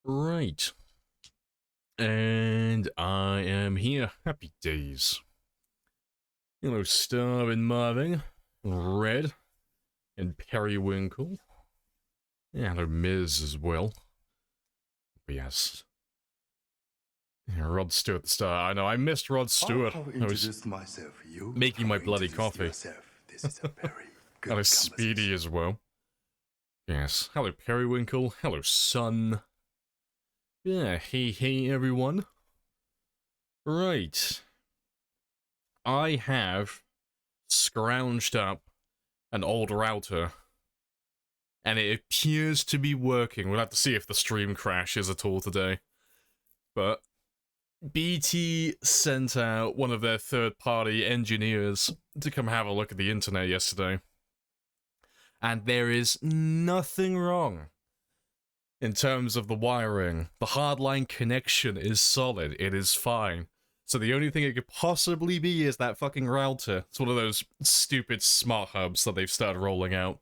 Right. And I am here. Happy days. Hello, Star and Marvin, and Red, and Periwinkle. Yeah, hello, Miz as well. But yes. Yeah, Rod Stewart, the star. I know, I missed Rod Stewart. I'll I was introduce myself. You making my have bloody introduced coffee. yourself. This is a very good Hello, Speedy as well. Yes. Hello, Periwinkle. Hello, Sun. Yeah, hey, everyone. Right. I have scrounged up an old router, and it appears to be working. We'll have to see if the stream crashes at all today. But BT sent out one of their third-party engineers to come have a look at the internet yesterday. And there is nothing wrong in terms of the wiring. The hardline connection is solid. It is fine. So the only thing it could possibly be is that fucking router. It's one of those stupid smart hubs that they've started rolling out.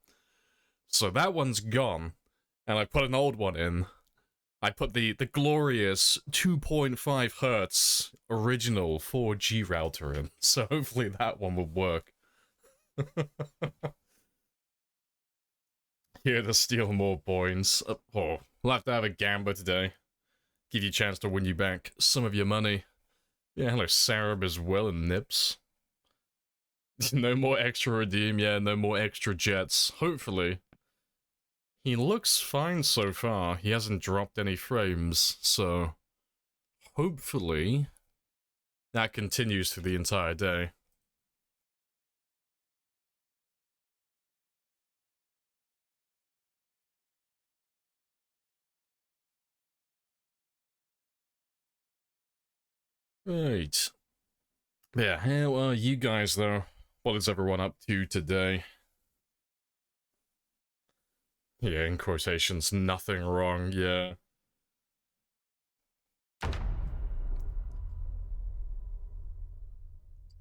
So that one's gone. And I put an old one in. I put the glorious 2.5 hertz original 4G router in. So hopefully that one will work. Here to steal more points. Oh, we'll have to have a gambler today. Give you a chance to win you back some of your money. Yeah, hello Sarab as well and Nips. No more extra redeem, yeah, no more extra jets. Hopefully. He looks fine so far. He hasn't dropped any frames, so hopefully that continues through the entire day. Right. Yeah, how are you guys, though? What is everyone up to today? Yeah, in quotations, nothing wrong, yeah.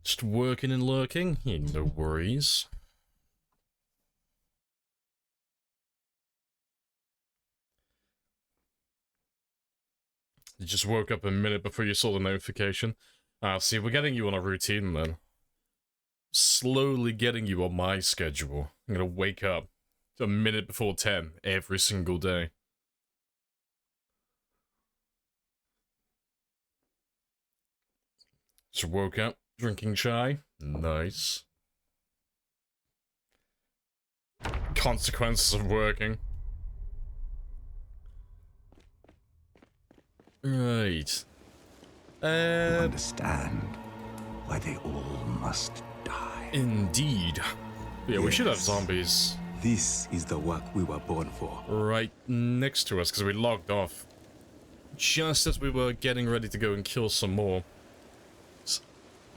Just working and lurking? Yeah, no worries. You just woke up a minute before you saw the notification. See, we're getting you on a routine then. Slowly getting you on my schedule. I'm gonna wake up a minute before 10 every single day. Just woke up, drinking chai. Nice. Consequences of working. Right. You understand why they all must die. Indeed. Yeah, we should have Yes. zombies This is the work we were born for. right next to us, because we logged off just as we were getting ready to go and kill some more.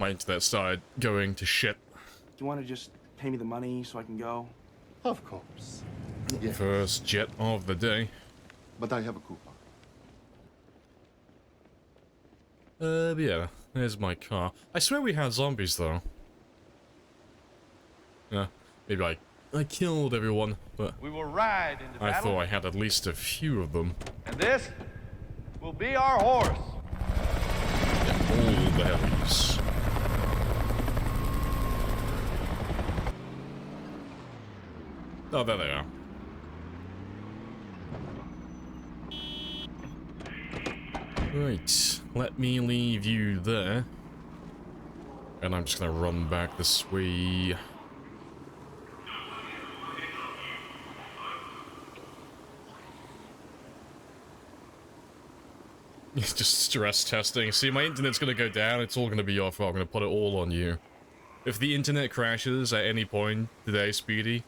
My internet started going to shit. Do you want to just pay me the money so I can go? Of course. Yes. First jet of the day. But I have a coupon. Yeah, there's my car. I swear we had zombies, though. Yeah, maybe I killed everyone, but We will ride into I battle, thought I had at least a few of them. and this will be our horse. Yeah, all the heavies. Oh, there they are. Right, let me leave you there. And I'm just gonna run back this way. It's just stress testing. See, my internet's gonna go down, it's all gonna be your fault. I'm gonna put it all on you. If the internet crashes at any point today, Speedy,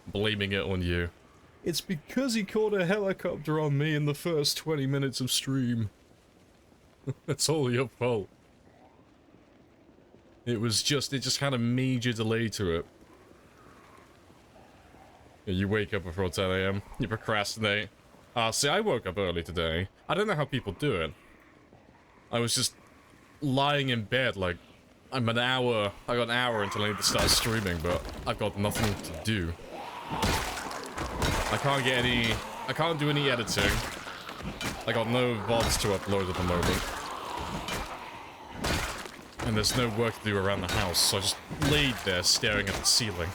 blaming it on you. It's because he caught a helicopter on me in the first 20 minutes of stream. That's all your fault. It just had a major delay to it. Yeah, you wake up before 10 AM, you procrastinate. See, I woke up early today. I don't know how people do it. I was just lying in bed like, I got an hour until I need to start streaming, but I've got nothing to do. I can't do any editing. I got no VODs to upload at the moment. And there's no work to do around the house, so I just laid there staring at the ceiling.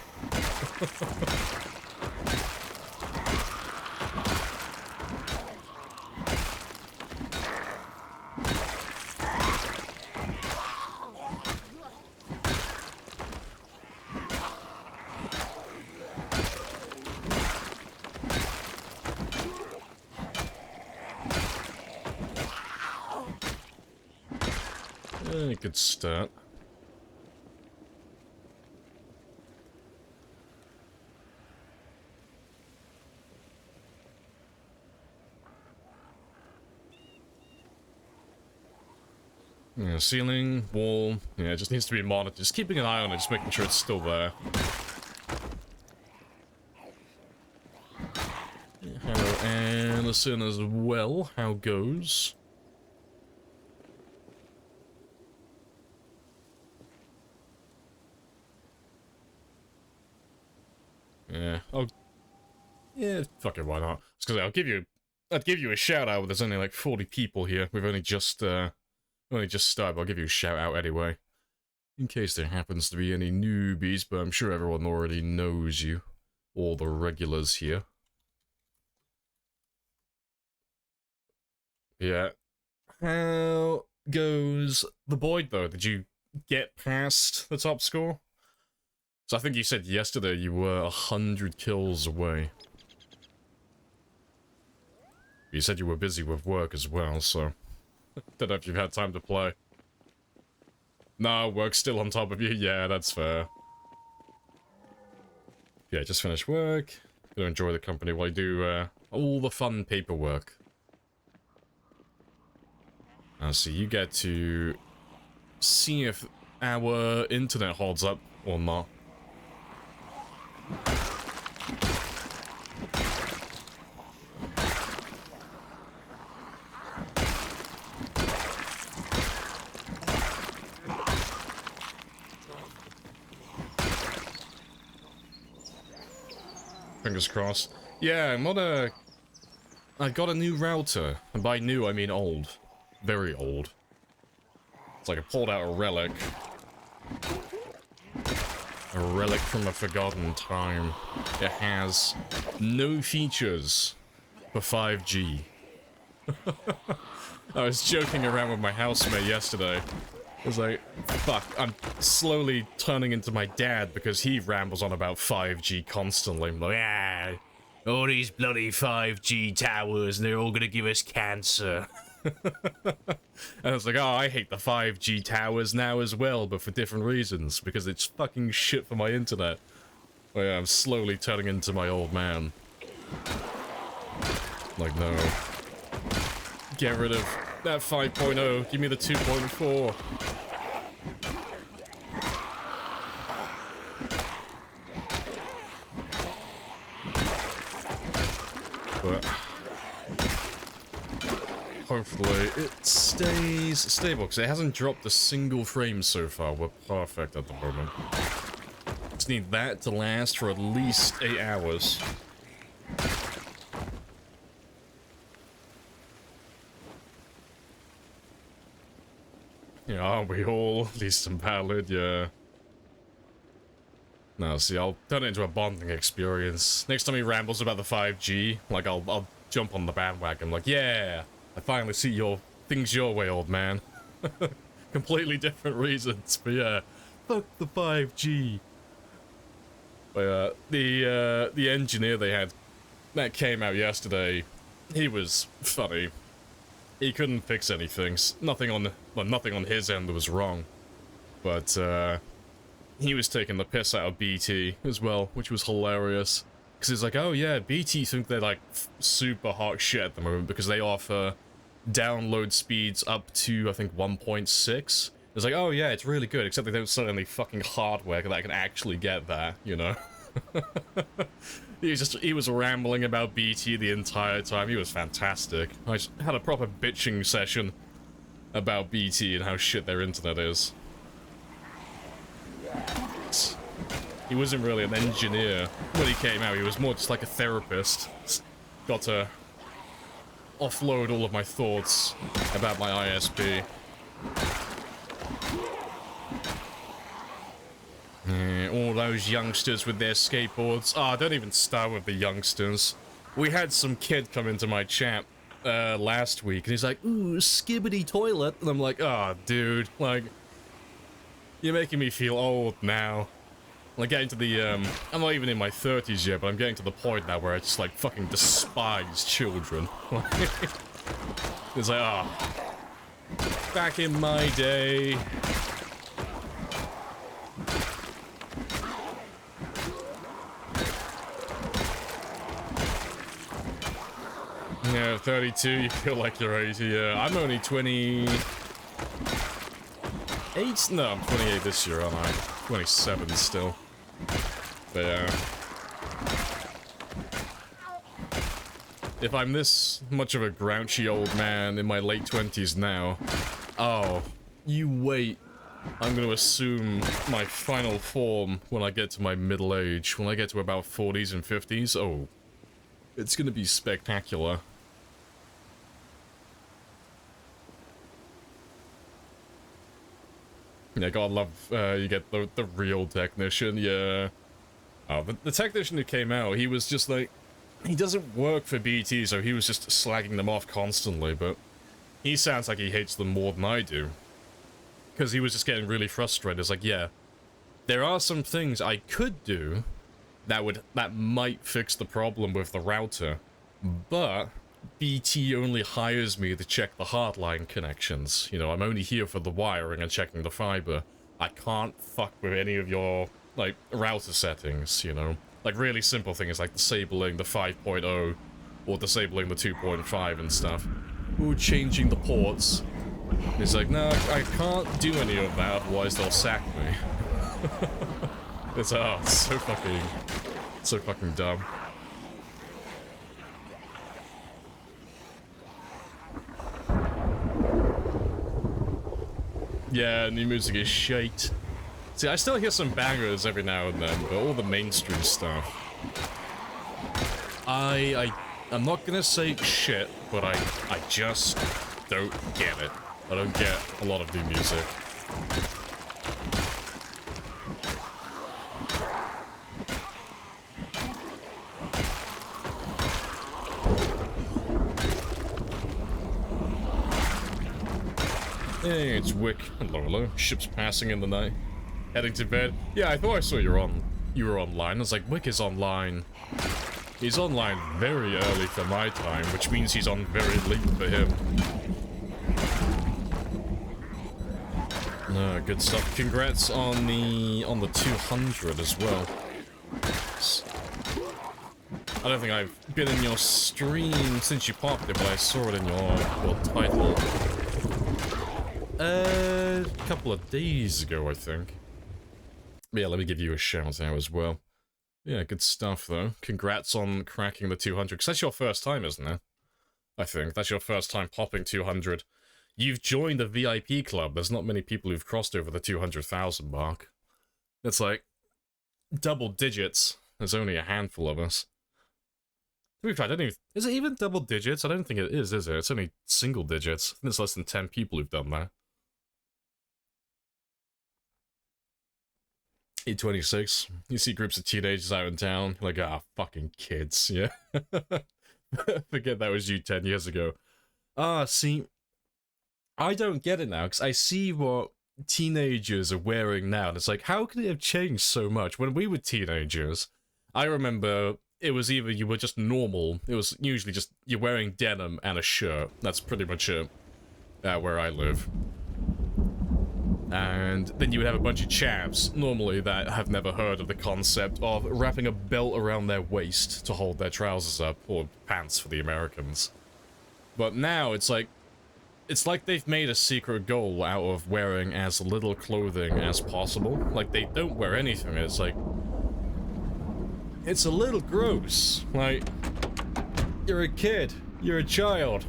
Good start. Yeah, ceiling, wall, yeah, it just needs to be monitored. Just keeping an eye on it, just making sure it's still there. Hello, Anderson as well. How goes? Yeah. Oh. Yeah. Fuck it. Why not? It's because I'd give you a shout out. But there's only like 40 people here. We've only just started. But I'll give you a shout out anyway, in case there happens to be any newbies. But I'm sure everyone already knows you, all the regulars here. Yeah. How goes the Boyd though? Did you get past the top score? So I think you said yesterday you were 100 kills away. You said you were busy with work as well, so don't know if you've had time to play. No, work's still on top of you? Yeah, that's fair. Yeah, just finished work. Gonna enjoy the company while I do all the fun paperwork. So you get to see if our internet holds up or not. Fingers crossed. Yeah, I got a new router. And by new, I mean old. Very old. It's like I pulled out a relic. A relic from a forgotten time. It has no features for 5G. I was joking around with my housemate yesterday. I was like, fuck, I'm slowly turning into my dad because he rambles on about 5G constantly. I'm like, ah, all these bloody 5G towers, and they're all gonna give us cancer. And I was like, oh, I hate the 5G towers now as well, but for different reasons, because it's fucking shit for my internet. Well, yeah, I'm slowly turning into my old man. Like, no. Get rid of that 5.0, give me the 2.4. But hopefully it stays stable, because it hasn't dropped a single frame so far. We're perfect at the moment. Just need that to last for at least 8 hours. Yeah, aren't we all? At least some valid, yeah. No, see, I'll turn it into a bonding experience. Next time he rambles about the 5G, like, I'll jump on the bandwagon. Like, yeah, I finally see things your way, old man. Completely different reasons, but yeah, fuck the 5G. But the engineer they had that came out yesterday, he was funny. He couldn't fix anything. Nothing on his end was wrong. But he was taking the piss out of BT as well, which was hilarious. Because he's like, oh yeah, BT think they're like super hot shit at the moment because they offer download speeds up to, I think, 1.6. It's like, oh yeah, it's really good, except they don't sell any fucking hardware that can actually get that, you know? He was rambling about BT the entire time. He was fantastic. I just had a proper bitching session about BT and how shit their internet is. He wasn't really an engineer when he came out. He was more just like a therapist. Got to offload all of my thoughts about my ISP. Yeah, all those youngsters with their skateboards. Ah, don't even start with the youngsters. We had some kid come into my chat last week, and he's like, ooh, skibbity toilet. And I'm like, oh, dude, like, you're making me feel old now. Like, getting to the, I'm not even in my 30s yet, but I'm getting to the point now where I just, like, fucking despise children. It's like, ah, oh, back in my day. Yeah, 32, you feel like you're 80, yeah. I'm only 28? No, I'm 28 this year, aren't I? 27 still. But yeah. If I'm this much of a grouchy old man in my late 20s now, oh, you wait. I'm gonna assume my final form when I get to my middle age. When I get to about 40s and 50s, oh, it's gonna be spectacular. Yeah, God love, you get the real technician, yeah. Oh, the technician who came out, he was just like, he doesn't work for BT, so he was just slagging them off constantly, but he sounds like he hates them more than I do. Because he was just getting really frustrated. It's like, yeah, there are some things I could do that might fix the problem with the router, but BT only hires me to check the hardline connections. You know, I'm only here for the wiring and checking the fiber. I can't fuck with any of your, like, router settings, you know? Like, really simple things like disabling the 5.0 or disabling the 2.5 and stuff. Ooh, changing the ports. He's like, no, I can't do any of that, otherwise they'll sack me. It's, oh, it's so fucking dumb. Yeah, new music is shite. See, I still hear some bangers every now and then, but all the mainstream stuff. I'm not gonna say shit, but I just don't get it. I don't get a lot of new music. Hey, it's Wick. Hello, hello. Ships passing in the night. Heading to bed. Yeah, I thought I saw you were online. I was like, Wick is online. He's online very early for my time, which means he's on very late for him. No, good stuff. Congrats on the 200 as well. I don't think I've been in your stream since you popped it, but I saw it in your title. A couple of days ago, I think. Yeah, let me give you a shout out as well. Yeah, good stuff, though. Congrats on cracking the 200, because that's your first time, isn't it? I think. That's your first time popping 200. You've joined the VIP club. There's not many people who've crossed over the 200,000 mark. It's like double digits. There's only a handful of us. To be fair, I don't even... Is it even double digits? I don't think it is it? It's only single digits. I think there's less than 10 people who've done that. 826. You see groups of teenagers out in town, like, ah, fucking kids, yeah. Forget that was you 10 years ago. Ah, see, I don't get it now, because I see what teenagers are wearing now, and it's like, how can it have changed so much? When we were teenagers, I remember it was either you were just normal, it was usually just you're wearing denim and a shirt. That's pretty much it, where I live. And then you would have a bunch of chavs, normally, that have never heard of the concept of wrapping a belt around their waist to hold their trousers up, or pants for the Americans. But now, it's like they've made a secret goal out of wearing as little clothing as possible. Like, they don't wear anything, it's like... It's a little gross. Like, you're a kid, you're a child.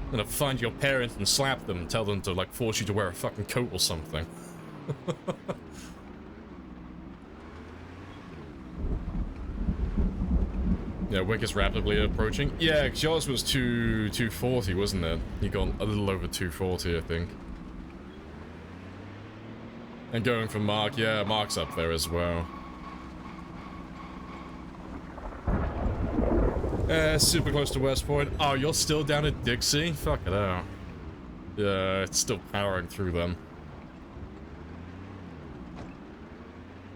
Gonna find your parents and slap them and tell them to, like, force you to wear a fucking coat or something. Yeah, Wick is rapidly approaching. Yeah, 'cause yours was 240, wasn't it? You got a little over 240, I think. And going for Mark, yeah, Mark's up there as well. Super close to West Point. Oh, you're still down at Dixie? Fuck it out. Yeah, it's still powering through them.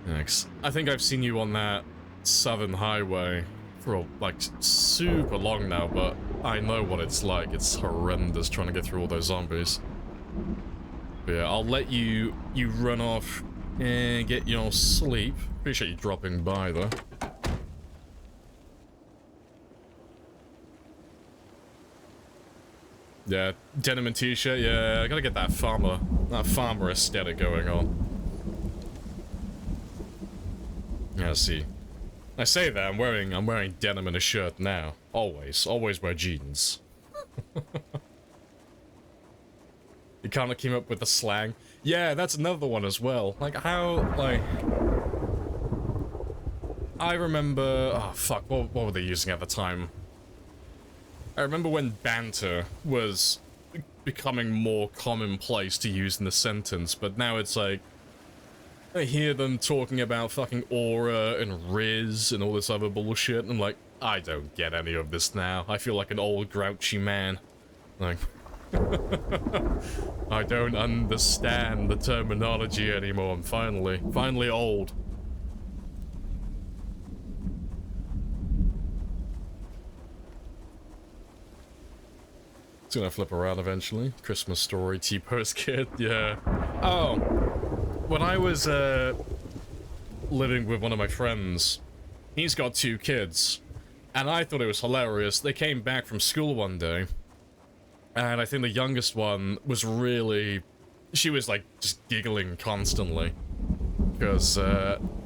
Thanks. I think I've seen you on that Southern Highway for, like, super long now, but I know what it's like. It's horrendous trying to get through all those zombies. But yeah, I'll let you run off and get your sleep. Appreciate you dropping by, though. Yeah, denim and t-shirt, yeah, I gotta get that farmer aesthetic going on. Yeah, see. I say that, I'm wearing denim and a shirt now. Always wear jeans. You kinda came up with the slang. Yeah, that's another one as well. Like, how, like... I remember... Oh, fuck, what were they using at the time? I remember when banter was becoming more commonplace to use in the sentence, but now it's like... I hear them talking about fucking aura and Riz and all this other bullshit, and I'm like, I don't get any of this now. I feel like an old grouchy man. Like... I don't understand the terminology anymore. I'm finally old. It's gonna flip around eventually. Christmas story, T-Post kid, yeah. Oh, when I was living with one of my friends, he's got 2 kids, and I thought it was hilarious. They came back from school one day, and I think the youngest one was really... She was like just giggling constantly. Because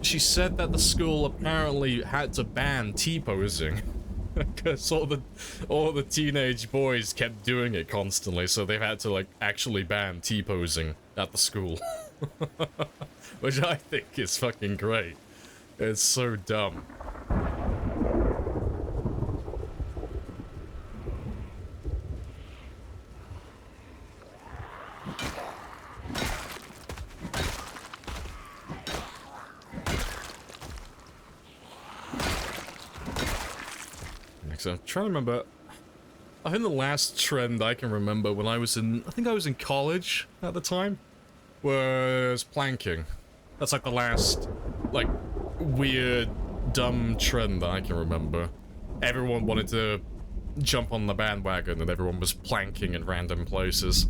she said that the school apparently had to ban T-posing. Because all the teenage boys kept doing it constantly, so they've had to like actually ban T-posing at the school. Which I think is fucking great. It's so dumb. I'm trying to remember. I think the last trend I can remember when I was in... I think I was in college at the time. Was planking. That's like the last, like, weird, dumb trend that I can remember. Everyone wanted to jump on the bandwagon and everyone was planking in random places.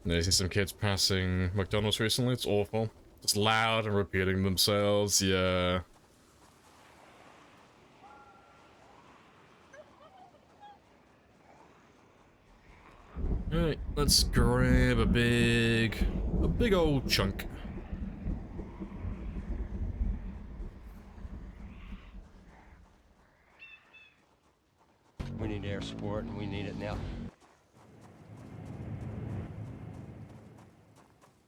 Yeah, you see some kids passing McDonald's recently? It's awful. It's loud and repeating themselves, yeah. Alright, let's grab a big old chunk. We need air support and we need it now.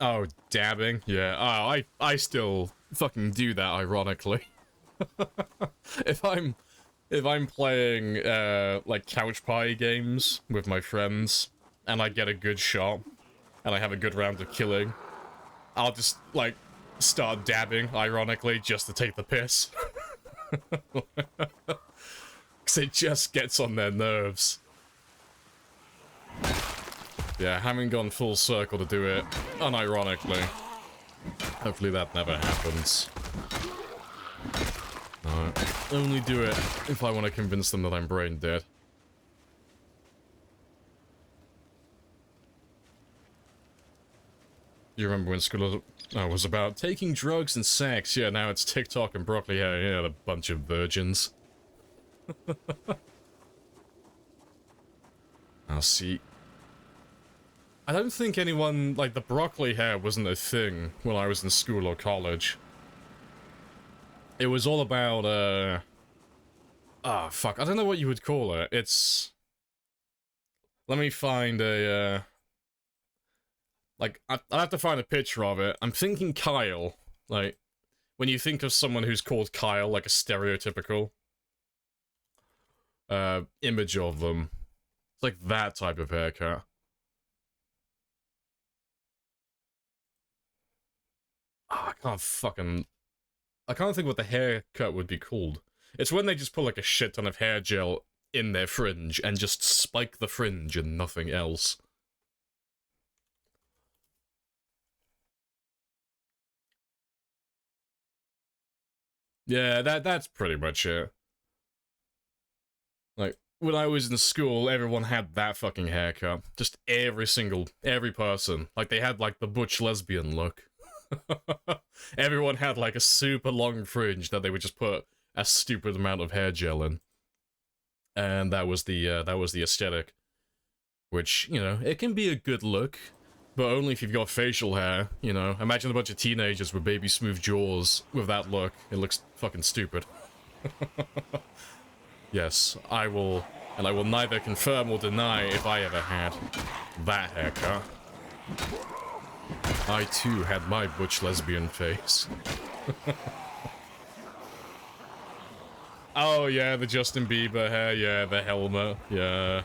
Oh, dabbing? Yeah. Oh, I still fucking do that, ironically. If I'm playing, like, couch party games with my friends, and I get a good shot, and I have a good round of killing, I'll just, like, start dabbing, ironically, just to take the piss. Because it just gets on their nerves. Yeah, having gone full circle to do it, unironically. Hopefully that never happens. No, only do it if I want to convince them that I'm brain dead. You remember when school was about taking drugs and sex? Yeah, now it's TikTok and broccoli hair. Yeah, a bunch of virgins. I'll see. I don't think anyone, like, the broccoli hair wasn't a thing when I was in school or college. It was all about, Ah, fuck. I don't know what you would call it. It's... Let me find a, like, I'll have to find a picture of it. I'm thinking Kyle. Like, when you think of someone who's called Kyle, like a stereotypical image of them. It's like that type of haircut. Oh, I can't think what the haircut would be called. It's when they just put like a shit ton of hair gel in their fringe and just spike the fringe and nothing else. Yeah, that's pretty much it. Like, when I was in school, everyone had that fucking haircut. Just every person. Like, they had, like, the butch lesbian look. Everyone had, like, a super long fringe that they would just put a stupid amount of hair gel in. And that was the aesthetic. Which, you know, it can be a good look, but only if you've got facial hair, you know. Imagine a bunch of teenagers with baby smooth jaws with that look. It looks fucking stupid. Yes, I will neither confirm or deny if I ever had that haircut. I too had my butch lesbian face. Oh yeah, the Justin Bieber hair, yeah, the helmet, yeah.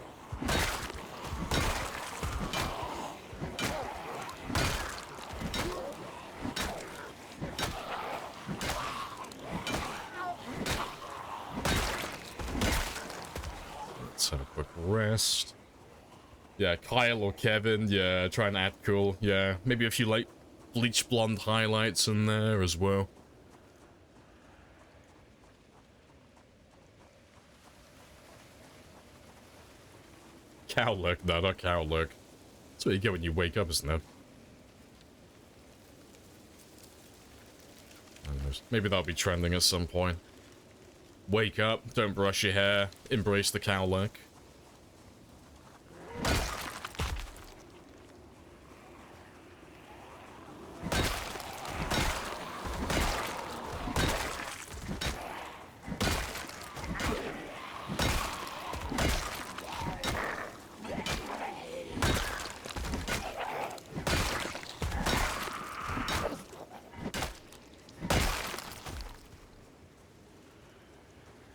Let's have a quick rest. Yeah, Kyle or Kevin, yeah, try and act cool, yeah. Maybe a few, like, bleach blonde highlights in there as well. Cow look? No, not cow look. That's what you get when you wake up, isn't it? I don't know. Maybe that'll be trending at some point. Wake up, don't brush your hair, embrace the cow look.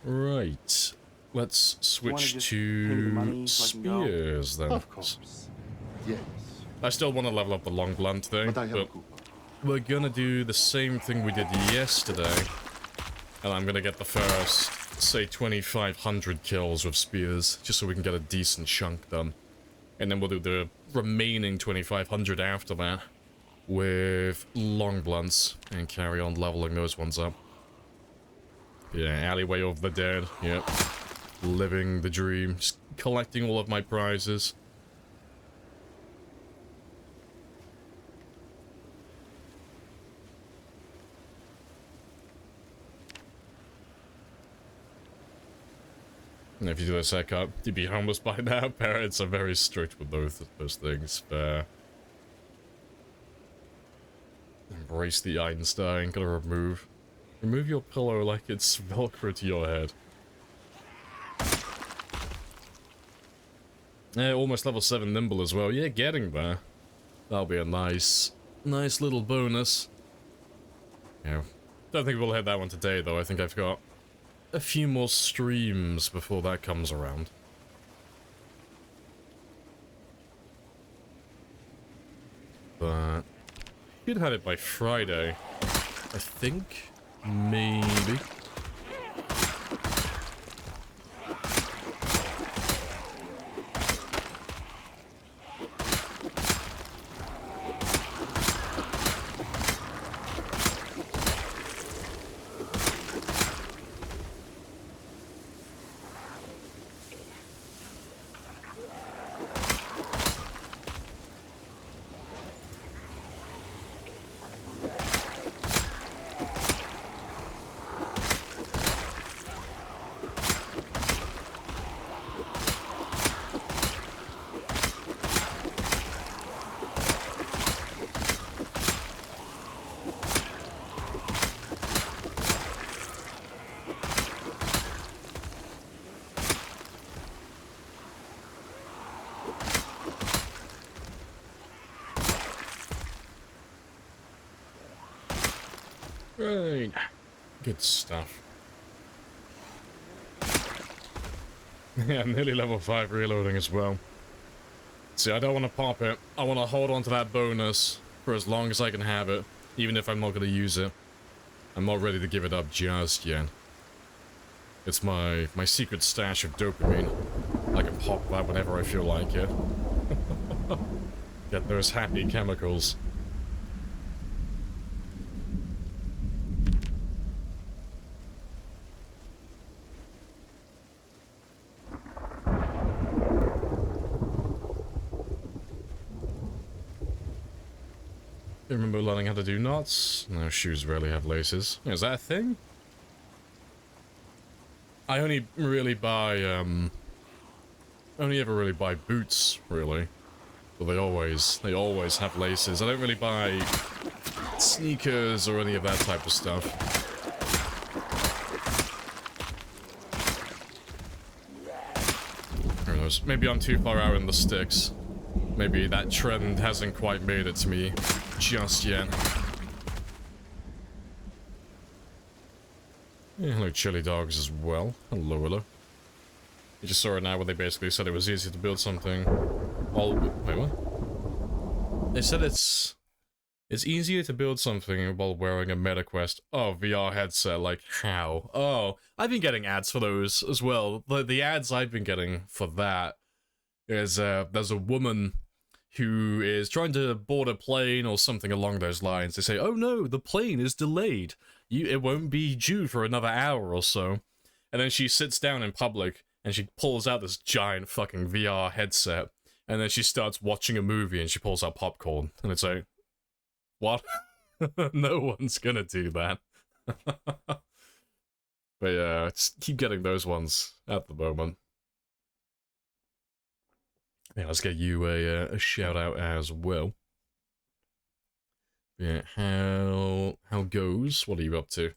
Right. Let's switch just pay me the to money so I can go? spears then. Of course. Yes. I still want to level up the long blunt thing, But I have a but coupon. we're gonna do the same thing we did yesterday. And I'm gonna get the first, say, 2,500 kills with spears, just so we can get a decent chunk done. And then we'll do the remaining 2,500 after that with long blunts and carry on leveling those ones up. Yeah, Alleyway of the Dead, yep. Living the dream, just collecting all of my prizes. And if you do this haircut, you'd be homeless by now. Parents are very strict with those things. Embrace the Einstein, gotta remove your pillow like it's Velcro to your head. Yeah, almost level 7 nimble as well. Yeah, getting there. That'll be a nice little bonus. Yeah, don't think we'll hit that one today though. I think I've got a few more streams before that comes around. But should have it by Friday, I think. Maybe. Right. Good stuff. Yeah, nearly level 5 reloading as well. See, I don't want to pop it. I want to hold on to that bonus for as long as I can have it, even if I'm not going to use it. I'm not ready to give it up just yet. It's my secret stash of dopamine. I can pop that whenever I feel like it. Get those happy chemicals. I remember learning how to do knots. No, shoes rarely have laces. Is that a thing? I only really buy, only ever really buy boots, really. But they always have laces. I don't really buy sneakers or any of that type of stuff. Who knows? Maybe I'm too far out in the sticks. Maybe that trend hasn't quite made it to me just yet. Yeah, hello, chili dogs as well. Hello, hello. You just saw it now where they basically said it was easy to build something. Wait, what? They said it's easier to build something while wearing a MetaQuest. Oh, VR headset, like how? Oh, I've been getting ads for those as well. The ads I've been getting for that is there's a woman who is trying to board a plane or something along those lines. They say, oh no, the plane is delayed. It won't be due for another hour or so. And then she sits down in public and she pulls out this giant fucking VR headset. And then she starts watching a movie and she pulls out popcorn. And it's like, what? No one's gonna do that. But yeah, just keep getting those ones at the moment. Yeah, let's get you a shout out as well. Yeah, how goes? What are you up to?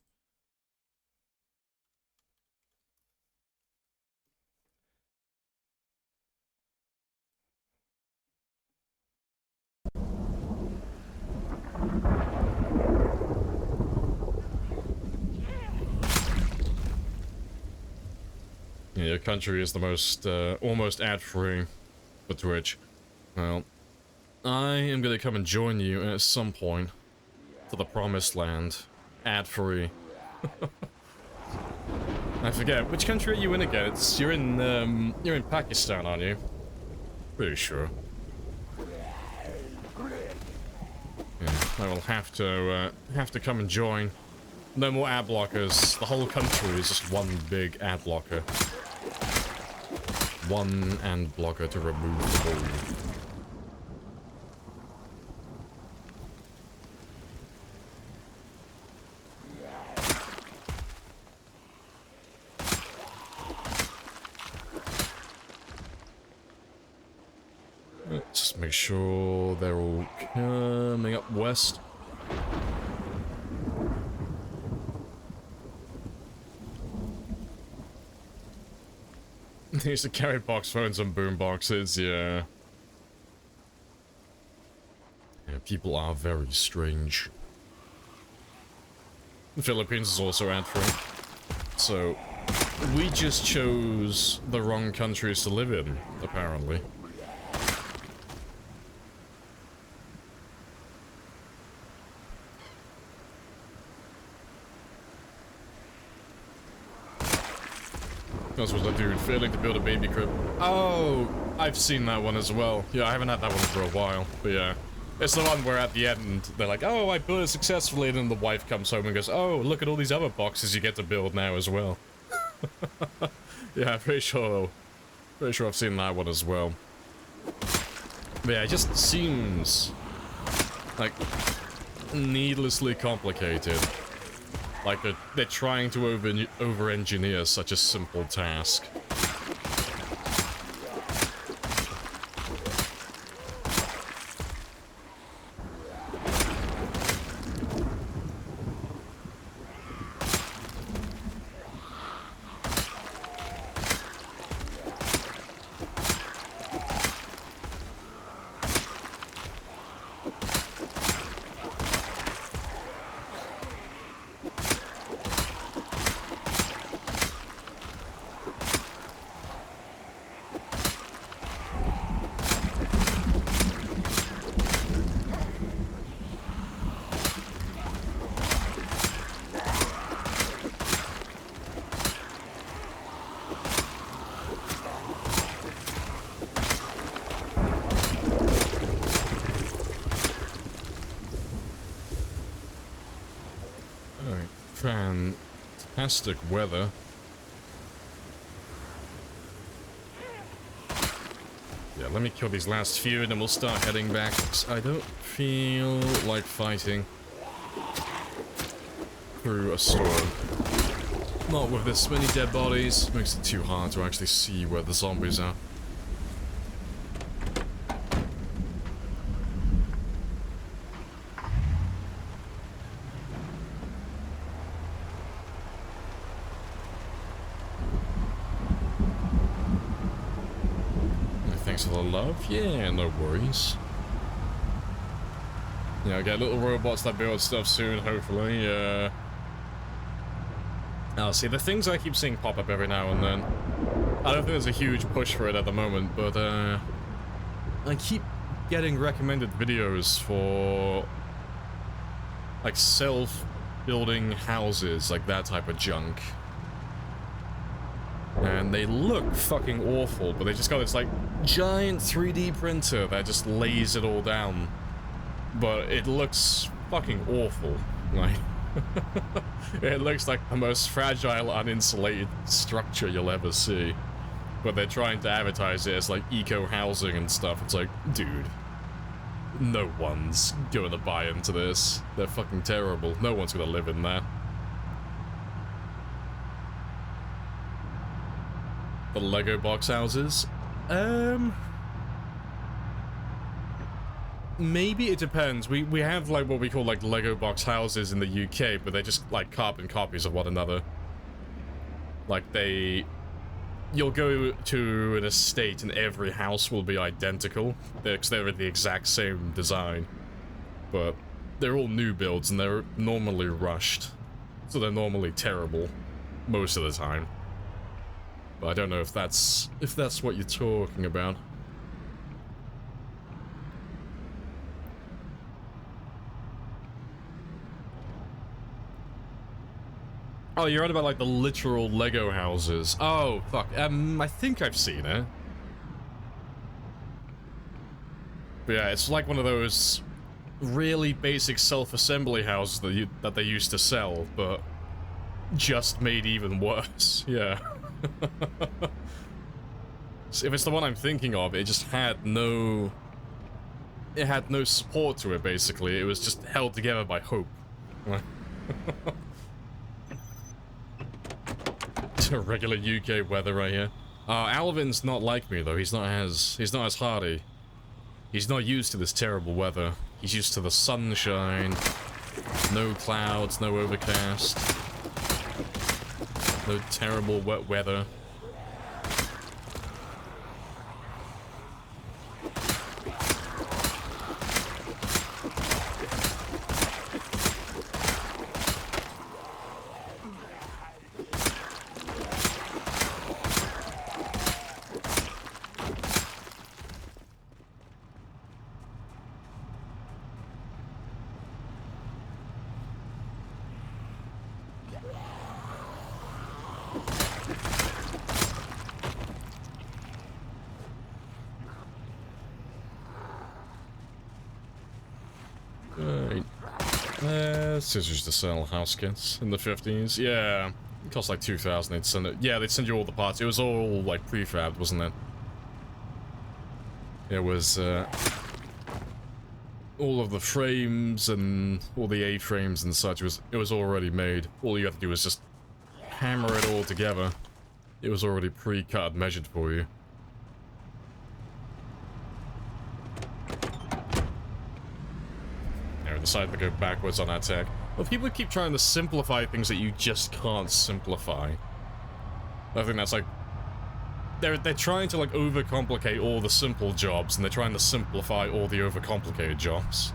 Yeah, your country is the most almost ad-free for Twitch. Well, I am gonna come and join you at some point to the promised land, ad-free. I forget, which country are you in again? You're in Pakistan, aren't you? Pretty sure. Yeah, I will have to come and join. No more ad blockers. The whole country is just one big ad blocker. One ad blocker to remove the whole. Just make sure they're all coming up west. They used to carry box phones and boom boxes, yeah. Yeah, people are very strange. The Philippines is also ad-free. So, we just chose the wrong countries to live in, apparently. That's what that dude, failing to build a baby crib. Oh, I've seen that one as well. Yeah, I haven't had that one for a while, but yeah. It's the one where at the end, they're like, oh, I built it successfully, and then the wife comes home and goes, oh, look at all these other boxes you get to build now as well. Yeah, pretty sure I've seen that one as well. But yeah, it just seems like needlessly complicated. Like they're trying to over-engineer such a simple task. fantastic weather. Yeah, let me kill these last few and then we'll start heading back. I don't feel like fighting through a storm. Not with this many dead bodies. Makes it too hard to actually see where the zombies are. Thanks for the love. Yeah, no worries. Yeah, I'll get little robots that build stuff soon, hopefully. Oh, see, the things I keep seeing pop up every now and then. I don't think there's a huge push for it at the moment, but, I keep getting recommended videos for, like, self-building houses, like that type of junk. And they look fucking awful, but they just got this, like, giant 3D printer that just lays it all down. But it looks fucking awful. Like, it looks like the most fragile, uninsulated structure you'll ever see. But they're trying to advertise it as, like, eco-housing and stuff. It's like, dude, no one's gonna buy into this. They're fucking terrible. No one's gonna live in that. The Lego box houses? Maybe it depends. We have, like, what we call, like, Lego box houses in the UK, but they're just, like, carbon copies of one another. Like, you'll go to an estate and every house will be identical, because they're the exact same design. But they're all new builds, and they're normally rushed. So they're normally terrible, most of the time. But I don't know if that's what you're talking about. Oh, you're right about, like, the literal Lego houses. Oh, fuck. I think I've seen it. But yeah, it's like one of those really basic self-assembly houses that they used to sell, but just made even worse. Yeah. So if it's the one I'm thinking of, it just had no... It had no support to it, basically. It was just held together by hope. Regular UK weather right here. Alvin's not like me though. He's not as hardy. He's not used to this terrible weather. He's used to the sunshine, no clouds, no overcast, no terrible wet weather. Scissors to sell house kits in the 50s. Yeah, it cost like 2,000. They'd send it. Yeah, they'd send you all the parts. It was all like prefabbed, wasn't it? It was all of the frames and all the A-frames and such. It was already made. All you had to do was just hammer it all together. It was already pre-cut and measured for you. Decided to go backwards on our tech. Well, people keep trying to simplify things that you just can't simplify. I think that's like... They're trying to, like, overcomplicate all the simple jobs, and they're trying to simplify all the overcomplicated jobs.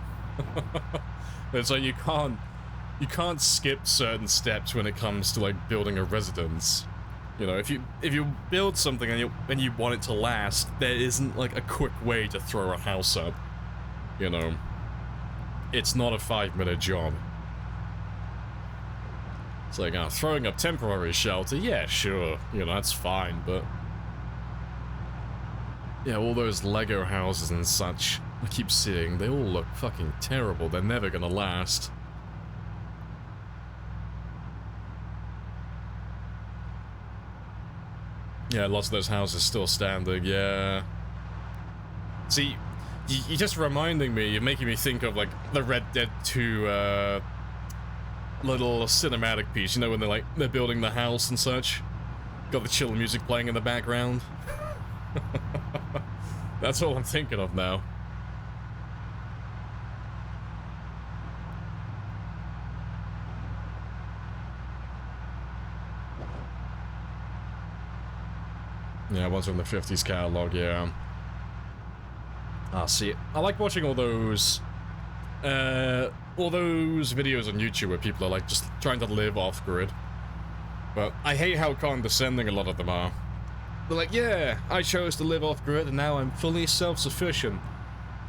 It's like you can't skip certain steps when it comes to, like, building a residence. You know, if you build something and you want it to last, there isn't, like, a quick way to throw a house up. You know? It's not a 5-minute job. It's like, throwing up temporary shelter, yeah, sure, you know, that's fine, but... Yeah, all those Lego houses and such, I keep seeing, they all look fucking terrible, they're never gonna last. Yeah, lots of those houses still standing, yeah. See, you're just reminding me, you're making me think of, like, the Red Dead 2, little cinematic piece, you know, when they're building the house and such? Got the chill music playing in the background. That's all I'm thinking of now. Yeah, ones from the 50s catalog, yeah. Ah, see, I like watching all those videos on YouTube where people are, like, just trying to live off-grid. But I hate how condescending a lot of them are. They're like, yeah, I chose to live off-grid and now I'm fully self-sufficient.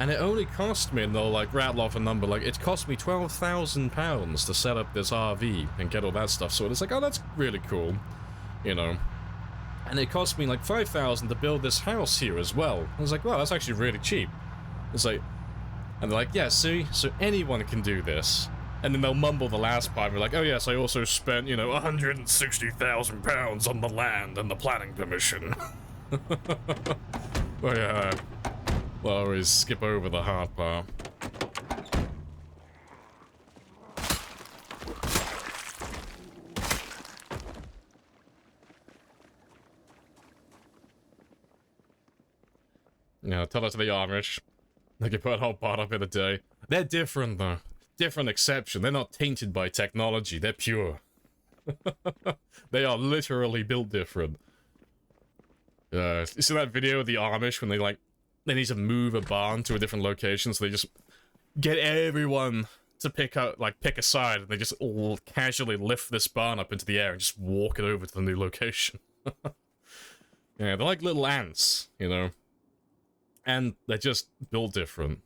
And it only cost me, and they'll, like, rattle off a number, like, it cost me £12,000 to set up this RV and get all that stuff. So it's like, oh, that's really cool, you know. And it cost me like $5,000 to build this house here as well. I was like, wow, that's actually really cheap. It's like, and they're like, yeah, see, so anyone can do this. And then they'll mumble the last part and be like, oh yes, I also spent, you know, £160,000 on the land and the planning permission. Well, yeah, we'll always skip over the hard part. Yeah, tell that to the Amish. They can put a whole pot up in a day. They're different, though. Different exception. They're not tainted by technology. They're pure. They are literally built different. You see that video of the Amish when they need to move a barn to a different location, so they just get everyone to pick a side, and they just all casually lift this barn up into the air and just walk it over to the new location. Yeah, they're like little ants, you know? And they're just built different.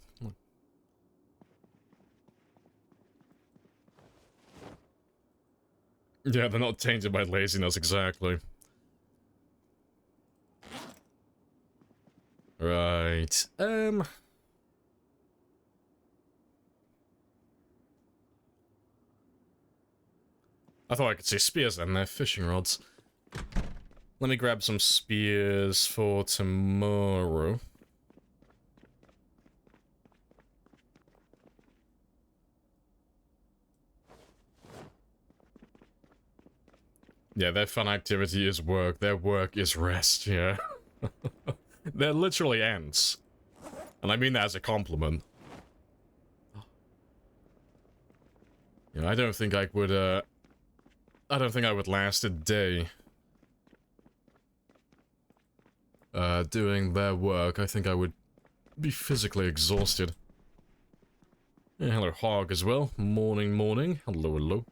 Yeah, they're not tainted by laziness, exactly. Right, I thought I could see spears and they're fishing rods. Let me grab some spears for tomorrow. Yeah, their fun activity is work. Their work is rest, yeah. They're literally ants. And I mean that as a compliment. Yeah, I don't think I would last a day doing their work. I think I would be physically exhausted. Yeah, hello, Hog, as well. Morning, morning. Hello, hello.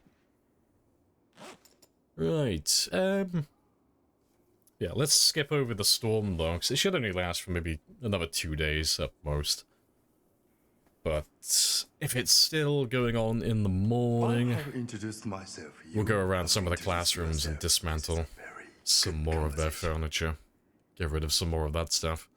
Right, yeah, let's skip over the storm, though, because it should only last for maybe another 2 days at most. But if it's still going on in the morning, we'll go around some of the classrooms and dismantle some more of their furniture. Get rid of some more of that stuff.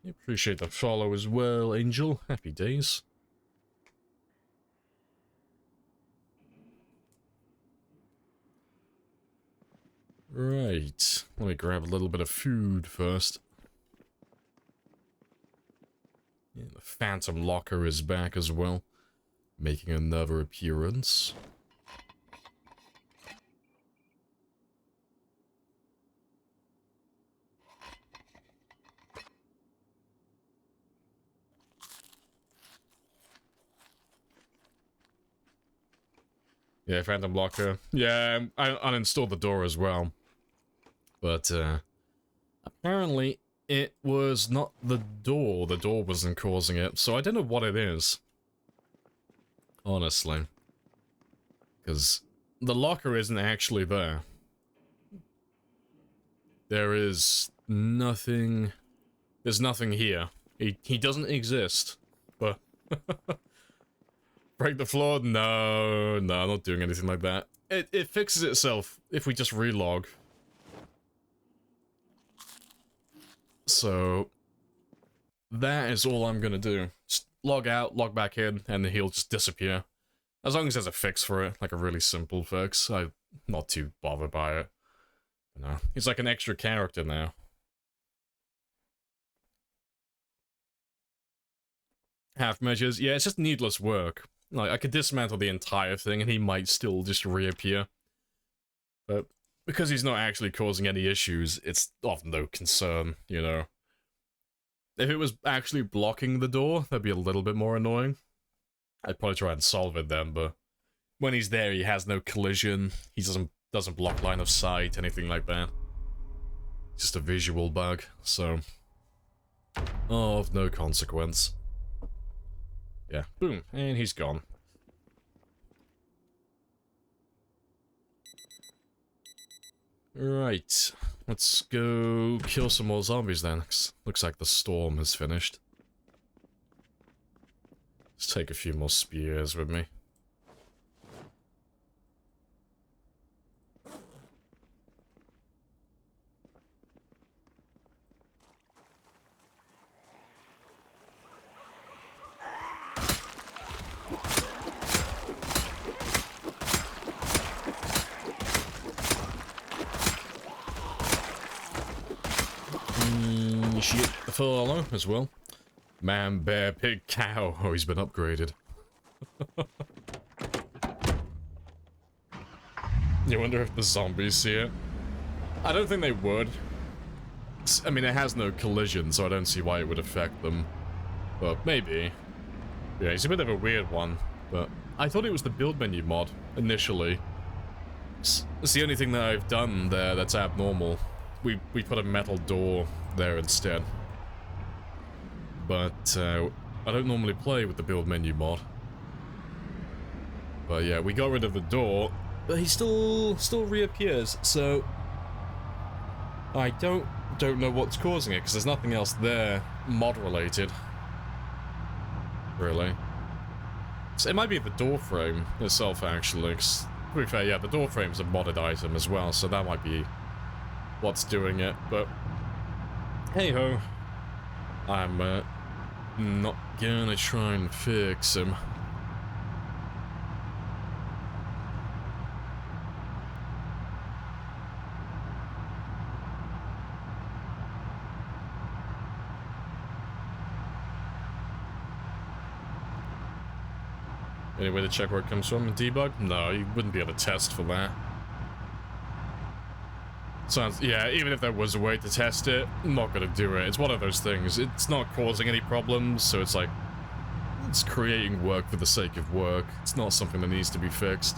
Appreciate the follow as well, Angel. Happy days. Right. Let me grab a little bit of food first. Yeah, the Phantom Locker is back as well, making another appearance. Yeah, Phantom Locker. Yeah, I uninstalled the door as well. But, apparently it was not the door. The door wasn't causing it, so I don't know what it is. Honestly. Because the locker isn't actually there. There is nothing... There's nothing here. He doesn't exist. But... Break the floor? No, I'm not doing anything like that. It fixes itself if we just relog. So, that is all I'm gonna do. Just log out, log back in, and then he'll just disappear. As long as there's a fix for it, like a really simple fix, I'm not too bothered by it. No, he's like an extra character now. Half measures, yeah, it's just needless work. Like, I could dismantle the entire thing and he might still just reappear. But because he's not actually causing any issues, it's of no concern, you know. If it was actually blocking the door, that'd be a little bit more annoying. I'd probably try and solve it then, but when he's there, he has no collision, he doesn't block line of sight, anything like that. Just a visual bug, so of no consequence. Yeah, boom, and he's gone. Right, let's go kill some more zombies then. Looks like the storm has finished. Let's take a few more spears with me. Shit, the follow as well. Man, bear, pig, cow. Oh, he's been upgraded. You wonder if the zombies see it? I don't think they would. I mean, it has no collision, so I don't see why it would affect them. But maybe. Yeah, he's a bit of a weird one. But I thought it was the build menu mod, initially. It's the only thing that I've done there that's abnormal. We put a metal door there instead. But I don't normally play with the build menu mod. But yeah, we got rid of the door, but he still reappears. So I don't know what's causing it because there's nothing else there mod related. Really. So it might be the door frame itself actually. 'Cause, to be fair, yeah, the door frame's a modded item as well, so that might be what's doing it, but hey ho, I'm not gonna try and fix him. Any way to check where it comes from and debug? No, you wouldn't be able to test for that. Sounds, yeah, even if there was a way to test it, I'm not gonna do it. It's one of those things. It's not causing any problems, so it's like, it's creating work for the sake of work. It's not something that needs to be fixed.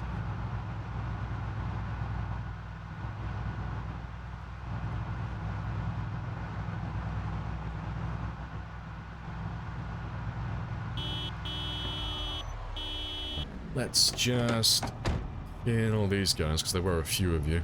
Let's just kill all these guys, because there were a few of you.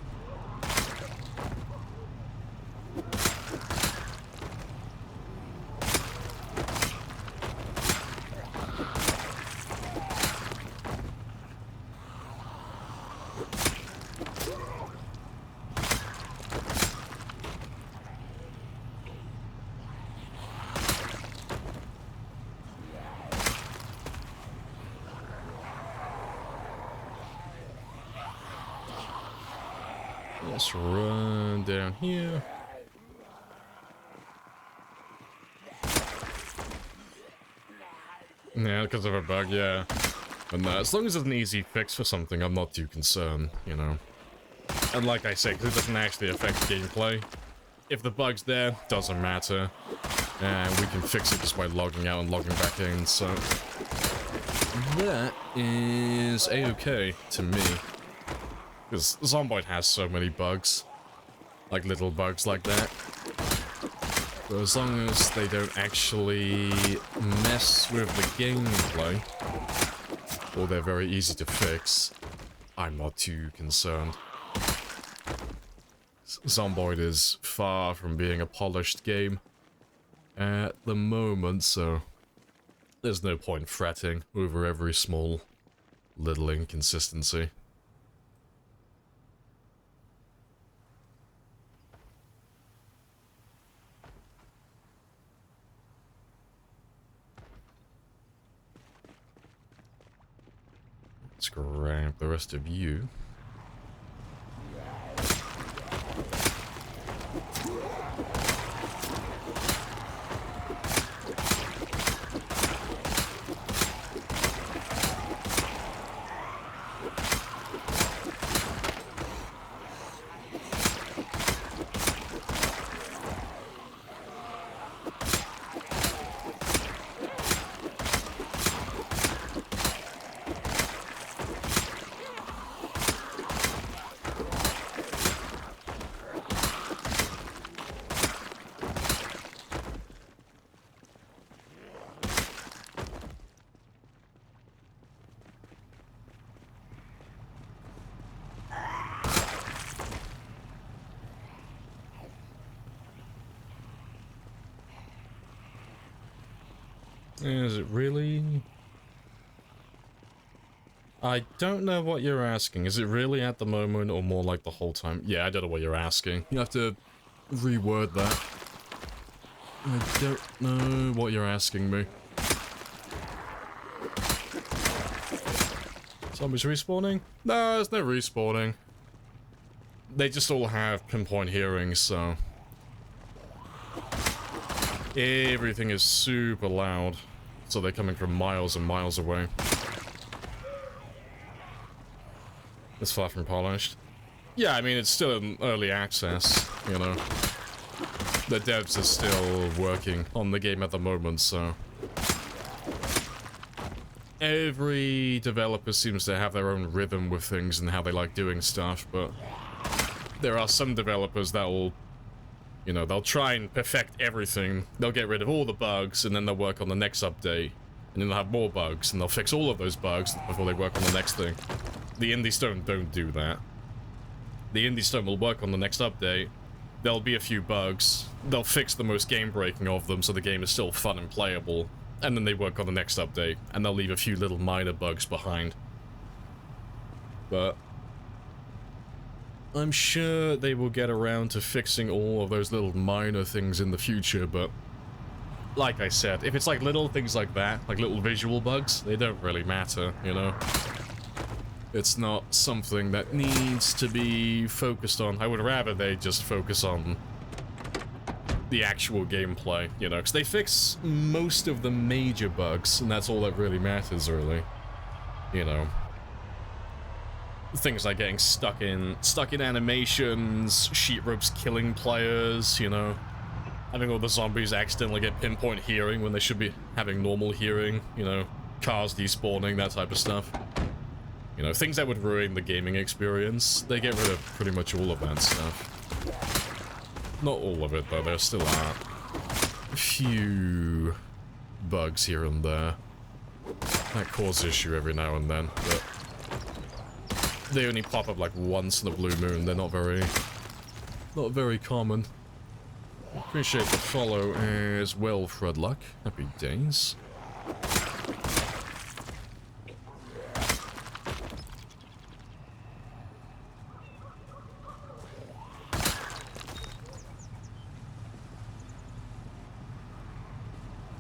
Let's run down here. Yeah, because of a bug, yeah. And as long as it's an easy fix for something, I'm not too concerned, you know. And like I say, because it doesn't actually affect gameplay. If the bug's there, doesn't matter. And we can fix it just by logging out and logging back in, so... that is a-okay to me. Because Zomboid has so many bugs. Like little bugs like that. But as long as they don't actually mess with the gameplay, or they're very easy to fix, I'm not too concerned. Zomboid is far from being a polished game at the moment, so there's no point fretting over every small little inconsistency. Let's grab the rest of you. Is it really? I don't know what you're asking. Is it really at the moment or more like the whole time? Yeah, I don't know what you're asking. You have to reword that. I don't know what you're asking me. Zombies respawning? No, there's no respawning. They just all have pinpoint hearing, so... everything is super loud. So they're coming from miles and miles away. It's far from polished. Yeah, I mean, it's still in early access, you know. The devs are still working on the game at the moment, so... every developer seems to have their own rhythm with things and how they like doing stuff, but... there are some developers that will... you know, they'll try and perfect everything. They'll get rid of all the bugs, and then they'll work on the next update. And then they'll have more bugs, and they'll fix all of those bugs before they work on the next thing. The Indie Stone don't do that. The Indie Stone will work on the next update. There'll be a few bugs. They'll fix the most game-breaking of them so the game is still fun and playable. And then they work on the next update, and they'll leave a few little minor bugs behind. But... I'm sure they will get around to fixing all of those little minor things in the future, but... like I said, if it's like little things like that, like little visual bugs, they don't really matter, you know? It's not something that needs to be focused on. I would rather they just focus on the actual gameplay, you know? Because they fix most of the major bugs, and that's all that really matters, really. You know? Things like getting stuck in animations, sheet ropes killing players, you know? Having all the zombies accidentally get pinpoint hearing when they should be having normal hearing, you know? Cars despawning, that type of stuff. You know, things that would ruin the gaming experience, they get rid of pretty much all of that stuff. Not all of it, though, there still are a few bugs here and there that cause issue every now and then, but they only pop up like once in a blue moon. They're not very common. Appreciate the follow as well, Fredluck. Happy days.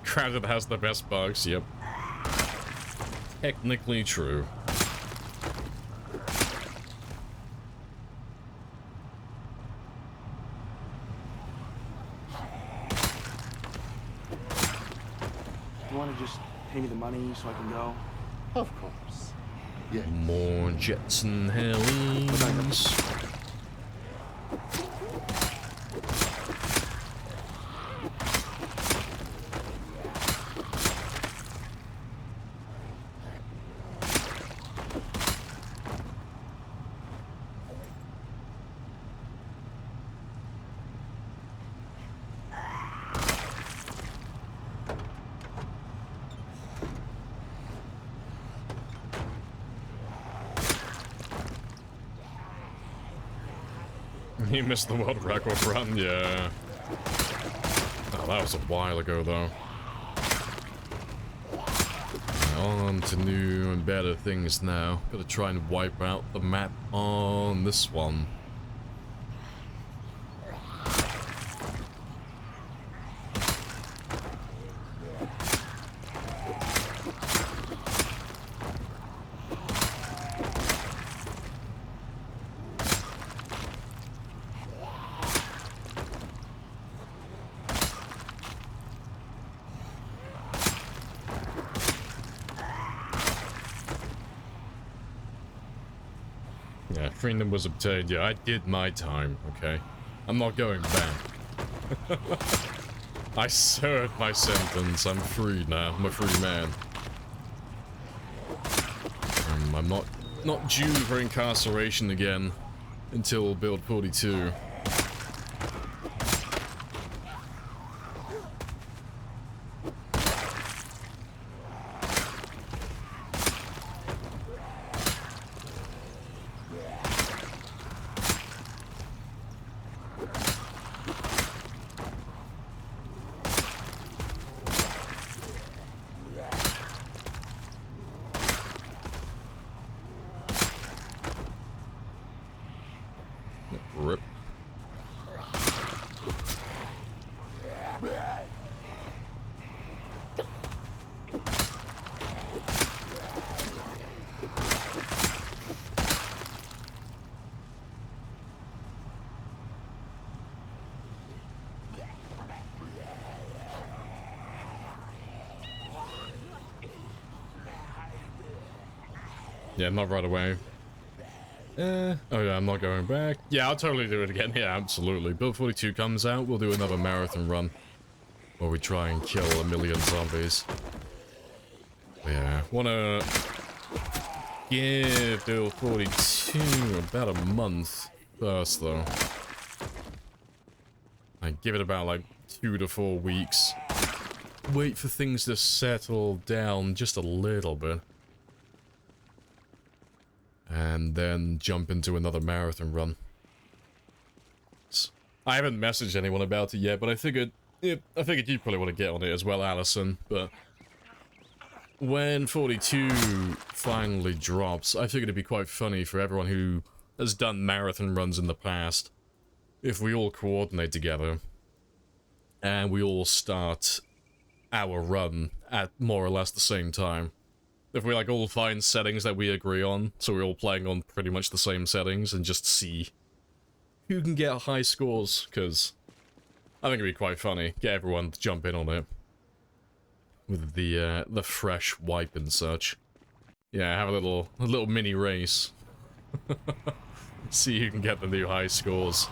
Crowded has the best bugs, yep. Technically true. You want to just pay me the money so I can go? Of course. Yes. More jets and helis. You missed the world record run, yeah. Oh, that was a while ago, though. On to new and better things now. Gotta try and wipe out the map on this one. freedom was obtained. Yeah, I did my time, okay? I'm not going back. I served my sentence. I'm free now. I'm a free man. I'm not due for incarceration again until build 42. Rip. Yeah, not right away. Oh yeah, I'm not going back. Yeah, I'll totally do it again. Yeah, absolutely. Build 42 comes out, we'll do another marathon run. Where we try and kill 1,000,000 zombies. Yeah, wanna give build 42 about a month first, though. I give it about like 2 to 4 weeks. Wait for things to settle down just a little bit. And then jump into another marathon run. I haven't messaged anyone about it yet, but I figured you probably want to get on it as well, Allison. But when 42 finally drops, I figured it'd be quite funny for everyone who has done marathon runs in the past if we all coordinate together and we all start our run at more or less the same time. If we like all find settings that we agree on, so we're all playing on pretty much the same settings, and just see who can get high scores, because I think it'd be quite funny. Get everyone to jump in on it with the fresh wipe and such. Yeah, have a little mini race. See who can get the new high scores.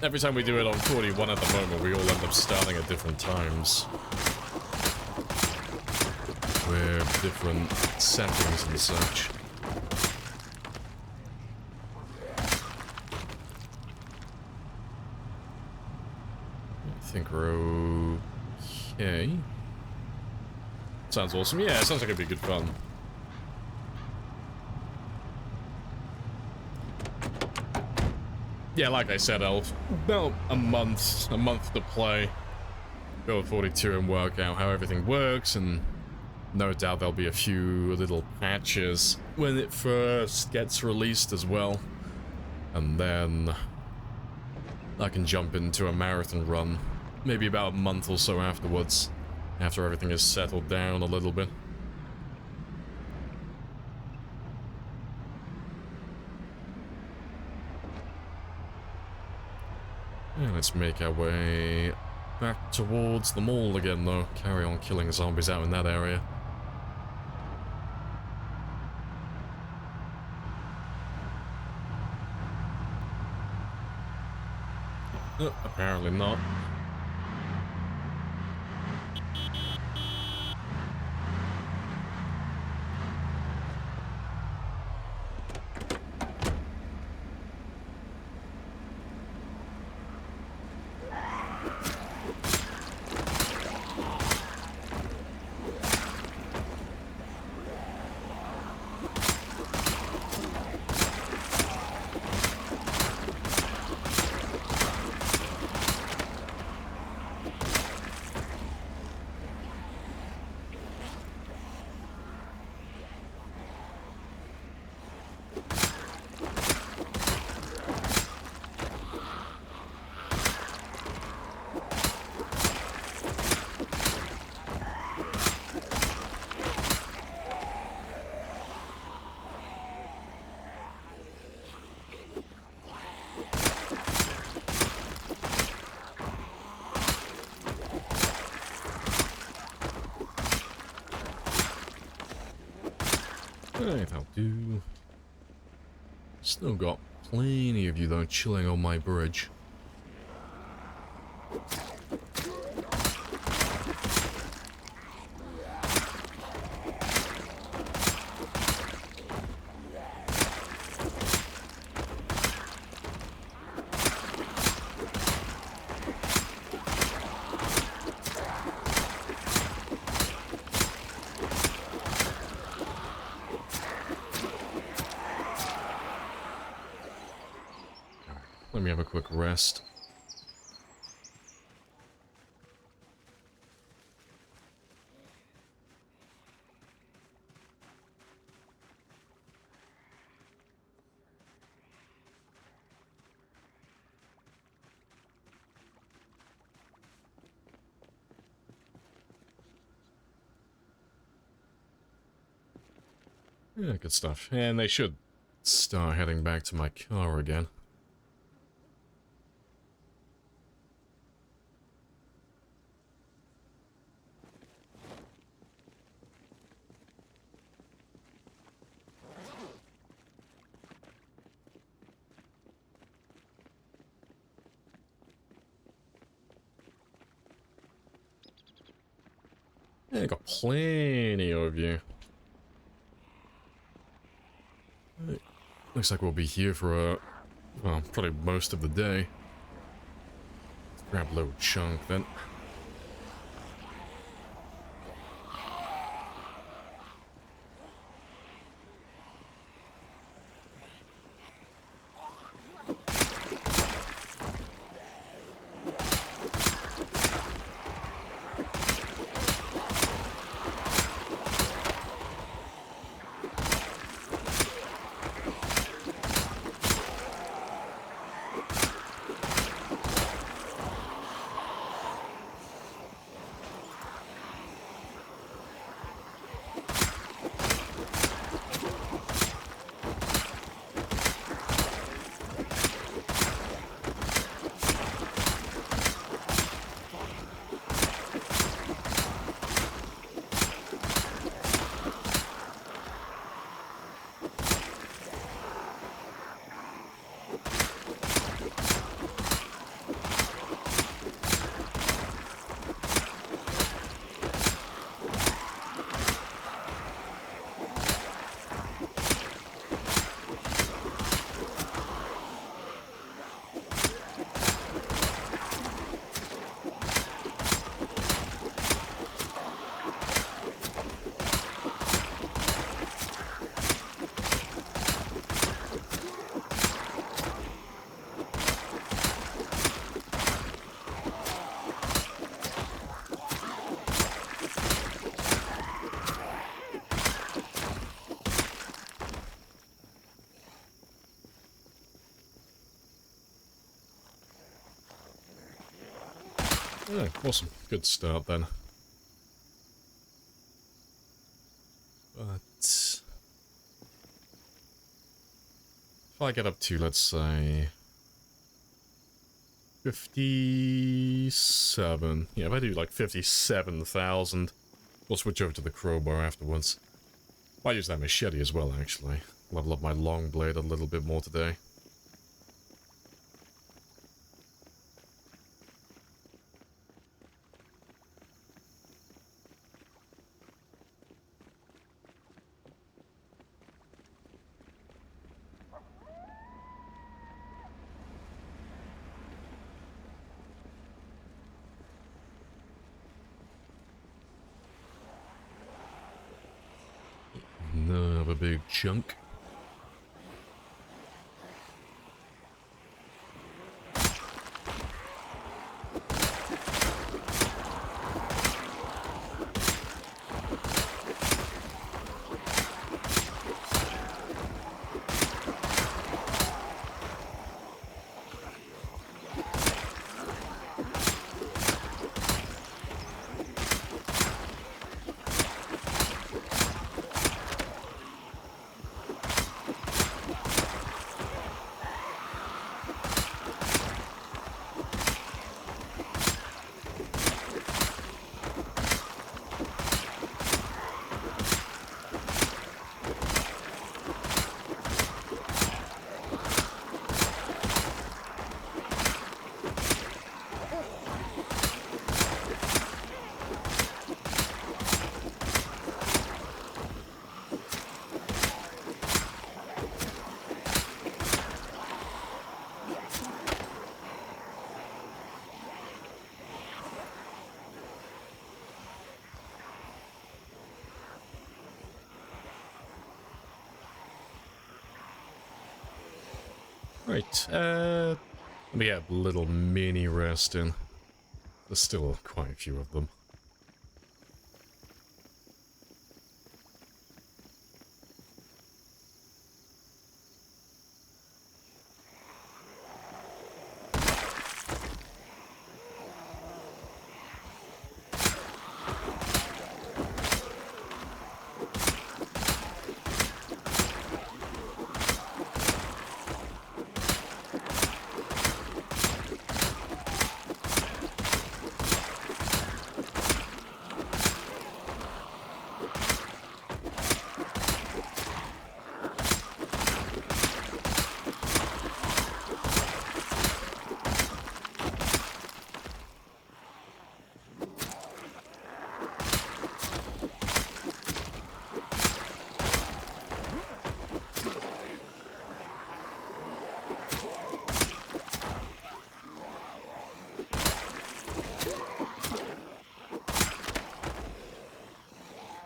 Every time we do it on 41 at the moment, we all end up starting at different times. With different settings and such. I think we're okay. Sounds awesome. Yeah, it sounds like it'd be good fun. Yeah, like I said, Elf, about a month to play. Build 42 and work out how everything works, and no doubt there'll be a few little patches when it first gets released as well. And then I can jump into a marathon run, maybe about a month or so afterwards, after everything is settled down a little bit. Yeah, let's make our way back towards the mall again, though. Carry on killing zombies out in that area. Apparently not. That'll do. Still got plenty of you though chilling on my bridge. Let me have a quick rest. Yeah, good stuff. And they should start heading back to my car again. Yeah, got plenty of you. Looks like we'll be here for well, probably most of the day. Let's grab a little chunk then. Yeah, awesome. Good start then. But if I get up to, let's say, 57. Yeah, if I do like 57,000, we'll switch over to the crowbar afterwards. Might use that machete as well, actually. Level up my long blade a little bit more today. Another big chunk. Right, let me get a little mini rest in. There's still quite a few of them.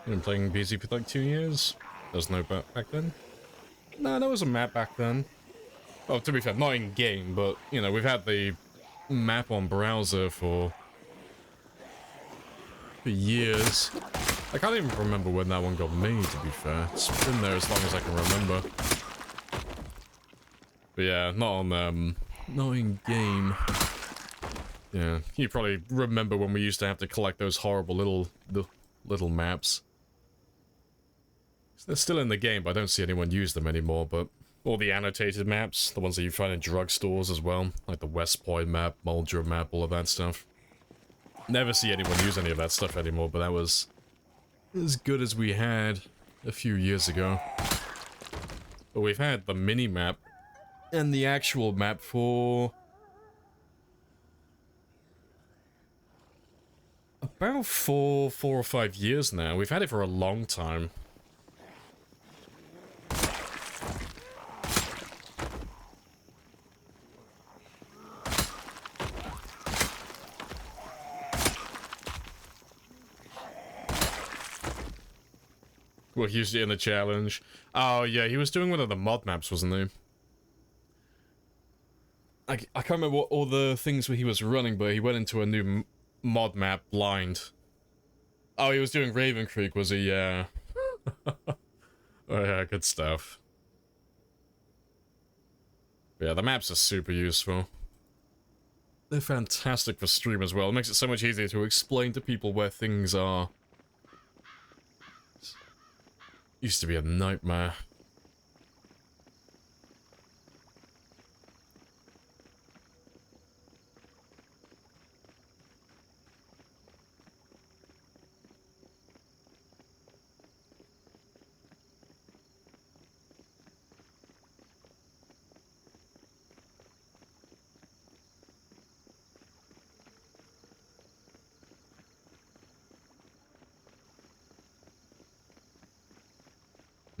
Been playing BZ for like 2 years. There's no map back then. No, there was a map back then. Oh, to be fair, not in game, but you know, we've had the map on browser for years. I can't even remember when that one got made, to be fair. It's been there as long as I can remember. But yeah, not on not in game. Yeah, you probably remember when we used to have to collect those horrible little maps. They're still in the game, but I don't see anyone use them anymore, but all the annotated maps, the ones that you find in drugstores as well, like the West Point map, Muldrow map, all of that stuff. Never see anyone use any of that stuff anymore, but that was as good as we had a few years ago. But we've had the mini-map and the actual map for about four or 5 years now. We've had it for a long time. Well, he used it in the challenge. Oh, yeah, he was doing one of the mod maps, wasn't he? I can't remember what all the things he was running, but he went into a new mod map blind. Oh, he was doing Raven Creek, was he? Yeah. Oh, yeah, good stuff. But yeah, the maps are super useful. They're fantastic for stream as well. It makes it so much easier to explain to people where things are. Used to be a nightmare.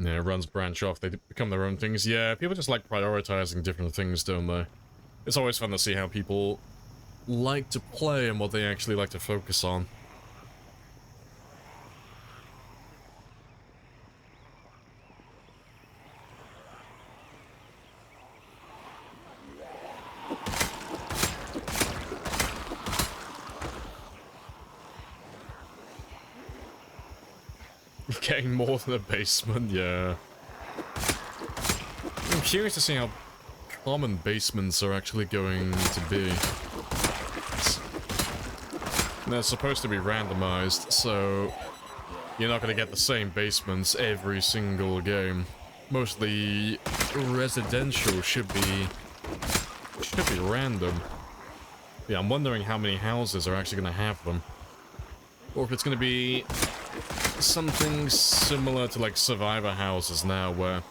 Yeah, runs branch off, they become their own things. Yeah, people just like prioritizing different things, don't they? It's always fun to see how people like to play and what they actually like to focus on. Getting more than a basement, yeah. I'm curious to see how common basements are actually going to be. They're supposed to be randomized, so you're not going to get the same basements every single game. Mostly residential should be random. Yeah, I'm wondering how many houses are actually going to have them. Or if it's going to be something similar to like survivor houses now, where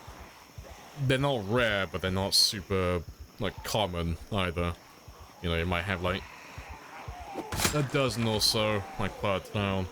they're not rare, but they're not super like common either. You know, you might have like a dozen or so, like per town.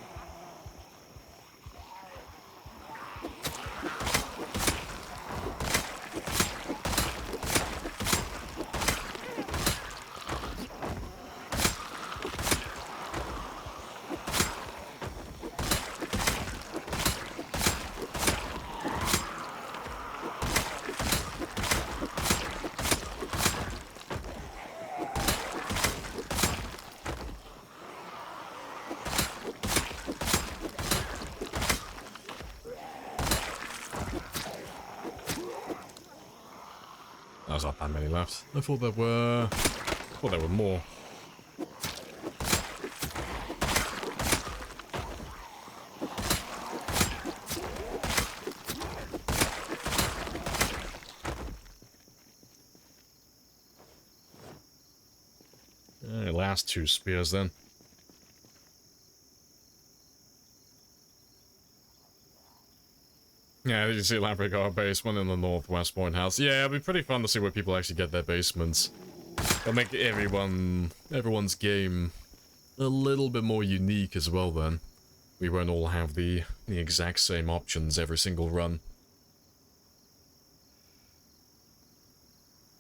that many left. I thought there were... more. Last 2 spears then. Yeah, did you see Lamprey got a basement in the Northwest Point house? Yeah, it'll be pretty fun to see where people actually get their basements. It'll make everyone's game a little bit more unique as well then. We won't all have the exact same options every single run.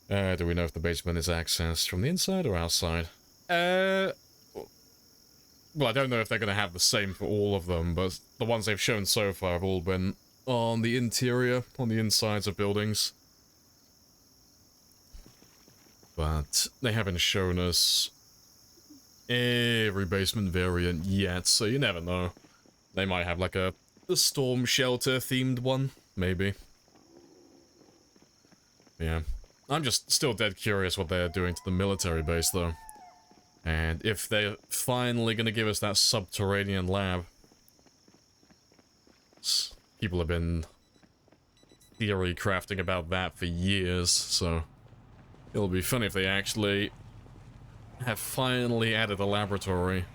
Do we know if the basement is accessed from the inside or outside? Well, I don't know if they're going to have the same for all of them, but the ones they've shown so far have all been on the interior, on the insides of buildings. But they haven't shown us every basement variant yet, so you never know. They might have like a storm shelter themed one, maybe. Yeah. I'm just still dead curious what they're doing to the military base, though. And if they're finally gonna give us that subterranean lab. People have been theory crafting about that for years, so it'll be funny if they actually have finally added a laboratory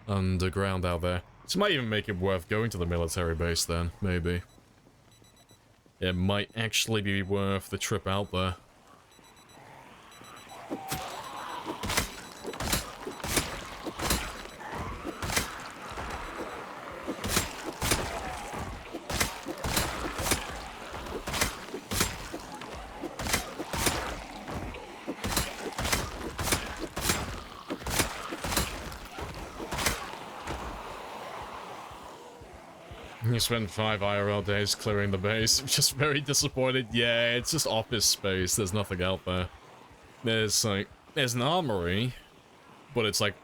underground out there. This might even make it worth going to the military base then, maybe. It might actually be worth the trip out there. You spend 5 IRL days clearing the base. I'm just very disappointed. Yeah, it's just office space. There's nothing out there. There's an armory, but it's like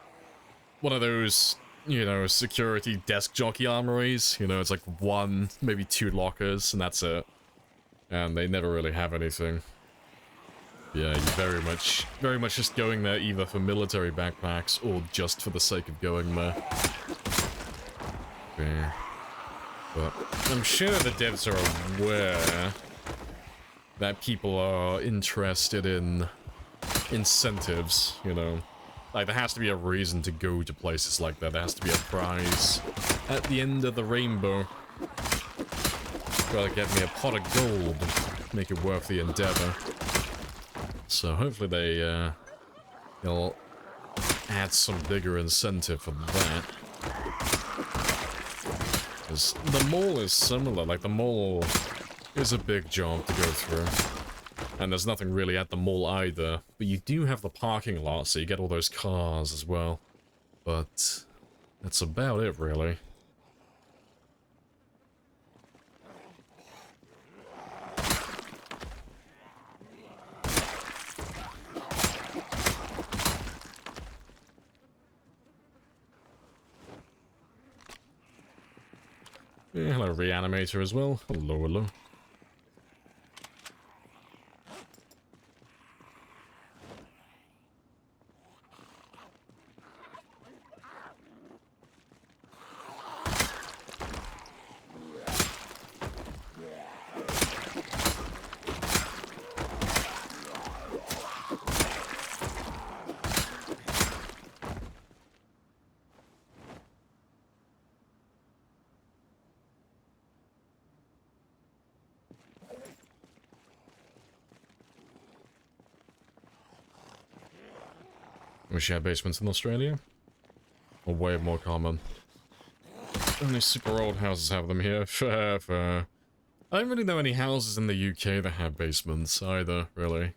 one of those, you know, security desk jockey armories. You know, it's like 1, maybe 2 lockers, and that's it. And they never really have anything. Yeah, you're very much just going there either for military backpacks or just for the sake of going there. Yeah. But I'm sure the devs are aware that people are interested in incentives, you know. Like, there has to be a reason to go to places like that. There has to be a prize at the end of the rainbow. Gotta get me a pot of gold, make it worth the endeavor. So hopefully they'll add some bigger incentive for that. Because the mall is similar, like the mall is a big job to go through. And there's nothing really at the mall either, but you do have the parking lot, so you get all those cars as well. But that's about it, really. Yeah, hello, Reanimator as well. Hello, hello. Wish you had basements in Australia. Or way more common. Only super old houses have them here. Fair, fair. I don't really know any houses in the UK that have basements either, really.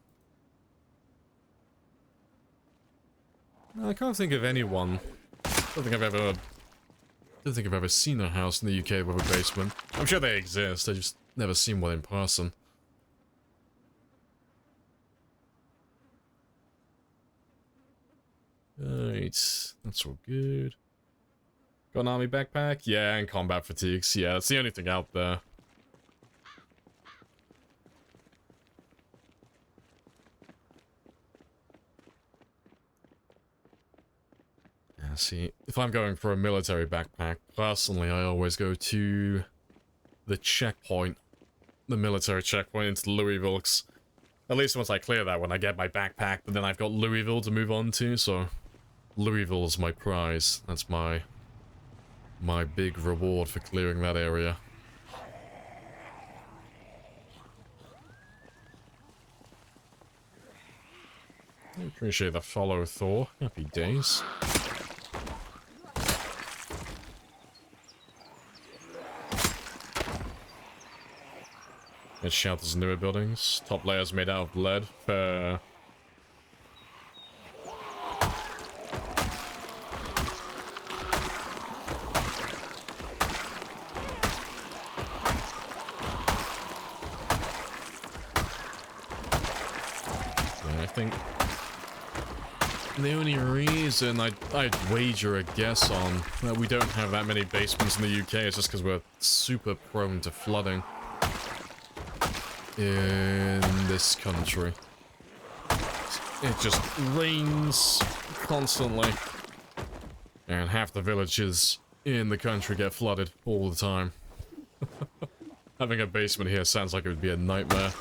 I can't think of anyone. I don't think I've ever seen a house in the UK with a basement. I'm sure they exist, I just never seen one in person. Right, that's all good. Got an army backpack? Yeah, and combat fatigues. Yeah, that's the only thing out there. See, if I'm going for a military backpack, personally, I always go to the checkpoint. The military checkpoint into Louisville. 'Cause at least once I clear that one, I get my backpack, but then I've got Louisville to move on to, so Louisville is my prize. That's my big reward for clearing that area. I appreciate the follow, Thor. Happy days. It shelters newer buildings. Top layers made out of lead. Fair. Yeah, I think the only reason I'd wager a guess on that we don't have that many basements in the UK is just because we're super prone to flooding in this country. It just rains constantly, and half the villages in the country get flooded all the time. Having a basement here sounds like it would be a nightmare.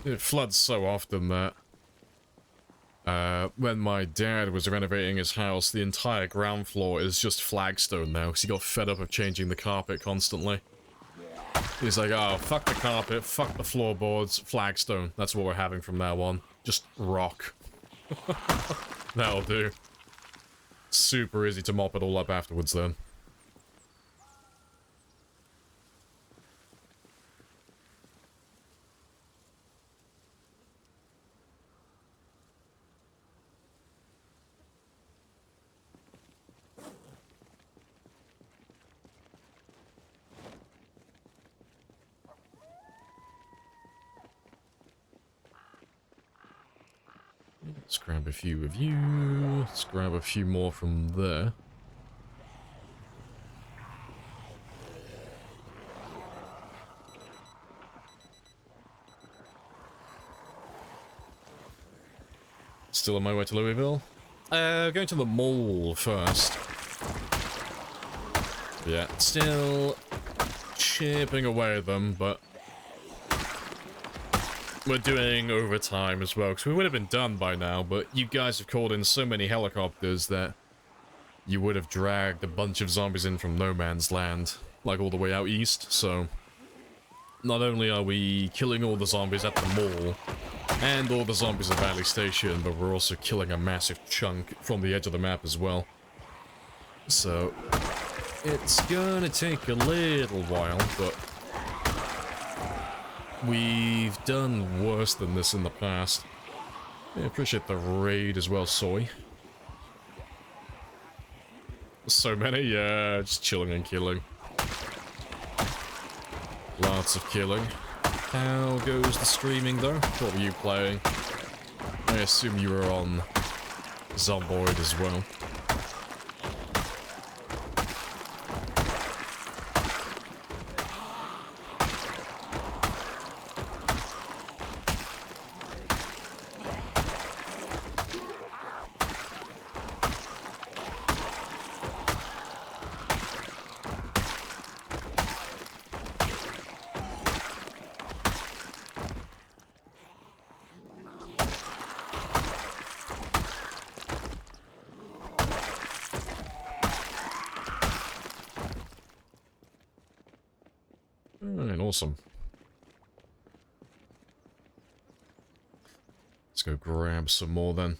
It floods so often that when my dad was renovating his house, the entire ground floor is just flagstone now, because he got fed up of changing the carpet constantly. He's like, oh, fuck the carpet, fuck the floorboards, flagstone. That's what we're having from now on. Just rock. That'll do. Super easy to mop it all up afterwards then. Let's grab a few of you. Let's grab a few more from there. Still on my way to Louisville. Going to the mall first. Yeah, still chipping away at them, but we're doing overtime as well, because we would have been done by now, but you guys have called in so many helicopters that you would have dragged a bunch of zombies in from no man's land, like all the way out east, so not only are we killing all the zombies at the mall, and all the zombies at Valley Station, but we're also killing a massive chunk from the edge of the map as well. So it's gonna take a little while, but we've done worse than this in the past. I appreciate the raid as well, Soy. So many, yeah, just chilling and killing. Lots of killing. How goes the streaming though? What were you playing? I assume you were on Zomboid as well. Alright, awesome. Let's go grab some more then.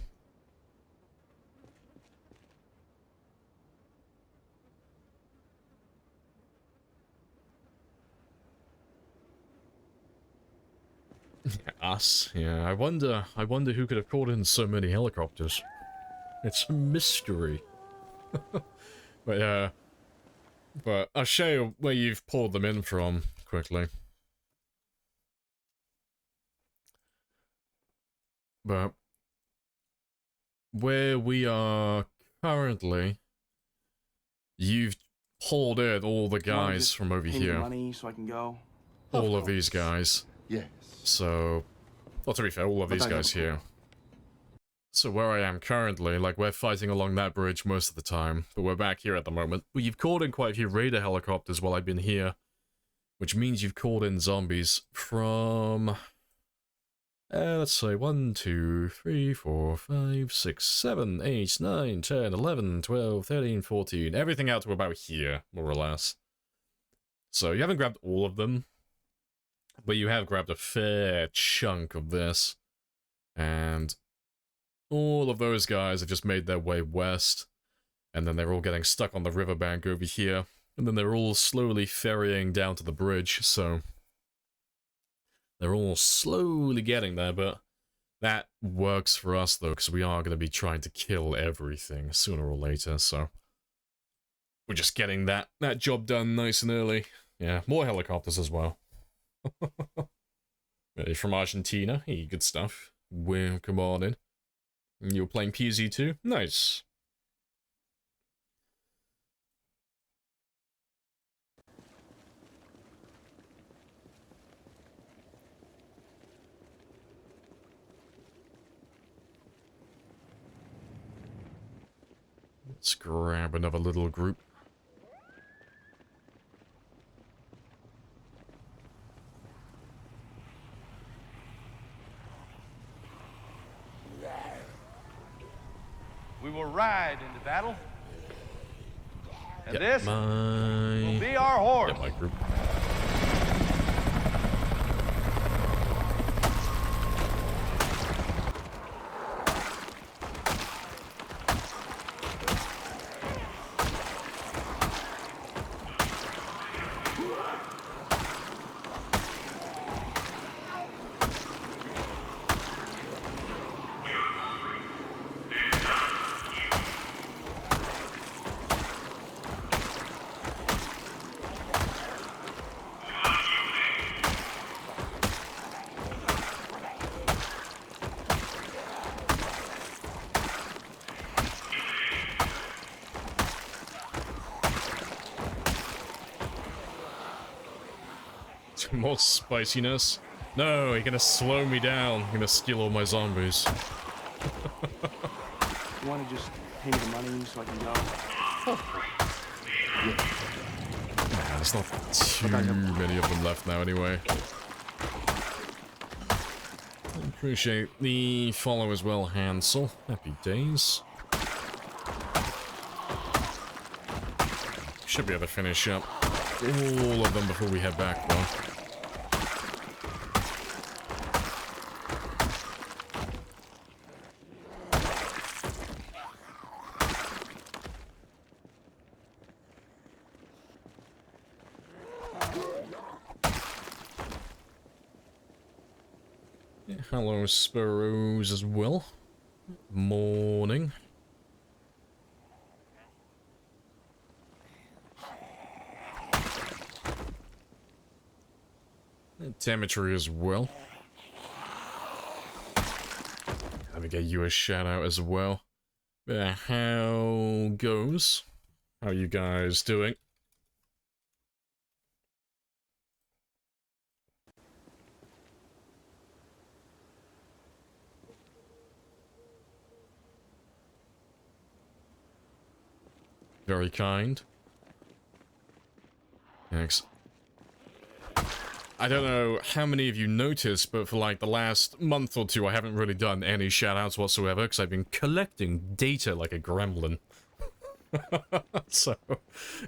Us? Yeah, I wonder who could have called in so many helicopters. It's a mystery. But yeah. But I'll show you where you've pulled them in from, quickly. But where we are currently, you've pulled in all the guys from over pay me the here. money so I can go. All of these guys. Yes. So, well, to be fair, all of these guys here. So where I am currently, like, we're fighting along that bridge most of the time, but we're back here at the moment. But you've called in quite a few raider helicopters while I've been here, which means you've called in zombies from... let's say 1, 2, 3, 4, 5, 6, 7, 8, 9, 10, 11, 12, 13, 14, everything out to about here, more or less. So you haven't grabbed all of them, but you have grabbed a fair chunk of this. And all of those guys have just made their way west, and then they're all getting stuck on the riverbank over here, and then they're all slowly ferrying down to the bridge, so they're all slowly getting there, but that works for us, though, because we are going to be trying to kill everything sooner or later, so we're just getting that job done nice and early. Yeah, more helicopters as well. From Argentina. Hey, good stuff. Welcome on in. You're playing PZ too? Nice. Let's grab another little group. We will ride into battle. And Yep, this will be our horse. my group. More spiciness. No, you're gonna slow me down. You're gonna steal all my zombies. You want to just pay me the money so I can go? Nah, there's not too many of them left now anyway. Appreciate the follow as well, Hansel. Happy days. Should be able to finish up all of them before we head back, though. Hello, Sparrows as well. Morning. Telemetry as well. Let me get you a shout out as well. How goes? How are you guys doing? Very kind. Thanks. I don't know how many of you noticed, but for like the last month or two, I haven't really done any shoutouts whatsoever, because I've been collecting data like a gremlin. So,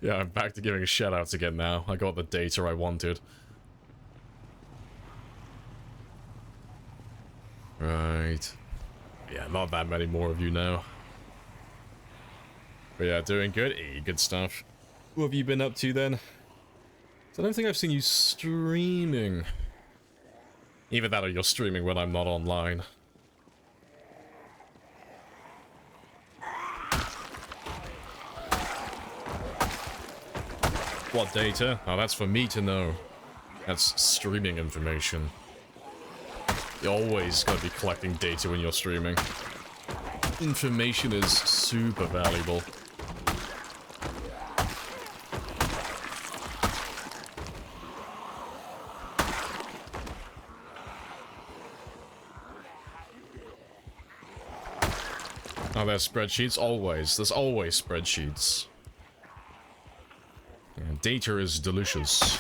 yeah, I'm back to giving shoutouts again now. I got the data I wanted. Right. Yeah, not that many more of you now. But yeah, doing good. Hey, good stuff. What have you been up to then? So I don't think I've seen you streaming. Either that or you're streaming when I'm not online. What data? Oh, that's for me to know. That's streaming information. You always gotta be collecting data when you're streaming. Information is super valuable. Oh, there's spreadsheets? Always. There's always spreadsheets. Yeah, data is delicious.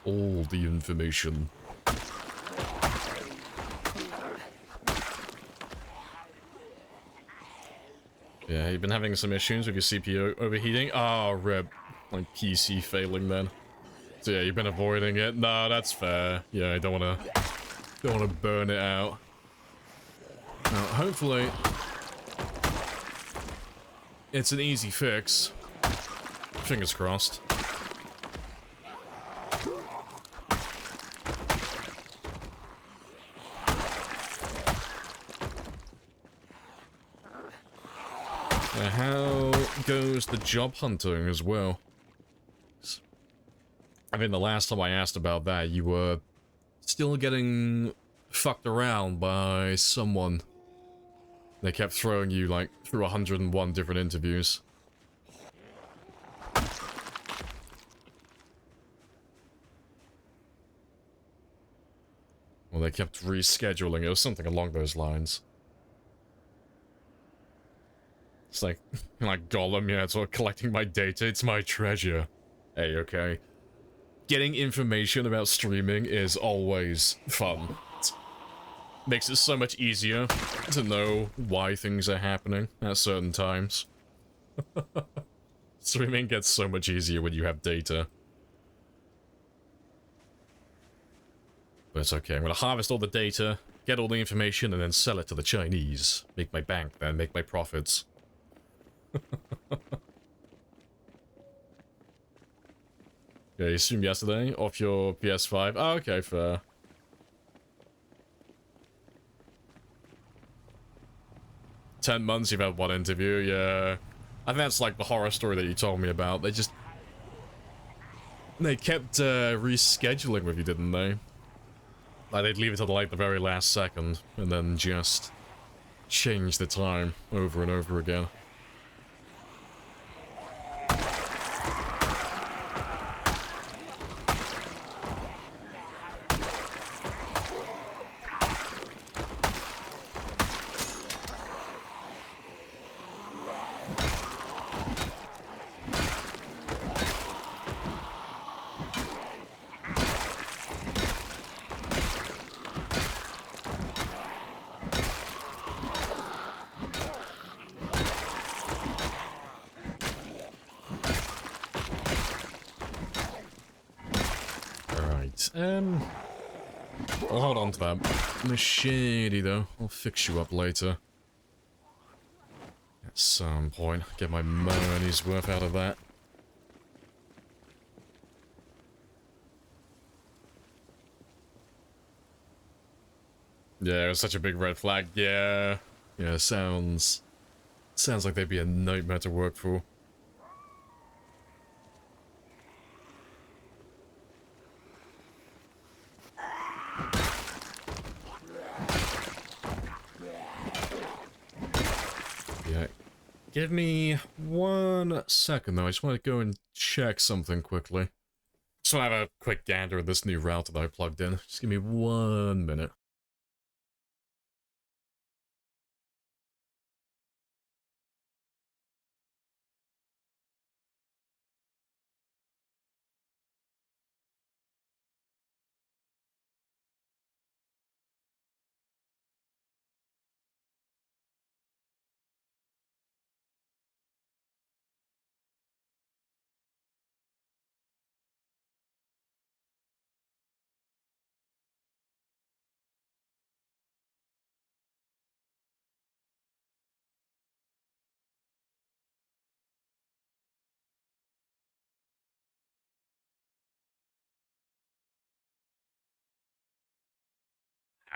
All the information. Yeah, you've been having some issues with your CPU overheating? Oh, rip. Like PC failing then. So yeah, you've been avoiding it. No, that's fair. Yeah, I don't wanna burn it out. Now, hopefully it's an easy fix. Fingers crossed. How goes the job hunting as well? I mean, the last time I asked about that, you were still getting fucked around by someone. They kept throwing you, like, through 101 different interviews. Well, they kept rescheduling it, or something along those lines. It's like Gollum, yeah, it's all collecting my data, it's my treasure. Hey, okay. Getting information about streaming is always fun. It makes it so much easier to know why things are happening at certain times. Streaming gets so much easier when you have data. But it's okay, I'm gonna harvest all the data, get all the information, and then sell it to the Chinese. Make my bank, then make my profits. Yeah, you streamed yesterday off your PS5. Oh, okay, fair. $10 you've had one interview, yeah. I think that's like the horror story that you told me about. They kept rescheduling with you, didn't they? Like, they'd leave it till like the very last second, and then just change the time over and over again. I'll hold on to that machete though. I'll fix you up later. At some point, get my money's worth out of that. Yeah, it was such a big red flag. Yeah. Yeah, sounds like they'd be a nightmare to work for. Yeah. Give me 1 second though. I just want to go and check something quickly. Just want to have a quick gander at this new router that I plugged in. Just give me 1 minute.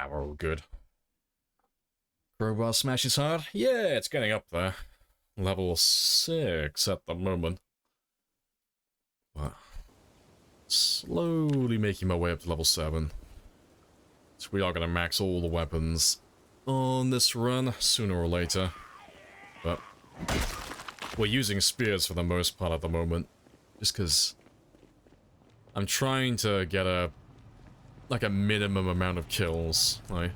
Ah, we're all good. Crowbar smash is hard? Yeah, it's getting up there. Level 6 at the moment. But slowly making my way up to level 7. So we are going to max all the weapons on this run sooner or later. But we're using spears for the most part at the moment. Just because I'm trying to get a minimum amount of kills. Like,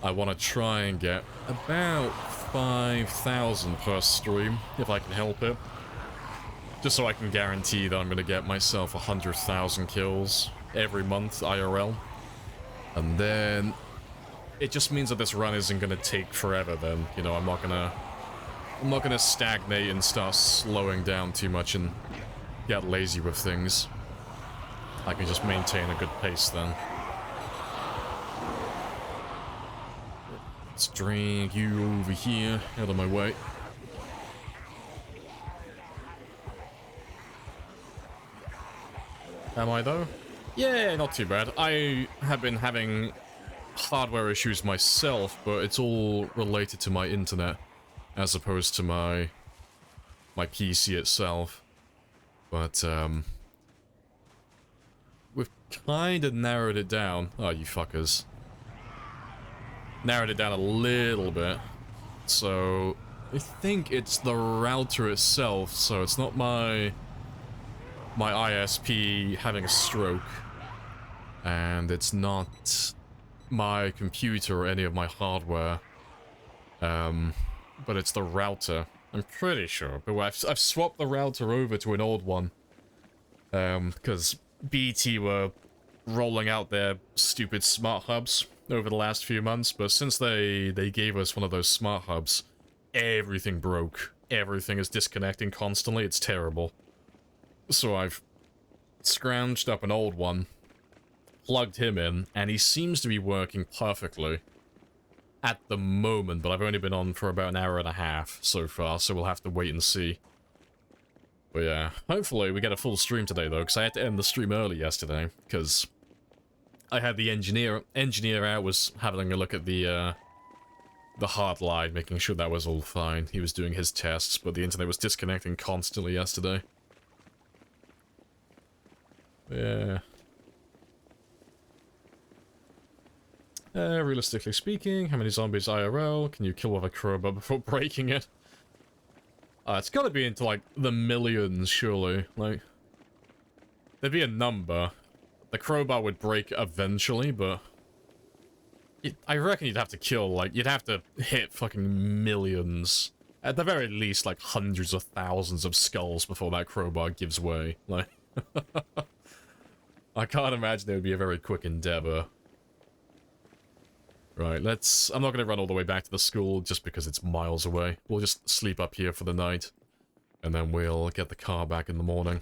I want to try and get about 25,000 per stream, if I can help it. Just so I can guarantee that I'm going to get myself 100,000 kills every month, IRL. And then it just means that this run isn't going to take forever then. You know, I'm not going to stagnate and start slowing down too much and get lazy with things. I can just maintain a good pace then. Let's drag you over here, out of my way. Am I though? Yeah, not too bad. I have been having hardware issues myself, but it's all related to my internet as opposed to my PC itself. But we've kind of narrowed it down. Oh, you fuckers. Narrowed it down a little bit. So I think it's the router itself, so it's not my ISP having a stroke, and it's not my computer or any of my hardware, but it's the router. I'm pretty sure, but I've swapped the router over to an old one, because BT were rolling out their stupid smart hubs over the last few months, but since they gave us one of those smart hubs, everything broke. Everything is disconnecting constantly. It's terrible. So I've scrounged up an old one, plugged him in, and he seems to be working perfectly at the moment, but I've only been on for about an hour and a half so far, so we'll have to wait and see. But yeah, hopefully we get a full stream today though, because I had to end the stream early yesterday, because I had the engineer out, was having a look at the hard line, making sure that was all fine. He was doing his tests, but the internet was disconnecting constantly yesterday. Yeah. Realistically speaking, how many zombies IRL can you kill with a crowbar before breaking it? It's gotta be into, like, the millions, surely. Like, there'd be a number. The crowbar would break eventually, but I reckon you'd have to kill, like, you'd have to hit fucking millions. At the very least, like, hundreds of thousands of skulls before that crowbar gives way. Like, I can't imagine it would be a very quick endeavor. Right, I'm not gonna run all the way back to the school just because it's miles away. We'll just sleep up here for the night, and then we'll get the car back in the morning.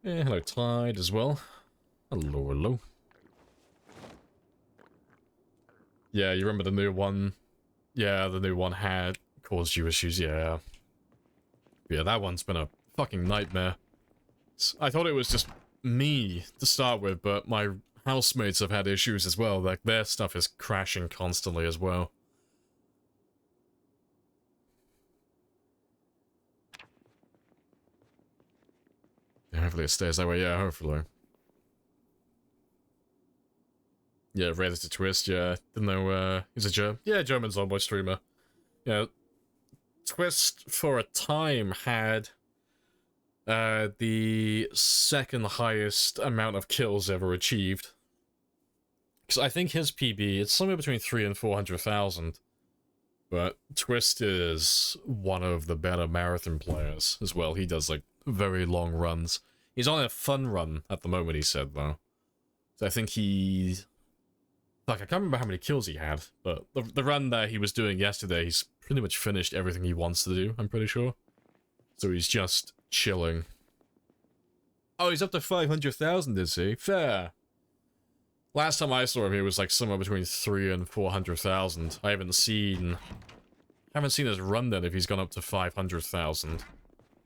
Yeah, hello Tide as well. Hello, hello. Yeah, you remember the new one? Yeah, the new one had caused you issues, yeah. Yeah, that one's been a fucking nightmare. I thought it was just me to start with, but my housemates have had issues as well. Like, their stuff is crashing constantly as well. Yeah, hopefully it stays that way, yeah, hopefully. Yeah, Reddit to Twist, yeah. Didn't know, he's a German. Yeah, German Zomboid streamer. Yeah, Twist, for a time, had the second highest amount of kills ever achieved. Because I think his PB, it's somewhere between 300,000 and 400,000. But Twist is one of the better marathon players as well. He does, like, very long runs. He's on a fun run at the moment, he said, though. So I think he... Like, I can't remember how many kills he had, but the run that he was doing yesterday, he's pretty much finished everything he wants to do, I'm pretty sure. So he's just chilling. Oh, he's up to 500,000, is he? Fair. Last time I saw him, he was like somewhere between 300,000 and 400,000. I haven't seen his run then if he's gone up to 500,000.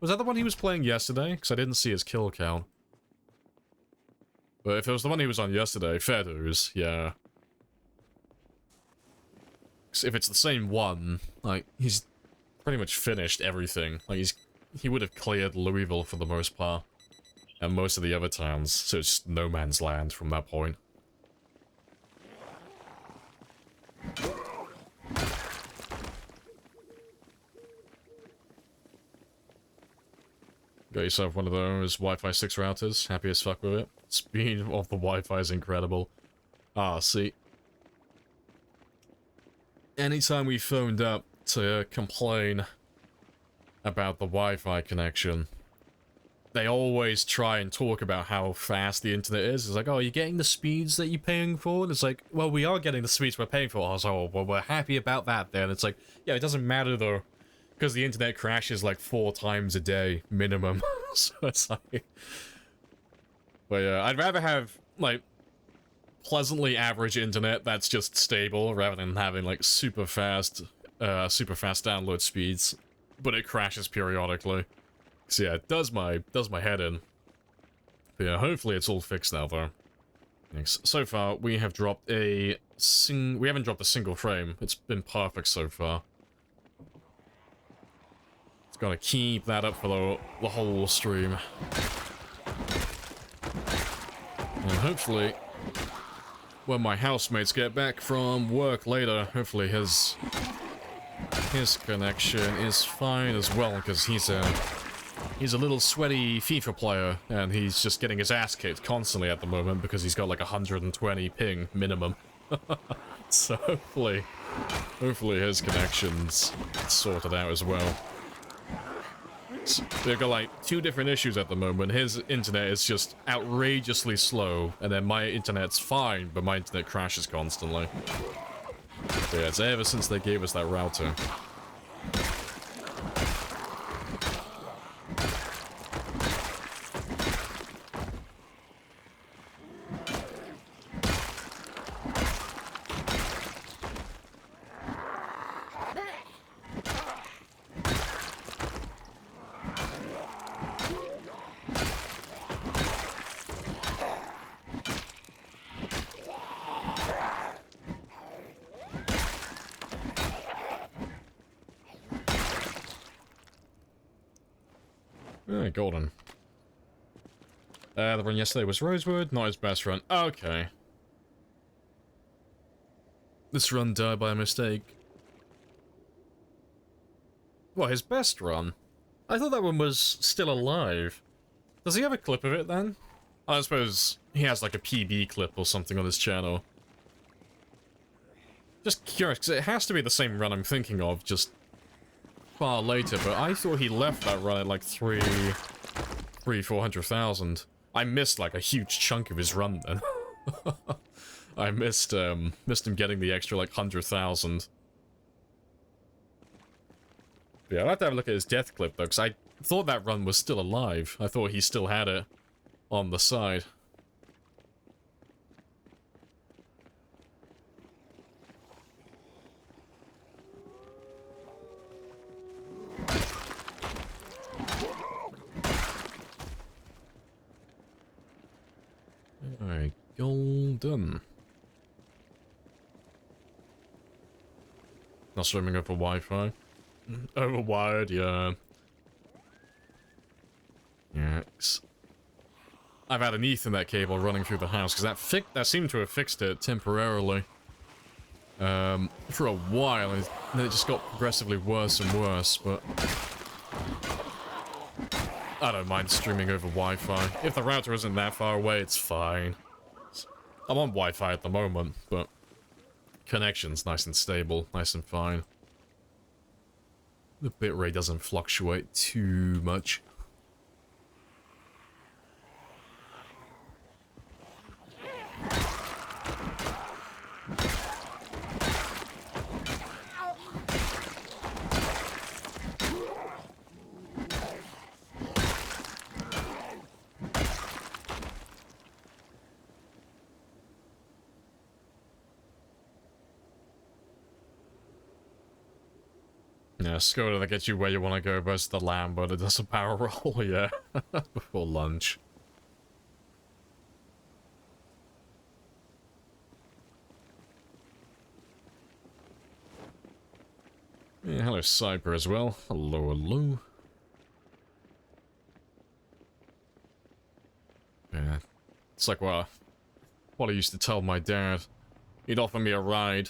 Was that the one he was playing yesterday? Because I didn't see his kill count. But if it was the one he was on yesterday, fair dues, yeah. If it's the same one, like, he's pretty much finished everything. Like, he would have cleared Louisville for the most part. And most of the other towns, so it's just no man's land from that point. Got yourself one of those Wi-Fi 6 routers. Happy as fuck with it. Speed of the Wi-Fi is incredible. Ah, see. Anytime we phoned up to complain about the Wi-Fi connection, they always try and talk about how fast the internet is. It's like, oh, you're getting the speeds that you're paying for? And it's like, well, we are getting the speeds we're paying for. So, well, we're happy about that then. It's like, yeah, it doesn't matter though, because the internet crashes like 4 times a day, minimum. So it's like... But yeah, I'd rather have, like, pleasantly average internet that's just stable, rather than having, like, super fast download speeds, but it crashes periodically. So yeah, it does my head in. But yeah, hopefully it's all fixed now though. Thanks. So far, we have dropped we haven't dropped a single frame. It's been perfect so far. It's gotta keep that up for the whole stream. And hopefully, when my housemates get back from work later, hopefully his connection is fine as well, because he's a little sweaty FIFA player, and he's just getting his ass kicked constantly at the moment because he's got like 120 ping minimum. So hopefully his connection's sorted out as well. So they've got like 2 different issues at the moment. His internet is just outrageously slow, and then my internet's fine, but my internet crashes constantly. But yeah, it's ever since they gave us that router. Alright, golden. The run yesterday was Rosewood, not his best run. Okay. This run died by a mistake. What, his best run? I thought that one was still alive. Does he have a clip of it then? I suppose he has like a PB clip or something on his channel. Just curious, because it has to be the same run I'm thinking of, just far later, but I thought he left that run at like 400,000. I missed like a huge chunk of his run then. I missed him getting the extra like 100,000. Yeah, I'll have to have a look at his death clip though, because I thought that run was still alive. I thought he still had it on the side. Alright, golden. Not swimming over Wi-Fi. Overwired, yeah. Yikes. I've had an Ethernet cable running through the house, because that seemed to have fixed it temporarily. For a while, and then it just got progressively worse and worse, but... I don't mind streaming over Wi-Fi. If the router isn't that far away, it's fine. I'm on Wi-Fi at the moment, but connection's nice and stable, nice and fine. The bitrate doesn't fluctuate too much. Yeah, Skoda that gets you where you want to go versus the Lambo that does a power roll, yeah. Before lunch. Yeah, hello Cyper as well. Hello, hello. Yeah, it's like what I used to tell my dad. He'd offer me a ride.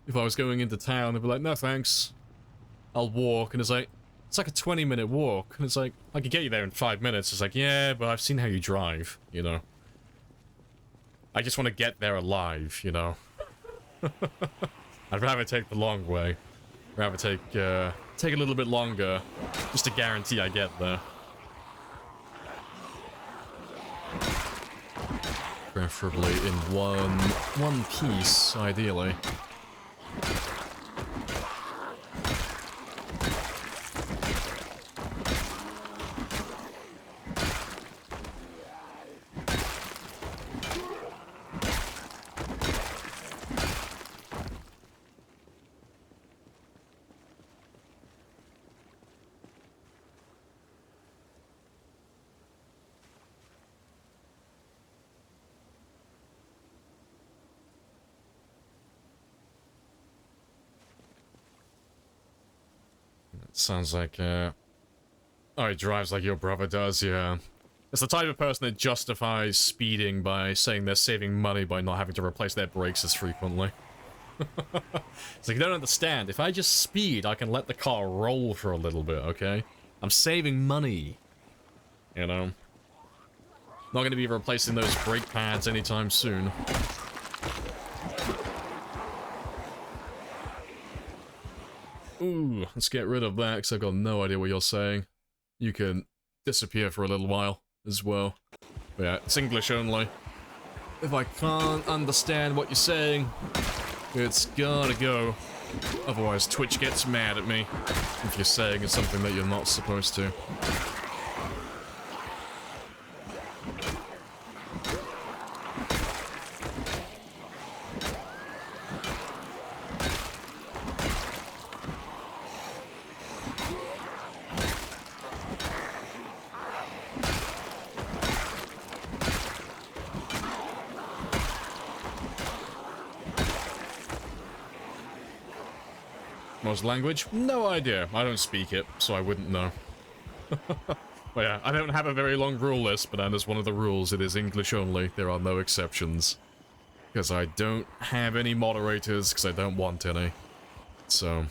If I was going into town, he'd be like, no thanks. I'll walk, and it's like, It's like a 20-minute walk, and it's like, I could get you there in 5 minutes. It's like, yeah, but I've seen how you drive, you know? I just want to get there alive, you know? I'd rather take the long way. Rather take a little bit longer, just to guarantee I get there. Preferably in one piece, ideally. Sounds like, oh, he drives like your brother does, yeah. It's the type of person that justifies speeding by saying they're saving money by not having to replace their brakes as frequently. It's like, you don't understand. If I just speed, I can let the car roll for a little bit, okay? I'm saving money. You know? Not going to be replacing those brake pads anytime soon. Ooh, let's get rid of that, because I've got no idea what you're saying. You can disappear for a little while, as well. But yeah, it's English only. If I can't understand what you're saying, it's gotta go. Otherwise, Twitch gets mad at me if you're saying something that you're not supposed to. Most language? No idea. I don't speak it, so I wouldn't know. But yeah, I don't have a very long rule list, but that is one of the rules. It is English only. There are no exceptions. Because I don't have any moderators, because I don't want any. So,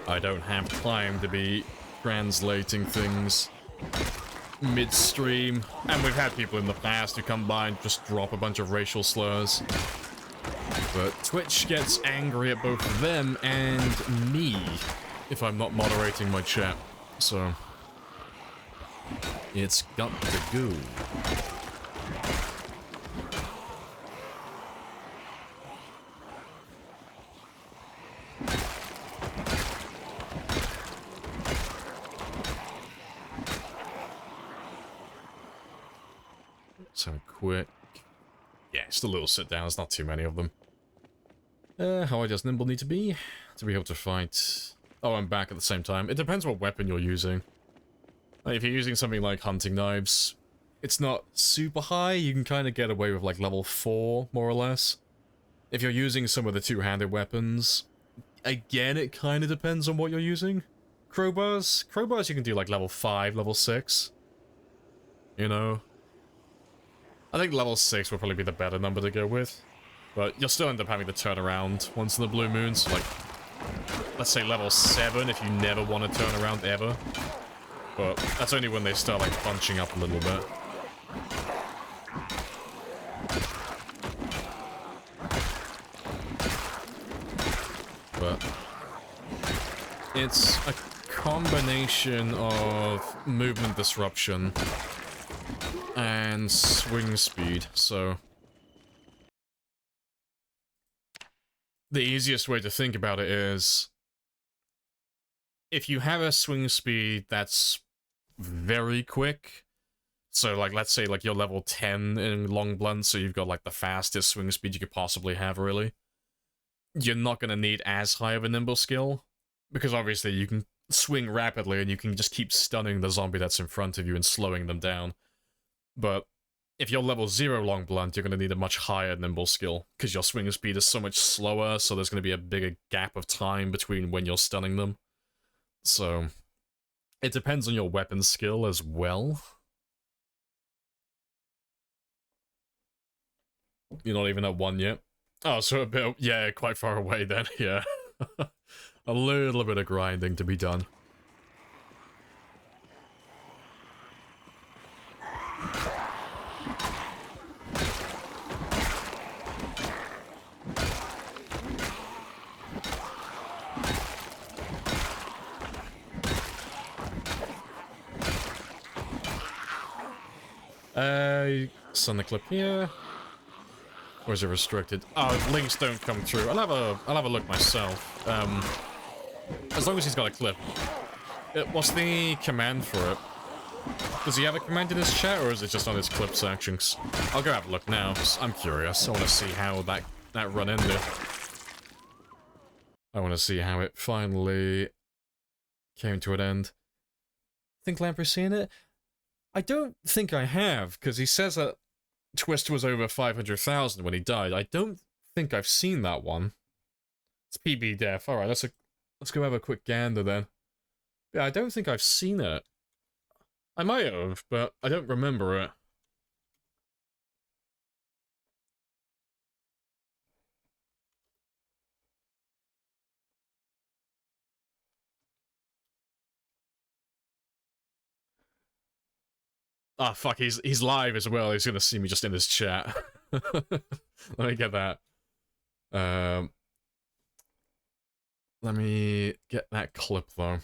I don't have time to be translating things midstream. And we've had people in the past who come by and just drop a bunch of racial slurs. But Twitch gets angry at both them and me if I'm not moderating my chat. So, it's got to go. So quick. Yeah, just a little sit down. There's not too many of them. How high does Nimble need to be able to fight? Oh, I'm back at the same time. It depends what weapon you're using. Like, if you're using something like hunting knives, it's not super high. You can kind of get away with like level 4, more or less. If you're using some of the two-handed weapons, again, it kind of depends on what you're using. Crowbars you can do like level 5, level 6. You know? I think level 6 will probably be the better number to go with. But you'll still end up having to turn around once in the blue moon, so like, let's say level 7 if you never want to turn around ever. But that's only when they start like bunching up a little bit. But it's a combination of movement disruption and swing speed, so the easiest way to think about it is, if you have a swing speed that's very quick, so like let's say like you're level 10 in long blunt, so you've got like the fastest swing speed you could possibly have, really, you're not going to need as high of a nimble skill, because obviously you can swing rapidly and you can just keep stunning the zombie that's in front of you and slowing them down. But if you're level 0 long blunt, you're going to need a much higher nimble skill, because your swing speed is so much slower, so there's going to be a bigger gap of time between when you're stunning them. So, it depends on your weapon skill as well. You're not even at 1 yet? Oh, so a bit, yeah, quite far away then, yeah. A little bit of grinding to be done. Send the clip here. Or is it restricted? Oh, links don't come through. I'll have a look myself. As long as he's got a clip. What's the command for it? Does he have a command in his chat, or is it just on his clip sections? I'll go have a look now, because I'm curious. I want to see how that run ended. I want to see how it finally came to an end. Think Lamprey's seen it? I don't think I have, because he says that Twist was over 500,000 when he died. I don't think I've seen that one. It's Permadeath. Alright, let's go have a quick gander then. Yeah, I don't think I've seen it. I might have, but I don't remember it. Ah, fuck, he's live as well. He's gonna see me just in his chat. Let me get that. Let me get that clip, though.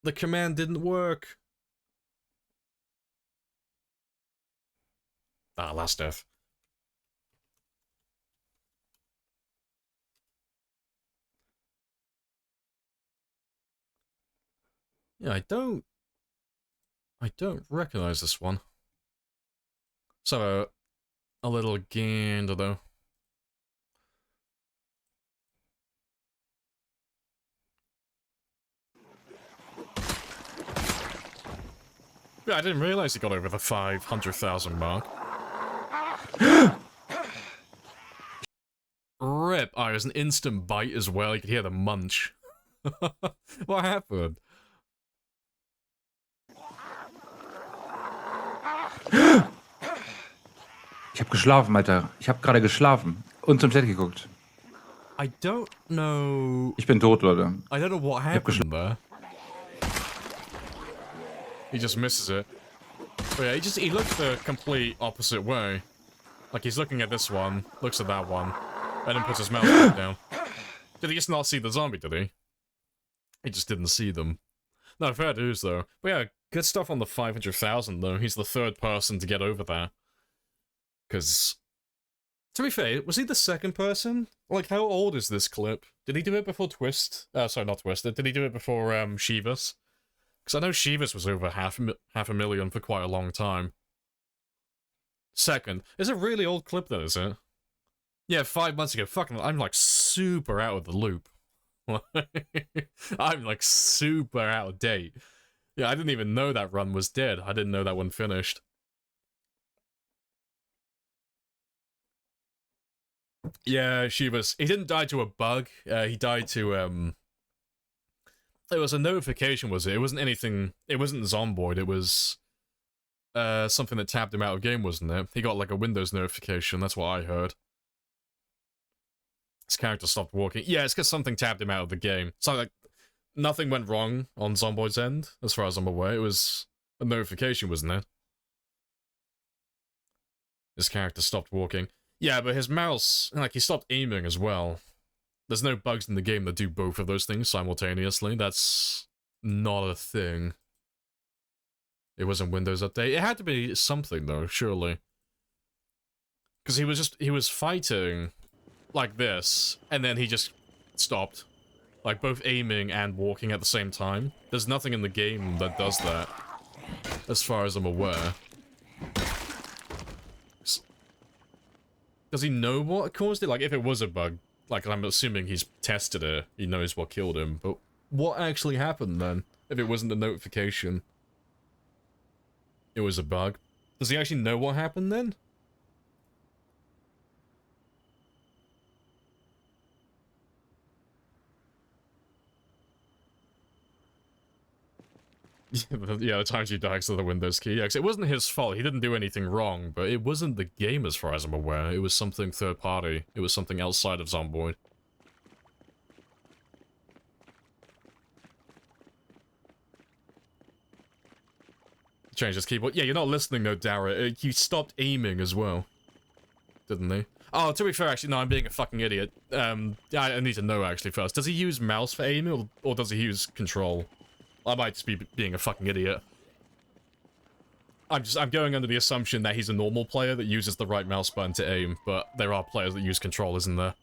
The command didn't work. Ah, last death. Yeah, I don't recognize this one. So, a little gander, though. Yeah, I didn't realize he got over the 500,000 mark. Rip. Oh, it was an instant bite as well. You could hear the munch. What happened? Ich habe geschlafen, Alter. Ich habe gerade geschlafen und zum Chat geguckt. I don't know. Ich bin tot, Leute. I don't know what happened there. He just misses it. But yeah, he looked the complete opposite way. Like he's looking at this one, looks at that one, and then puts his mouse back down. Did he just not see the zombie, did he? He just didn't see them. No, fair dues though. But yeah, good stuff on the 500,000 though. He's the third person to get over that. Because, to be fair, was he the second person? Like, how old is this clip? Did he do it before Twist? Sorry, not Twisted. Did he do it before Shivas? Because I know Shivas was over half a million for quite a long time. Second. It's a really old clip though, is it? Yeah, 5 months ago. Fucking, I'm like super out of the loop. I'm like super out of date. Yeah, I didn't even know that run was dead. I didn't know that one finished. Yeah, Shivas. He didn't die to a bug. He died to, it was a notification, was it? It wasn't anything... It wasn't Zomboid, it was... something that tabbed him out of game, wasn't it? He got, like, a Windows notification, that's what I heard. His character stopped walking. Yeah, it's because something tabbed him out of the game. So, like, nothing went wrong on Zomboid's end, as far as I'm aware. It was a notification, wasn't it? His character stopped walking. Yeah, but his mouse... Like, he stopped aiming as well. There's no bugs in the game that do both of those things simultaneously. That's not a thing. It wasn't Windows Update. It had to be something, though, surely. Because he was fighting like this, and then he just stopped. Like, both aiming and walking at the same time. There's nothing in the game that does that, as far as I'm aware. Does he know what caused it? Like, if it was a bug, like, I'm assuming he's tested it, he knows what killed him, but what actually happened then? If it wasn't a notification, it was a bug. Does he actually know what happened then? Yeah, the times you died to the Windows key. Yeah, 'cause it wasn't his fault. He didn't do anything wrong, but it wasn't the game as far as I'm aware. It was something third party. It was something outside of Zomboid. Change his keyboard. Yeah, you're not listening though, Dara. You stopped aiming as well. didn't he? Oh, to be fair, actually, no, I'm being a fucking idiot. I need to know, actually, first. Does he use mouse for aiming, or does he use control? I might just be being a fucking idiot. I'm going under the assumption that he's a normal player that uses the right mouse button to aim, but there are players that use control, isn't there?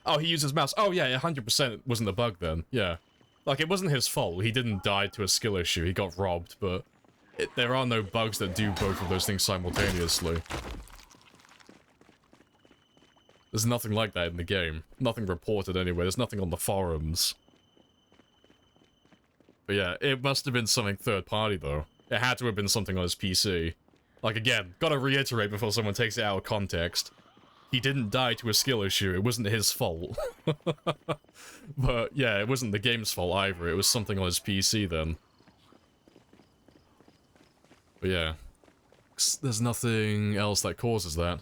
Oh, he uses mouse. Oh, yeah, 100% wasn't a bug then. Yeah. Like, it wasn't his fault. He didn't die to a skill issue. He got robbed, but there are no bugs that do both of those things simultaneously. There's nothing like that in the game. Nothing reported anyway. There's nothing on the forums. But yeah, it must have been something third-party, though. It had to have been something on his PC. Like, again, gotta reiterate before someone takes it out of context. He didn't die to a skill issue. It wasn't his fault. But, yeah, it wasn't the game's fault either. It was something on his PC then. But yeah. There's nothing else that causes that.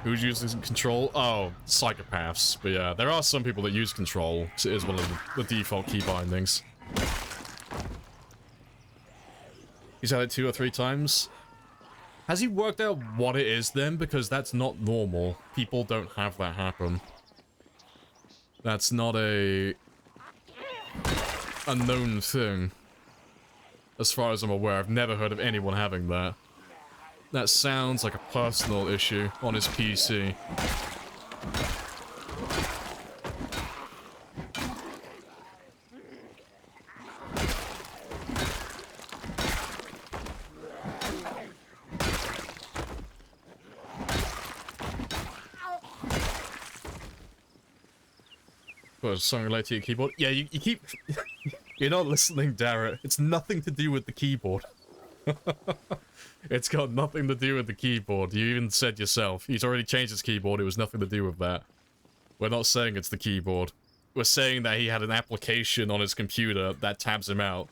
Who's using control? Oh, psychopaths. But yeah, there are some people that use control. It is one of the default key bindings. He's had it 2 or 3 times. Has he worked out what it is then? Because that's not normal. People don't have that happen. That's not a known thing. As far as I'm aware, I've never heard of anyone having that. That sounds like a personal issue on his PC. What, something related to your keyboard? Yeah, you keep... You're not listening, Darrett. It's nothing to do with the keyboard. It's got nothing to do with the keyboard. You even said yourself. He's already changed his keyboard. It was nothing to do with that. We're not saying it's the keyboard. We're saying that he had an application on his computer that tabs him out.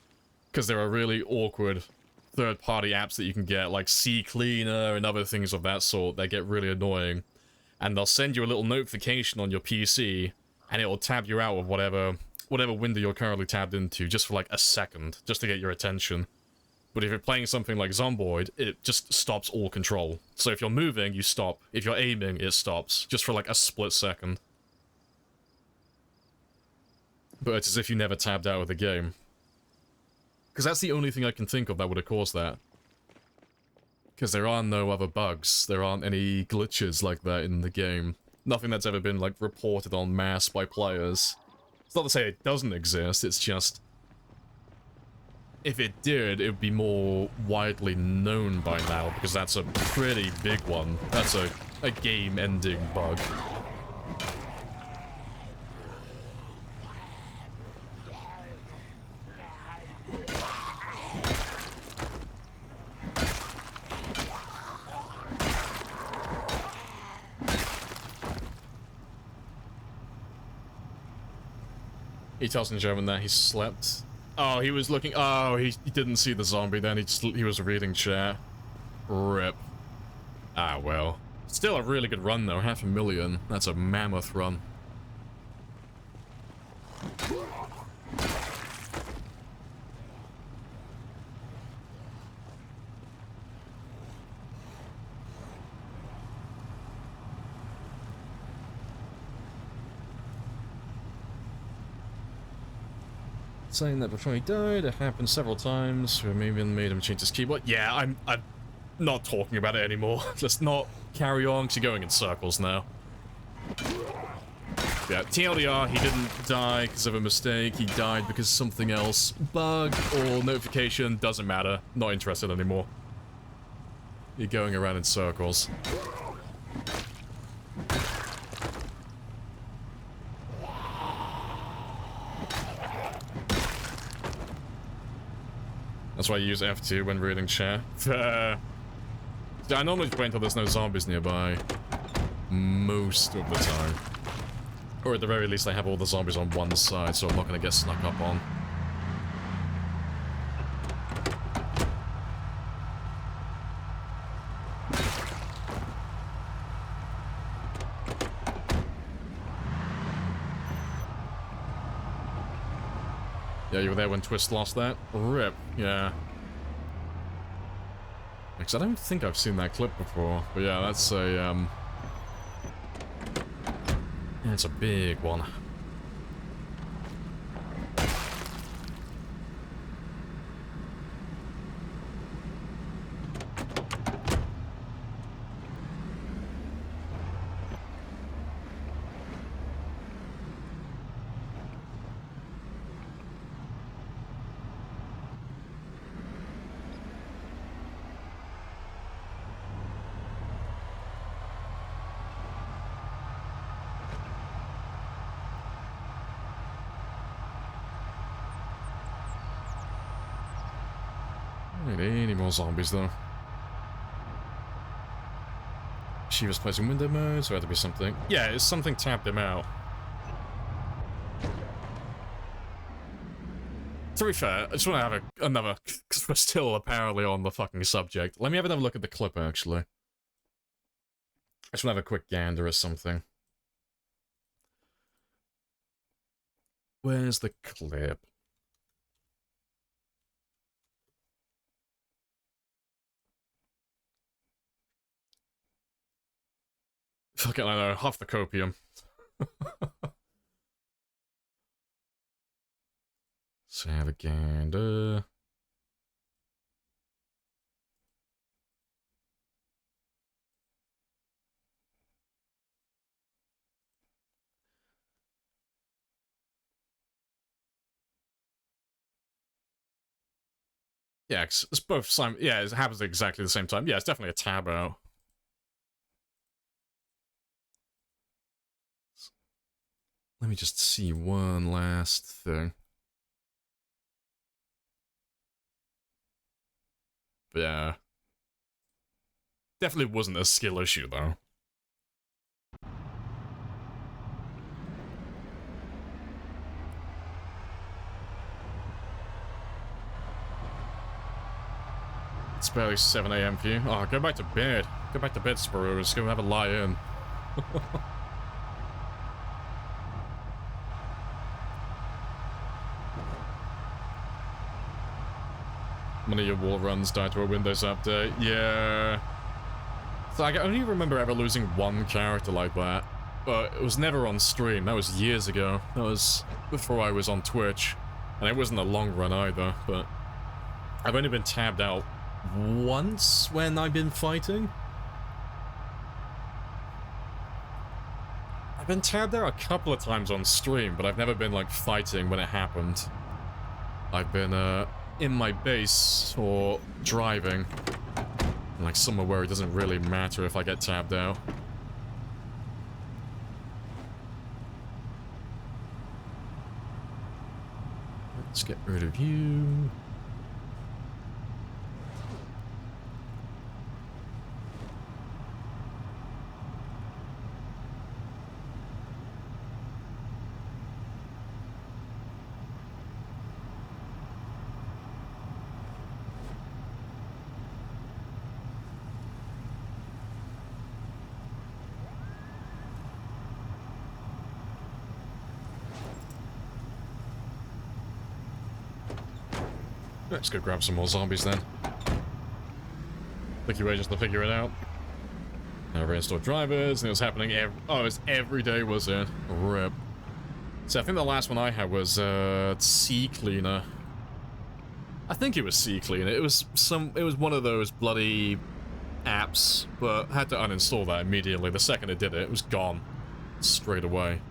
Because there are really awkward third-party apps that you can get, like CCleaner and other things of that sort that get really annoying. And they'll send you a little notification on your PC, and it'll tab you out of whatever window you're currently tabbed into, just for like a second, just to get your attention. But if you're playing something like Zomboid, it just stops all control. So if you're moving, you stop. If you're aiming, it stops, just for like a split second. But it's as if you never tabbed out of the game. Because that's the only thing I can think of that would have caused that. Because there are no other bugs. There aren't any glitches like that in the game. Nothing that's ever been, like, reported en masse by players. It's not to say it doesn't exist, it's just... If it did, it would be more widely known by now, because that's a pretty big one. That's a game-ending bug. He tells in German that he slept. Oh, he was looking. Oh, he didn't see the zombie then. He was reading chat. Rip. Ah, well. Still a really good run though. 500,000. That's a mammoth run. Saying that before he died, it happened several times. We maybe made him change his keyboard. Yeah, I'm not talking about it anymore. Let's not carry on, because you're going in circles now. Yeah, TLDR, he didn't die because of a mistake. He died because something else. Bug or notification, doesn't matter. Not interested anymore. You're going around in circles. That's why you use F2 when reading chat. I normally wait until there's no zombies nearby. Most of the time. Or at the very least I have all the zombies on one side, so I'm not going to get snuck up on. Yeah, you were there when Twist lost that? Rip, yeah. Because I don't think I've seen that clip before. But yeah, that's a, yeah, it's a big one. Any more zombies though. She was placing window mode, so it had to be something. Yeah, it's something tapped him out. To be fair, I just want to have another, because we're still apparently on the fucking subject. Let me have another look at the clip, actually. I just want to have a quick gander or something. Where's the clip? Fucking, I know, half the copium. So have a gander. Yeah, it's both yeah, it happens at exactly the same time. Yeah, it's definitely a tab out. Let me just see one last thing. But yeah. Definitely wasn't a skill issue, though. It's barely 7 AM for you. Oh, go back to bed. Go back to bed, Sparrow. Just go have a lie in. One of your wall runs died to a Windows update. Yeah. So I only remember ever losing one character like that. But it was never on stream. That was years ago. That was before I was on Twitch. And it wasn't a long run either, but I've only been tabbed out once when I've been fighting. I've been tabbed out a couple of times on stream, but I've never been, like, fighting when it happened. I've been, in my base or driving. Like, somewhere where it doesn't really matter if I get tabbed out. Let's get rid of you. Let's go grab some more zombies then. Took you ages to figure it out. I reinstalled drivers, and it was happening it was every day, was it? Rip. So I think the last one I had was, Sea Cleaner. I think it was Sea Cleaner. It was one of those bloody apps, but I had to uninstall that immediately. The second it did it, it was gone. Straight away.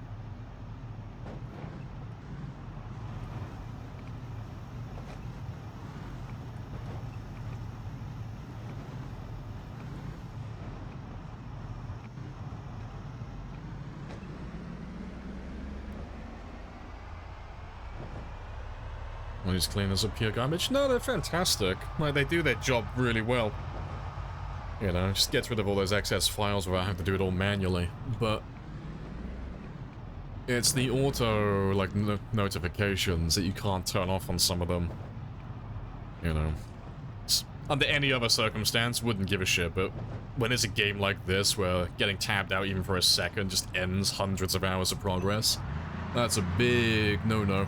One of these cleaners are pure garbage. No, they're fantastic. Like, they do their job really well. You know, just gets rid of all those excess files without having to do it all manually. But it's the auto, like, notifications that you can't turn off on some of them. You know. Under any other circumstance, wouldn't give a shit, but when it's a game like this, where getting tabbed out even for a second just ends hundreds of hours of progress, that's a big no-no.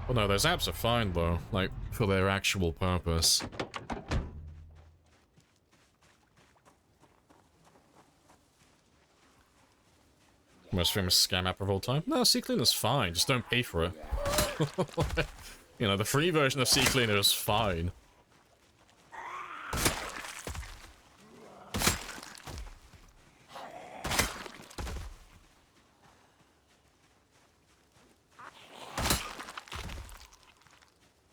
Well, no, those apps are fine, though. Like, for their actual purpose. Most famous scam app of all time? No, CCleaner's fine. Just don't pay for it. You know, the free version of CCleaner is fine.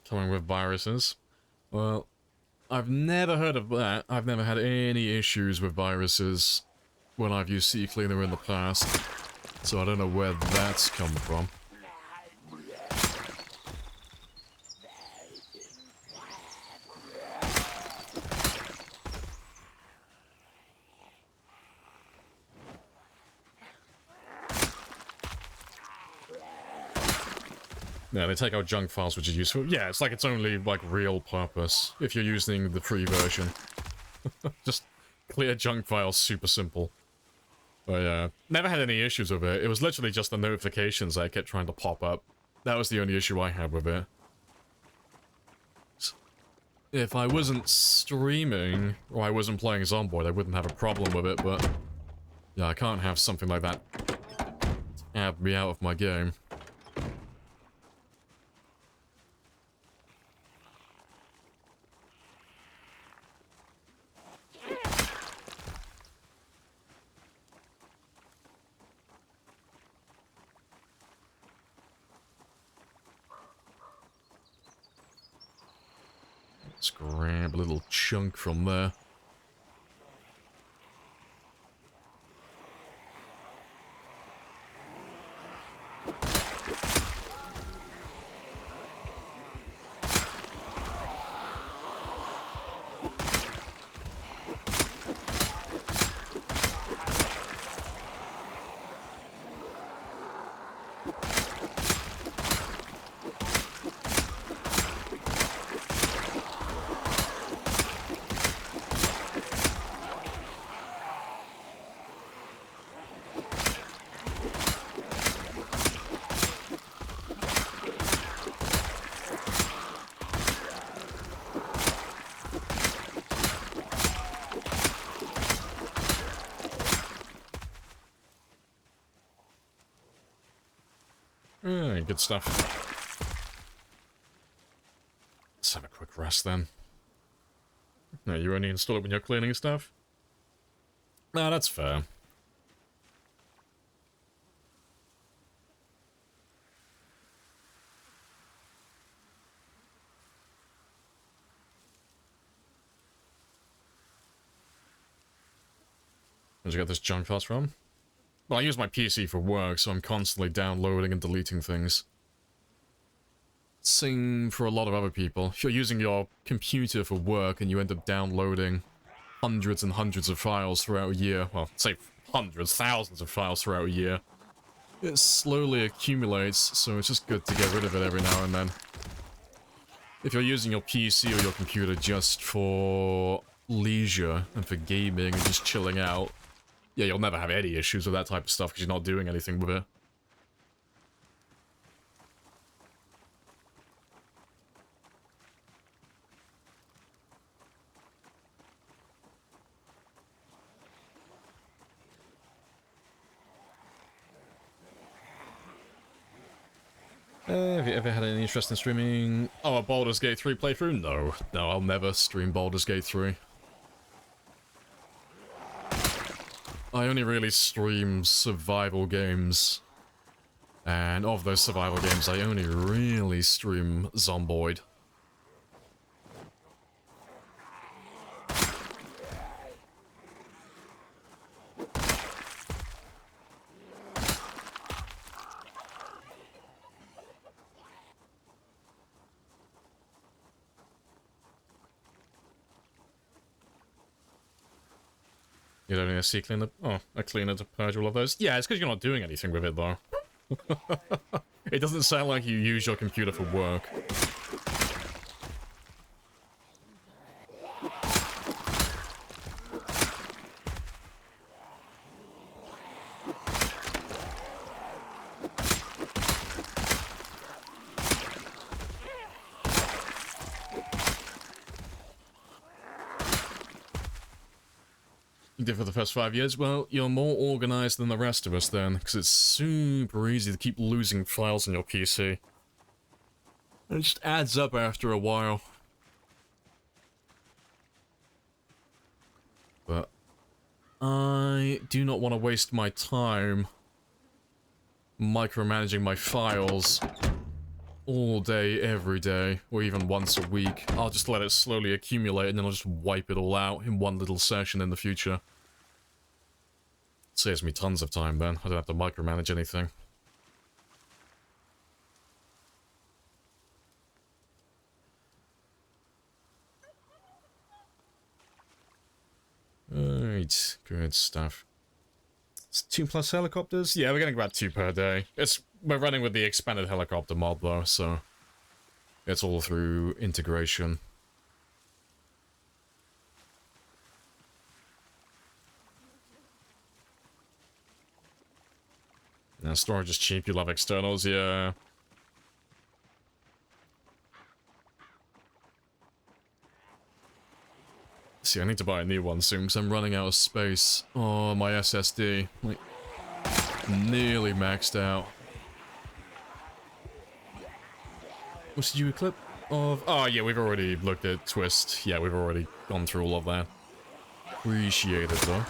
Coming with viruses. Well, I've never heard of that. I've never had any issues with viruses when I've used CCleaner in the past. So I don't know where that's come from. Yeah, they take out junk files, which is useful. Yeah, it's like its only, like, real purpose if you're using the free version. Just clear junk files, super simple. But yeah, never had any issues with it. It was literally just the notifications that kept trying to pop up. That was the only issue I had with it. If I wasn't streaming, or I wasn't playing Zomboid, I wouldn't have a problem with it, but... yeah, I can't have something like that tab me out of my game. Let's grab a little chunk from there. Good stuff. Let's have a quick rest then. No, you only install it when you're cleaning stuff? No, that's fair. Where'd you get this junk files from? Well, I use my PC for work, so I'm constantly downloading and deleting things. Same for a lot of other people. If you're using your computer for work and you end up downloading hundreds and hundreds of files throughout a year, well, say hundreds, thousands of files throughout a year, it slowly accumulates, so it's just good to get rid of it every now and then. If you're using your PC or your computer just for leisure and for gaming and just chilling out, yeah, you'll never have any issues with that type of stuff because you're not doing anything with it. Have you ever had any interest in streaming? Oh, a Baldur's Gate 3 playthrough? No. No, I'll never stream Baldur's Gate 3. I only really stream survival games. And of those survival games, I only really stream Zomboid. You don't need a CCleaner? Oh, a cleaner to purge all of those? Yeah, it's because you're not doing anything with it, though. It doesn't sound like you use your computer for work. You did for the first 5 years? Well, you're more organized than the rest of us then, because it's super easy to keep losing files on your PC. It just adds up after a while. But I do not want to waste my time micromanaging my files all day, every day, or even once a week. I'll just let it slowly accumulate and then I'll just wipe it all out in one little session in the future. It saves me tons of time then. I don't have to micromanage anything. Alright, good stuff. It's 2+ helicopters? Yeah, we're getting about 2 per day. We're running with the expanded helicopter mod though, so it's all through integration. Now, storage is cheap, you love externals, yeah. See, I need to buy a new one soon because I'm running out of space. Oh, my SSD. Like, nearly maxed out. What's the new clip of? Oh, yeah, we've already looked at Twist. Yeah, we've already gone through all of that. Appreciate it, though.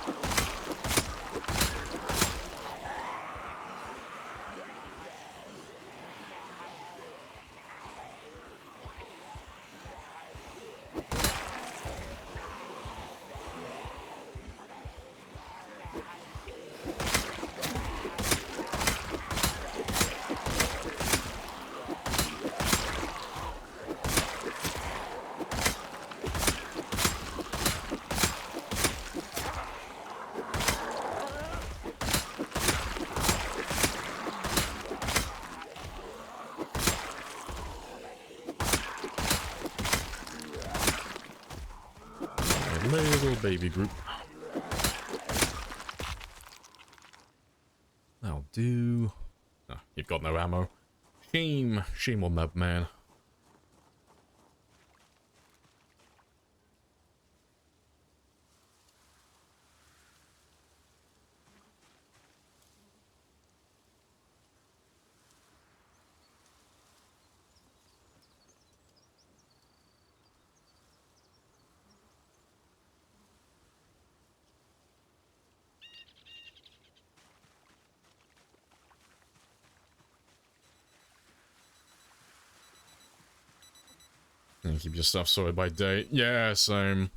Little baby group. That'll do. Oh, you've got no ammo. Shame. Shame on that man. And keep your stuff sorted by date. Yeah, same.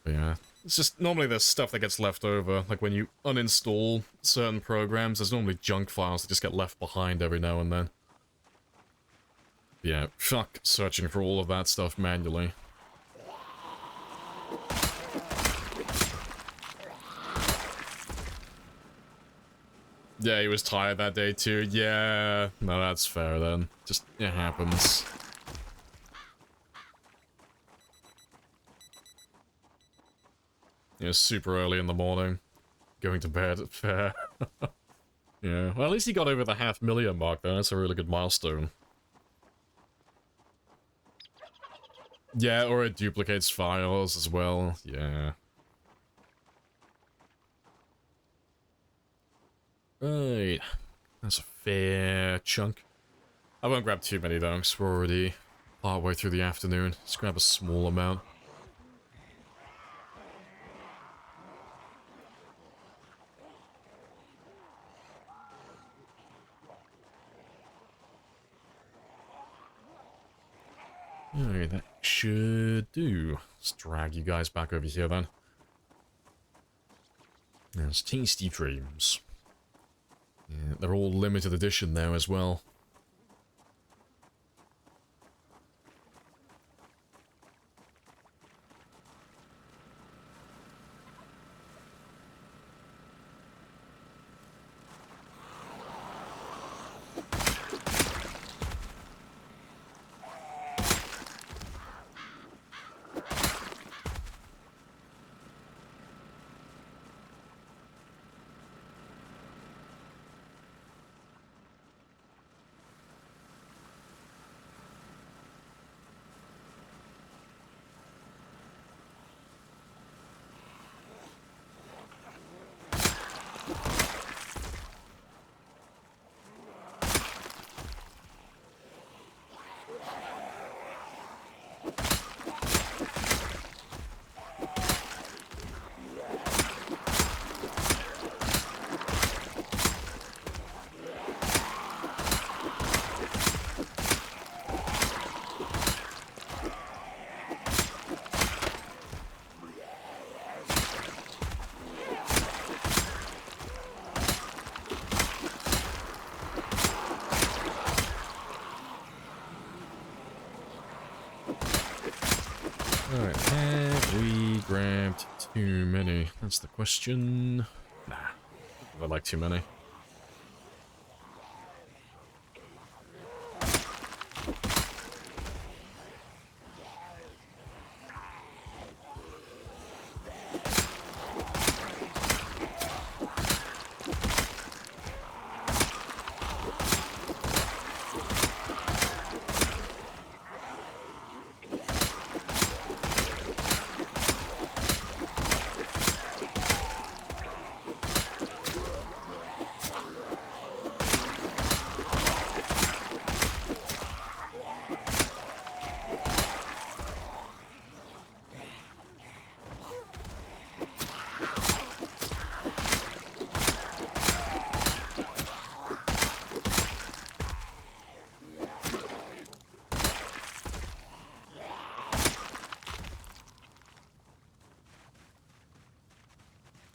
But yeah. It's just, normally there's stuff that gets left over. Like when you uninstall certain programs, there's normally junk files that just get left behind every now and then. But yeah, fuck searching for all of that stuff manually. Yeah, he was tired that day too. Yeah, no, that's fair then. Just, it happens. Yeah, super early in the morning. Going to bed at fair. Yeah, well at least he got over the 500,000 mark though. That's a really good milestone. Yeah, or it duplicates files as well. Yeah. Right. That's a fair chunk. I won't grab too many though, because we're already partway through the afternoon. Just grab a small amount. Alright, that should do. Let's drag you guys back over here then. There's Tasty Dreams. Yeah, they're all limited edition now as well. Alright, have we grabbed too many? That's the question. Nah, I like too many.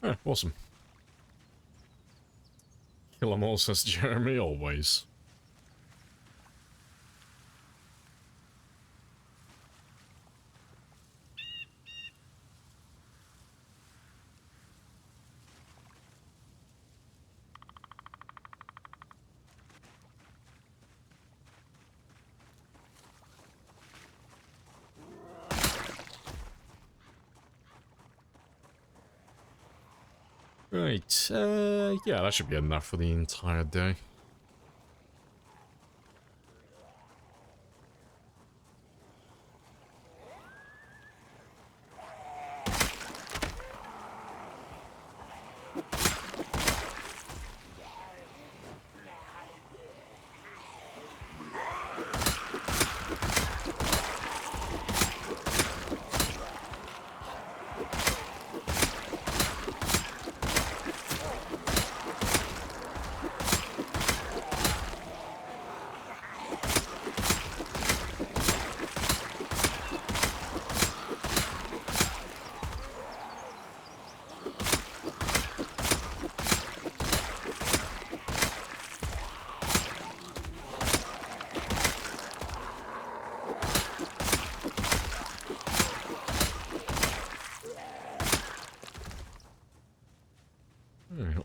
Oh, awesome. Kill 'em all, says Jeremy, always. Right, yeah, that should be enough for the entire day.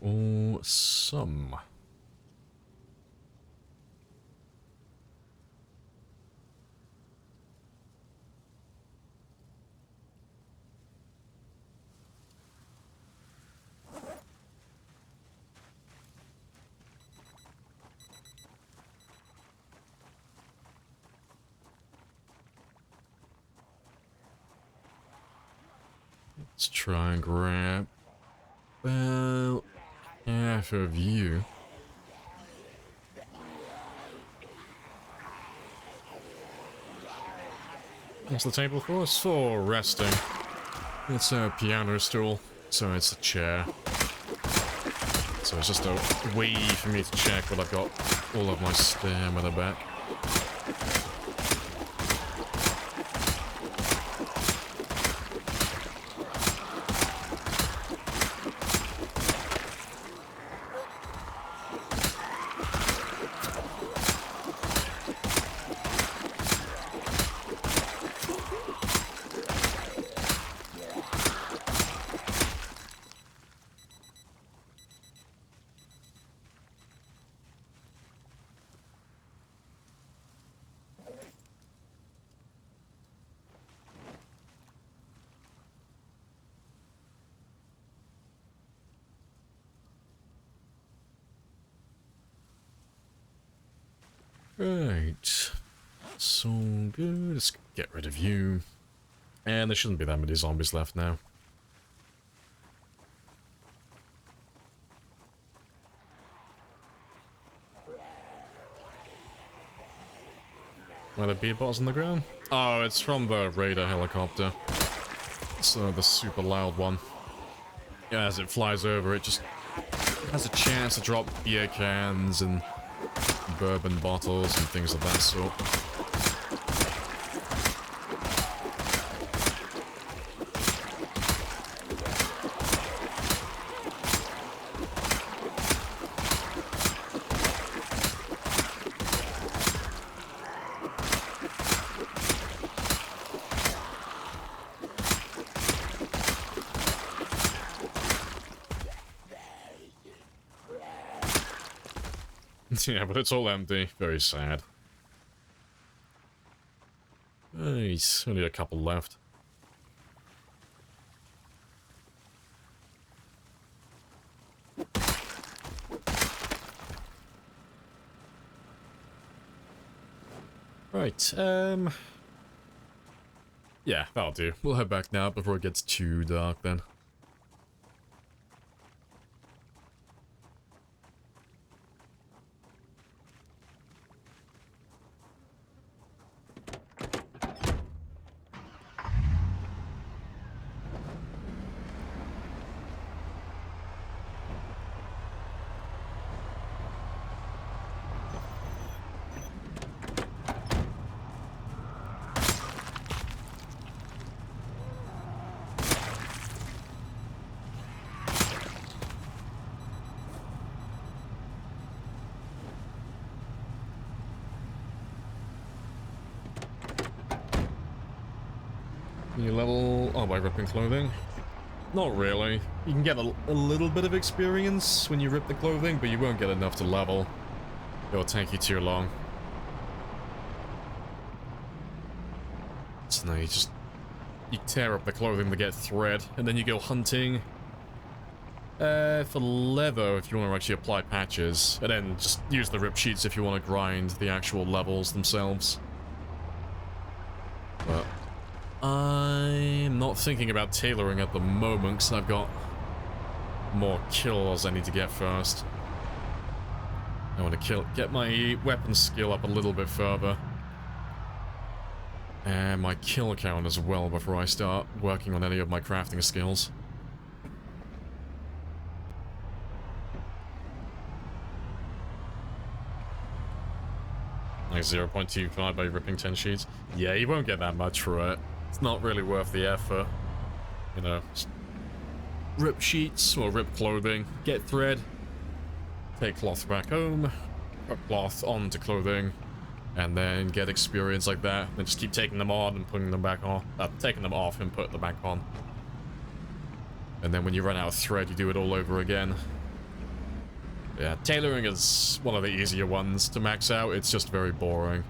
Awesome. Let's try and grab, well, half of you. What's the table for? It's for resting. It's a piano stool, so it's a chair. So it's just a way for me to check what I've got all of my stamina back. Right. So good. Let's get rid of you. And there shouldn't be that many zombies left now. Are there beer bottles on the ground? Oh, it's from the Raider helicopter. It's the super loud one. Yeah, as it flies over, it just has a chance to drop beer cans and bourbon bottles and things of that sort. Yeah, but it's all empty. Very sad. Nice. Only a couple left. Right, yeah, that'll do. We'll head back now before it gets too dark then. You level... oh, by ripping clothing? Not really. You can get a little bit of experience when you rip the clothing, but you won't get enough to level. It'll take you too long. So now you tear up the clothing to get thread, and then you go hunting for leather if you want to actually apply patches, and then just use the rip sheets if you want to grind the actual levels themselves. But I'm not thinking about tailoring at the moment, because I've got more kills I need to get first. I want to get my weapon skill up a little bit further. And my kill count as well before I start working on any of my crafting skills. Like 0.25 by ripping 10 sheets. Yeah, you won't get that much for it. It's not really worth the effort. You know, just rip sheets or rip clothing, get thread, take cloth back home, put cloth onto clothing, and then get experience like that. Then just keep taking them on and putting them back on. Taking them off and putting them back on. And then when you run out of thread, you do it all over again. Yeah, tailoring is one of the easier ones to max out. It's just very boring.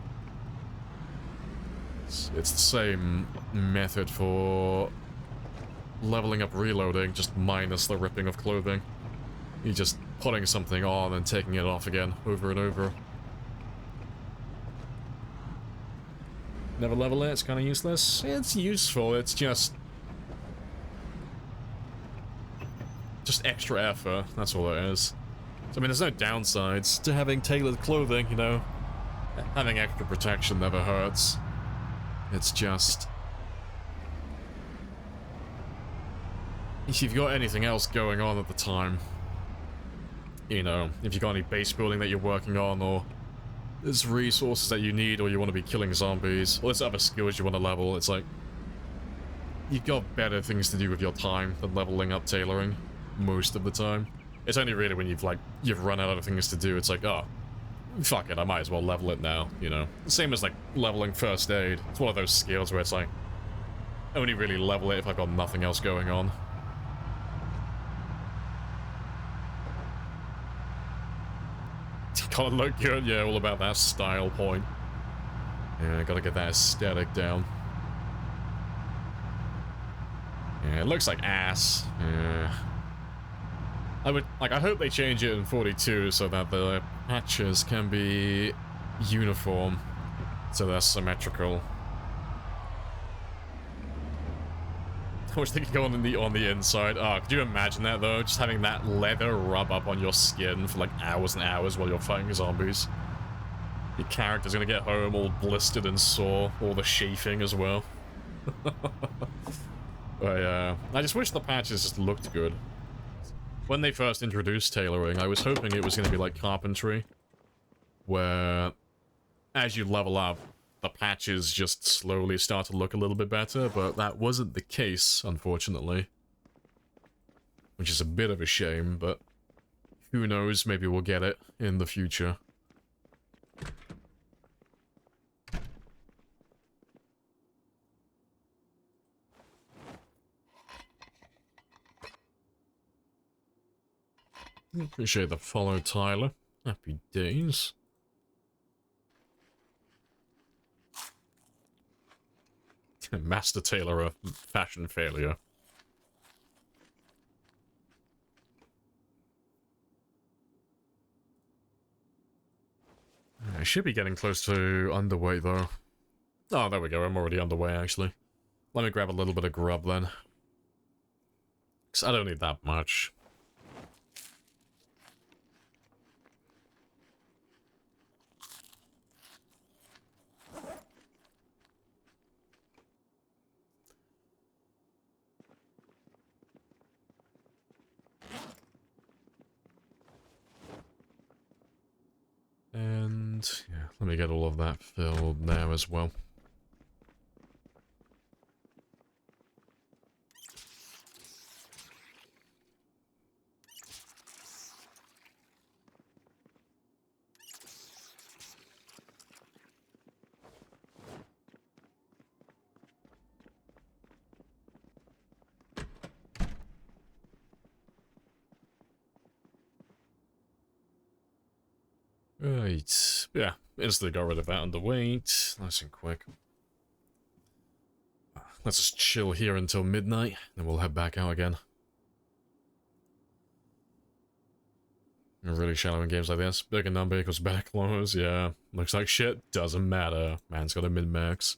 It's the same method for leveling up reloading, just minus the ripping of clothing. You're just putting something on and taking it off again, over and over. Never level it, it's kind of useless. It's useful, it's just extra effort, that's all it is. So, I mean, there's no downsides to having tailored clothing, you know. Having extra protection never hurts. It's just... if you've got anything else going on at the time, you know, if you've got any base building that you're working on, or there's resources that you need, or you want to be killing zombies, or there's other skills you want to level, it's like, you've got better things to do with your time than leveling up tailoring, most of the time. It's only really when you've run out of things to do, it's like, oh, fuck it, I might as well level it now, you know. Same as, like, leveling first aid. It's one of those skills where it's like, only really level it if I've got nothing else going on. Gotta look good, yeah, all about that style point. Yeah, gotta get that aesthetic down. Yeah, it looks like ass. Yeah. I hope they change it in 42 so that the patches can be uniform, so they're symmetrical. I wish they could go on the inside. Oh, could you imagine that though? Just having that leather rub up on your skin for like hours and hours while you're fighting zombies. Your character's gonna get home all blistered and sore, all the chafing as well. But yeah, I just wish the patches just looked good. When they first introduced tailoring, I was hoping it was gonna be like carpentry, where as you level up, the patches just slowly start to look a little bit better, but that wasn't the case, unfortunately. Which is a bit of a shame, but who knows, maybe we'll get it in the future. Appreciate the follow, Tyler. Happy days. Master tailor of fashion failure. I should be getting close to underweight though. Oh, there we go. I'm already underweight actually. Let me grab a little bit of grub then. Because I don't need that much. And yeah, let me get all of that filled now as well. Right. Yeah, instantly got rid of that underweight. Nice and quick. Let's just chill here until midnight, then we'll head back out again. Really shallow in games like this. Bigger number equals better close, yeah. Looks like shit, doesn't matter. Man's got a min-max.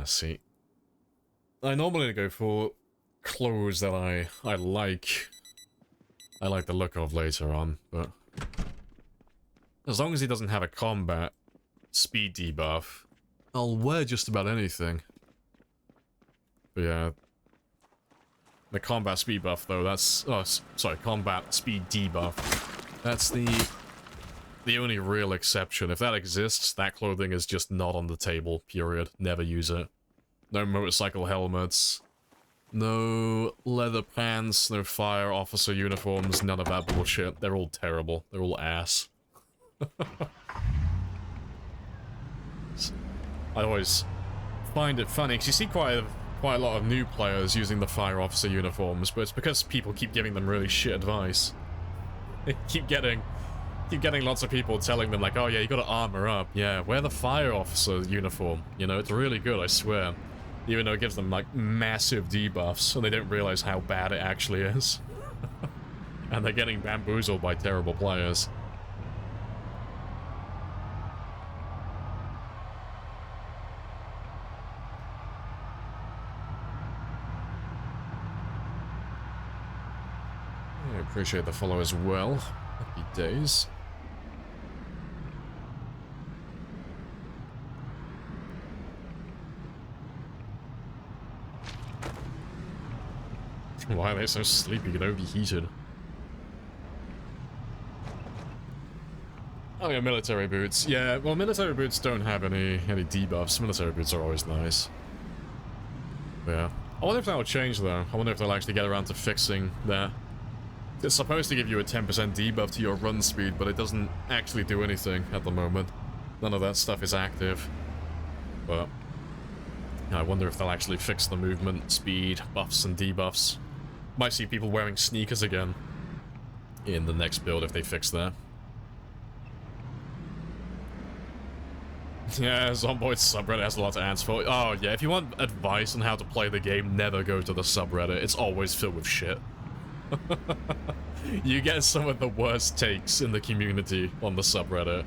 See. I normally go for clothes that I like. I like the look of later on, but as long as he doesn't have a combat speed debuff, I'll wear just about anything. But yeah, the combat speed buff though, that's sorry, combat speed debuff. That's the only real exception. If that exists, that clothing is just not on the table. Period. Never use it. No motorcycle helmets. No leather pants, no fire officer uniforms, none of that bullshit. They're all terrible. They're all ass. I always find it funny, because you see quite a lot of new players using the fire officer uniforms, but it's because people keep giving them really shit advice. They keep getting lots of people telling them like, oh yeah, you gotta armor up. Yeah, wear the fire officer uniform. You know, it's really good, I swear. Even though it gives them, like, massive debuffs, so they don't realize how bad it actually is. And they're getting bamboozled by terrible players. I appreciate the follow as well. Happy days. Why are they so sleepy and overheated? Oh yeah, military boots. Yeah, well, military boots don't have any debuffs. Military boots are always nice. But yeah. I wonder if that will change though. I wonder if they'll actually get around to fixing that. It's supposed to give you a 10% debuff to your run speed, but it doesn't actually do anything at the moment. None of that stuff is active. But I wonder if they'll actually fix the movement, speed, buffs and debuffs. Might see people wearing sneakers again in the next build if they fix that. Yeah, Zomboid's subreddit has a lot to answer for. Oh yeah, if you want advice on how to play the game, never go to the subreddit. It's always filled with shit. You get some of the worst takes in the community on the subreddit.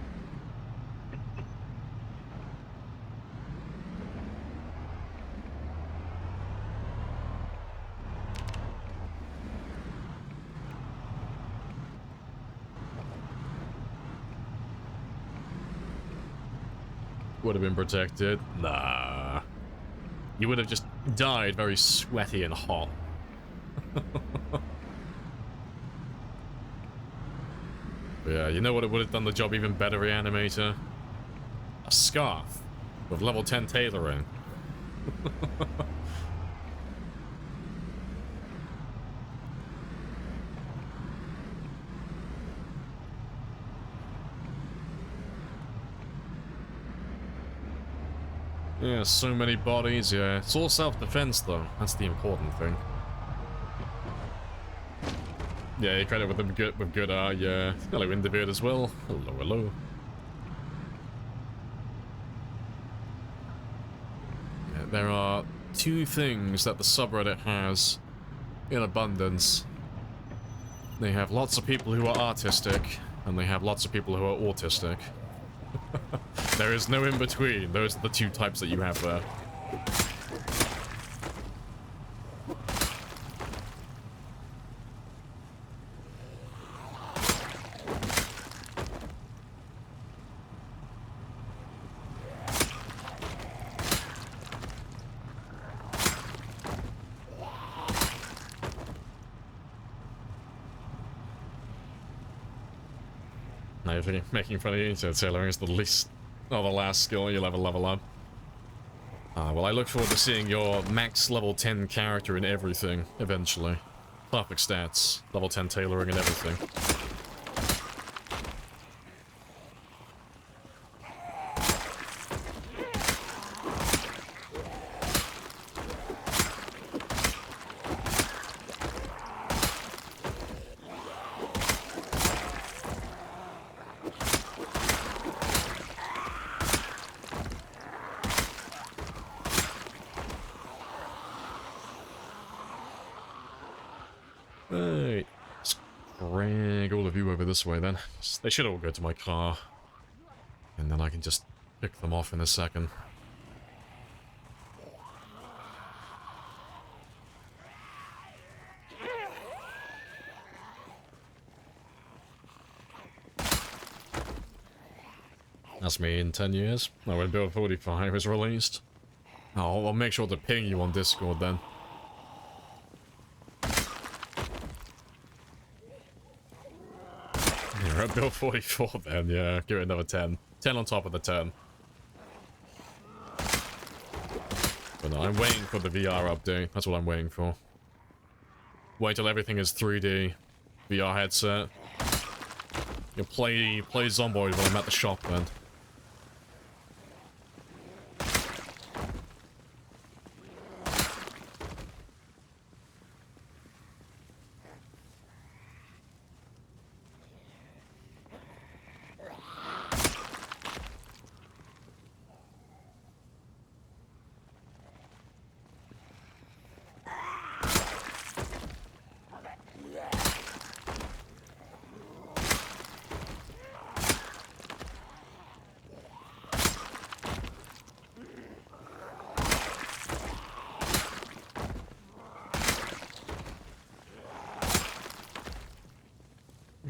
Would have been protected? Nah. You would have just died very sweaty and hot. Yeah, you know what it would have done the job even better, Reanimator? A scarf with level 10 tailoring. Yeah, so many bodies, yeah. It's all self-defense, though. That's the important thing. Yeah, you credit with them good yeah. Hello Individ as well. Hello, hello. Yeah, there are two things that the subreddit has in abundance. They have lots of people who are artistic, and they have lots of people who are autistic. There is no in between. Those are the two types that you have there. Now you're thinking, making fun of you, so tailoring is the least, or the last skill you'll ever level up. Well, I look forward to seeing your max level 10 character in everything, eventually. Perfect stats, level 10 tailoring and everything. Right, let's drag all of you over this way then. They should all go to my car. And then I can just pick them off in a second. That's me in 10 years. Oh, when Build 45 is released. Oh, I'll make sure to ping you on Discord then. You're at Build 44 then, yeah. Give it another 10. 10 on top of the 10. But no, I'm waiting for the VR update. That's what I'm waiting for. Wait till everything is 3D. VR headset. You'll play Zomboid when I'm at the shop then.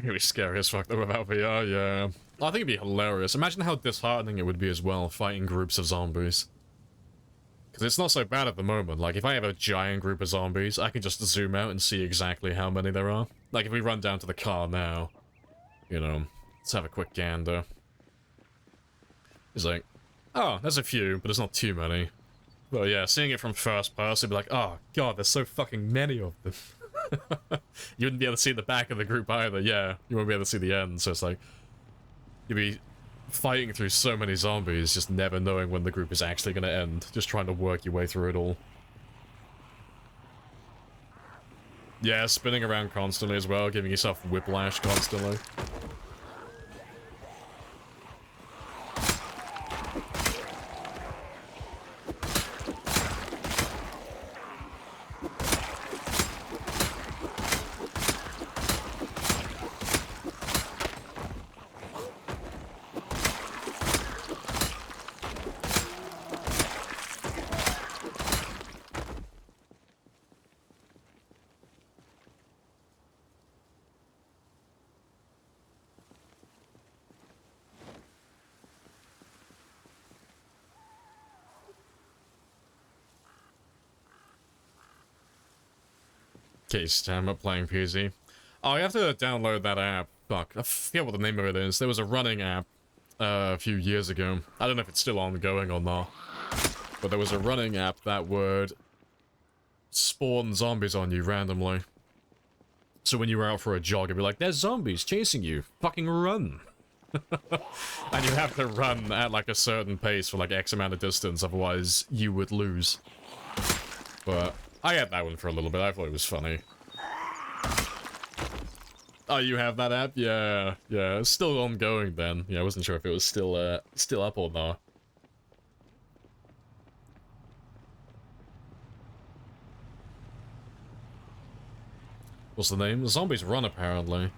It'd be scary as fuck though without VR, yeah. I think it'd be hilarious. Imagine how disheartening it would be as well, fighting groups of zombies. Because it's not so bad at the moment. Like, if I have a giant group of zombies, I can just zoom out and see exactly how many there are. Like, if we run down to the car now, you know, let's have a quick gander. It's like, oh, there's a few, but there's not too many. But yeah, seeing it from first person, it'd be like, oh god, there's so fucking many of them. You wouldn't be able to see the back of the group either, yeah. You won't be able to see the end, so it's like... You'd be fighting through so many zombies, just never knowing when the group is actually going to end. Just trying to work your way through it all. Yeah, spinning around constantly as well, giving yourself whiplash constantly. Case time up playing PC. Oh, you have to download that app. Fuck, I forget what the name of it is. There was a running app a few years ago. I don't know if it's still ongoing or not. But there was a running app that would spawn zombies on you randomly. So when you were out for a jog, it'd be like, there's zombies chasing you. Fucking run. And you have to run at like a certain pace for like X amount of distance, otherwise you would lose. But I had that one for a little bit. I thought it was funny. Oh, you have that app? Yeah, yeah. It's still ongoing then. Yeah, I wasn't sure if it was still up or not. What's the name? The Zombies Run, apparently.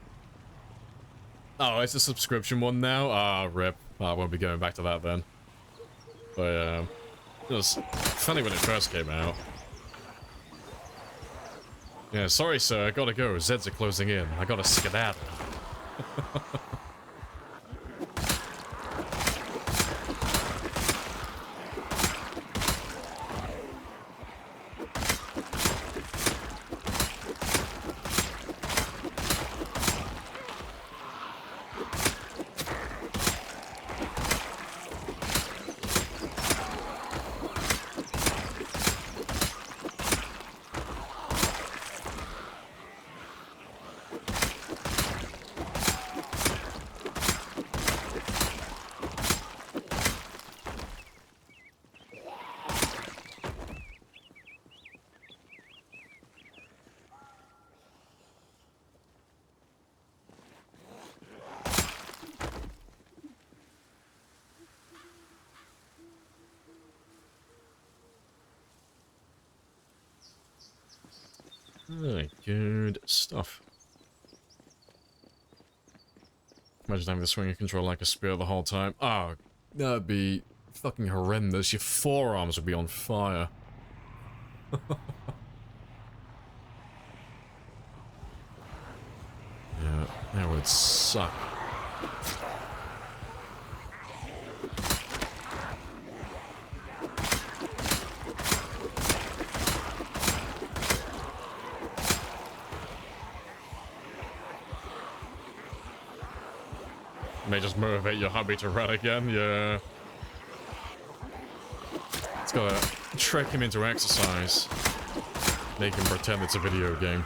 Oh, it's a subscription one now? Ah, rip. I won't be going back to that then. But, it was funny when it first came out. Yeah, sorry, sir. I gotta go. Zeds are closing in. I gotta skedaddle. Good stuff. Imagine having to swing a controller like a spear the whole time. Oh, that'd be fucking horrendous. Your forearms would be on fire. Yeah, that would suck. May just motivate your hubby to run again, yeah. It's gotta trick him into exercise. Make him pretend it's a video game.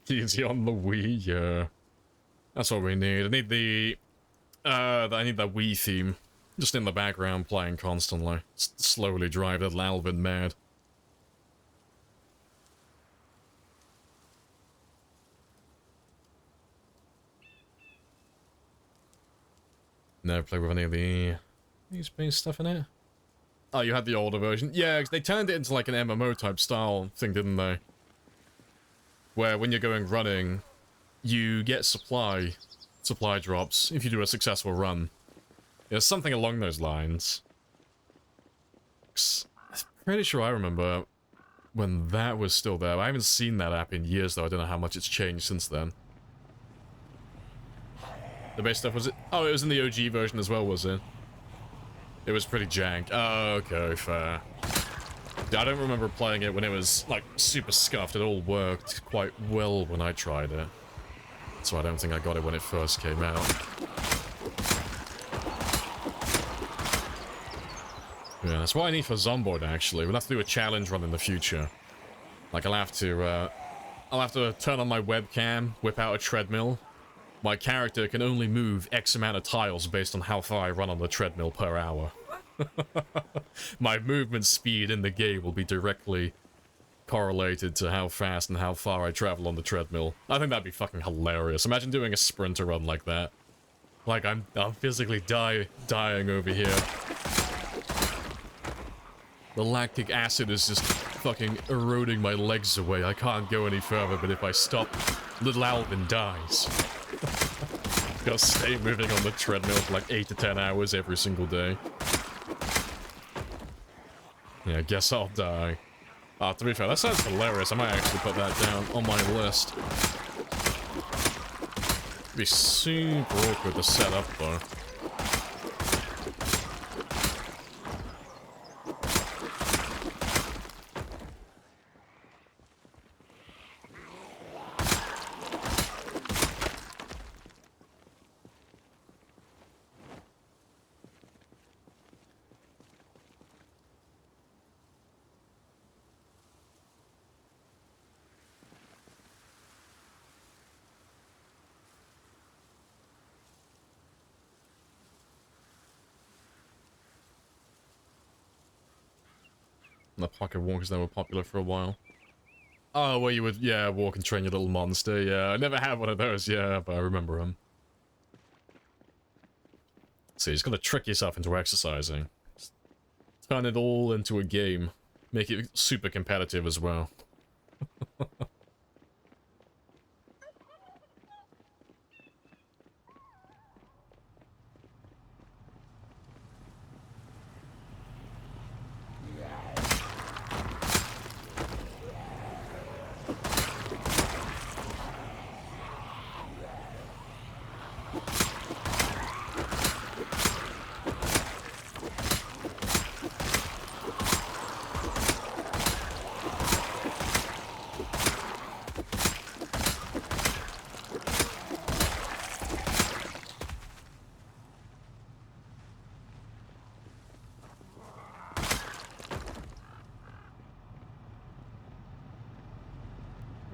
Easy on the Wii, yeah. That's what we need. I need the I need that Wii theme just in the background playing constantly. Slowly drive little Alvin mad. Never played with any of the space stuff in it. Oh, you had the older version? Yeah, they turned it into like an MMO type style thing, didn't they? Where when you're going running, you get supply drops if you do a successful run. Yeah, something along those lines. I'm pretty sure I remember when that was still there. I haven't seen that app in years though. I don't know how much it's changed since then. The base stuff was it? Oh, it was in the OG version as well, was it? It was pretty jank. Oh, okay, fair. I don't remember playing it when it was, like, super scuffed. It all worked quite well when I tried it. So I don't think I got it when it first came out. Yeah, that's what I need for Zomboid, actually. We'll have to do a challenge run in the future. Like, I'll have to turn on my webcam, whip out a treadmill. My character can only move X amount of tiles based on how far I run on the treadmill per hour. My movement speed in the game will be directly correlated to how fast and how far I travel on the treadmill. I think that'd be fucking hilarious. Imagine doing a sprinter run like that. Like, I'm physically dying over here. The lactic acid is just fucking eroding my legs away. I can't go any further, but if I stop, little Alvin dies. Gotta stay moving on the treadmill for like 8 to 10 hours every single day. Yeah, I guess I'll die. Ah, to be fair, that sounds hilarious. I might actually put that down on my list. It'd be super awkward to set up, though. The pocket walkers that were popular for a while. Oh, where you would, yeah, walk and train your little monster. Yeah, I never had one of those, yeah, but I remember them. So you just gotta trick yourself into exercising. Turn it all into a game. Make it super competitive as well.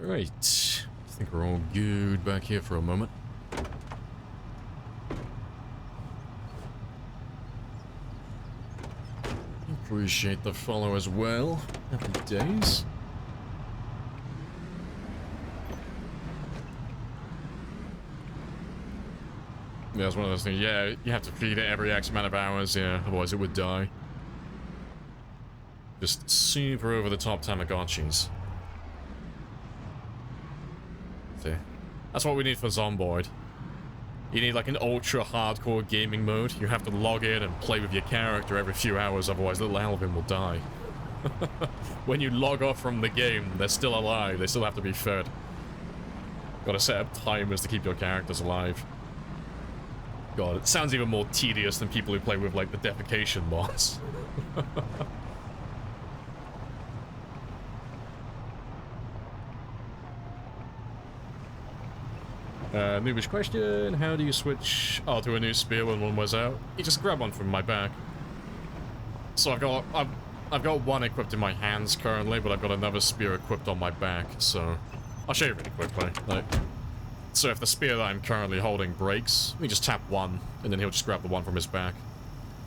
Right. I think we're all good back here for a moment. Appreciate the follow as well. Happy days. Yeah, it's one of those things. Yeah, you have to feed it every X amount of hours, yeah, otherwise it would die. Just super over the top Tamagotchis. See, that's what we need for Zomboid. You need like an ultra hardcore gaming mode. You have to log in and play with your character every few hours, otherwise little Alvin will die. When you log off from the game, they're still alive. They still have to be fed. Gotta set up timers to keep your characters alive. God, it sounds even more tedious than people who play with like the defecation mods. Noobish question, how do you switch to a new spear when one wears out? You just grab one from my back. So I've got one equipped in my hands currently, but I've got another spear equipped on my back, so I'll show you really quickly. Like, so if the spear that I'm currently holding breaks, we just tap one, and then he'll just grab the one from his back.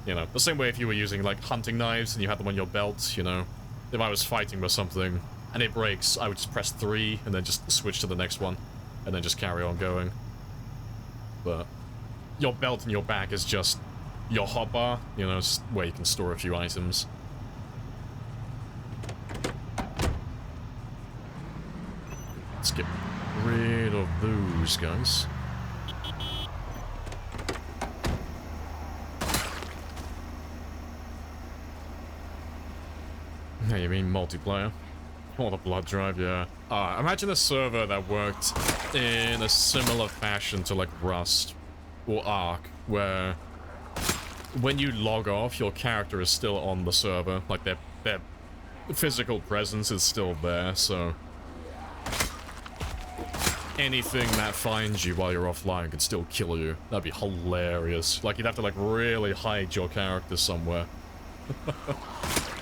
You know, the same way if you were using like hunting knives and you had them on your belt, you know. If I was fighting with something and it breaks, I would just press 3 and then just switch to the next one. And then just carry on going. But your belt and your back is just your hotbar, you know, it's where you can store a few items. Let's get rid of those guys. Hey, you mean multiplayer? Oh, the blood drive, yeah. Imagine a server that worked in a similar fashion to like Rust or Ark, where when you log off, your character is still on the server. Like their physical presence is still there, so anything that finds you while you're offline could still kill you. That'd be hilarious. Like you'd have to like really hide your character somewhere.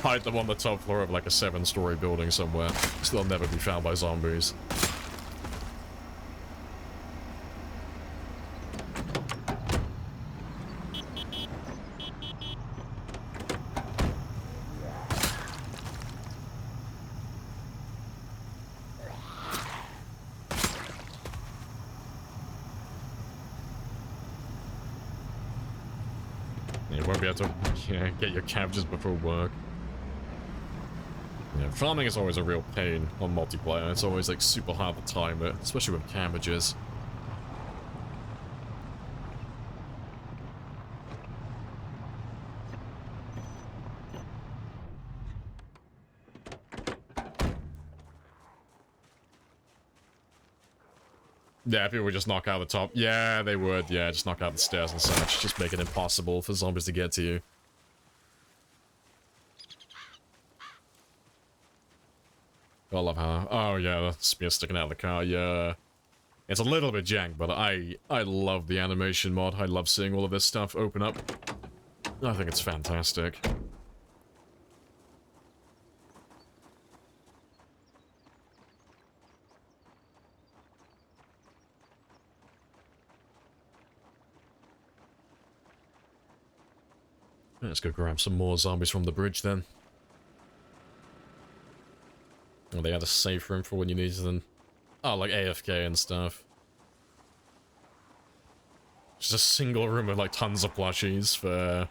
Hide them on the top floor of like a 7-story building somewhere, so they'll never be found by zombies. You won't be able to get your cabbages before work. Yeah, farming is always a real pain on multiplayer. It's always like super hard to time it, especially with cabbages. Yeah, people would just knock out the top. Yeah, they would. Yeah, just knock out the stairs and such. Just make it impossible for zombies to get to you. I love how... Oh, yeah, the spear sticking out of the car, yeah. It's a little bit jank, but I love the animation mod. I love seeing all of this stuff open up. I think it's fantastic. Let's go grab some more zombies from the bridge, then. a safe room for when you need them. Oh, like AFK and stuff. Just a single room with like tons of plushies for...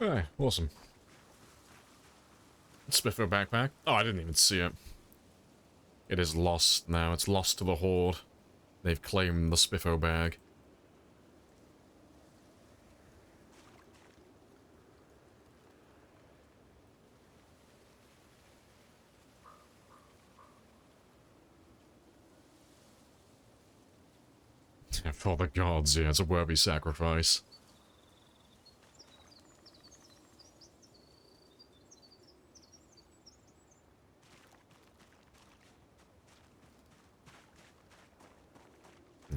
Alright, awesome. Spiffo backpack. Oh, I didn't even see it. It is lost now. It's lost to the Horde. They've claimed the Spiffo bag. For the gods, yeah, it's a worthy sacrifice.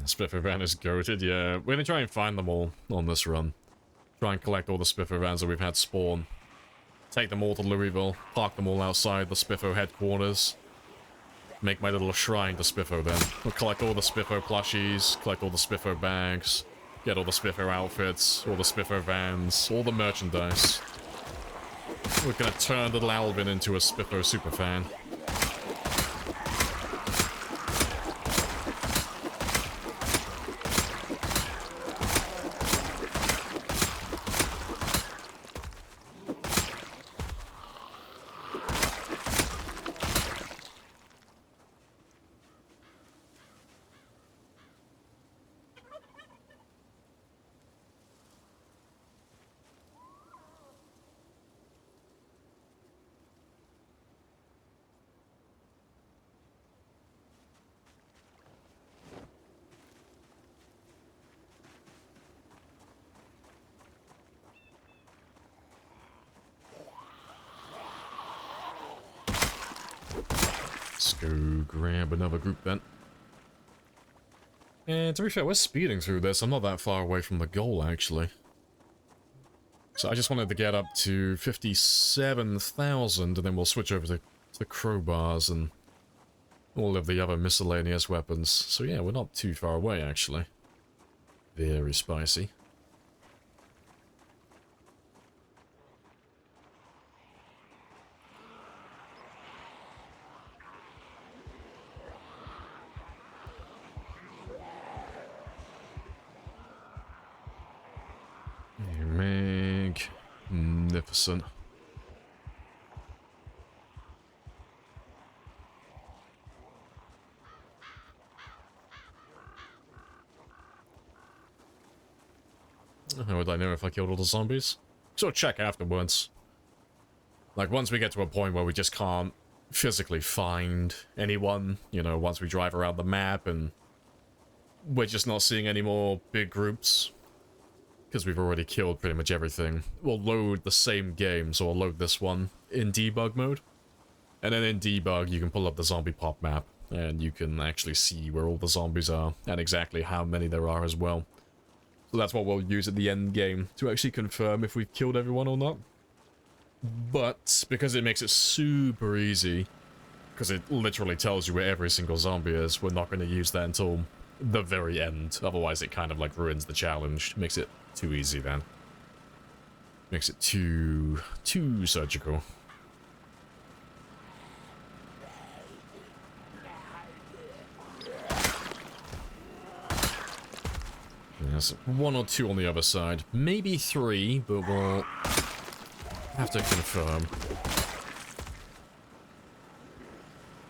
Spiffer van is goated, yeah. We're gonna try and find them all on this run. Try and collect all the Spiffer vans that we've had spawn. Take them all to Louisville, park them all outside the Spiffo headquarters. Make my little shrine to Spiffo then. We'll collect all the Spiffo plushies, collect all the Spiffo bags, get all the Spiffo outfits, all the Spiffo vans, all the merchandise. We're gonna turn little Alvin into a Spiffo superfan. Let's go grab another group then. And to be fair, we're speeding through this. I'm not that far away from the goal, actually. So I just wanted to get up to 57,000, and then we'll switch over to the crowbars and all of the other miscellaneous weapons. So yeah, we're not too far away, actually. Very spicy. Magnificent. How would I know if I killed all the zombies? So check afterwards. Like, once we get to a point where we just can't physically find anyone, you know, once we drive around the map and we're just not seeing any more big groups, because we've already killed pretty much everything, we'll load the same game, so I'll load this one in debug mode. And then in debug, you can pull up the zombie pop map, and you can actually see where all the zombies are, and exactly how many there are as well. So that's what we'll use at the end game, to actually confirm if we've killed everyone or not. But, because it makes it super easy, because it literally tells you where every single zombie is, we're not going to use that until the very end. Otherwise, it kind of like ruins the challenge. Makes it too easy then. Makes it too surgical. There's 1 or 2 on the other side. Maybe 3, but we'll have to confirm.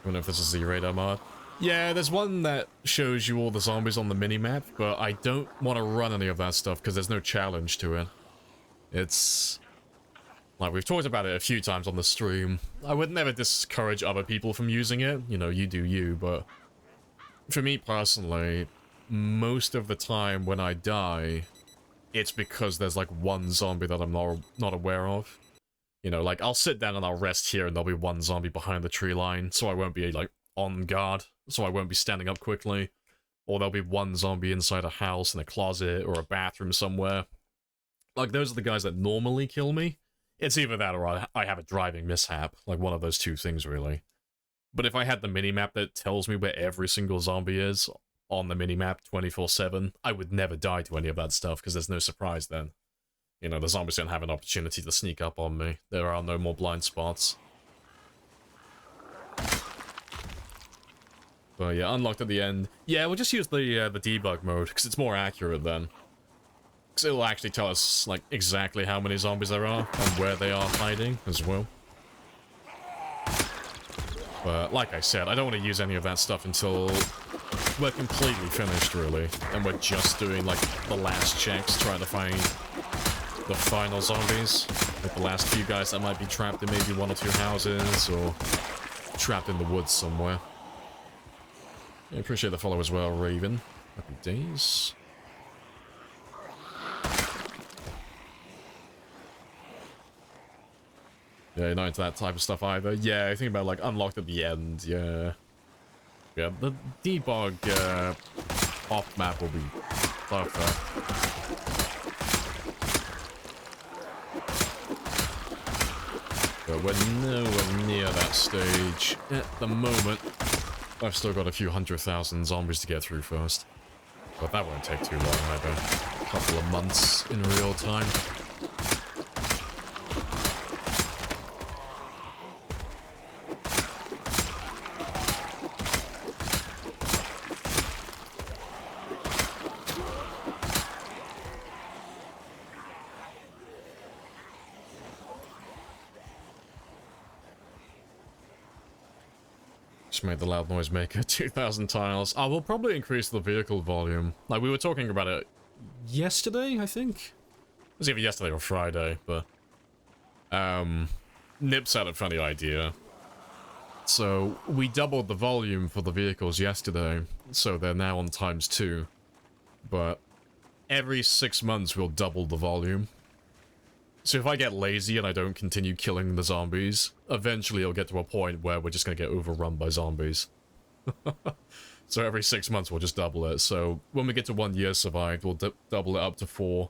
I don't know if this is the radar mod. Yeah, there's one that shows you all the zombies on the minimap, but I don't want to run any of that stuff because there's no challenge to it. It's... like, we've talked about it a few times on the stream. I would never discourage other people from using it. You know, you do you, but... for me personally, most of the time when I die, it's because there's like one zombie that I'm not aware of. You know, like, I'll sit down and I'll rest here and there'll be one zombie behind the tree line, so I won't be, like, on guard, so I won't be standing up quickly. Or there'll be one zombie inside a house, in a closet, or a bathroom somewhere. Like, those are the guys that normally kill me. It's either that or I have a driving mishap, like one of those two things, really. But if I had the minimap that tells me where every single zombie is on the minimap 24/7, I would never die to any of that stuff, because there's no surprise then. You know, the zombies don't have an opportunity to sneak up on me. There are no more blind spots. But yeah, unlocked at the end. Yeah, we'll just use the debug mode, because it's more accurate then. Because it'll actually tell us, like, exactly how many zombies there are, and where they are hiding, as well. But, like I said, I don't want to use any of that stuff until we're completely finished, really. And we're just doing, like, the last checks, trying to find the final zombies. Like, the last few guys that might be trapped in maybe 1 or 2 houses, or trapped in the woods somewhere. I appreciate the follow as well, Raven. Happy days. Yeah, you're not into that type of stuff either. Yeah, I think about, like, unlocked at the end, yeah. Yeah, the debug off map will be perfect. But we're nowhere near that stage at the moment. I've still got a few 100,000 zombies to get through first. But that won't take too long either. A couple of months in real time. Made the loud noise maker 2,000 tiles. Oh, we'll probably increase the vehicle volume. Like, we were talking about it yesterday, I think? It was either yesterday or Friday, but... Nips had a funny idea. So, we doubled the volume for the vehicles yesterday, so they're now on ×2. But every 6 months we'll double the volume. So if I get lazy and I don't continue killing the zombies, eventually it'll get to a point where we're just going to get overrun by zombies. So every 6 months we'll just double it. So when we get to 1 year survived, we'll double it up to 4.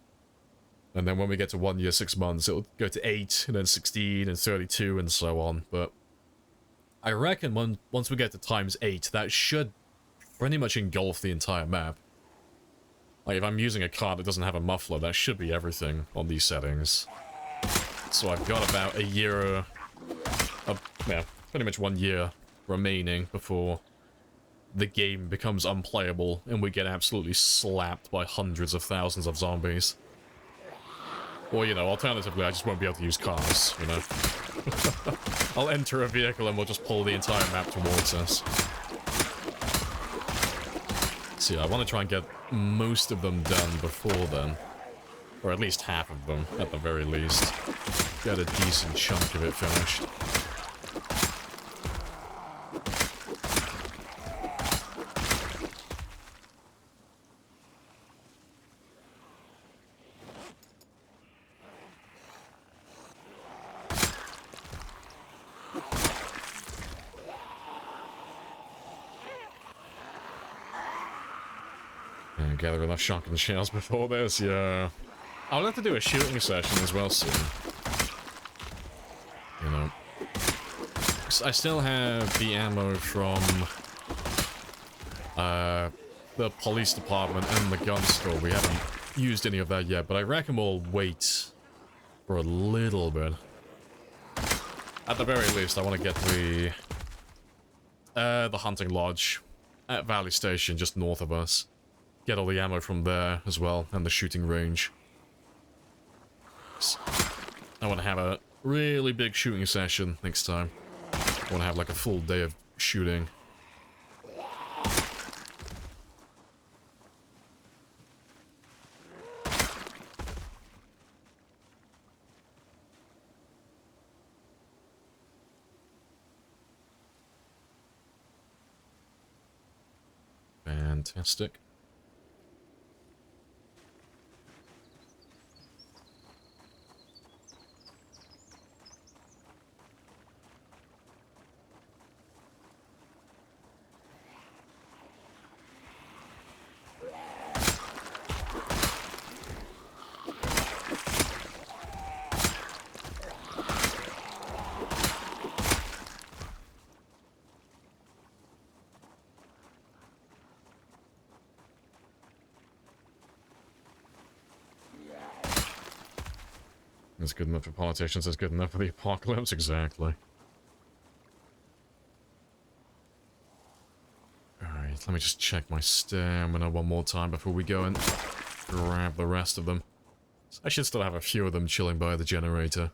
And then when we get to 1 year, 6 months, it'll go to 8, and then 16, and 32, and so on. But I reckon once we get to ×8, that should pretty much engulf the entire map. Like, if I'm using a car that doesn't have a muffler, that should be everything on these settings. So I've got about a year, yeah, pretty much 1 year remaining before the game becomes unplayable and we get absolutely slapped by hundreds of thousands of zombies. Or, you know, alternatively, I just won't be able to use cars, you know? I'll enter a vehicle and we'll just pull the entire map towards us. So yeah, I want to try and get most of them done before then. Or at least half of them, at the very least. Get a decent chunk of it finished. gather enough shotgun shells before this, yeah. I'll have to do a shooting session as well soon. You know. I still have the ammo from the police department and the gun store. We haven't used any of that yet, but I reckon we'll wait for a little bit. At the very least, I want to get to the hunting lodge at Valley Station, just north of us. Get all the ammo from there as well, and the shooting range. I want to have a really big shooting session next time. I want to have like a full day of shooting. Fantastic. It's good enough for politicians, it's good enough for the apocalypse, exactly. Alright, let me just check my stamina one more time before we go and grab the rest of them. I should still have a few of them chilling by the generator.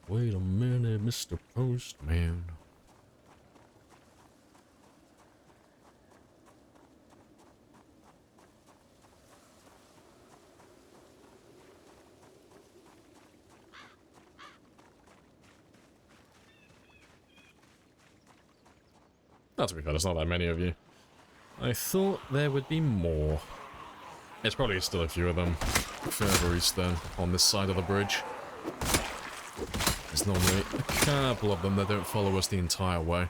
Wait a minute, Mr. Postman. Not to be fair, there's not that many of you. I thought there would be more. There's probably still a few of them further east then, on this side of the bridge. There's normally a couple of them that don't follow us the entire way.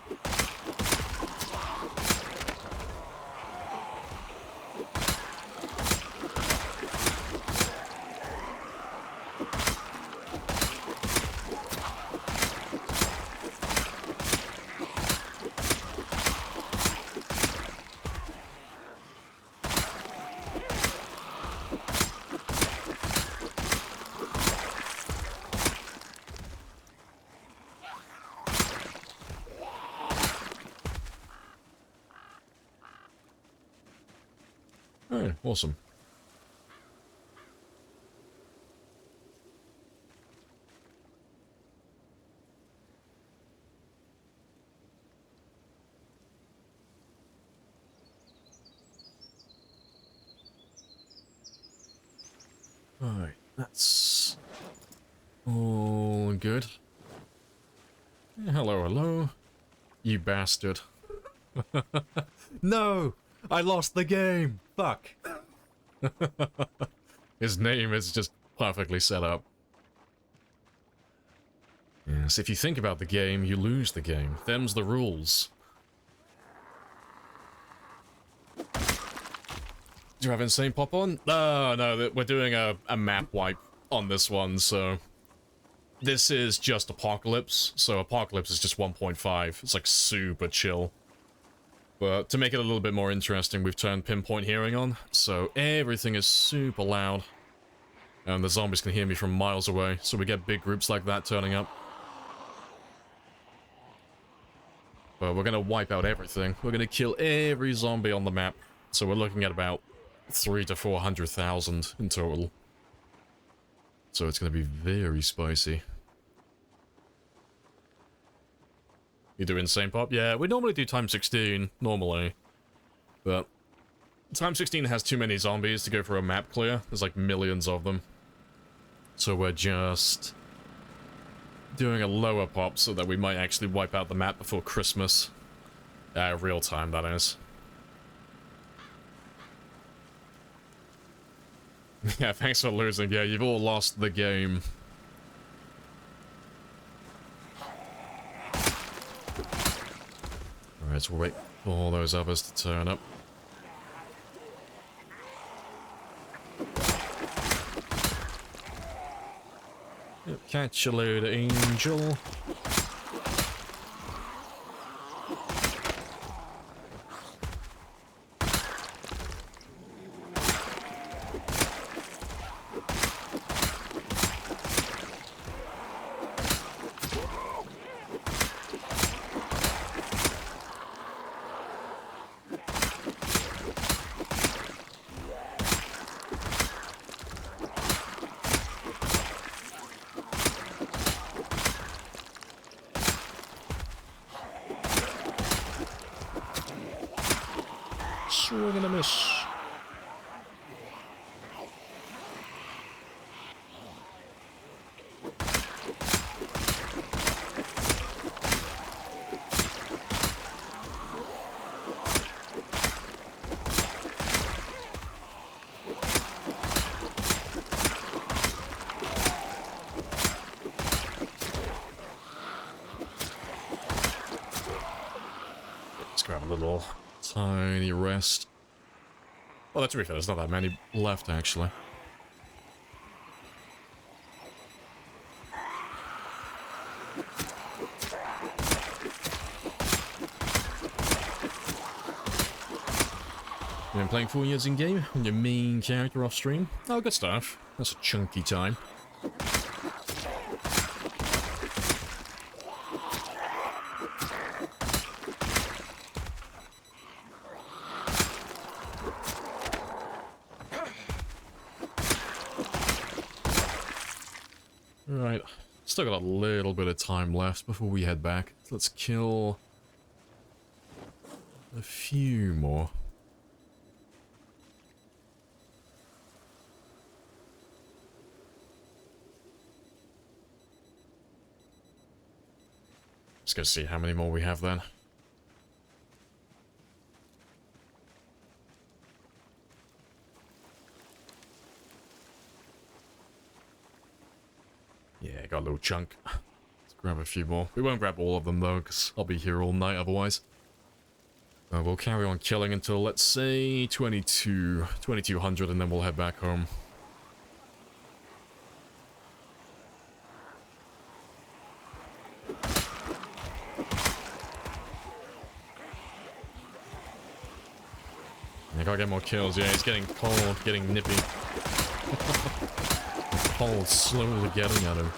Oh, awesome. Alright, that's all good. Hello, hello. You bastard. No! I lost the game! Fuck. His name is just perfectly set up. Yes, if you think about the game, you lose the game. Them's the rules. Do you have Insane Pop on? No, we're doing a map wipe on this one, so... This is just Apocalypse, so Apocalypse is just 1.5. It's like super chill. But to make it a little bit more interesting, we've turned Pinpoint Hearing on, so everything is super loud. And the zombies can hear me from miles away, so we get big groups like that turning up. But we're gonna wipe out everything. We're gonna kill every zombie on the map. So we're looking at about 300,000 to 400,000 in total. So it's gonna be very spicy. You do Insane Pop? Yeah, we normally do time 16, normally. But time 16 has too many zombies to go for a map clear. There's like millions of them. So we're just doing a lower pop so that we might actually wipe out the map before Christmas. Real time, that is. Yeah, thanks for losing. Yeah, you've all lost the game. Alright, so we'll wait for all those others to turn up. Yep, catch you later, Angel. Swing and a miss. Let's grab a little tiny rest. Well, to be fair, there's not that many left, actually. You've been playing 4 years in game on your main character off stream? Oh, good stuff. That's a chunky time. Right, still got a little bit of time left before we head back. Let's kill a few more. Just gonna see how many more we have then. Yeah, got a little chunk. Let's grab a few more. We won't grab all of them though, because I'll be here all night otherwise. We'll carry on killing until, let's say, 2200, and then we'll head back home. I gotta get more kills. Yeah, it's getting cold, getting nippy. Cold, slowly getting at him.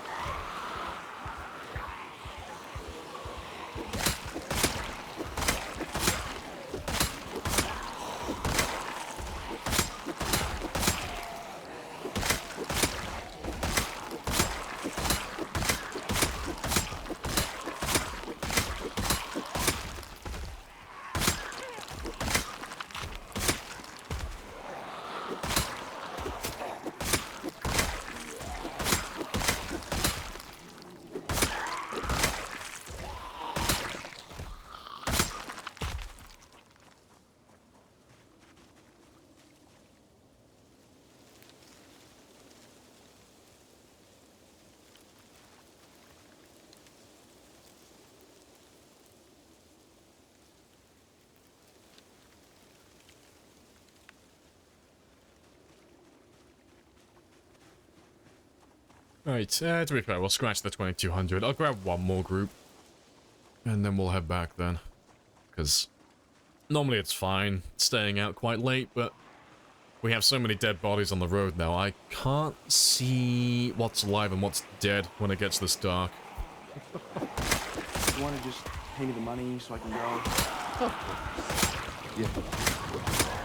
Right, to be fair, we'll scratch the 2200. I'll grab one more group. And then we'll head back then. Because normally it's fine staying out quite late, but we have so many dead bodies on the road now. I can't see what's alive and what's dead when it gets this dark. You want to just pay me the money so I can go? Yeah.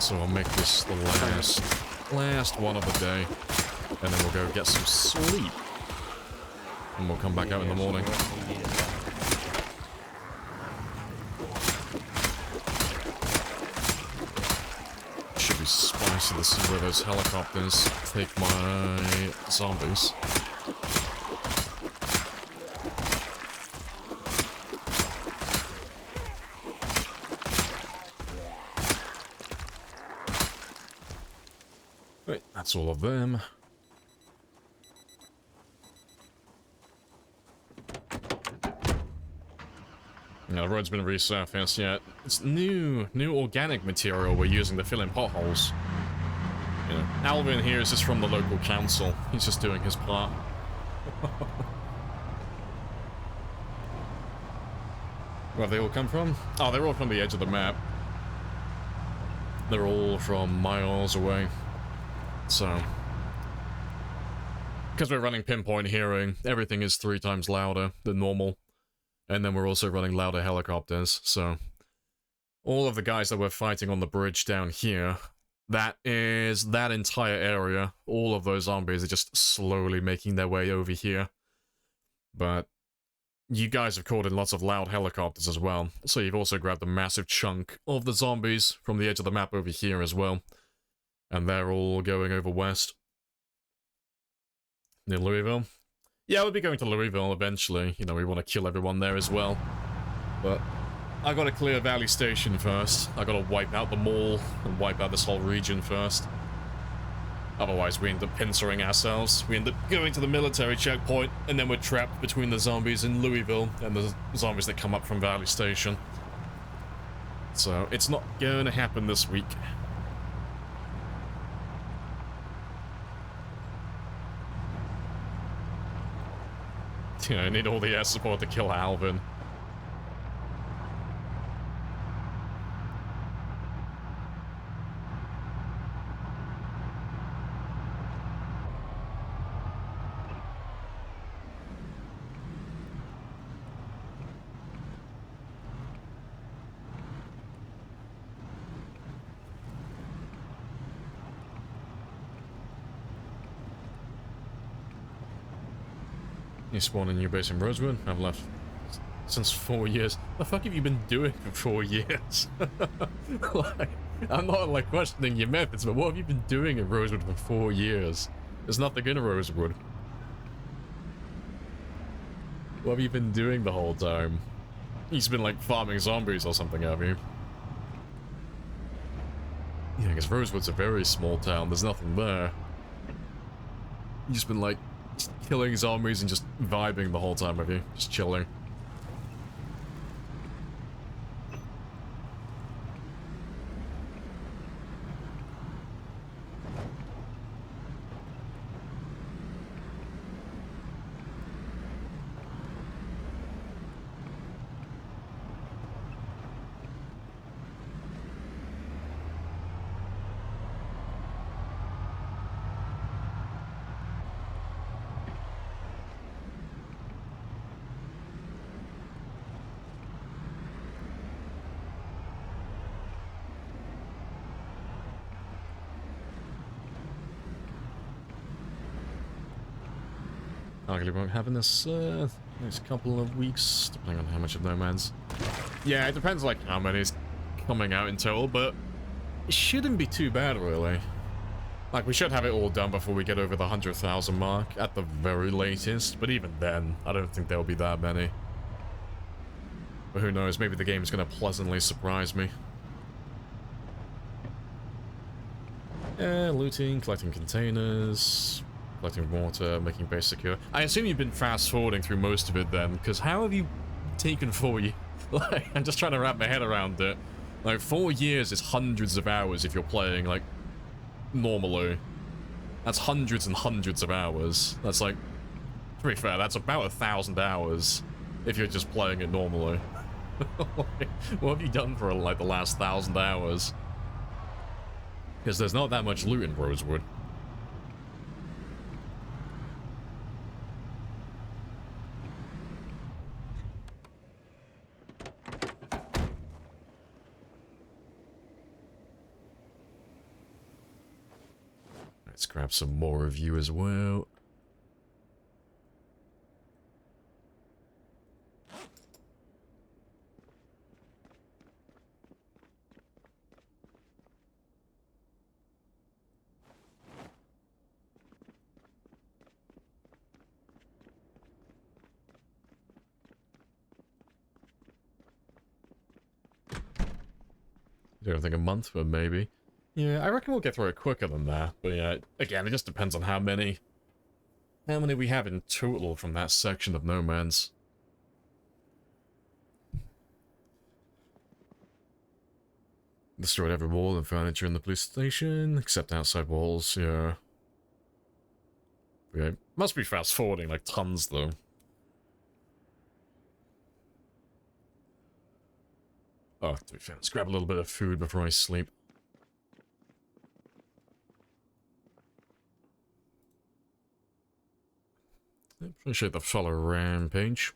So I'll make this the last one of the day. And then we'll go get some sleep. And we'll come back out in the morning. Should be spicy to see where those helicopters take my zombies. Wait, that's That's all of them. No, the road's been resurfaced yet. It's new organic material we're using to fill in potholes. You know, Alvin here is just from the local council. He's just doing his part. Where have they all come from? Oh, they're all from the edge of the map. They're all from miles away. So, because we're running pinpoint hearing, everything is 3 times louder than normal. And then we're also running louder helicopters, so all of the guys that we're fighting on the bridge down here, that is that entire area. All of those zombies are just slowly making their way over here. But you guys have called in lots of loud helicopters as well, so you've also grabbed a massive chunk of the zombies from the edge of the map over here as well. And they're all going over west. Near Louisville. Yeah, we'll be going to Louisville eventually. You know, we want to kill everyone there as well. But I gotta clear Valley Station first. I gotta wipe out the mall and wipe out this whole region first. Otherwise, we end up pincering ourselves. We end up going to the military checkpoint, and then we're trapped between the zombies in Louisville and the zombies that come up from Valley Station. So, it's not gonna happen this week. You know, I need all the air support to kill Alvin. You spawned a new base in Rosewood? I've left since 4 years. The fuck have you been doing for 4 years? Like, I'm not like questioning your methods, but what have you been doing in Rosewood for 4 years? There's nothing in Rosewood. What have you been doing the whole time? You've been like farming zombies or something, have you? Yeah, because Rosewood's a very small town, there's nothing there. You've just been like just killing zombies and just vibing the whole time, have you? Just chilling. Arguably won't happen this next couple of weeks, depending on how much of Nomads. Yeah, it depends like how many is coming out in total, but it shouldn't be too bad really. Like we should have it all done before we get over the 100,000 mark at the very latest, but even then, I don't think there'll be that many. But who knows, maybe the game's gonna pleasantly surprise me. Yeah, looting, collecting containers, collecting water, making base secure. I assume you've been fast-forwarding through most of it then, because how have you taken 4 years? Like, I'm just trying to wrap my head around it. Like, 4 years is hundreds of hours if you're playing, like, normally. That's hundreds and hundreds of hours. That's like, to be fair, that's about 1,000 hours if you're just playing it normally. Like, what have you done for, like, the last 1,000 hours? Because there's not that much loot in Rosewood. Let's grab some more of you as well. I don't think a month, but maybe. Yeah, I reckon we'll get through it quicker than that. But yeah, again, it just depends on how many we have in total from that section of No Man's. Destroyed every wall and furniture in the police station, except outside walls, yeah. Okay. Must be fast forwarding like tons though. Oh, to be fair, let's grab a little bit of food before I sleep. Appreciate the follow rampage.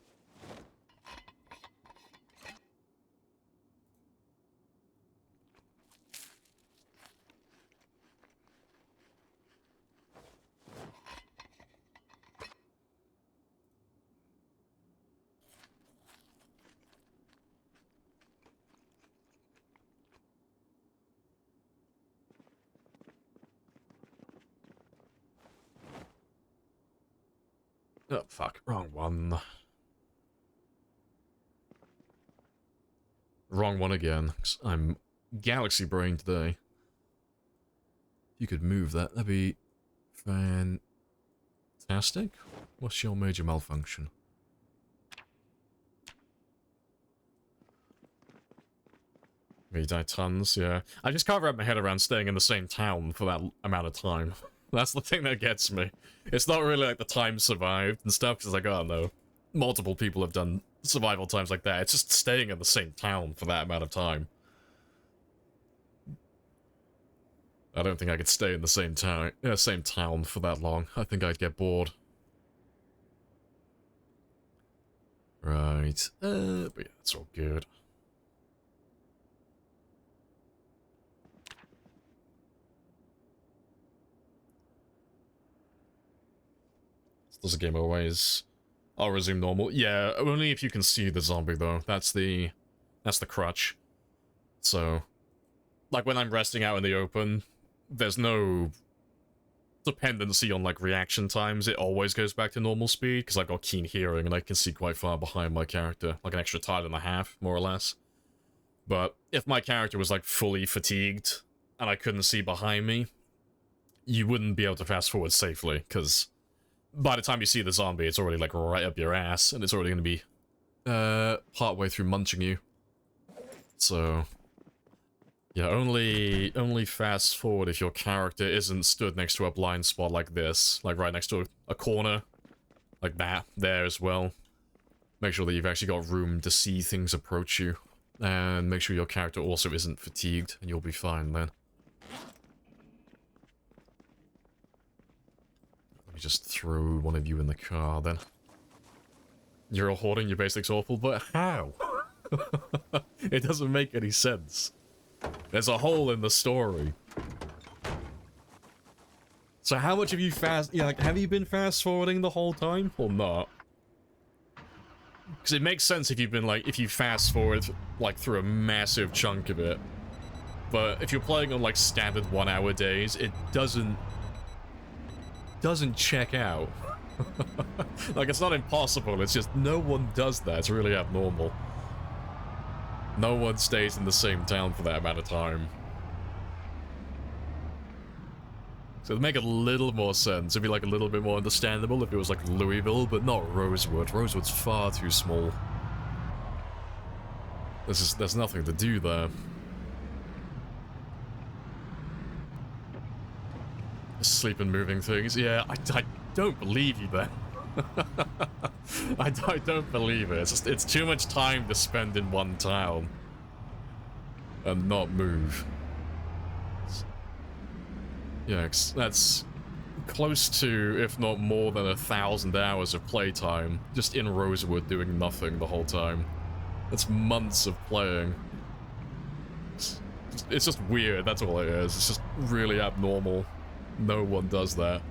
Oh, fuck. Wrong one. Wrong one again. I'm galaxy brain today. If you could move that, that'd be fantastic. What's your major malfunction? You die tons, yeah. I just can't wrap my head around staying in the same town for that amount of time. That's the thing that gets me. It's not really like the time survived and stuff, because like, oh no. Multiple people have done survival times like that. It's just staying in the same town for that amount of time. I don't think I could stay in the same town for that long. I think I'd get bored. Right. But yeah, it's all good. Does the game always... I'll resume normal. Yeah, only if you can see the zombie, though. That's the crutch. So, like, when I'm resting out in the open, there's no dependency on, like, reaction times. It always goes back to normal speed, because I've got keen hearing, and I can see quite far behind my character. Like, an extra tile and a half, more or less. But if my character was, like, fully fatigued, and I couldn't see behind me, you wouldn't be able to fast forward safely, because... by the time you see the zombie, it's already, like, right up your ass, and it's already gonna be, partway through munching you. So... yeah, only fast forward if your character isn't stood next to a blind spot like this. Like, right next to a corner. Like that, there as well. Make sure that you've actually got room to see things approach you. And make sure your character also isn't fatigued, and you'll be fine then. Let me just throw one of you in the car, then. You're all hoarding your basics awful, but how? It doesn't make any sense. There's a hole in the story. So how much have you have you been fast forwarding the whole time, or not? Because it makes sense if you've been, like, if you fast forward, like, through a massive chunk of it. But if you're playing on, like, standard 1 hour days, it doesn't check out. Like, it's not impossible, it's just no one does that. It's really abnormal. No one stays in the same town for that amount of time. So it'd make a little more sense. It'd be, like, a little bit more understandable if it was, like, Louisville, but not Rosewood. Rosewood's far too small. There's nothing to do there. Sleep and moving things. Yeah, I don't believe you then. I don't believe it. It's too much time to spend in one town and not move. Yeah, that's close to, if not more than 1,000 hours of playtime just in Rosewood doing nothing the whole time. That's months of playing. It's just weird, that's all it is. It's just really abnormal. No one does that.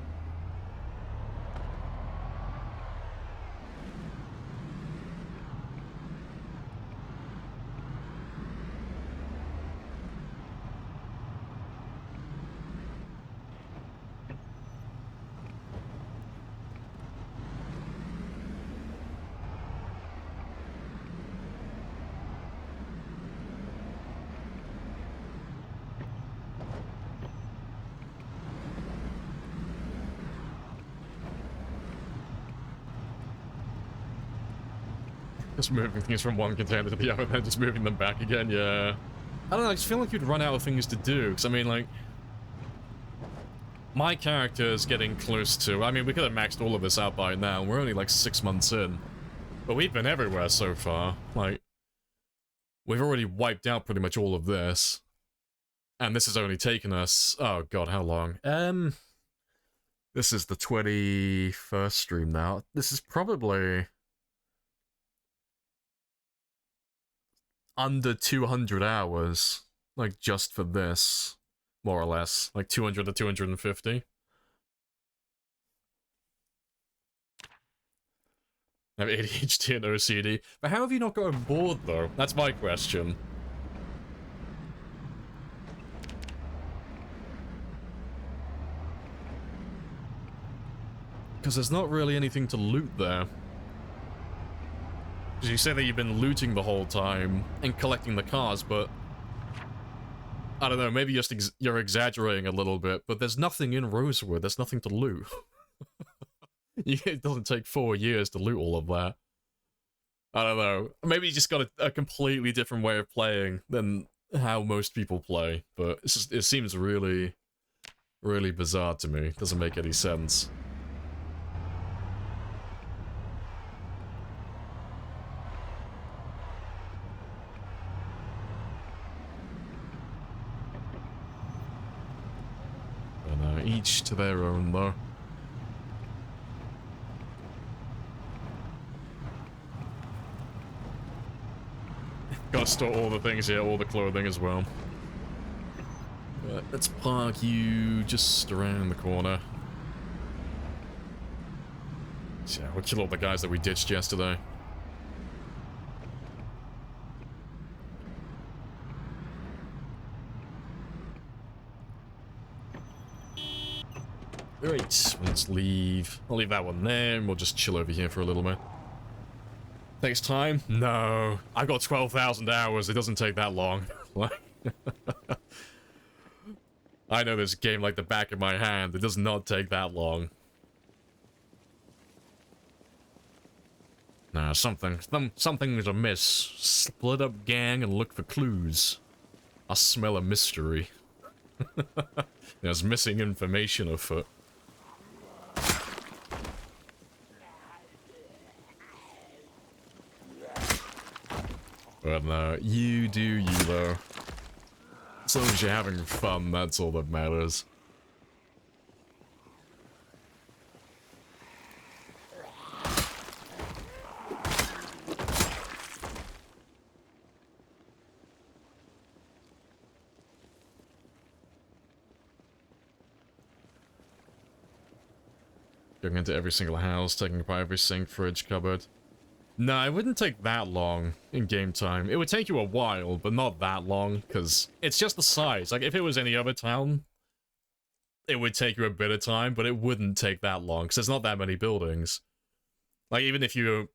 Just moving things from one container to the other, and then just moving them back again, yeah. I don't know, I just feel like you'd run out of things to do, because I mean, like... My character is getting close to... I mean, we could have maxed all of this out by now, we're only like 6 months in. But we've been everywhere so far, like... We've already wiped out pretty much all of this. And this has only taken us... Oh god, how long? This is the 21st stream now. This is probably... under 200 hours, like, just for this, more or less. Like, 200 to 250. I have ADHD and OCD. But how have you not gotten bored, though? That's my question. Because there's not really anything to loot there. Because you say that you've been looting the whole time and collecting the cars, but... I don't know, maybe you're exaggerating a little bit, but there's nothing in Rosewood, there's nothing to loot. It doesn't take 4 years to loot all of that. I don't know, maybe you just got a completely different way of playing than how most people play, but it's just, it seems really, really bizarre to me. It doesn't make any sense. Each to their own, though. Gotta store all the things here, all the clothing as well. But let's park you just around the corner. So, yeah, we'll kill all the guys that we ditched yesterday. Right, let's leave. I'll leave that one there, and we'll just chill over here for a little bit. Takes time? No. I've got 12,000 hours, it doesn't take that long. I know this game like the back of my hand, it does not take that long. Nah, something's amiss. Split up gang and look for clues. I smell a mystery. There's missing information afoot. But no, you do you though. As long as you're having fun, that's all that matters. Going into every single house, taking apart every sink, fridge, cupboard. No, it wouldn't take that long in game time. It would take you a while, but not that long, because it's just the size. Like, if it was any other town, it would take you a bit of time, but it wouldn't take that long, because there's not that many buildings. Like, even if you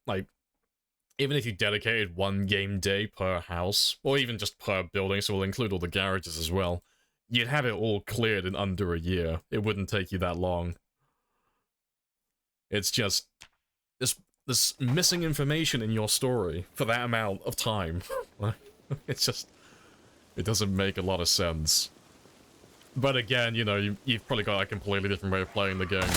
dedicated one game day per house, or even just per building, so we'll include all the garages as well, you'd have it all cleared in under a year. It wouldn't take you that long. It's just... There's missing information in your story for that amount of time. It's just... It doesn't make a lot of sense. But again, you know, you've probably got a completely different way of playing the game.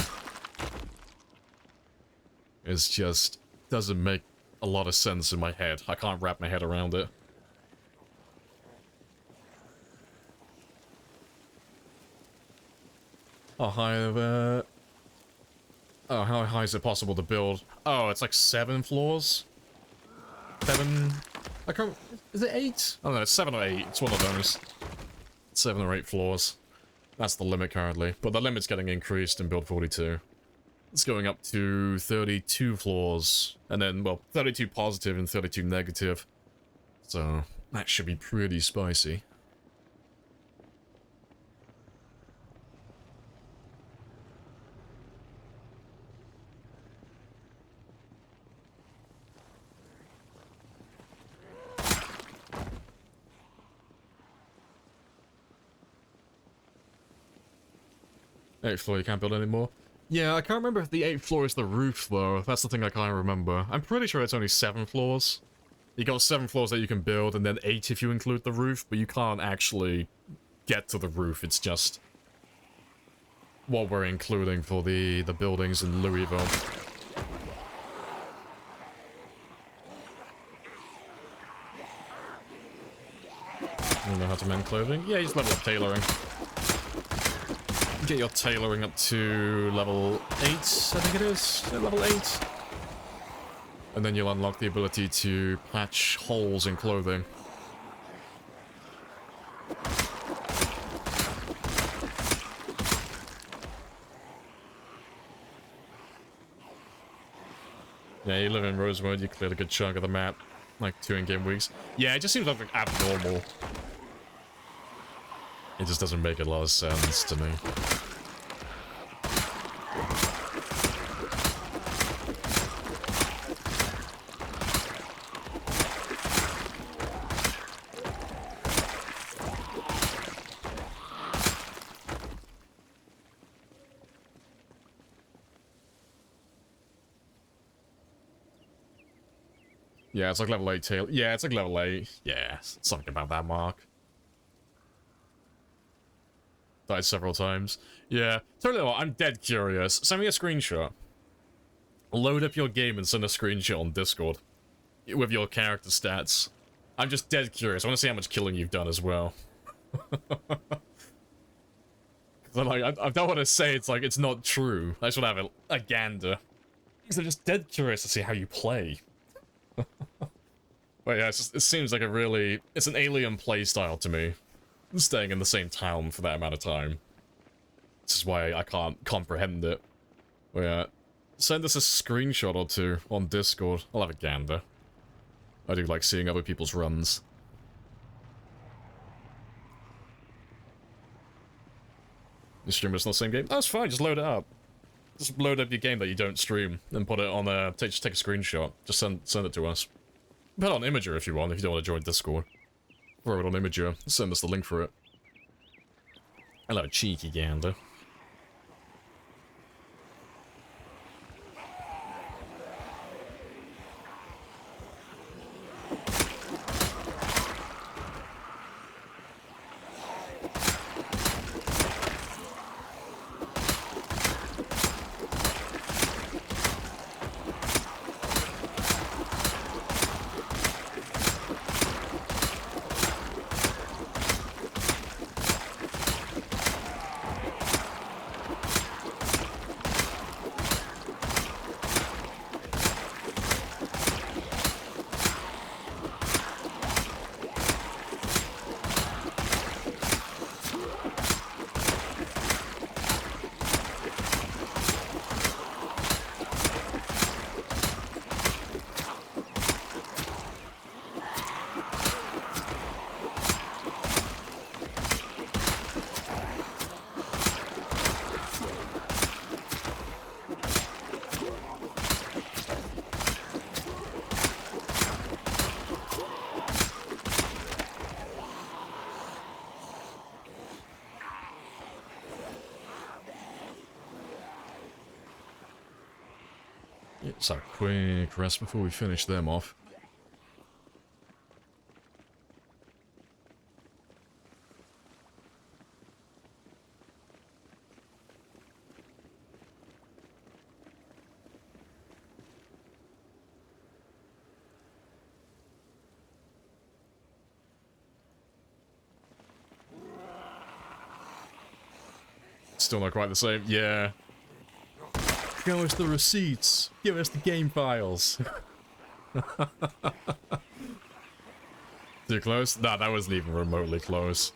It's just... doesn't make a lot of sense in my head. I can't wrap my head around it. How high of Oh, how high is it possible to build? Oh, it's like 7 floors? 7... I can't... Is it 8? I don't know, it's 7 or 8. It's one of those. 7 or 8 floors. That's the limit currently. But the limit's getting increased in build 42. It's going up to 32 floors. And then, well, 32 positive and 32 negative. So, that should be pretty spicy. Eighth floor, you can't build anymore. Yeah, I can't remember if the 8th floor is the roof, though. That's the thing I can't remember. I'm pretty sure it's only 7 floors. You got 7 floors that you can build, and then 8 if you include the roof, but you can't actually get to the roof. It's just what we're including for the buildings in Louisville. You know how to mend clothing? Yeah, you just level up tailoring. Get your tailoring up to level 8, I think it is. Level 8. And then you'll unlock the ability to patch holes in clothing. Yeah, you live in Rosewood, you cleared a good chunk of the map. Like 2 in-game weeks. Yeah, it just seems like abnormal. It just doesn't make a lot of sense to me. Yeah, it's like level 8 tail. Yeah, it's like level 8. Yeah, something about that mark. Died several times. Yeah, totally. I'm dead curious. Send me a screenshot. Load up your game and send a screenshot on Discord with your character stats. I'm just dead curious. I want to see how much killing you've done as well. I don't want to say it's like it's not true. I just want to have a gander. Because I'm just dead curious to see how you play. But yeah, it seems like it's an alien playstyle to me. Staying in the same town for that amount of time. This is why I can't comprehend it. But yeah, send us a screenshot or 2 on Discord. I'll have a gander. I do like seeing other people's runs. You stream it's not the same game? That's fine, just load it up. Just load up your game that you don't stream and put it on just take a screenshot. Just send it to us. Put it on Imager if you want, if you don't want to join Discord. Throw it on Imager, send us the link for it. I'll have a cheeky gander. So, quick rest before we finish them off. Still not quite the same. Yeah. Show us the receipts. Give us the game files. Too close? Nah, that wasn't even remotely close.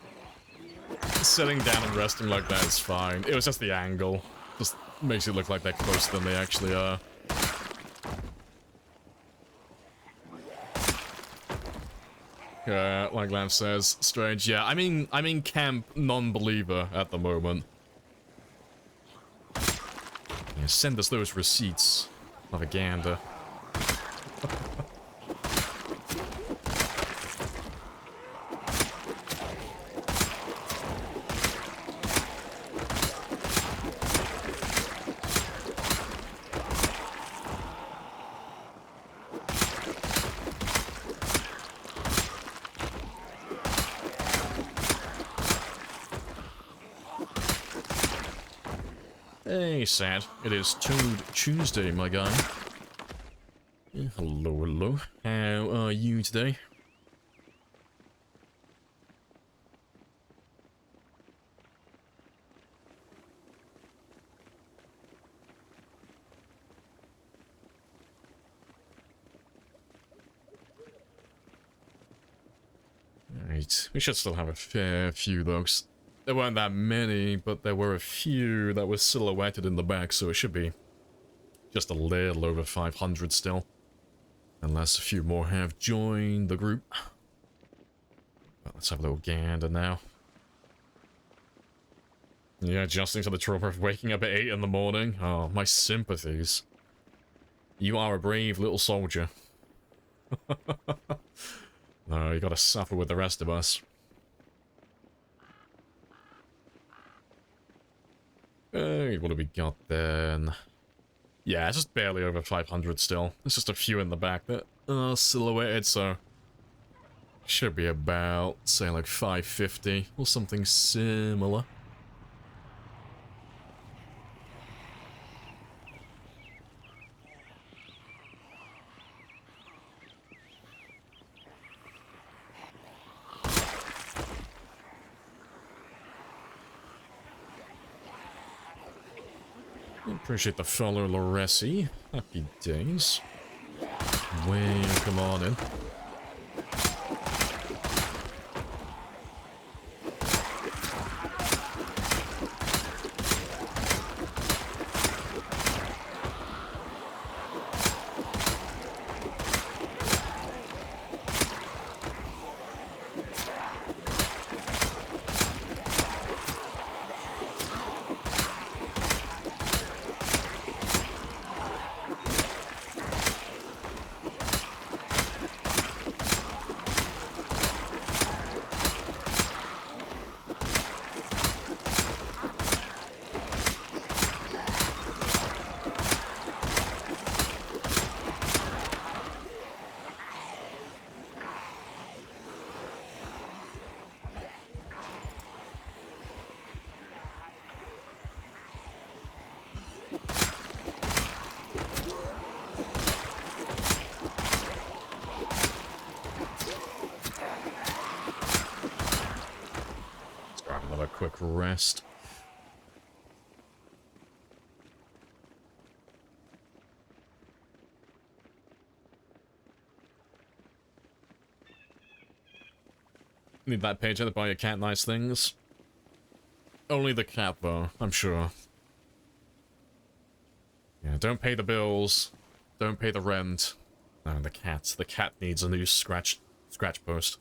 Sitting down and resting like that is fine. It was just the angle. Just makes it look like they're closer than they actually are. Like Lamp says, strange. Yeah, I'm in camp non-believer at the moment. Yeah, send us those receipts. Have a gander. Hey, Sad. It is Toad Tuesday, my guy. Hello, hello. How are you today? Right, we should still have a fair few though. There weren't that many, but there were a few that were silhouetted in the back, so it should be just a little over 500 still. Unless a few more have joined the group. Well, let's have a little gander now. Yeah, adjusting to the trauma of waking up at 8 in the morning. Oh, my sympathies. You are a brave little soldier. No, you gotta suffer with the rest of us. What do we got then? Yeah, it's just barely over 500 still. There's just a few in the back that are silhouetted, so... should be about, say, like 550 or something similar. Appreciate the follow, Loressi. Happy days. Welcome on in. Quick rest. Need that page to buy your cat nice things. Only the cat though, I'm sure. Yeah, don't pay the bills. Don't pay the rent. No, the cat. The cat needs a new scratch post.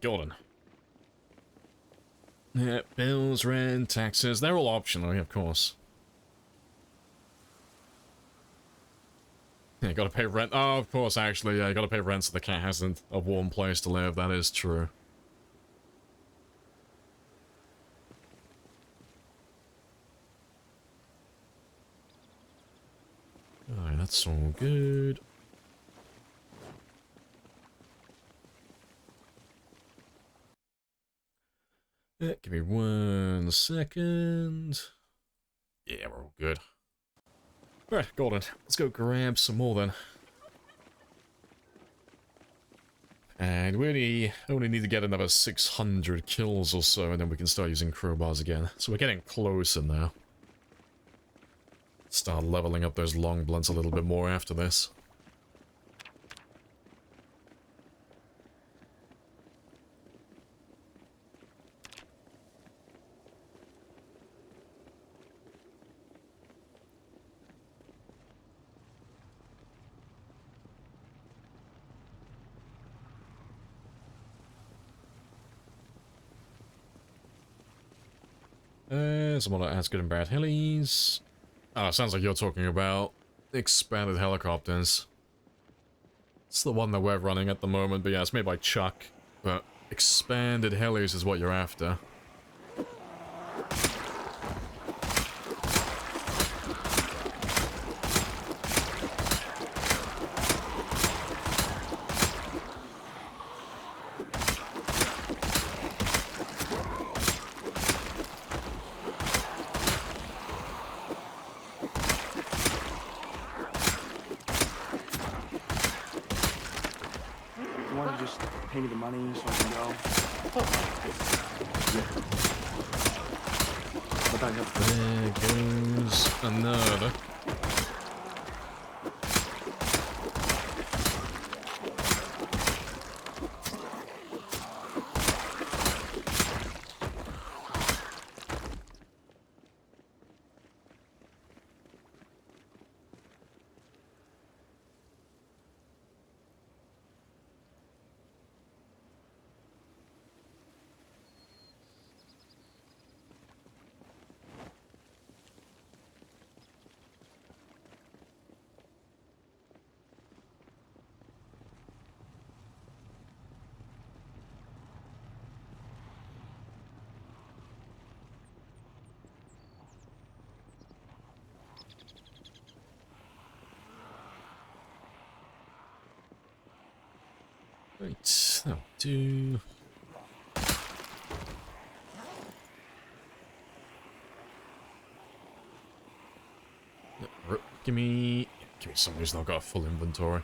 Golden. Yeah, bills, rent, taxes, they're all optional, yeah, of course. Yeah, gotta pay rent. Oh, of course, actually, yeah, you gotta pay rent so the cat hasn't a warm place to live. That is true. Alright, that's all good. Give me 1 second. Yeah, we're all good. Alright, golden. Let's go grab some more then. And we only need to get another 600 kills or so, and then we can start using crowbars again. So we're getting closer now. Start leveling up those long blunts a little bit more after this. Some more As Good and Bad Helis. Oh, sounds like you're talking about expanded helicopters. It's the one that we're running at the moment, but yeah, it's made by Chuck. But expanded helis is what you're after. You want to just pay me the money so I can go? But I have There goes another. Right, that'll do. Give me someone who's not got a full inventory.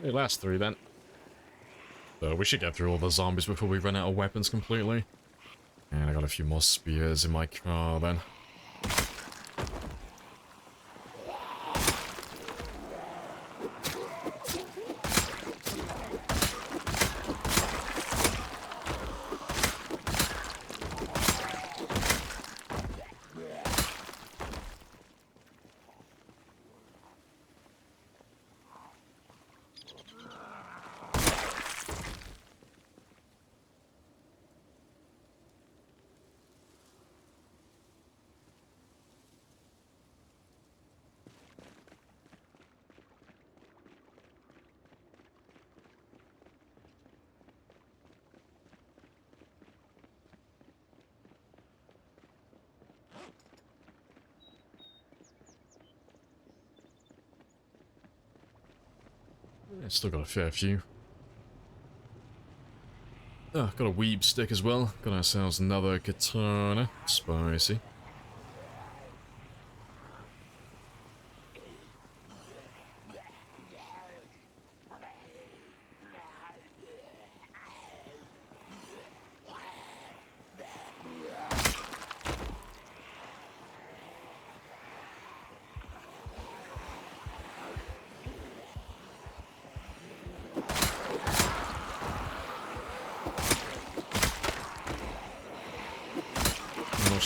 The last 3 then. So we should get through all the zombies before we run out of weapons completely. And I got a few more spears in my car then. Yeah, still got a fair few. Oh, got a weeb stick as well. Got ourselves another katana. Spicy.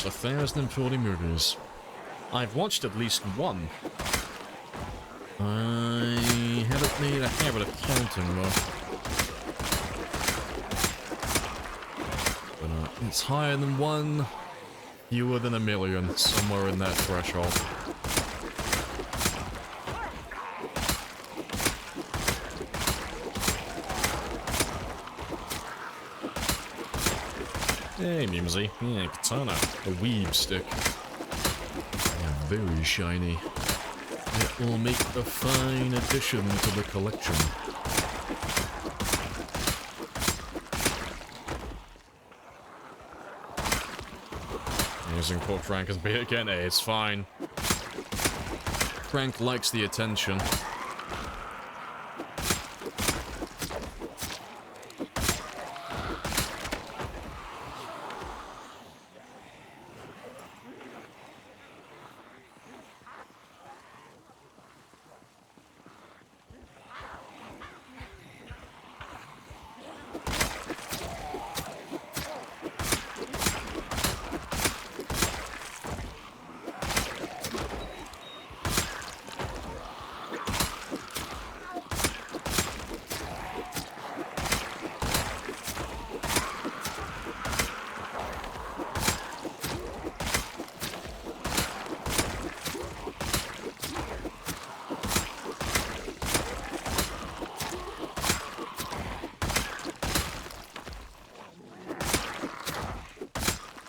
watched 1,040 movies. I've watched at least one. I haven't made a habit of counting, though. But, it's higher than one, fewer than a million, somewhere in that threshold. Hey, Mimsy. Yeah, katana. A weave stick. Yeah, very shiny. It will make a fine addition to the collection. Using poor Frank as bait again. Hey, it's fine. Frank likes the attention.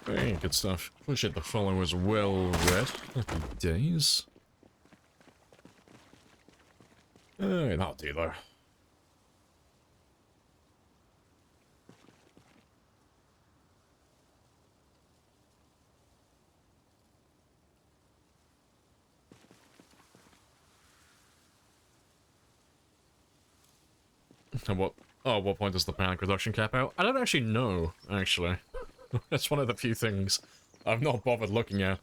Hey, good stuff. Appreciate the followers well read. Happy days. Hey, that'll do though. And what? Oh, what point does the panic reduction cap out? I don't actually know, actually. That's one of the few things I've not bothered looking at.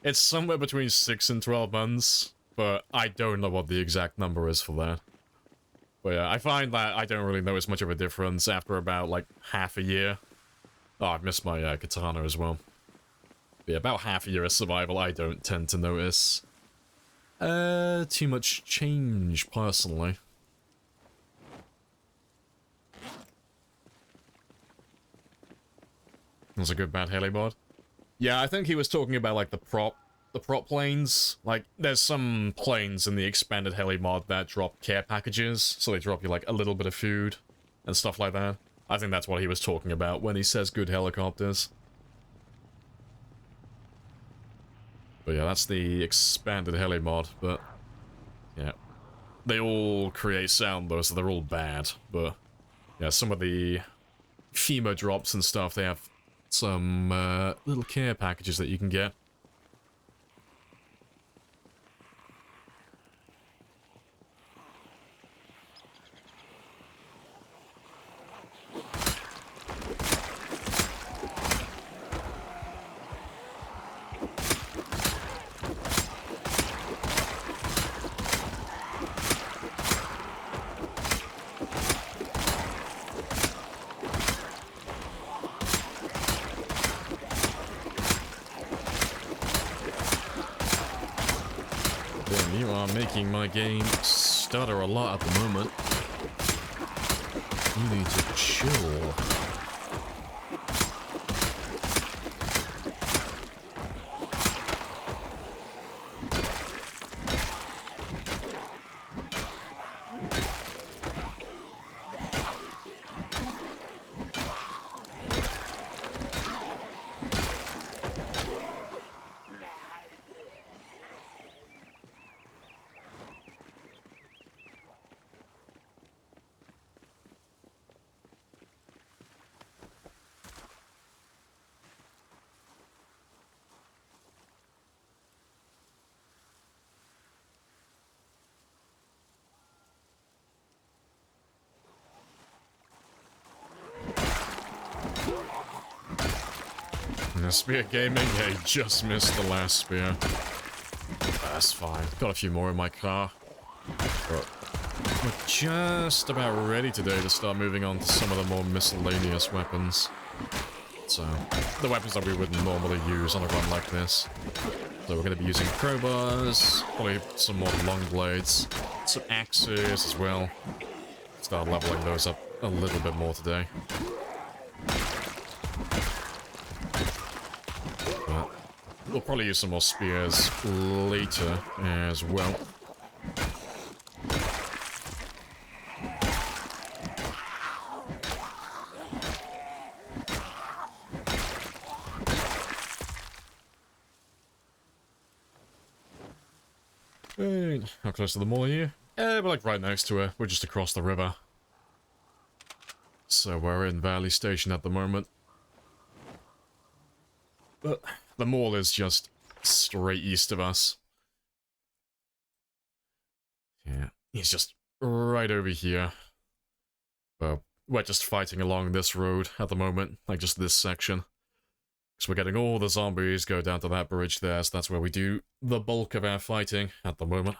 It's somewhere between 6 and 12 months, but I don't know what the exact number is for that. But yeah, I find that I don't really notice much of a difference after about, like, half a year. Oh, I've missed my katana as well. But yeah, about half a year of survival, I don't tend to notice too much change, personally. That's a good bad helibot. Yeah, I think he was talking about like the prop planes. Like, there's some planes in the expanded heli mod that drop care packages, so they drop you like a little bit of food and stuff like that. I think that's what he was talking about when he says good helicopters. But yeah, that's the expanded heli mod, but yeah. They all create sound though, so they're all bad, but yeah, some of the FEMA drops and stuff, they have some little care packages that you can get. Making my game stutter a lot at the moment. You need to chill. Spear gaming? Yeah, he just missed the last spear. That's fine. Got a few more in my car. But we're just about ready today to start moving on to some of the more miscellaneous weapons. So, the weapons that we wouldn't normally use on a run like this. So we're going to be using crowbars, probably some more long blades, some axes as well. Start leveling those up a little bit more today. But we'll probably use some more spears later as well. How close to the mall are you? We're like right next to it. We're just across the river. So we're in Valley Station at the moment. But the mall is just straight east of us. Yeah, he's just right over here. Well, we're just fighting along this road at the moment, like just this section. So we're getting all the zombies go down to that bridge there, so that's where we do the bulk of our fighting at the moment.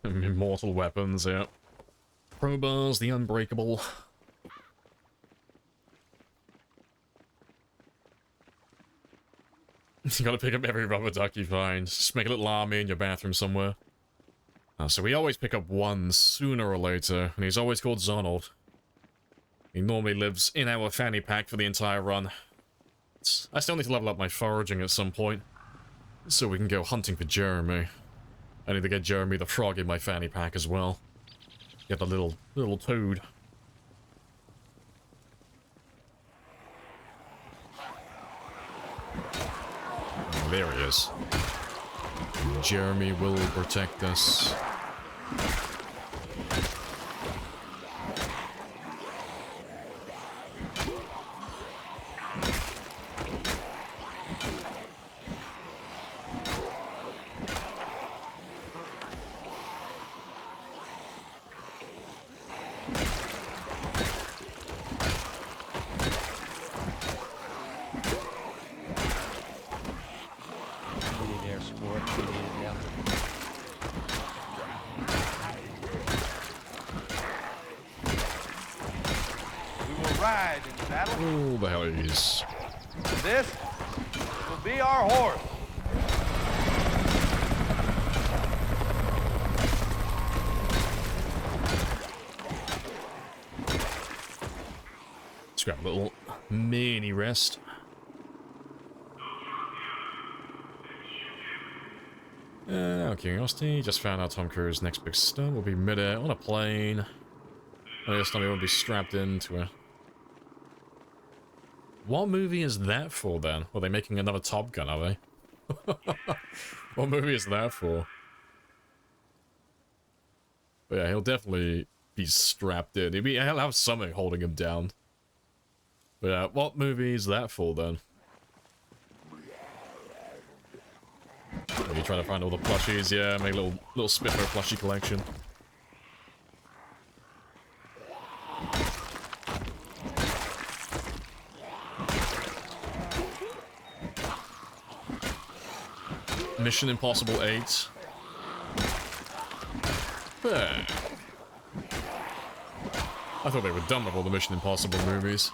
Immortal weapons, yeah. Crowbars, the unbreakable. You gotta pick up every rubber duck you find. Just make a little army in your bathroom somewhere. So we always pick up one sooner or later, and he's always called Zonald. He normally lives in our fanny pack for the entire run. I still need to level up my foraging at some point, so we can go hunting for Jeremy. I need to get Jeremy the frog in my fanny pack as well. Get the little toad. Oh, there he is. Jeremy will protect us. Oh, the hell is. This will be our horse. Let's grab a little mini rest. Out of curiosity, just found out Tom Cruise's next big stunt will be midair on a plane. I guess Tommy will be strapped into a... What movie is that for, then? Are they making another Top Gun, are they? What movie is that for? But yeah, he'll definitely be strapped in. He'll have something holding him down. But yeah, what movie is that for, then? Are you trying to find all the plushies? Yeah, make a little Spitfire plushie collection. Mission Impossible 8. I thought they were done with all the Mission Impossible movies.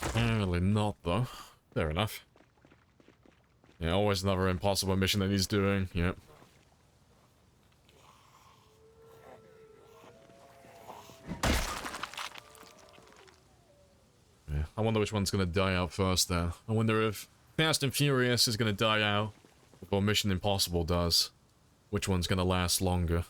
Apparently not, though. Fair enough. Yeah, always another impossible mission that he's doing. Yep. Yeah, I wonder which one's gonna die out first, then. I wonder if Fast and Furious is gonna die out before Mission Impossible does. Which one's gonna last longer?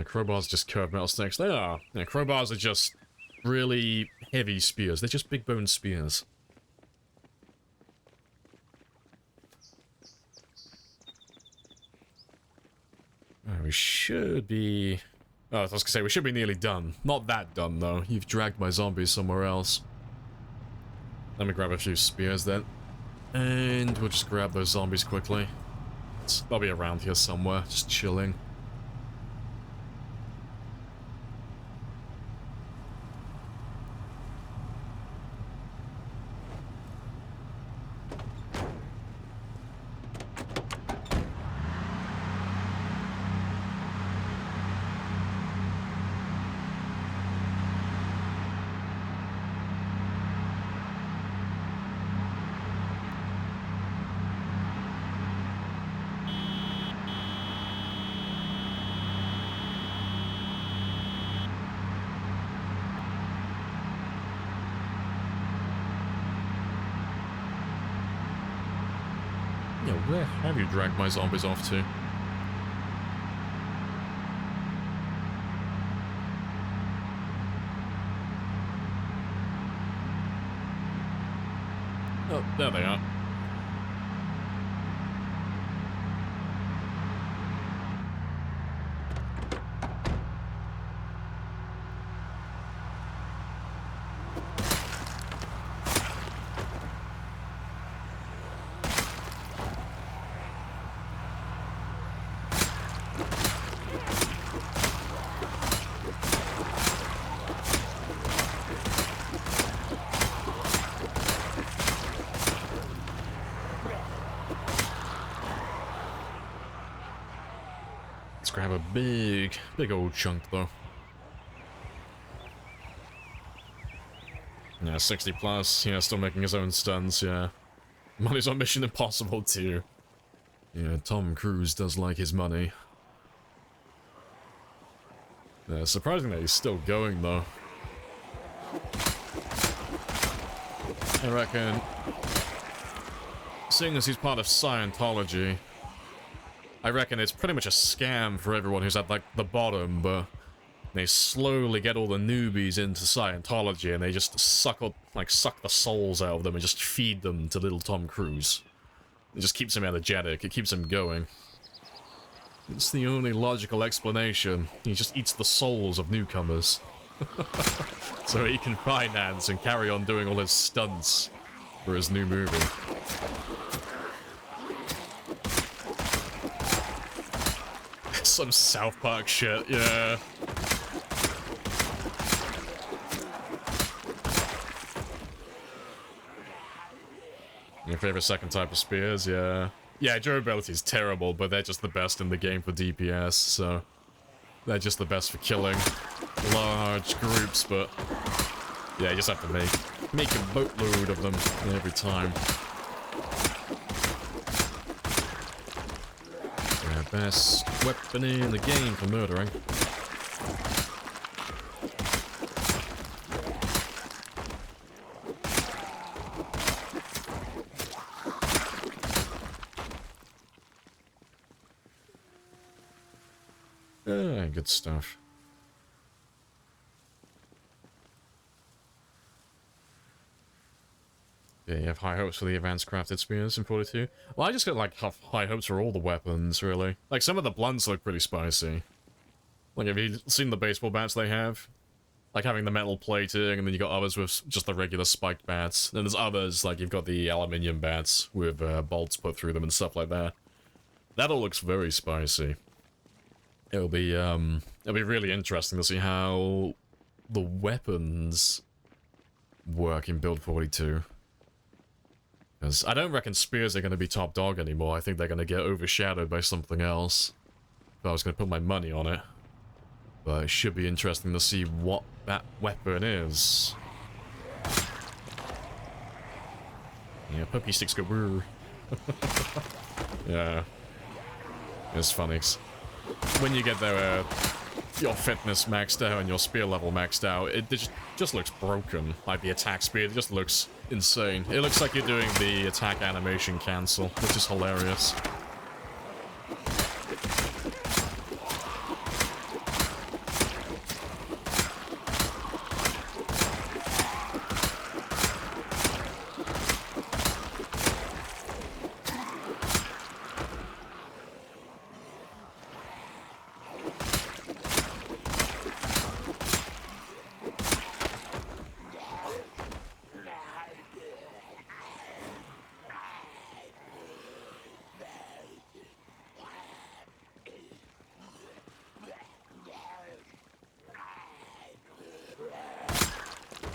Crowbars just curved metal snakes. They are. Yeah, crowbars are just really heavy spears. They're just big bone spears. We should be... Oh, I was gonna say, we should be nearly done. Not that done, though. You've dragged my zombies somewhere else. Let me grab a few spears, then. And we'll just grab those zombies quickly. They'll be around here somewhere, just chilling. Yeah, where have you dragged my zombies off to? Oh, there they are. Let's grab a big old chunk, though. Yeah, 60 plus. Yeah, still making his own stunts, yeah. Money's on Mission Impossible, too. Yeah, Tom Cruise does like his money. Yeah, surprising that he's still going, though. I reckon... Seeing as he's part of Scientology... I reckon it's pretty much a scam for everyone who's at, like, the bottom, but they slowly get all the newbies into Scientology and they just suck the souls out of them and just feed them to little Tom Cruise. It just keeps him energetic, it keeps him going. It's the only logical explanation. He just eats the souls of newcomers. So he can finance and carry on doing all his stunts for his new movie. Some South Park shit, yeah. Your favorite second type of spears, yeah. Yeah, durability is terrible, but they're just the best in the game for DPS, so... They're just the best for killing large groups, but... Yeah, you just have to make a boatload of them every time. Best weapon in the game for murdering. Good stuff. Yeah, you have high hopes for the advanced crafted spears in 42. Well, I just got, like, high hopes for all the weapons, really. Like, some of the blunts look pretty spicy. Like, have you seen the baseball bats they have? Like, having the metal plating, and then you got others with just the regular spiked bats. Then there's others, like, you've got the aluminium bats with bolts put through them and stuff like that. That all looks very spicy. It'll be really interesting to see how the weapons work in Build 42. Because I don't reckon spears are going to be top dog anymore. I think they're going to get overshadowed by something else. If I was going to put my money on it. But it should be interesting to see what that weapon is. Yeah, puppy sticks go brr. Yeah. It's funny. When you get there, your fitness maxed out and your spear level maxed out, it just looks broken. Like the attack speed, it just looks insane. It looks like you're doing the attack animation cancel, which is hilarious.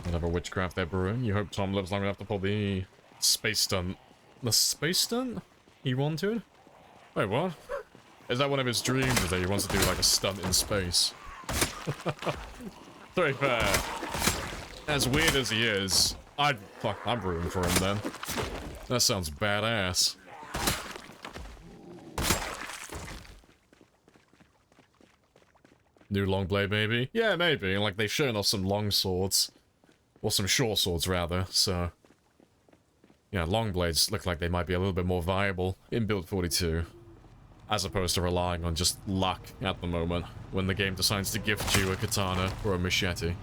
Whatever witchcraft they're brewing. You hope Tom lives long enough to pull the space stunt. The space stunt he wanted? Wait, what? Is that one of his dreams, is that he wants to do like a stunt in space? To be fair, as weird as he is, I'm rooting for him then. That sounds badass. New long blade, maybe? Yeah, maybe. Like, they've shown off some long swords. Or some short swords, rather, so... Yeah, long blades look like they might be a little bit more viable in Build 42. As opposed to relying on just luck at the moment, when the game decides to gift you a katana or a machete.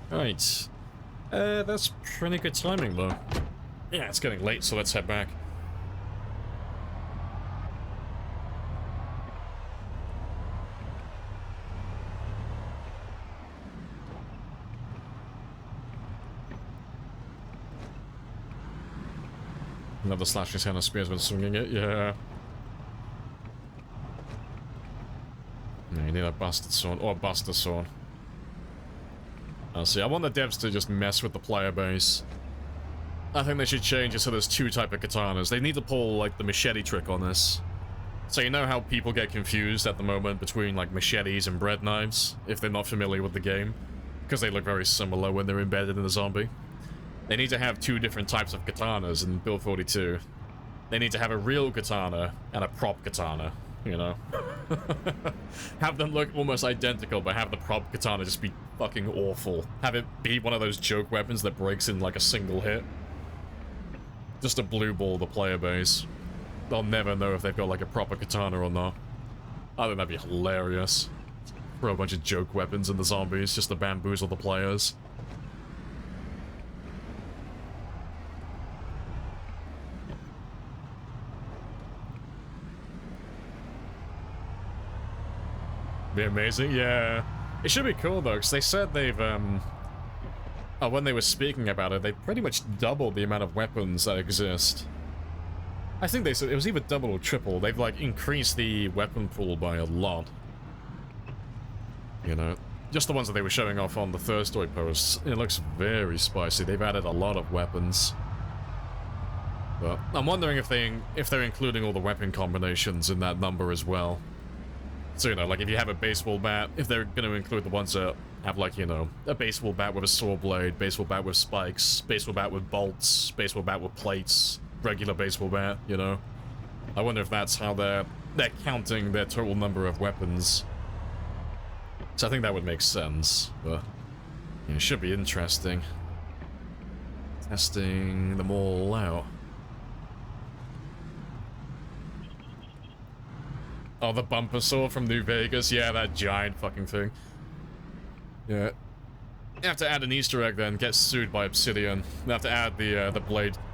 Right. That's pretty good timing, though. Yeah, it's getting late, so let's head back. Another slashing hand of spearsman swinging it, yeah. You need a busted sword, or a buster sword. See, I want the devs to just mess with the player base. I think they should change it so there's two type of katanas. They need to pull, like, the machete trick on this. So you know how people get confused at the moment between, like, machetes and bread knives, if they're not familiar with the game? Because they look very similar when they're embedded in a zombie. They need to have two different types of katanas in Build 42. They need to have a real katana and a prop katana, you know? Have them look almost identical, but have the prop katana just be fucking awful. Have it be one of those joke weapons that breaks in like a single hit. Just to blue ball the player base. They'll never know if they've got like a proper katana or not. I think that'd be hilarious. Throw a bunch of joke weapons in the zombies just to bamboozle the players. Be amazing, yeah. It should be cool though, because they said they've, when they were speaking about it, they pretty much doubled the amount of weapons that exist. I think they said it was either double or triple. They've, like, increased the weapon pool by a lot. You know, just the ones that they were showing off on the Thursday posts. It looks very spicy. They've added a lot of weapons. But I'm wondering if they're including all the weapon combinations in that number as well. So, you know, like, if you have a baseball bat, if they're going to include the ones that have, like, you know, a baseball bat with a saw blade, baseball bat with spikes, baseball bat with bolts, baseball bat with plates, regular baseball bat, you know? I wonder if that's how they're counting their total number of weapons. So I think that would make sense, but yeah, it should be interesting. Testing them all out. Oh, the bumper saw from New Vegas? Yeah, that giant fucking thing. Yeah. You have to add an Easter egg then, get sued by Obsidian. You have to add the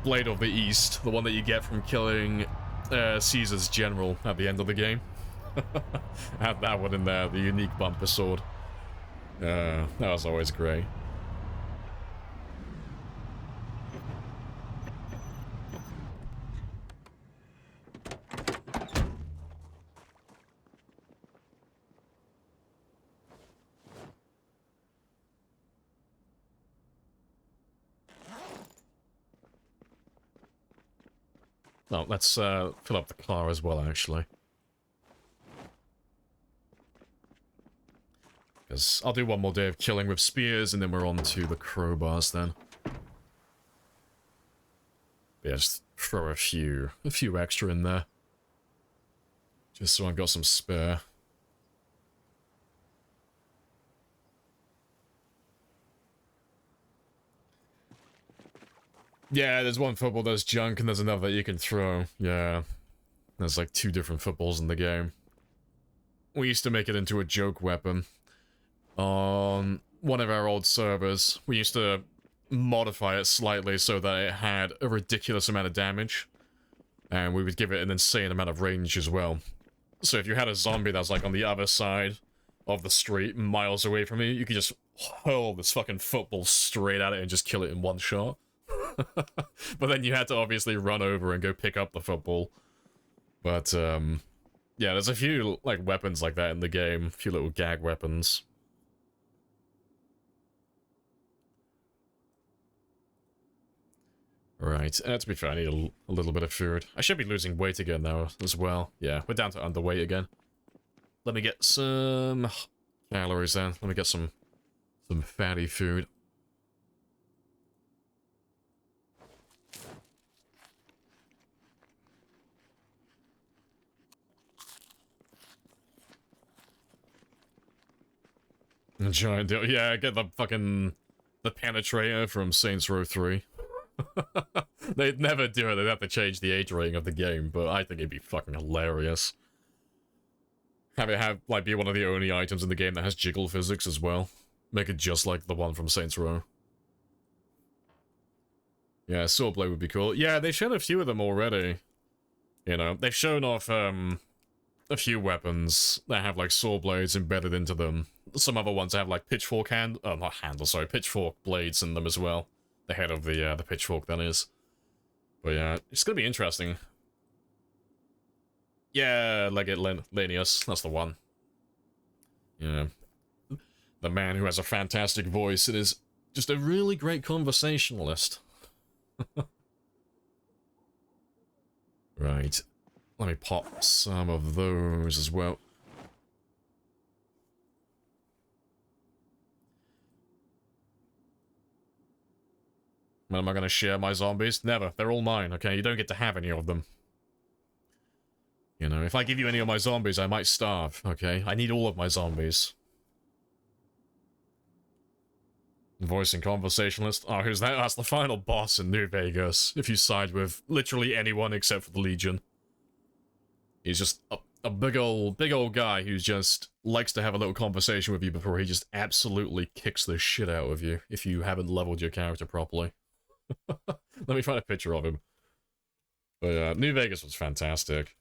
Blade of the East, the one that you get from killing Caesar's general at the end of the game. Add that one in there, the unique bumper sword. That was always great. Oh, let's fill up the car as well, actually. Because I'll do one more day of killing with spears, and then we're on to the crowbars then. Yeah, just throw a few extra in there. Just so I've got some spare. Yeah, there's one football that's junk, and there's another that you can throw. Yeah. There's like two different footballs in the game. We used to make it into a joke weapon. On one of our old servers, we used to modify it slightly so that it had a ridiculous amount of damage. And we would give it an insane amount of range as well. So if you had a zombie that was like on the other side of the street, miles away from you, you could just hurl this fucking football straight at it and just kill it in one shot. But then you had to obviously run over and go pick up the football. But, yeah, there's a few, like, weapons like that in the game. A few little gag weapons. Right, to be fair, I need a little bit of food. I should be losing weight again now as well. Yeah, we're down to underweight again. Let me get some calories then. Let me get some fatty food. Giant deal. Yeah, get the penetrator from Saints Row 3. They'd never do it. They'd have to change the age rating of the game, but I think it'd be fucking hilarious. Have it like be one of the only items in the game that has jiggle physics as well. Make it just like the one from Saints Row. Yeah, sword blade would be cool. Yeah, they've shown a few of them already. You know, they've shown off a few weapons that have like sword blades embedded into them. Some other ones have like pitchfork pitchfork blades in them as well. The head of the pitchfork, that is. But yeah, it's gonna be interesting. Yeah, Legate Lanius, that's the one. Yeah. The man who has a fantastic voice and is just a really great conversationalist. Right. Let me pop some of those as well. When am I going to share my zombies? Never. They're all mine, okay? You don't get to have any of them. You know, if I give you any of my zombies, I might starve, okay? I need all of my zombies. Voicing conversationalist. Oh, who's that? That's the final boss in New Vegas. If you side with literally anyone except for the Legion. He's just a big old guy who just likes to have a little conversation with you before he just absolutely kicks the shit out of you if you haven't leveled your character properly. Let me find a picture of him. But New Vegas was fantastic.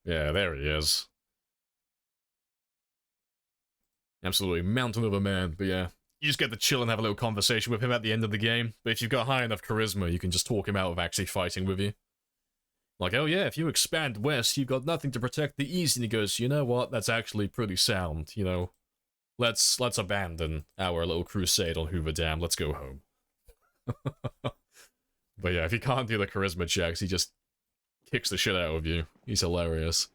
Yeah, there he is. Absolutely mountain of a man, but yeah. You just get to chill and have a little conversation with him at the end of the game. But if you've got high enough charisma, you can just talk him out of actually fighting with you. Like, oh yeah, if you expand west, you've got nothing to protect the east. And he goes, you know what, that's actually pretty sound, you know. Let's abandon our little crusade on Hoover Dam. Let's go home. But yeah, if you can't do the charisma checks, he just kicks the shit out of you. He's hilarious.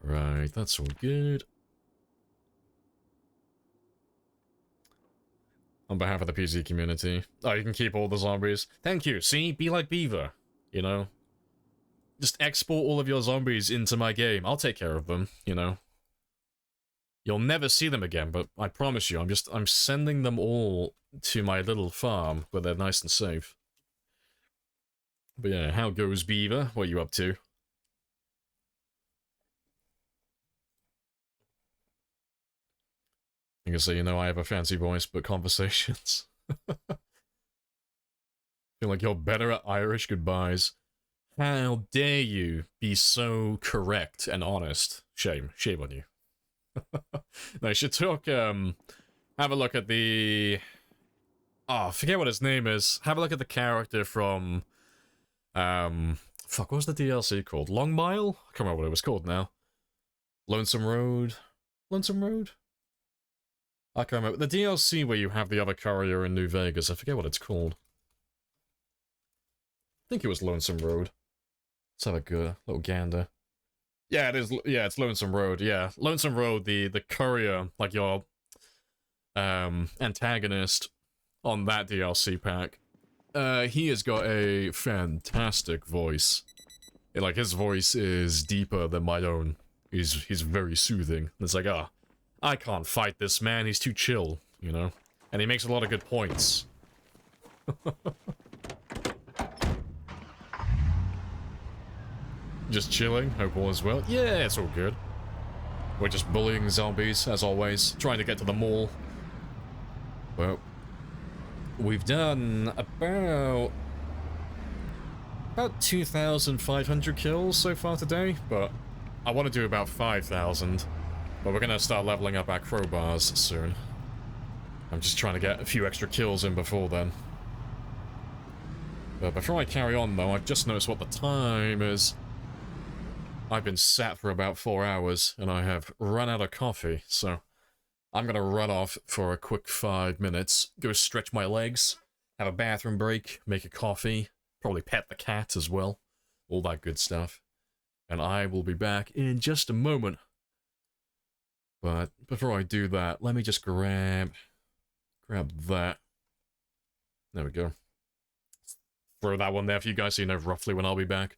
Right, that's all good. On behalf of the PC community. Oh, you can keep all the zombies. Thank you. See? Be like Beaver. You know? Just export all of your zombies into my game. I'll take care of them, you know? You'll never see them again, but I promise you, I'm sending them all to my little farm where they're nice and safe. But yeah, how goes Beaver? What are you up to? You can say, you know, I have a fancy voice, but conversations. Feel like you're better at Irish goodbyes. How dare you be so correct and honest? Shame. Shame on you. No, you should talk, have a look at the... Oh, forget what his name is. Have a look at the character from... Fuck, what was the DLC called? Long Mile? I can't remember what it was called now. Lonesome Road? Lonesome Road? I can't remember. The DLC where you have the other courier in New Vegas. I forget what it's called. I think it was Lonesome Road. Let's have a good little gander. Yeah, it is. Yeah, it's Lonesome Road. Yeah, Lonesome Road. The courier, like your antagonist on that DLC pack. He has got a fantastic voice. Like his voice is deeper than my own. He's very soothing. It's like, ah. I can't fight this man, he's too chill, you know? And he makes a lot of good points. Just chilling, hope all is well. Yeah, it's all good. We're just bullying zombies, as always, trying to get to the mall. Well, we've done about 2,500 kills so far today, but I want to do about 5,000. But we're gonna start leveling up our crowbars soon. I'm just trying to get a few extra kills in before then. But before I carry on though, I've just noticed what the time is. I've been sat for about 4 hours, and I have run out of coffee, so I'm gonna run off for a quick 5 minutes, go stretch my legs, have a bathroom break, make a coffee, probably pet the cat as well, all that good stuff. And I will be back in just a moment. But before I do that, let me just grab that. There we go. Throw that one there for you guys so you know roughly when I'll be back.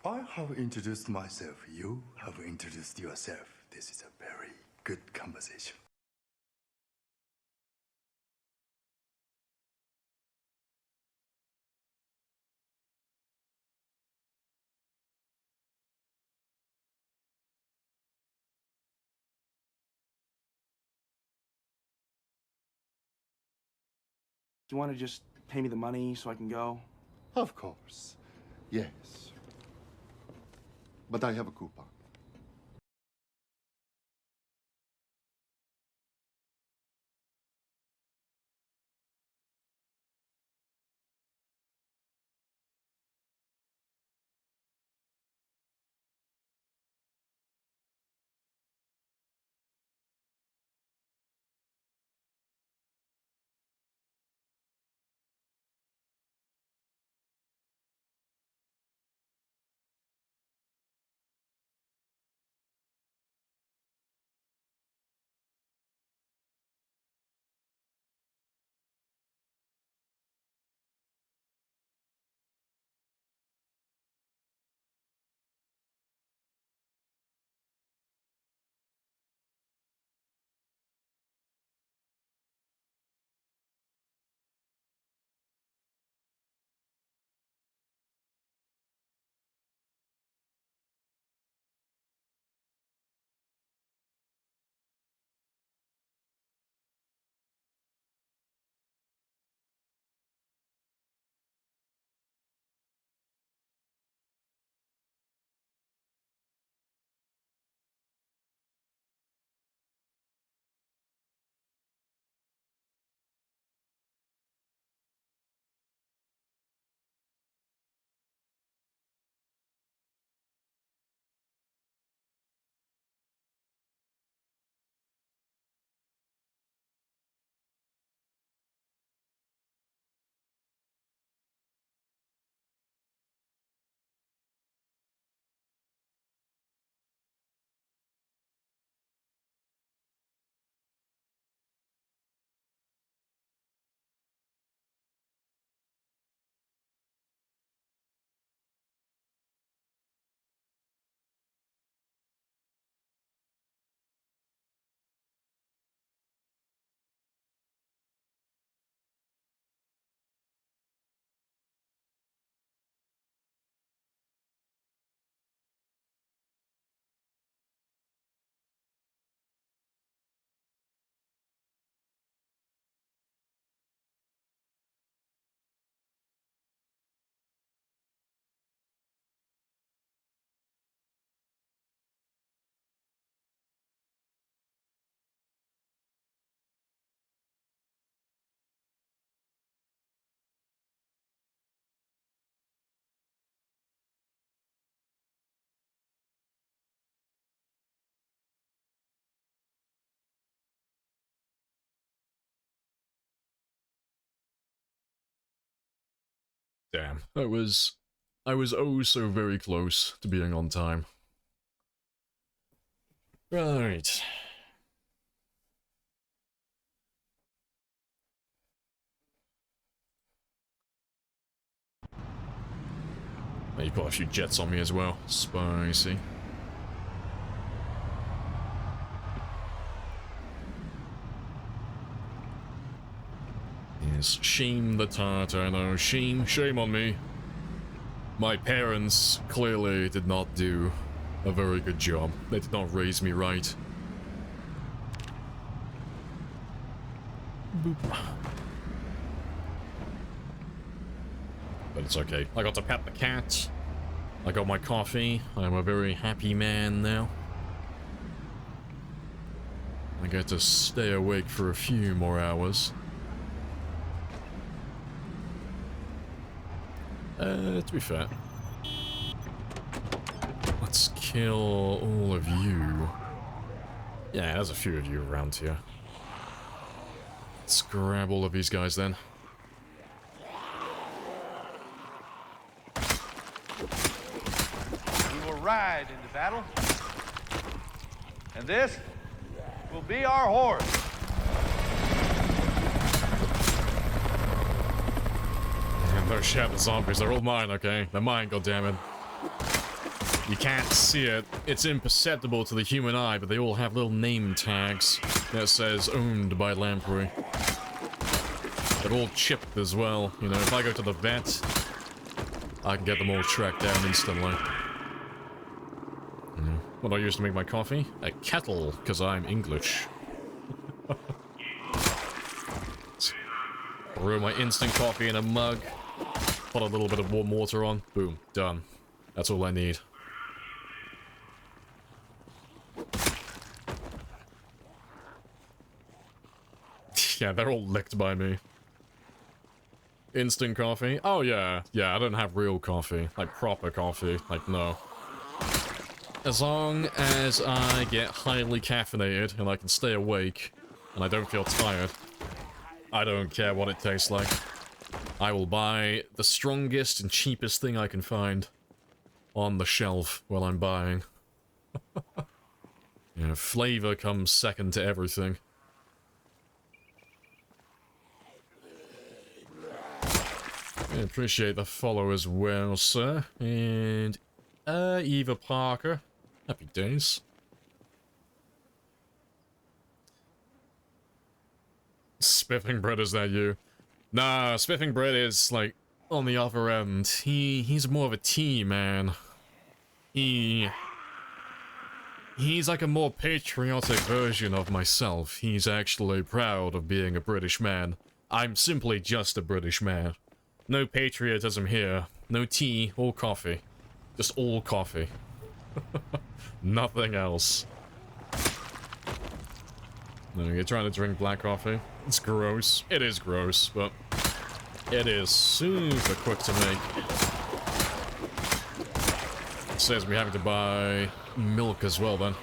I have introduced myself. You have introduced yourself. This is a very good conversation. You want to just pay me the money so I can go? Of course. Yes. But I have a coupon. Damn, I was oh so very close to being on time. Right. Oh, you've got a few jets on me as well. Spicy. Yes, shame the Tartar, no, shame on me. My parents clearly did not do a very good job. They did not raise me right. Boop. But it's okay. I got to pet the cat. I got my coffee. I'm a very happy man now. I get to stay awake for a few more hours. To be fair, let's kill all of you. Yeah, there's a few of you around here. Let's grab all of these guys then. We will ride into battle. And this will be our horse. No shit, the zombies, they're all mine, okay? They're mine, goddammit. You can't see it. It's imperceptible to the human eye, but they all have little name tags that says owned by Lamprey. They're all chipped as well. You know, if I go to the vet, I can get them all tracked down instantly. What do I use to make my coffee? A kettle, because I'm English. Brew my instant coffee in a mug. Put a little bit of warm water on. Boom. Done. That's all I need. Yeah, they're all licked by me. Instant coffee? Oh yeah. Yeah, I don't have real coffee. Like proper coffee. Like, no. As long as I get highly caffeinated and I can stay awake and I don't feel tired, I don't care what it tastes like. I will buy the strongest and cheapest thing I can find on the shelf while I'm buying. You know, flavor comes second to everything. I appreciate the follow as well, sir. And, Eva Parker. Happy days. Spiffing bread, is that you? Nah, Spiffing bread is, like, on the other end. He's more of a tea man. He's like a more patriotic version of myself. He's actually proud of being a British man. I'm simply just a British man. No patriotism here. No tea or coffee. Just all coffee. Nothing else. No, you're trying to drink black coffee? It's gross. It is gross, but it is super quick to make. It says we're having to buy milk as well then.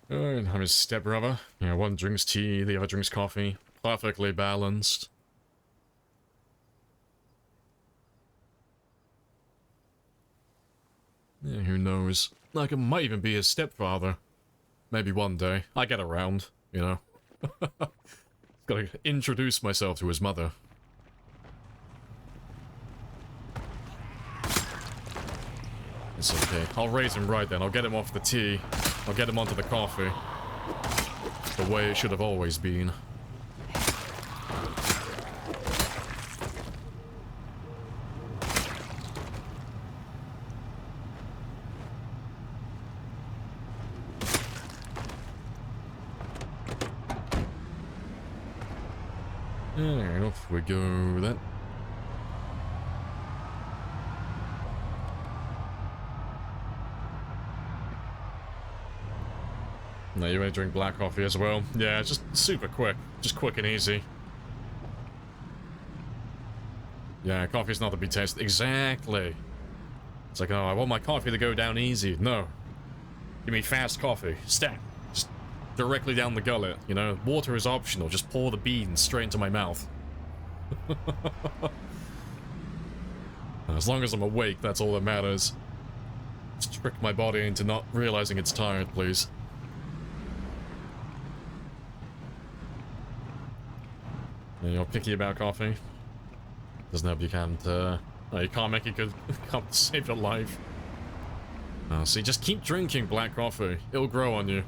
And I'm his stepbrother. Yeah, one drinks tea, the other drinks coffee. Perfectly balanced. Yeah, who knows? Like, I might even be his stepfather. Maybe one day. I get around, you know. Gotta introduce myself to his mother. It's okay. I'll raise him right then. I'll get him off the tea. I'll get him onto the coffee. The way it should have always been. And off we go then. No, you may drink black coffee as well. Yeah, it's just super quick. Just quick and easy. Yeah, coffee's not to be tasted. Exactly. It's like, oh, I want my coffee to go down easy. No. Give me fast coffee. Stat. Just directly down the gullet, you know? Water is optional. Just pour the beans straight into my mouth. As long as I'm awake, that's all that matters. Just trick my body into not realizing it's tired, please. Yeah, you're picky about coffee? Doesn't help you can't, no, you can't make it good. Can't save your life. So you just keep drinking black coffee. It'll grow on you.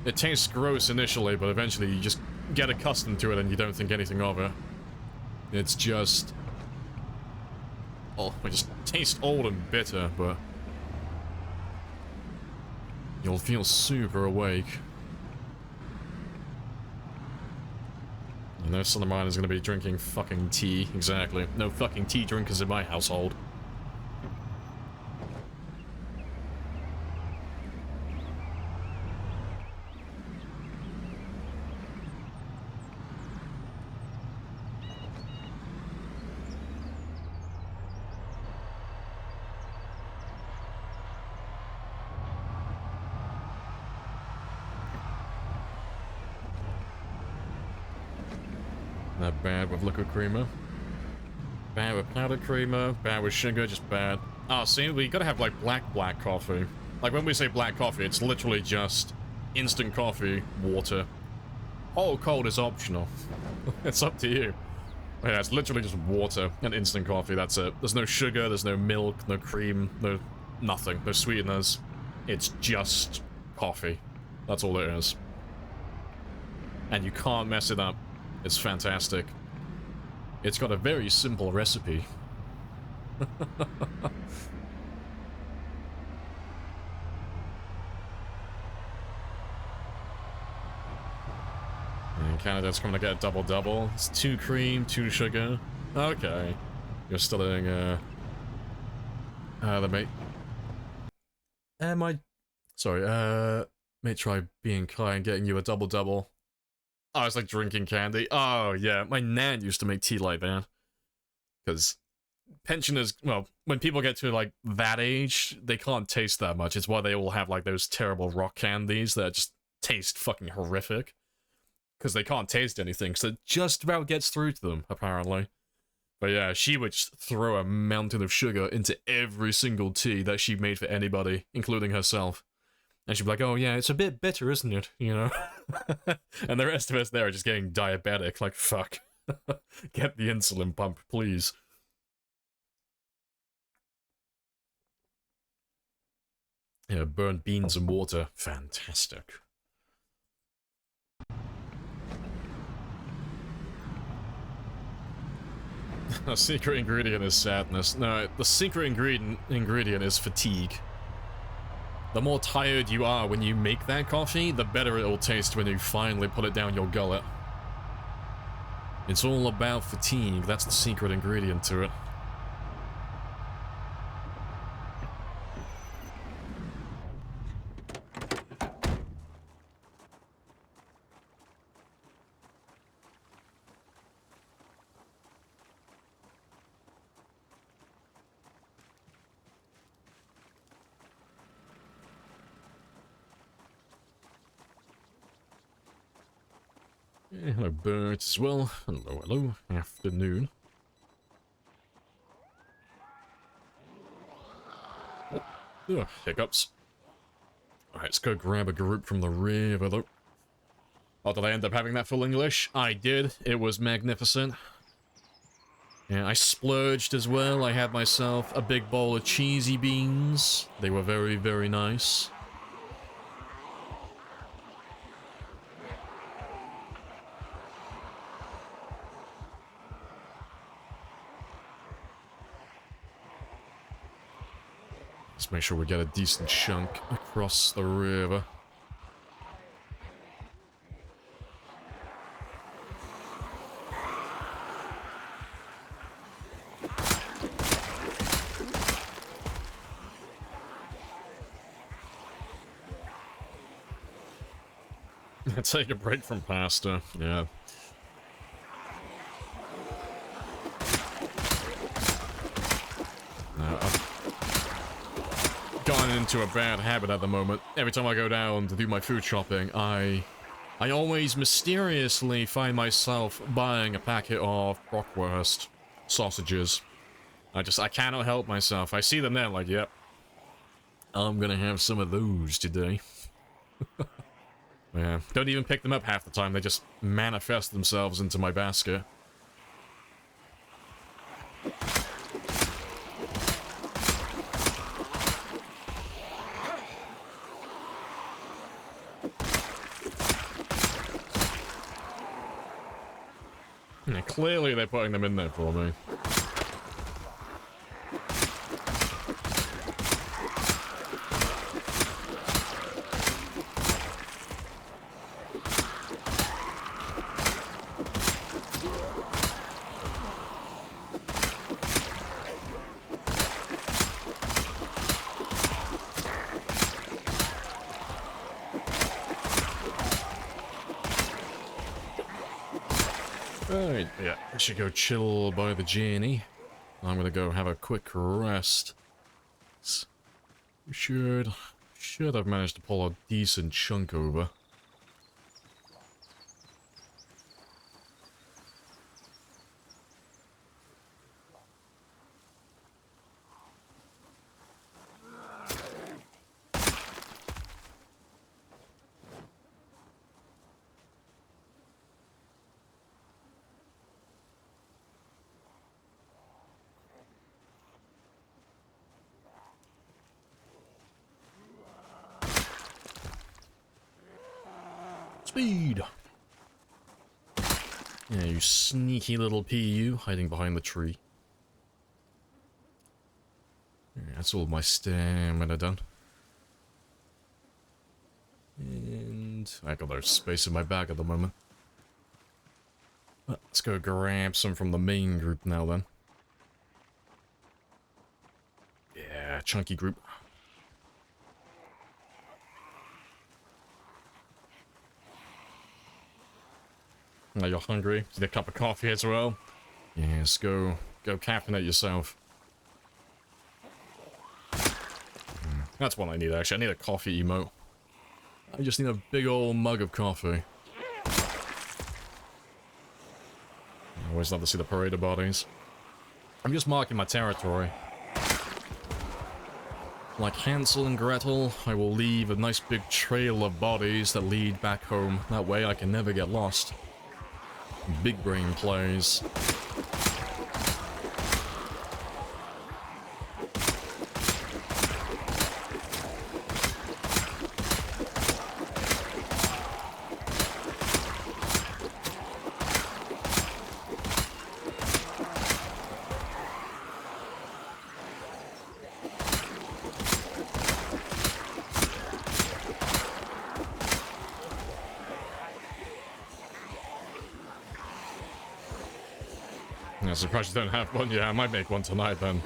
It tastes gross initially, but eventually you just get accustomed to it and you don't think anything of it. It's just... oh, it just tastes old and bitter, but... you'll feel super awake. And no son of mine is going to be drinking fucking tea. Exactly. No fucking tea drinkers in my household. Not bad with liquid creamer. Bad with powdered creamer. Bad with sugar, just bad. Oh, see, we gotta have, like, black coffee. Like, when we say black coffee, it's literally just instant coffee, water. Hot or cold is optional. It's up to you. Yeah, it's literally just water and instant coffee, that's it. There's no sugar, there's no milk, no cream, no nothing, no sweeteners. It's just coffee. That's all it is. And you can't mess it up. It's fantastic. It's got a very simple recipe. And Canada's coming to get a double-double. It's 2 cream, 2 sugar. Okay. You're still doing, the mate... Sorry, may try being kind and getting you a double-double. Oh, it's like drinking candy. Oh, yeah. My nan used to make tea like that. Because pensioners, well, when people get to, like, that age, they can't taste that much. It's why they all have, like, those terrible rock candies that just taste fucking horrific. Because they can't taste anything, so it just about gets through to them, apparently. But yeah, she would just throw a mountain of sugar into every single tea that she made for anybody, including herself. And she'd be like, oh yeah, it's a bit bitter, isn't it? You know? And the rest of us there are just getting diabetic, like, fuck. Get the insulin pump, please. Yeah, burnt beans and water. Fantastic. The secret ingredient is sadness. No, the secret ingredient is fatigue. The more tired you are when you make that coffee, the better it will taste when you finally put it down your gullet. It's all about fatigue. That's the secret ingredient to it. Hello, birds as well. Hello, hello. Afternoon. Oh, hiccups. Alright, let's go grab a group from the river, though. Oh, did I end up having that full English? I did. It was magnificent. Yeah, I splurged as well. I had myself a big bowl of cheesy beans. They were very, very nice. Let's make sure we get a decent chunk across the river. Take a break from pasta. Yeah. I've gotten into a bad habit at the moment. Every time I go down to do my food shopping, I always mysteriously find myself buying a packet of Brockwurst sausages. I cannot help myself. I see them there, like, yep, I'm gonna have some of those today. Yeah, don't even pick them up half the time. They just manifest themselves into my basket. Yeah, clearly they're putting them in there for me. Right, yeah, I should go chill by the journey. I'm gonna go have a quick rest. We should have managed to pull a decent chunk over. Speed! Yeah, you sneaky little PU hiding behind the tree. Yeah, that's all my stamina done. And I got no space in my bag at the moment. Let's go grab some from the main group now then. Yeah, chunky group. Now you're hungry. Need a cup of coffee as well. Yes, go caffeinate yourself. That's what I need actually. I need a coffee emote. I just need a big old mug of coffee. I always love to see the parade of bodies. I'm just marking my territory. Like Hansel and Gretel, I will leave a nice big trail of bodies that lead back home. That way I can never get lost. Big brain plays. I'm surprised you don't have one. Yeah, I might make one tonight then.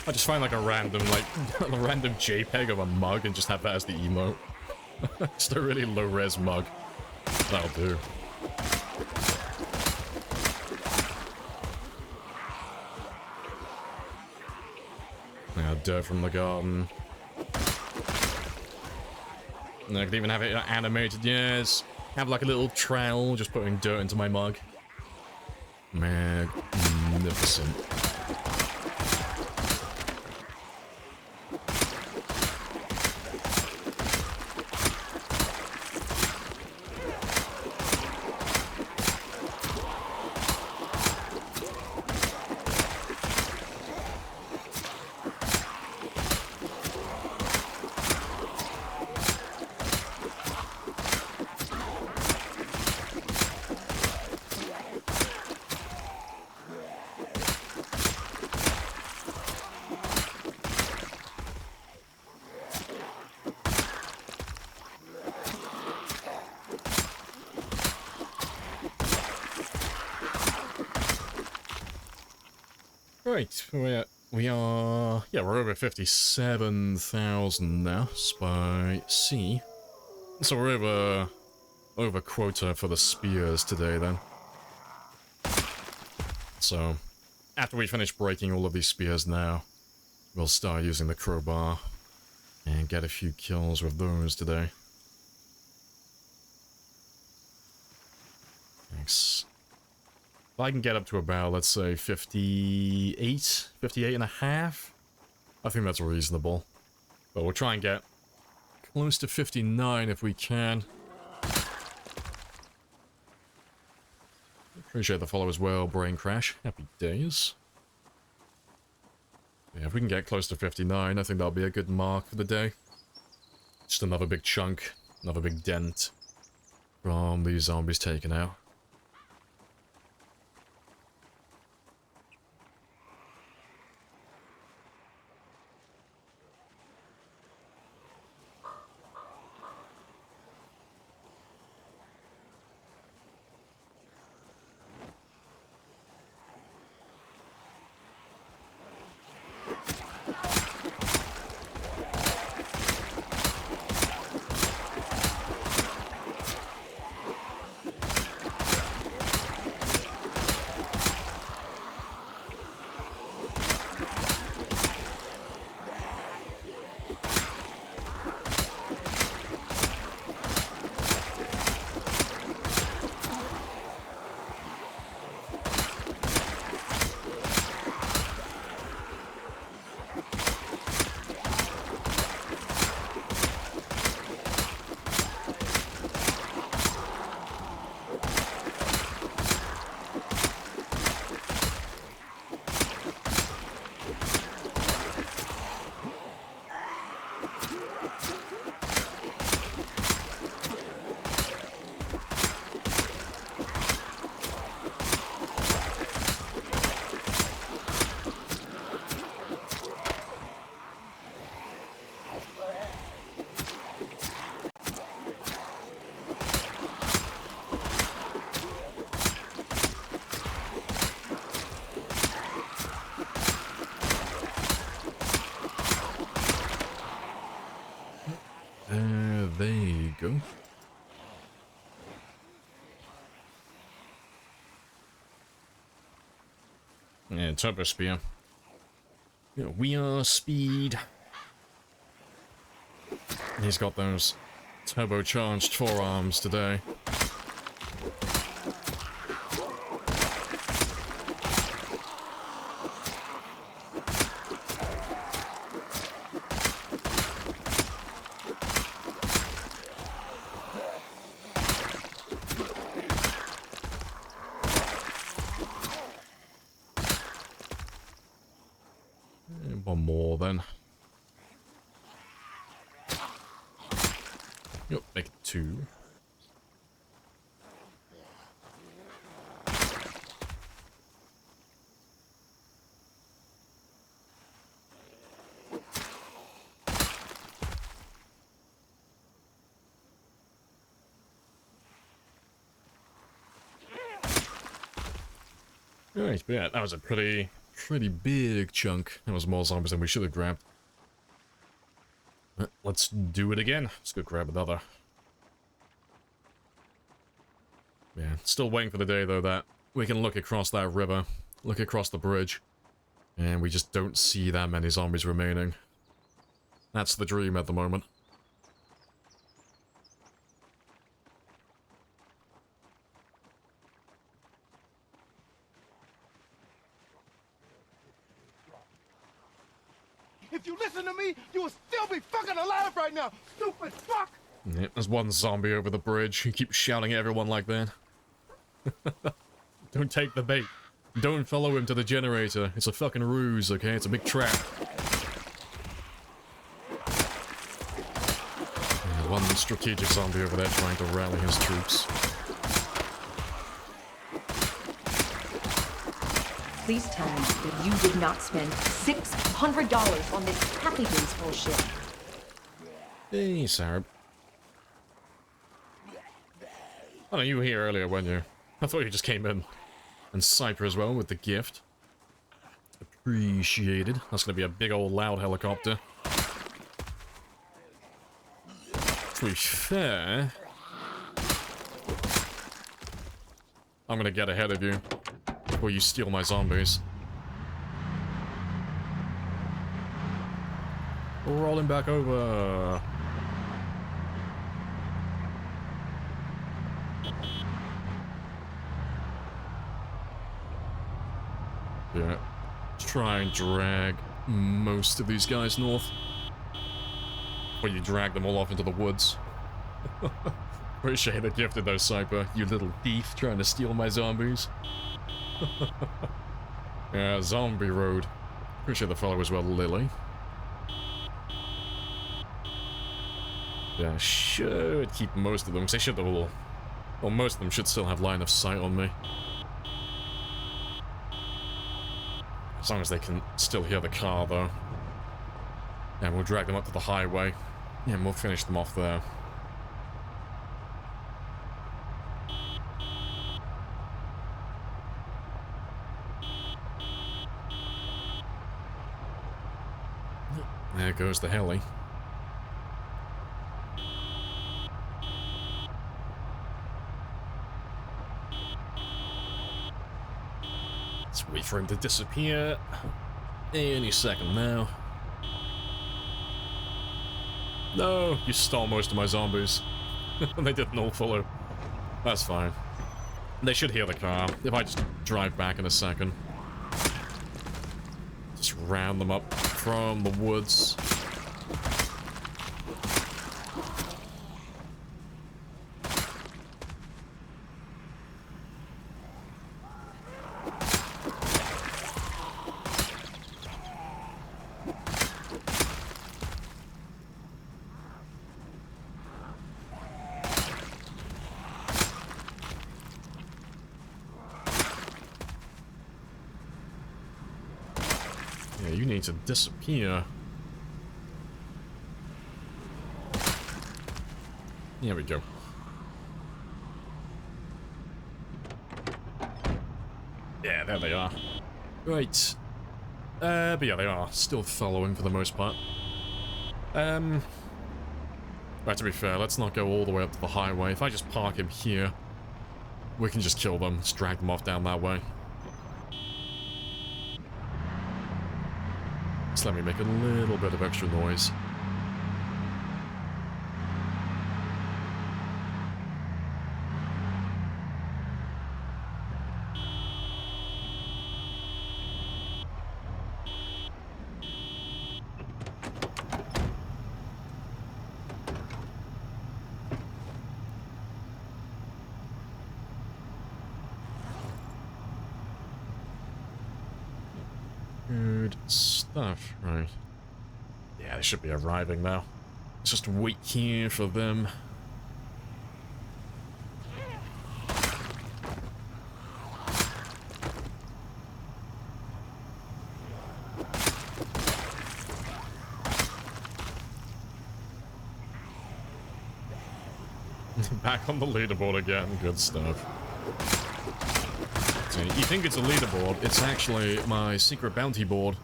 I just find like a random JPEG of a mug and just have that as the emote. Just a really low-res mug. That'll do. Yeah, dirt from the garden. And I could even have it animated, yes. Have like a little trowel, just putting dirt into my mug. Magnificent. Right, we are, yeah, we're over 57,000 now, by sea. So we're over over quota for the spears today then. So, after we finish breaking all of these spears now, we'll start using the crowbar and get a few kills with those today. Thanks. If I can get up to about, let's say, 58, 58 and a half, I think that's reasonable. But we'll try and get close to 59 if we can. Appreciate the follow as well, Brain Crash. Happy days. Yeah, if we can get close to 59, I think that'll be a good mark for the day. Just another big chunk, another big dent from these zombies taken out. There you go. Yeah, turbo spear. Yeah, we are speed. He's got those turbocharged forearms today. One more then. Yep, make it 2. Right, but yeah, that was a pretty big chunk. That was more zombies than we should have grabbed. Let's do it again. Let's go grab another. Yeah, still waiting for the day though that we can look across that river, look across the bridge, and we just don't see that many zombies remaining. That's the dream at the moment. If you listen to me, you will still be fucking alive right now, stupid fuck! Yeah, there's one zombie over the bridge. He keeps shouting at everyone like that. Don't take the bait. Don't follow him to the generator. It's a fucking ruse, okay? It's a big trap. Yeah, one strategic zombie over there trying to rally his troops. Please tell me that you did not spend $600 on this Happy Days bullshit. Hey, Sarab. Oh, no, you were here earlier, weren't you? I thought you just came in. And Cypher as well with the gift. Appreciated. That's gonna be a big old loud helicopter. To be fair, I'm gonna get ahead of you before you steal my zombies. Rolling back over. Yeah. Try and drag most of these guys north. Or you drag them all off into the woods. Appreciate the gift of those, Cypher. You little thief trying to steal my zombies. Yeah, zombie road. Appreciate the follow as well, Lily. Yeah, should keep most of them, because they should all... Well, most of them should still have line of sight on me. As long as they can still hear the car, though. And we'll drag them up to the highway. Yeah, and we'll finish them off there. There goes the heli. Let's wait for him to disappear. Any second now. No, you stole most of my zombies. They didn't all follow. That's fine. They should hear the car. If I just drive back in a second. Just round them up from the woods. Yeah, you need to disappear. There we go. Yeah, there they are. Right. But yeah, they are still following for the most part. Right, to be fair, let's not go all the way up to the highway. If I just park him here, we can just kill them, just drag them off down that way. Just let me make a little bit of extra noise. Good stuff, right. Yeah, they should be arriving now. Let's just wait here for them. Back on the leaderboard again, good stuff. You think it's a leaderboard, it's actually my secret bounty board.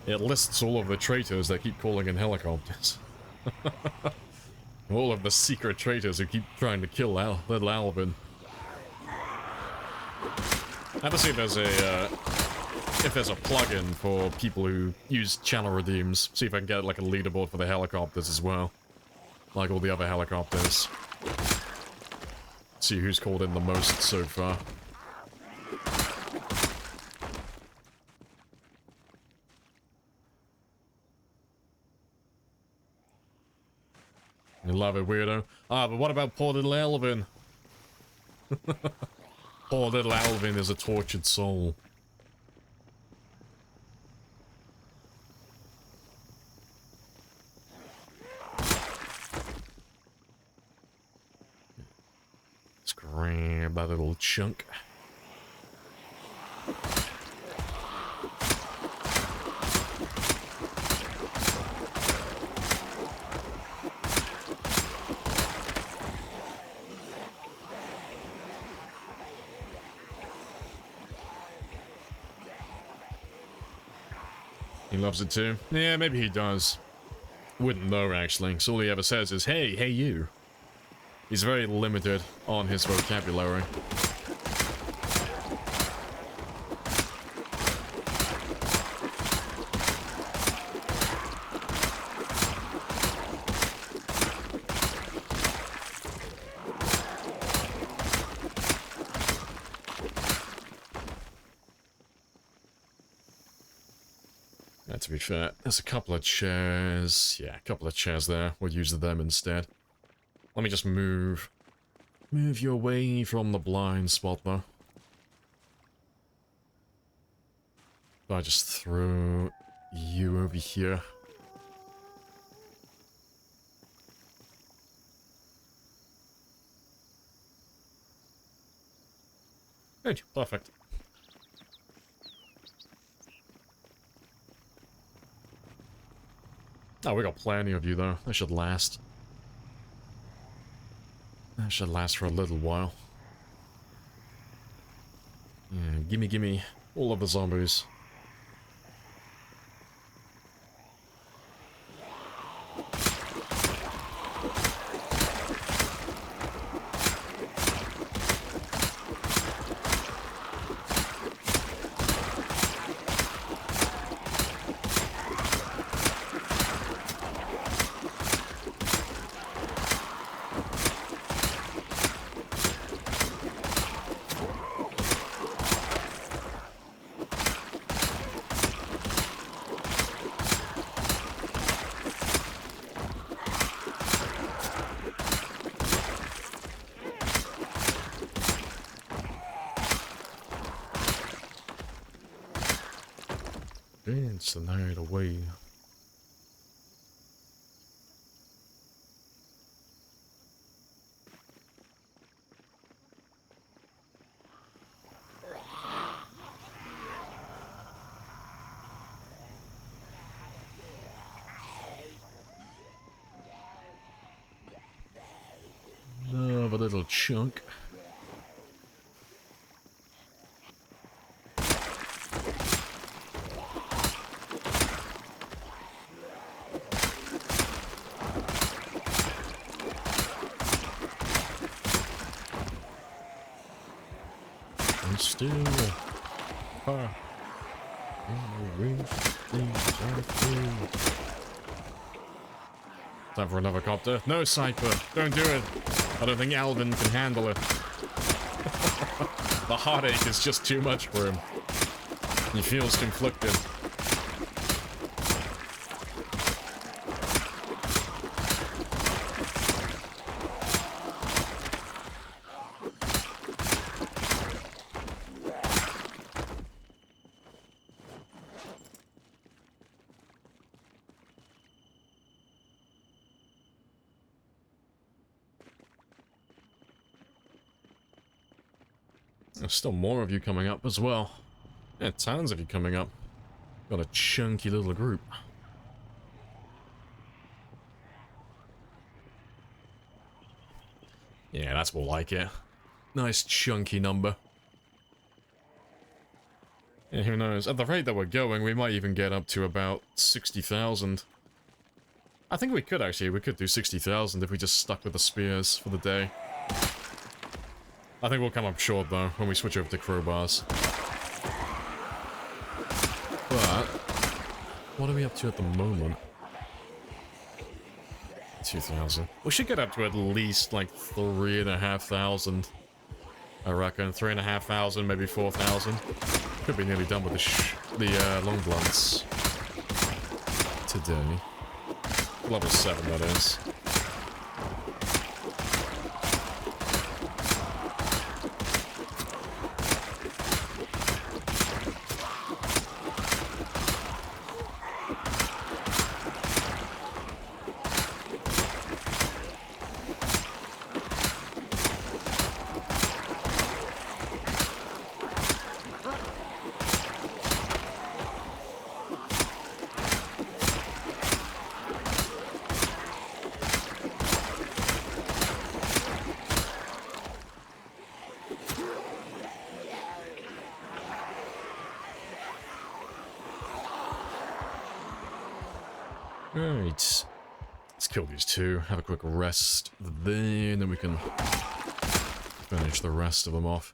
It lists all of the traitors that keep calling in helicopters. All of the secret traitors who keep trying to kill little Alvin. I have to see if there's a plugin for people who use channel redeems. See if I can get like a leaderboard for the helicopters as well. Like all the other helicopters. See who's called in the most so far. You love it, weirdo. Ah, but what about poor little Alvin? Poor little Alvin is a tortured soul. Let's grab that little chunk. He loves it too. Yeah, maybe he does. Wouldn't know, actually. So all he ever says is, hey, hey you. He's very limited on his vocabulary. to be fair. There's a couple of chairs. Yeah, a couple of chairs there. We'll use them instead. Let me just move you away from the blind spot, though. If I just throw you over here. Good, perfect. Oh, we got plenty of you, though. That should last. That should last for a little while. Yeah, gimme all of the zombies. Dance the night away. Love a little chunk. And still, far in the roof, things are through. Time for another copter. No, Cypher, don't do it. I don't think Alvin can handle it. The heartache is just too much for him. He feels conflicted. There's still more of you coming up as well. Yeah, tons of you coming up. Got a chunky little group. Yeah, that's more like it. Nice chunky number. Yeah, who knows? At the rate that we're going, we might even get up to about 60,000. I think we could actually. We could do 60,000 if we just stuck with the spears for the day. I think we'll come up short, though, when we switch over to crowbars. But what are we up to at the moment? 2,000. We should get up to at least, like, 3,500. I reckon. 3,500, maybe 4,000. Could be nearly done with the long blunts today. Level 7, that is. Right. Let's kill these two, have a quick rest there, and then we can finish the rest of them off.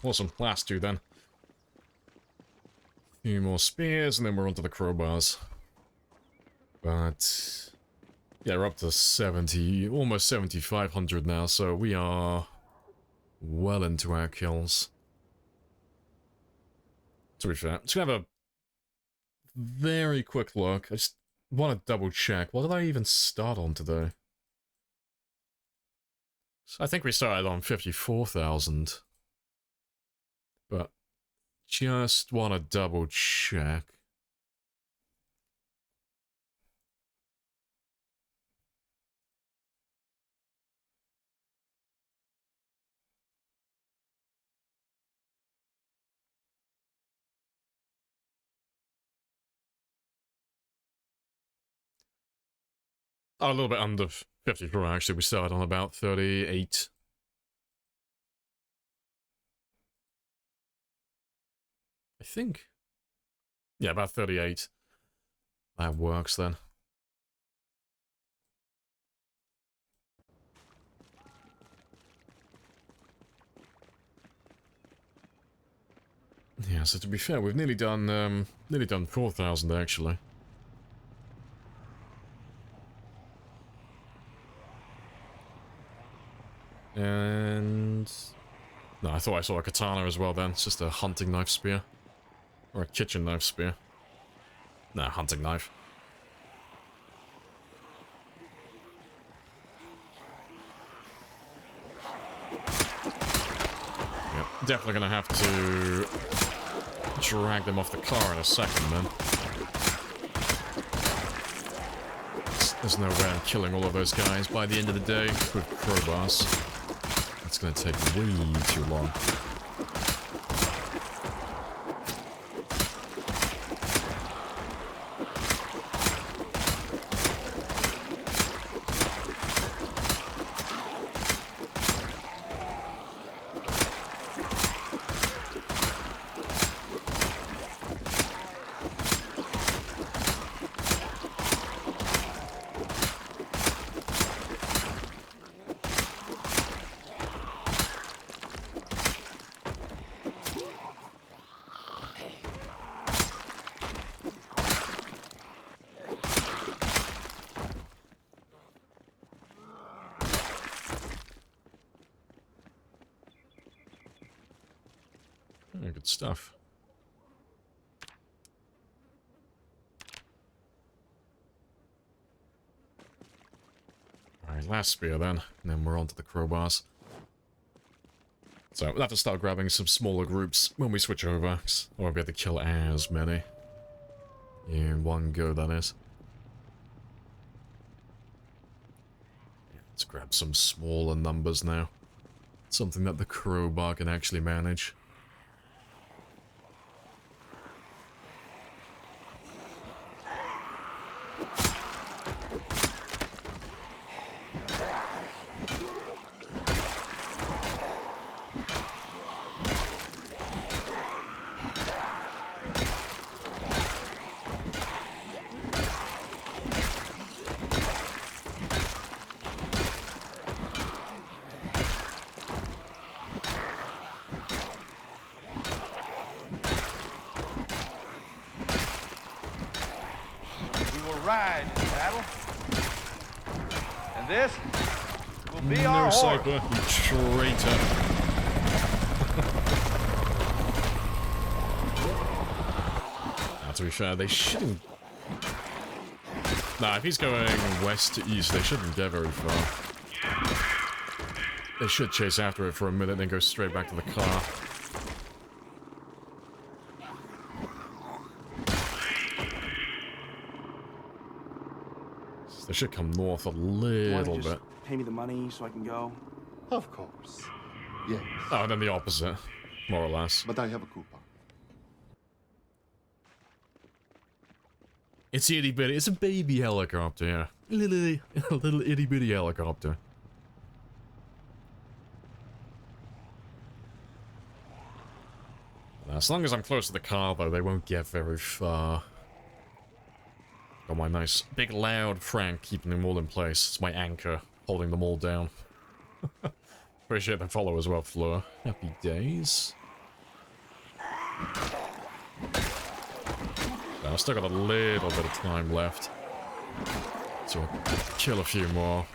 awesome. Last two then. A few more spears, and then we're onto the crowbars. But yeah, we're up to 70, almost 7,500 now, so we are well into our kills. To be fair, just gonna have a very quick look. I just want to double check. What did I even start on today? So I think we started on 54,000. But just want to double check. Oh, a little bit under 54 actually. We started on about 38. I think. Yeah, about 38. That works then. Yeah, so to be fair, we've nearly done 4,000 actually. And no, I thought I saw a katana as well then. It's just a hunting knife spear. Or a kitchen knife spear. No, hunting knife. Yep, definitely gonna have to drag them off the car in a second then. There's no way I'm killing all of those guys by the end of the day with crowbars. It's gonna take way too long. Yeah, good stuff. Alright, last spear then, and then we're on to the crowbars. So we'll have to start grabbing some smaller groups when we switch over, 'cause I won't be able to kill as many. In one go, that is. Let's grab some smaller numbers now. Something that the crowbar can actually manage. Ride, battle. And this will be our No, horse. Cypher, you traitor. Now, to be fair, they shouldn't... Nah, if he's going west to east, they shouldn't get very far. They should chase after it for a minute, then go straight back to the car. They should come north a little bit. Pay me the money so I can go. Of course. Yes. Oh, and then the opposite, more or less. But I have a coupon. It's itty bitty. It's a baby helicopter, yeah. A little itty bitty helicopter. As long as I'm close to the car, though, they won't get very far. Got my nice big loud Frank keeping them all in place. It's my anchor holding them all down. Appreciate the follow as well, Fleur. Happy days. I've still got a little bit of time left. So I'll kill a few more.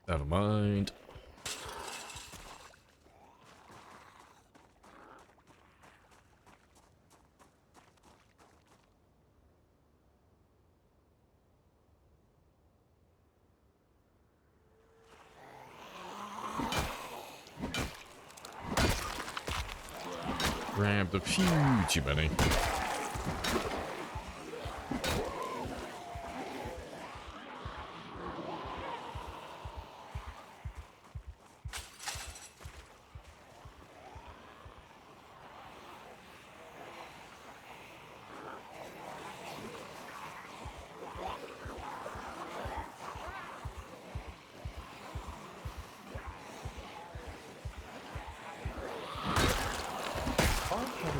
Never mind. Grab the Fuji Bunny.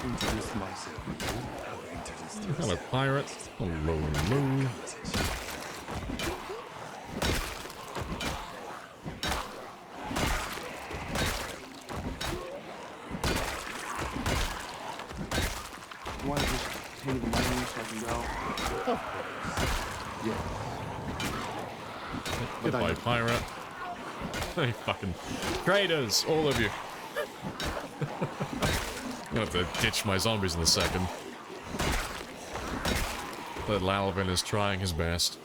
Introduce myself. You have introduced Hello, yourself. pirate. Hello, hello. You want to just pay me the money so I can go? Yeah. Goodbye, pirate. Hey, fucking traitors, all of you. I'm gonna have to ditch my zombies in a second. Little Alvin is trying his best.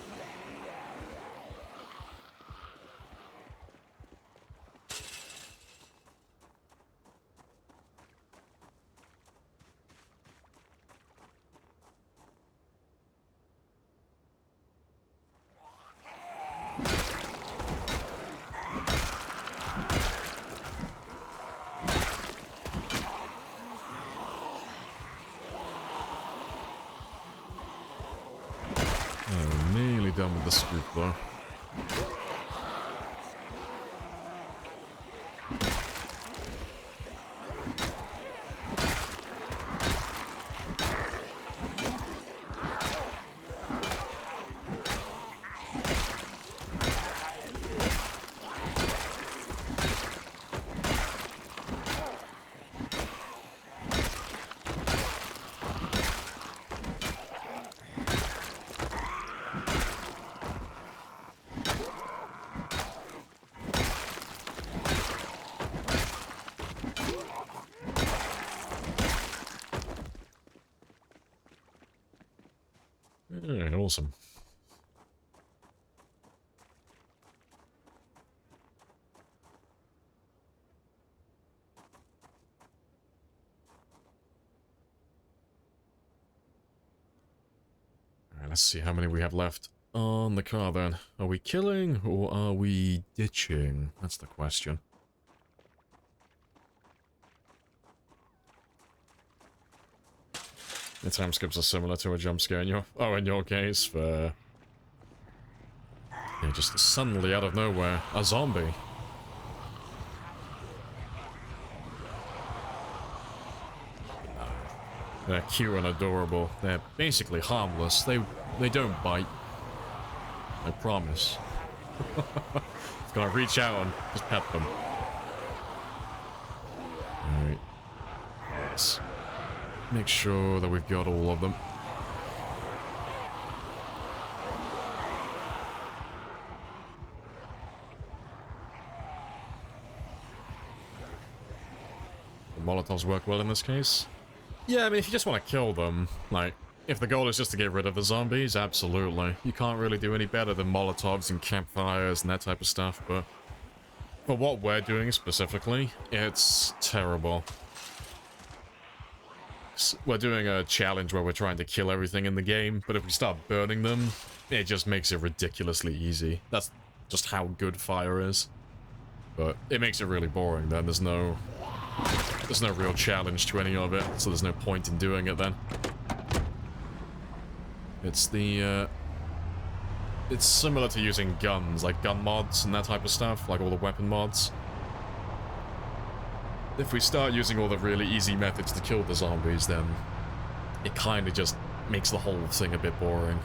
Oh, nearly done with the scoop though. Yeah, awesome. Alright, let's see how many we have left on the car then. Are we killing or are we ditching? That's the question. The time skips are similar to a jump scare in your in your case for yeah, just suddenly out of nowhere, a zombie. They're cute and adorable. They're basically harmless. They don't bite. I promise. Just gonna reach out and just pet them. Alright. Yes. Make sure that we've got all of them. The Molotovs work well in this case. Yeah, I mean, if you just want to kill them, like, if the goal is just to get rid of the zombies, absolutely. You can't really do any better than Molotovs and campfires and that type of stuff, but for what we're doing specifically, it's terrible. We're doing a challenge where we're trying to kill everything in the game, but if we start burning them, it just makes it ridiculously easy. That's just how good fire is. But it makes it really boring then. There's no real challenge to any of it, so there's no point in doing it then. It's it's similar to using guns, like gun mods and that type of stuff, like all the weapon mods. If we start using all the really easy methods to kill the zombies, then it kind of just makes the whole thing a bit boring.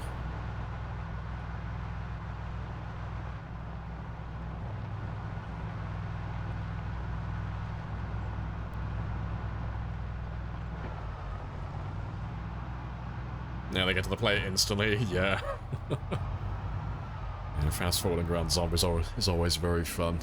Now they get to the play instantly, yeah. Yeah, fast forwarding around zombies is always very fun.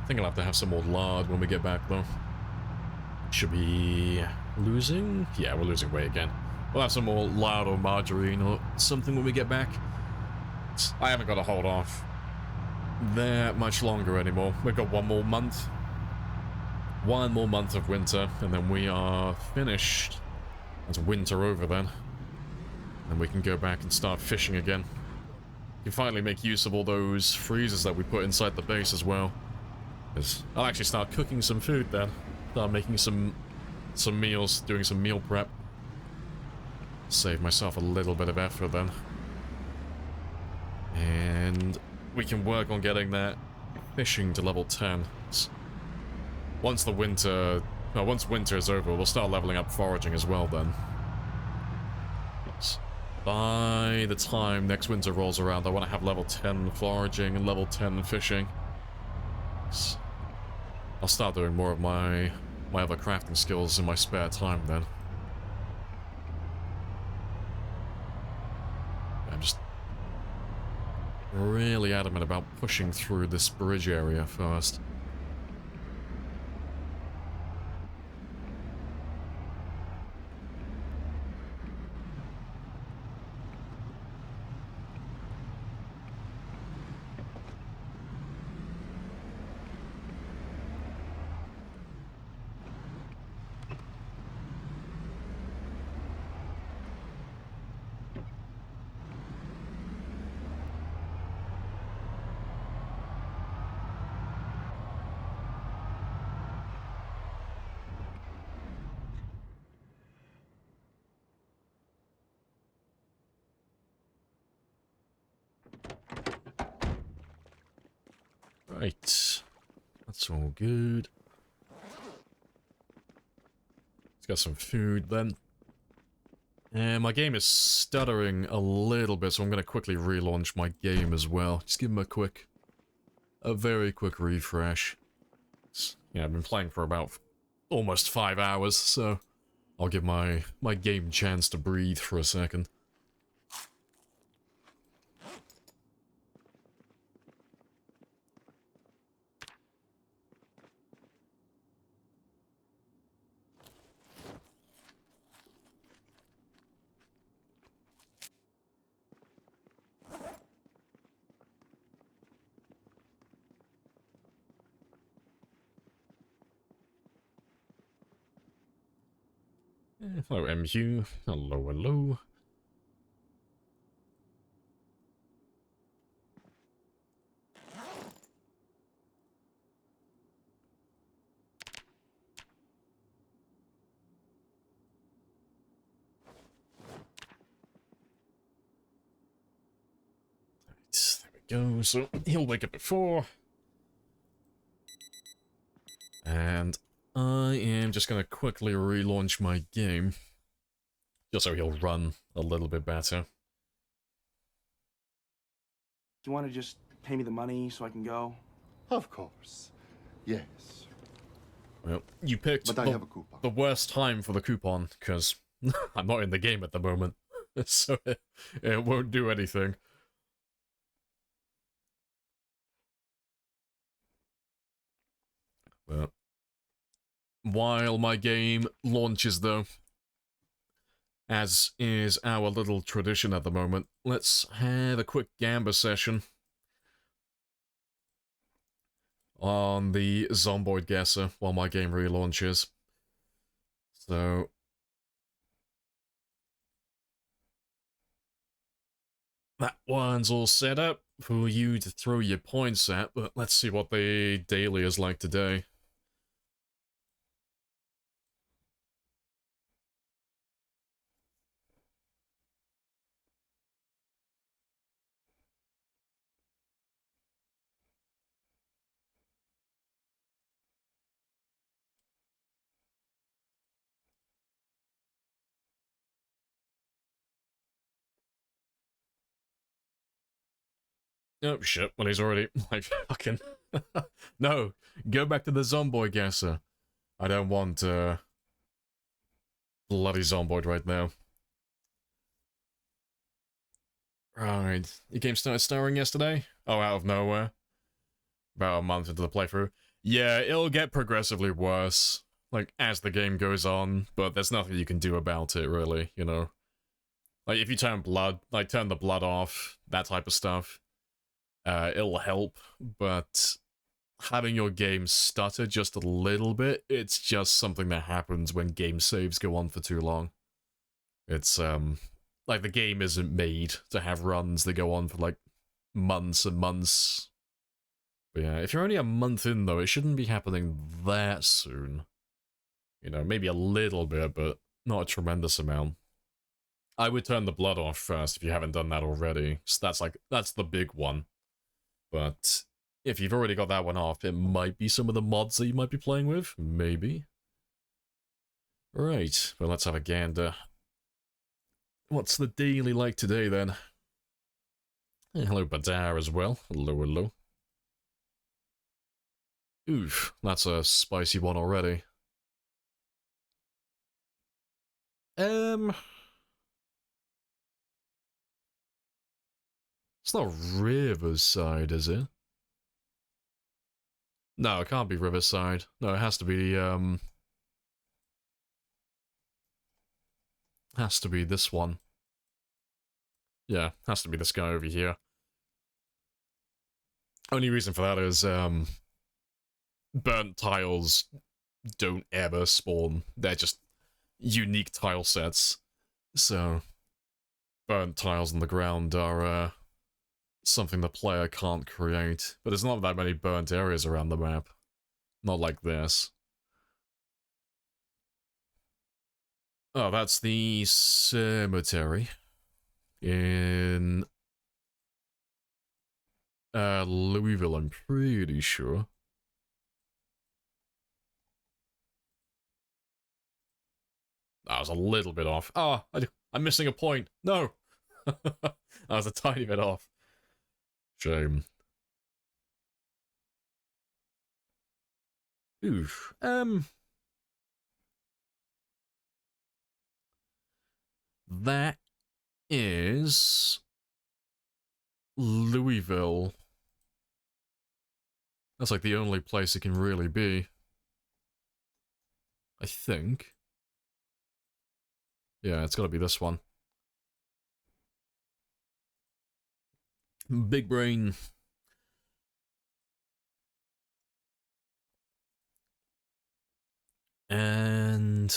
I think I'll have to have some more lard when we get back, though. Should be losing? Yeah, we're losing weight again. We'll have some more lard or margarine or something when we get back. I haven't got to hold off that much longer anymore. We've got one more month. One more month of winter, and then we are finished. That's winter over then. And we can go back and start fishing again. We can finally make use of all those freezers that we put inside the base as well. I'll actually start cooking some food then. Start making some meals, doing some meal prep. Save myself a little bit of effort then. And we can work on getting that fishing to level 10. Once winter is over, we'll start leveling up foraging as well then. By the time next winter rolls around, I want to have level 10 foraging and level 10 fishing. I'll start doing more of my other crafting skills in my spare time then. I'm just really adamant about pushing through this bridge area first. Right, that's all good. Let's get some food then. And my game is stuttering a little bit, so I'm going to quickly relaunch my game as well. Just give him a very quick refresh. Yeah, I've been playing for about almost 5 hours, so I'll give my game a chance to breathe for a second. Hello, MU. Hello, hello. Right, there we go. So he'll wake up at 4. And I am just going to quickly relaunch my game, just so he'll run a little bit better. you want to just pay me the money so I can go? Of course. Yes. Well, you picked But I have a coupon. the worst time for the coupon, because I'm not in the game at the moment, so it won't do anything. But while my game launches, though, as is our little tradition at the moment, let's have a quick gamba session on the Zomboid Guesser while my game relaunches. So that one's all set up for you to throw your points at, but let's see what the daily is like today. Oh shit, well he's already, like, fucking... No, go back to the Zomboid Guesser. I don't want, bloody Zomboid right now. Right, your game started starring yesterday? Oh, out of nowhere? About a month into the playthrough. Yeah, it'll get progressively worse, like, as the game goes on, but there's nothing you can do about it, really, you know? Like, if you turn the blood off, that type of stuff, it'll help, but having your game stutter just a little bit, it's just something that happens when game saves go on for too long. It's, like, the game isn't made to have runs that go on for, like, months and months. But yeah, if you're only a month in, though, it shouldn't be happening that soon. You know, maybe a little bit, but not a tremendous amount. I would turn the blood off first if you haven't done that already. So that's the big one. But if you've already got that one off, it might be some of the mods that you might be playing with. Maybe. Right, well, let's have a gander. What's the daily like today, then? Hey, hello, Badar, as well. Hello, hello. Oof, that's a spicy one already. It's not Riverside, is it? No, it can't be Riverside. No, it has to be, has to be this one. Yeah, has to be this guy over here. Only reason for that is, burnt tiles don't ever spawn. They're just unique tile sets. So, burnt tiles on the ground are, something the player can't create. But there's not that many burnt areas around the map. Not like this. Oh, that's the cemetery in Louisville, I'm pretty sure. I was a little bit off. Oh, I'm missing a point. No! I was a tiny bit off. Shame. Oof. That is Louisville. That's like the only place it can really be. I think. Yeah, it's gotta be this one. Big brain. And...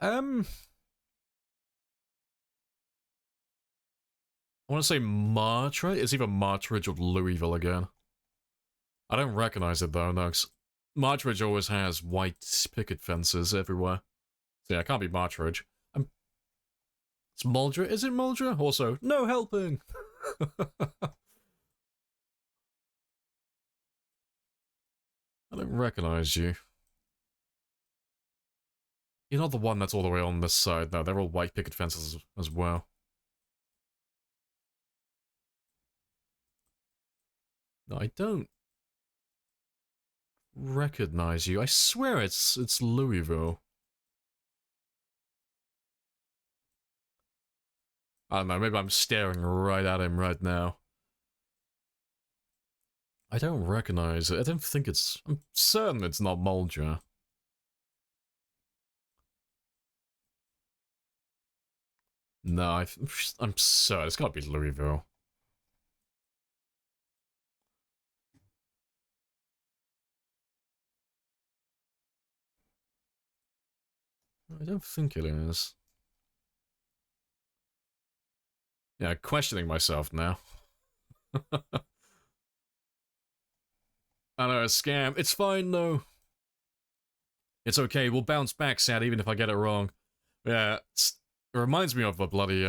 I want to say Martridge? It's either Martridge or Louisville again. I don't recognize it though, no. Martridge always has white picket fences everywhere. So yeah, it can't be Martridge. It's Muldra? Is it Muldra? Also, no helping! I don't recognize you. You're not the one that's all the way on this side. No, they're all white picket fences as well. No, I don't recognize you. I swear it's Louisville. I don't know, maybe I'm staring right at him right now. I don't recognize it. I don't think it's... I'm certain it's not Mulder. No, I'm certain it's gotta be Louisville. I don't think it is. Yeah, questioning myself now. I know, a scam. It's fine, though. It's okay, we'll bounce back, Sad, even if I get it wrong. Yeah, it reminds me of a bloody,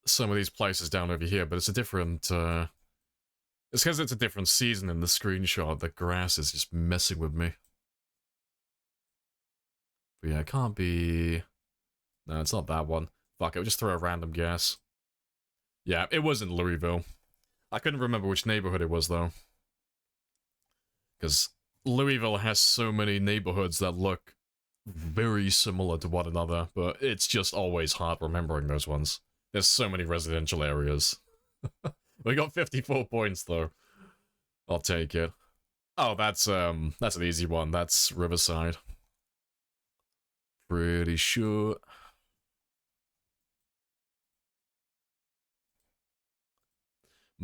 some of these places down over here, but it's a different, it's because it's a different season in the screenshot. The grass is just messing with me. But yeah, it can't be... No, it's not that one. Fuck it, we'll just throw a random guess. Yeah, it wasn't Louisville. I couldn't remember which neighborhood it was, though. Because Louisville has so many neighborhoods that look very similar to one another, but it's just always hard remembering those ones. There's so many residential areas. We got 54 points, though. I'll take it. Oh, that's an easy one. That's Riverside. Pretty sure.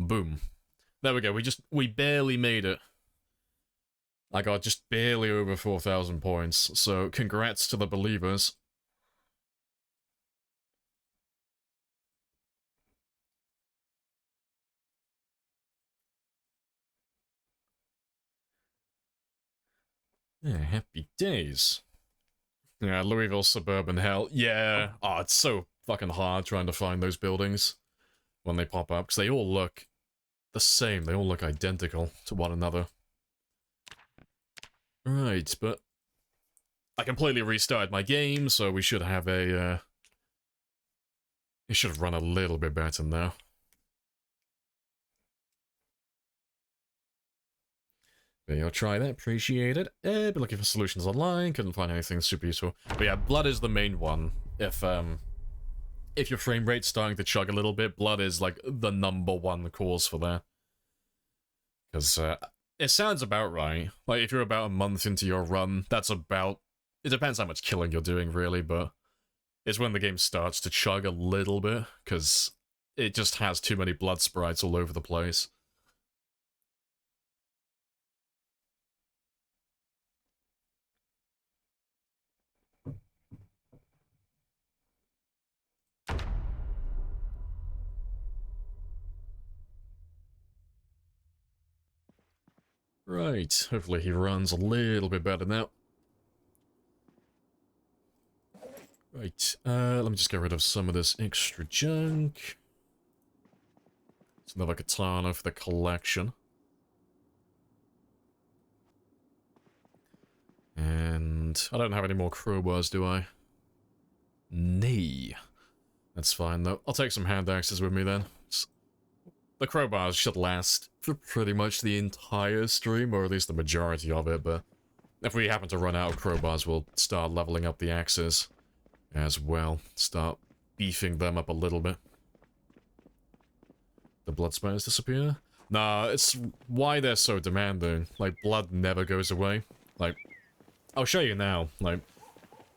Boom. There we go. We barely made it. I got just barely over 4,000 points. So congrats to the believers. Yeah, happy days. Yeah, Louisville suburban hell. Yeah. Oh, it's so fucking hard trying to find those buildings when they pop up, because they all look the same. They all look identical to one another. Right, but I completely restarted my game, so we should have a, it should run a little bit better now. Maybe I'll try that, appreciate it. Been looking for solutions online, couldn't find anything super useful. But yeah, blood is the main one. If your frame rate's starting to chug a little bit, blood is like the #1 cause for that. Because it sounds about right. Like if you're about a month into your run, that's about... It depends how much killing you're doing really, but it's when the game starts to chug a little bit, because it just has too many blood sprites all over the place. Right, hopefully he runs a little bit better now. Right, let me just get rid of some of this extra junk. It's another katana for the collection. And I don't have any more crowbars, do I? Nay. That's fine, though. I'll take some hand axes with me, then. The crowbars should last for pretty much the entire stream, or at least the majority of it, but if we happen to run out of crowbars, we'll start leveling up the axes as well. Start beefing them up a little bit. The blood spiders disappear? Nah, it's why they're so demanding. Like, blood never goes away. Like, I'll show you now. Like,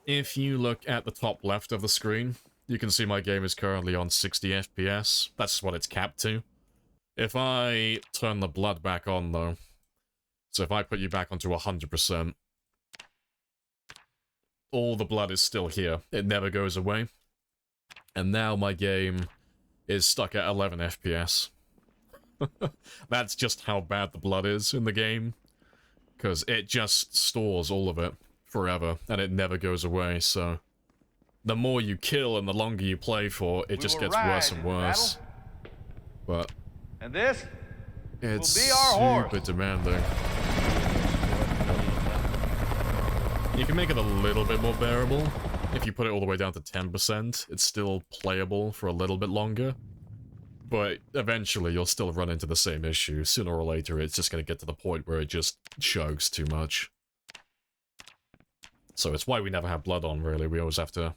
if you look at the top left of the screen, you can see my game is currently on 60 FPS. That's what it's capped to. If I turn the blood back on, though, so if I put you back onto 100%, all the blood is still here. It never goes away. And now my game is stuck at 11 FPS. That's just how bad the blood is in the game. Because it just stores all of it forever, and it never goes away, so... The more you kill and the longer you play for, it just gets worse and worse. But... And this it's will be our horse. super demanding. You can make it a little bit more bearable. If you put it all the way down to 10%, it's still playable for a little bit longer. But eventually, you'll still run into the same issue. Sooner or later, it's just going to get to the point where it just chugs too much. So it's why we never have blood on, really. We always have to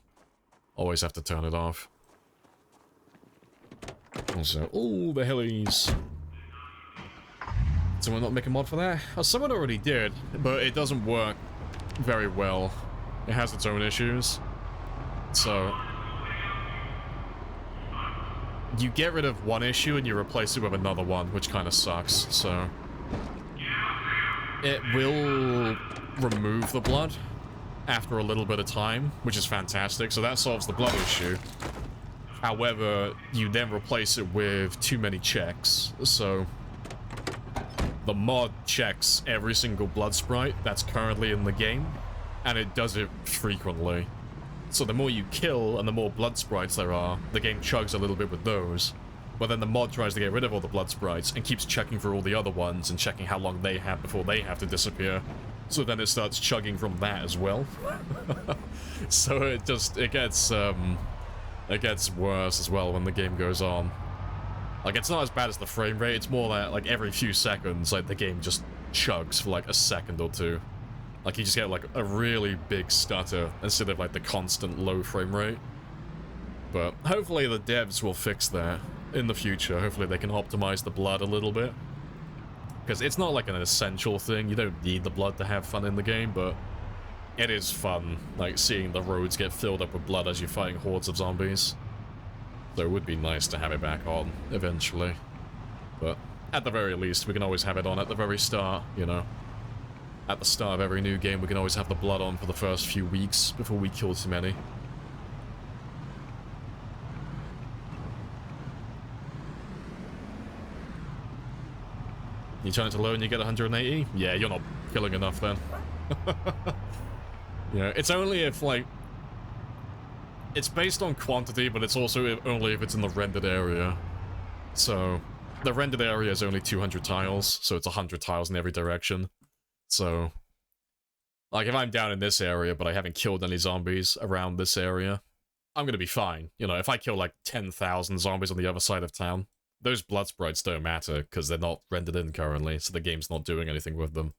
turn it off. Also, oh, the hillies. Someone not make a mod for that? Oh, someone already did, but it doesn't work very well. It has its own issues. So you get rid of one issue and you replace it with another one, which kind of sucks. So it will remove the blood after a little bit of time, which is fantastic. So that solves the blood issue. However, you then replace it with too many checks. So the mod checks every single blood sprite that's currently in the game, and it does it frequently. So the more you kill and the more blood sprites there are, the game chugs a little bit with those. But then the mod tries to get rid of all the blood sprites and keeps checking for all the other ones and checking how long they have before they have to disappear. So then it starts chugging from that as well. So it gets worse as well when the game goes on. Like, it's not as bad as the frame rate, it's more that, like, every few seconds, like, the game just chugs for, like, a second or two. Like, you just get, like, a really big stutter instead of, like, the constant low frame rate. But hopefully the devs will fix that in the future. Hopefully they can optimize the blood a little bit. Because it's not, like, an essential thing. You don't need the blood to have fun in the game, but it is fun, like, seeing the roads get filled up with blood as you're fighting hordes of zombies. So it would be nice to have it back on, eventually. But at the very least, we can always have it on at the very start, you know. At the start of every new game, we can always have the blood on for the first few weeks before we kill too many. You turn it to low and you get 180? Yeah, you're not killing enough then. Yeah, it's only if, like... It's based on quantity, but it's also only if it's in the rendered area. So, the rendered area is only 200 tiles, so it's 100 tiles in every direction. So, like, if I'm down in this area, but I haven't killed any zombies around this area, I'm gonna be fine. You know, if I kill, like, 10,000 zombies on the other side of town, those blood sprites don't matter, because they're not rendered in currently, so the game's not doing anything with them.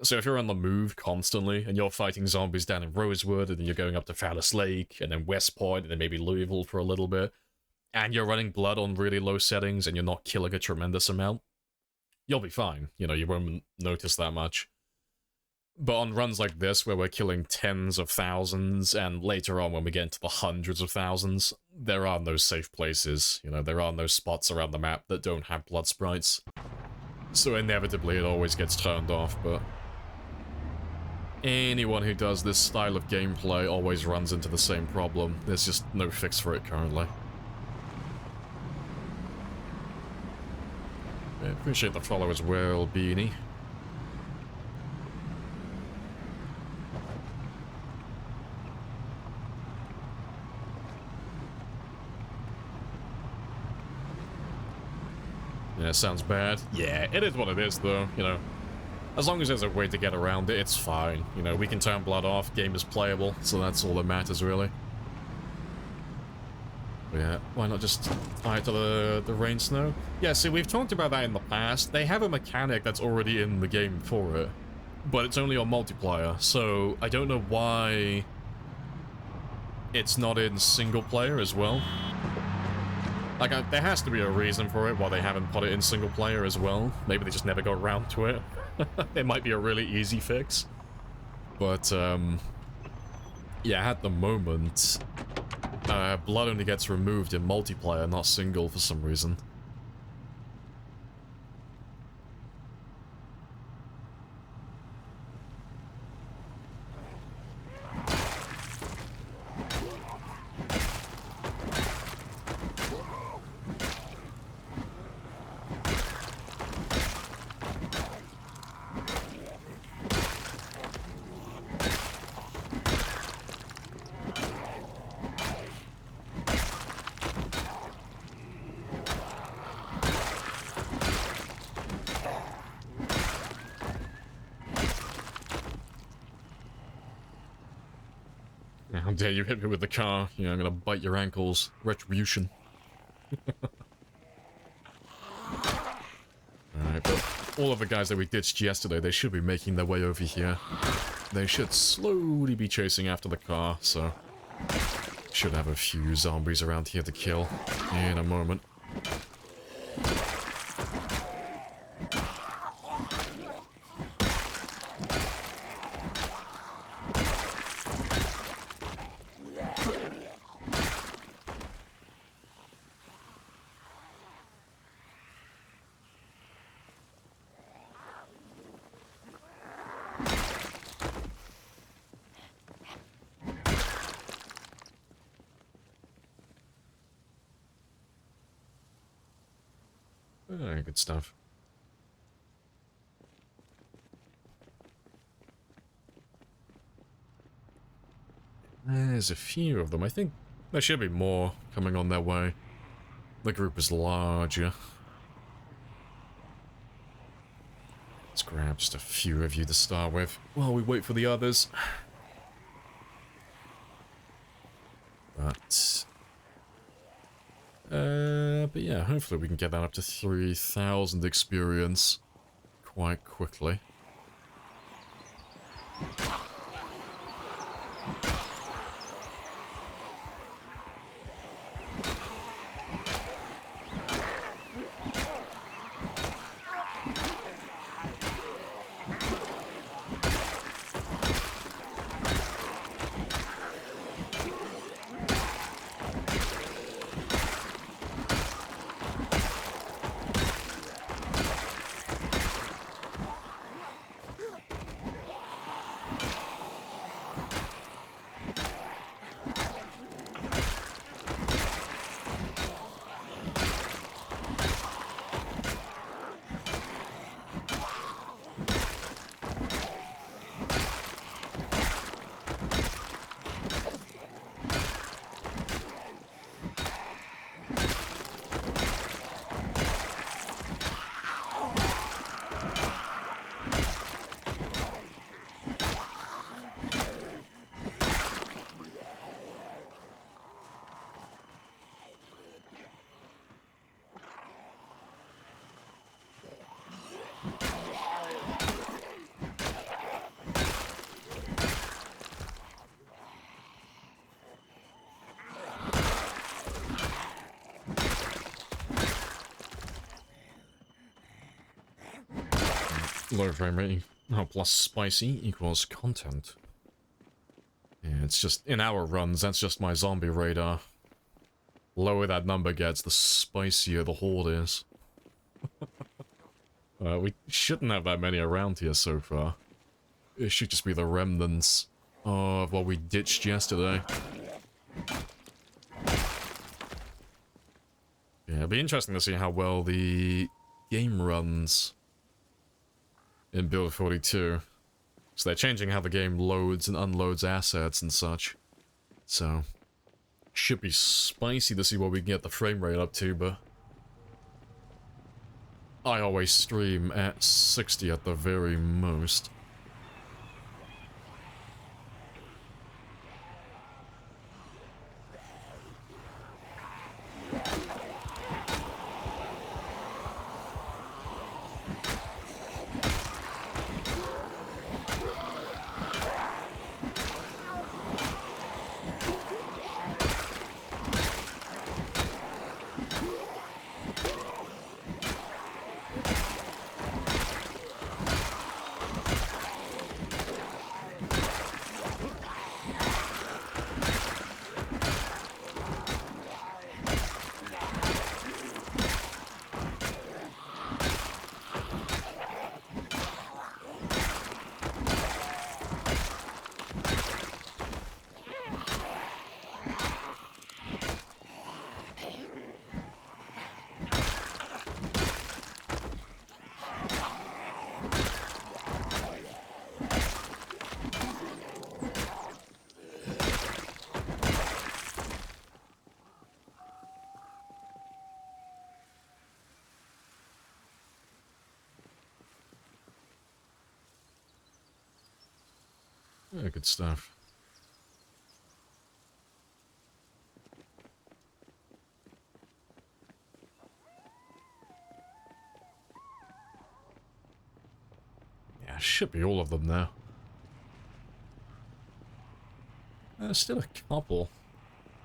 So if you're on the move constantly, and you're fighting zombies down in Rosewood, and then you're going up to Phallus Lake, and then West Point, and then maybe Louisville for a little bit, and you're running blood on really low settings, and you're not killing a tremendous amount, you'll be fine. You know, you won't notice that much. But on runs like this, where we're killing tens of thousands, and later on when we get into the hundreds of thousands, there are no safe places. You know, there are no spots around the map that don't have blood sprites. So inevitably it always gets turned off, but... anyone who does this style of gameplay always runs into the same problem. There's just no fix for it currently. I appreciate the follow as well, Beanie. Yeah, sounds bad. Yeah, it is what it is, though, you know. As long as there's a way to get around it, it's fine. You know, we can turn blood off, game is playable, so that's all that matters, really. But yeah, why not just tie it to the rain snow? Yeah, see, we've talked about that in the past. They have a mechanic that's already in the game for it, but it's only on multiplayer, so I don't know why it's not in single player as well. Like, there has to be a reason for it why they haven't put it in single player as well. Maybe they just never got around to it. It might be a really easy fix. But, yeah, at the moment, blood only gets removed in multiplayer, not single for some reason. dare you hit me with the car? Yeah, I'm gonna bite your ankles. Retribution. Alright, but all of the guys that we ditched yesterday, they should be making their way over here. They should slowly be chasing after the car, so... Should have a few zombies around here to kill in a moment. Good stuff. There's a few of them. I think there should be more coming on their way. The group is larger. Let's grab just a few of you to start with while we wait for the others. But yeah, hopefully we can get that up to 3,000 experience quite quickly. Low frame rate plus spicy equals content. Yeah, it's just, in our runs, that's just my zombie radar. Lower that number gets, the spicier the horde is. We shouldn't have that many around here so far. It should just be the remnants of what we ditched yesterday. Yeah, it'll be interesting to see how well the game runs in Build 42. So they're changing how the game loads and unloads assets and such. So, should be spicy to see what we can get the frame rate up to, but I always stream at 60 at the very most. Yeah, good stuff. Yeah, should be all of them now. There's still a couple.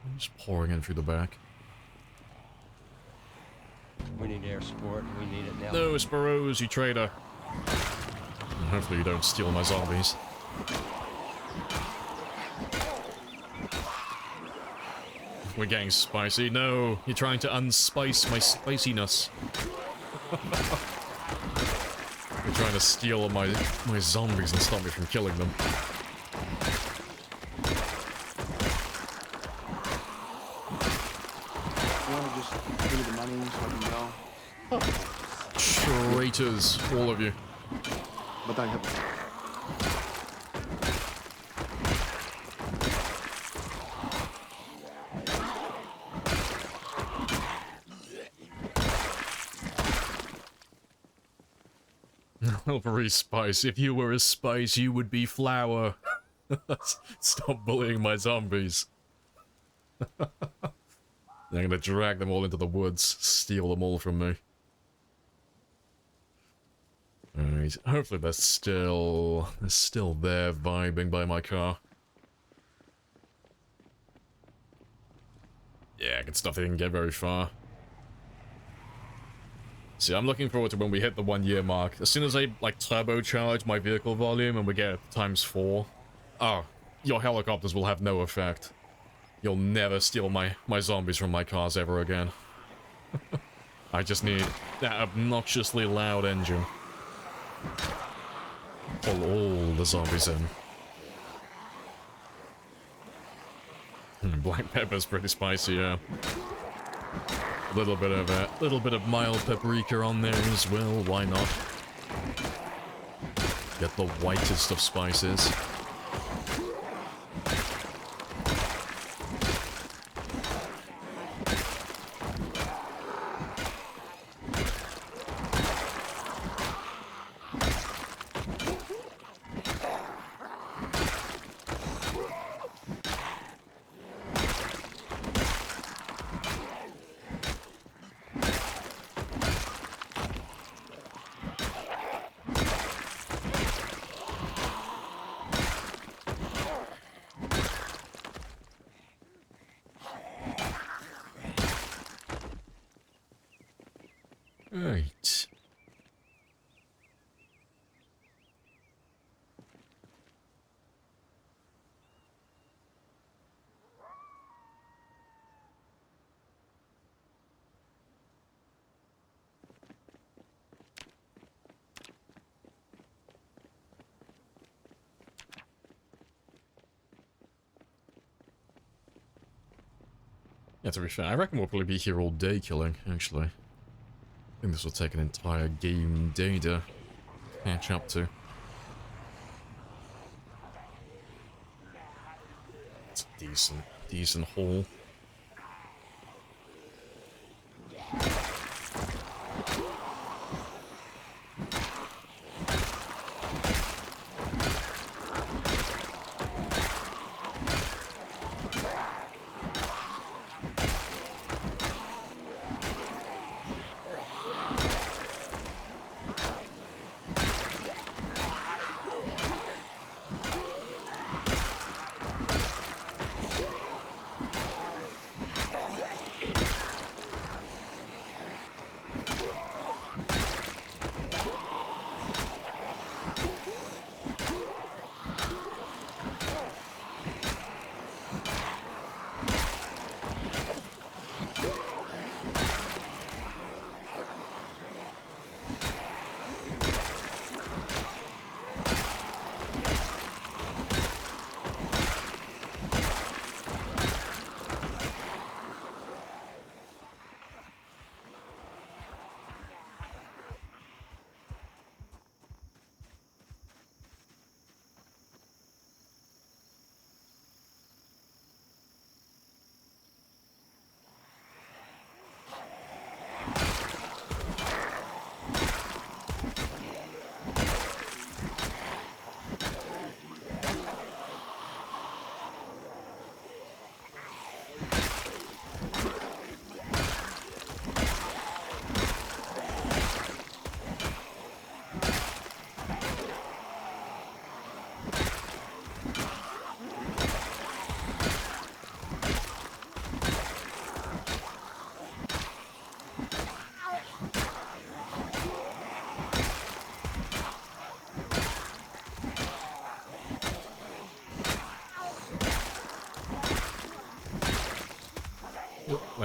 I'm just pouring in through the back. We need air support, and we need it now. No, Sparrows, you traitor. And hopefully you don't steal my zombies. We're getting spicy. No, you're trying to unspice my spiciness. You're trying to steal my zombies and stop me from killing them. You want to just pay me the money so I can go? Traitors, all of you. But I have. Lamprey spice. If you were a spice, you would be flour. Stop bullying my zombies. I'm gonna drag them all into the woods, steal them all from me. Alright, hopefully they're still there vibing by my car. Yeah, good stuff, they didn't get very far. See, I'm looking forward to when we hit the 1 year mark. As soon as I, like, turbocharge my vehicle volume and we get it ×4, oh, your helicopters will have no effect. You'll never steal my zombies from my cars ever again. I just need that obnoxiously loud engine. Pull all the zombies in. Black pepper's pretty spicy, yeah. A little bit of mild paprika on there as well, why not? Get the whitest of spices. Right. Yeah, to be fair, I reckon we'll probably be here all day killing, actually. I think this will take an entire game day to catch up to. It's a decent haul.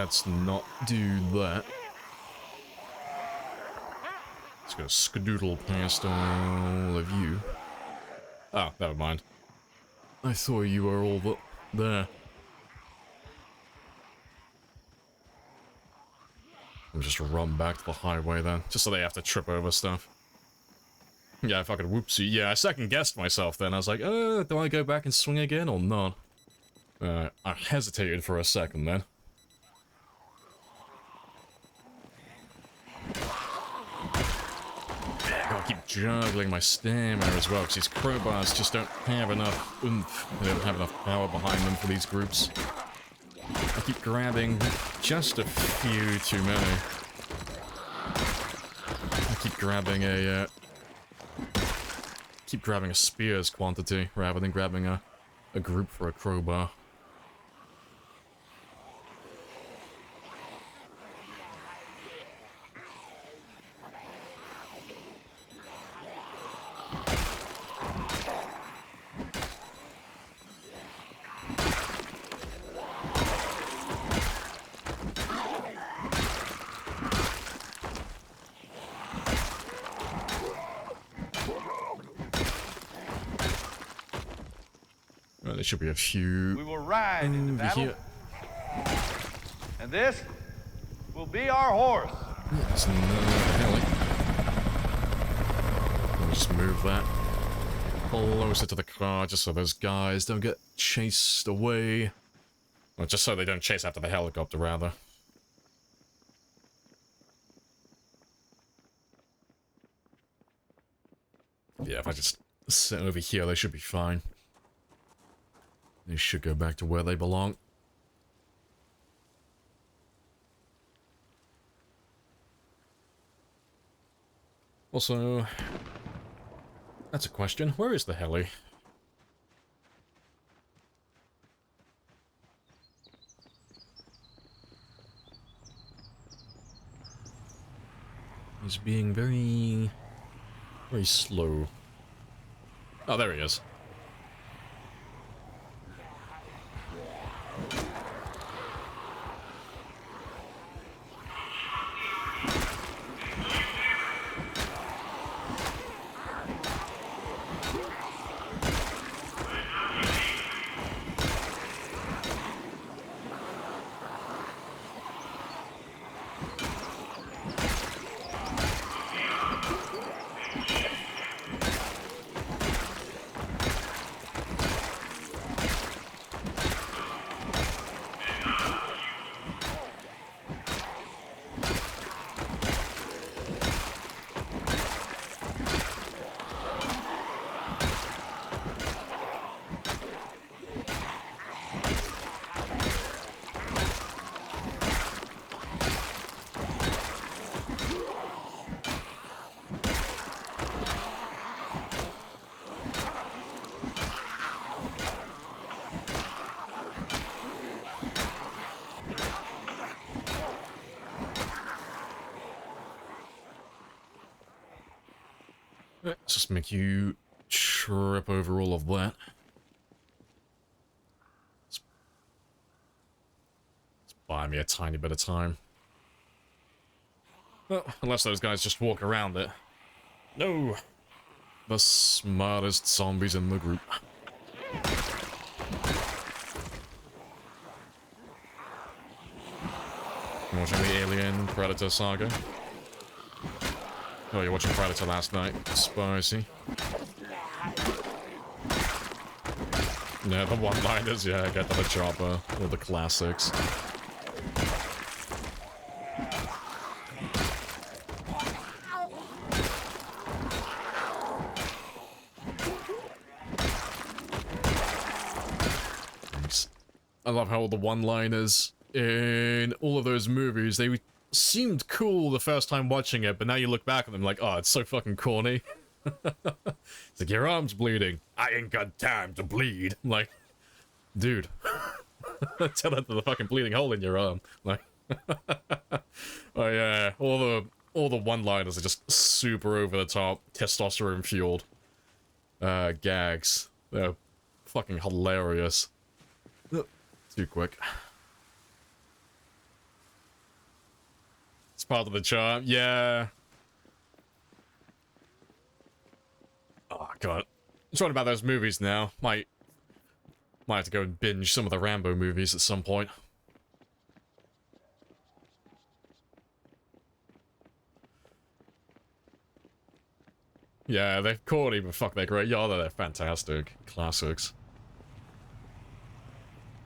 let's not do that. Just gonna skedoodle past all of you. Oh, never mind. I thought you were all there. We'll just run back to the highway then, just so they have to trip over stuff. Yeah, fucking whoopsie. Yeah, I second-guessed myself then. I was like, do I go back and swing again or not? I hesitated for a second then. I gotta keep juggling my stamina as well, because these crowbars just don't have enough oomph. They don't have enough power behind them for these groups. I keep grabbing just a few too many. I keep grabbing a spear's quantity rather than grabbing a group for a crowbar. There should be a few. We will ride into over battle. here. And this will be our horse. There's another heli. Let me just move that closer to the car, just so those guys don't get chased away. Or just so they don't chase after the helicopter, rather. Yeah, if I just sit over here, they should be fine. They should go back to where they belong. Also, that's a question. Where is the heli? He's being very slow. Oh, there he is. Let's just make you trip over all of that. Let's buy me a tiny bit of time. Well, unless those guys just walk around it. No! The smartest zombies in the group. Watching the Alien Predator saga? Oh, you're watching Predator last night. Spicy. Yeah, the one-liners, yeah, get to the chopper. All the classics. Thanks. I love how all the one-liners in all of those movies, they seemed cool the first time watching it, but now you look back at them like, oh, it's so fucking corny. It's like, your arm's bleeding. I ain't got time to bleed. I'm like, dude. Tell that to the fucking bleeding hole in your arm. Like, oh yeah, all the one-liners are just super over the top, testosterone fueled gags. They're fucking hilarious. Too quick. It's part of the charm. Yeah. Oh, God. I'm talking about those movies now. Might have to go and binge some of the Rambo movies at some point. Yeah, they're corny, but fuck, they're great. Yeah, they're fantastic. Classics.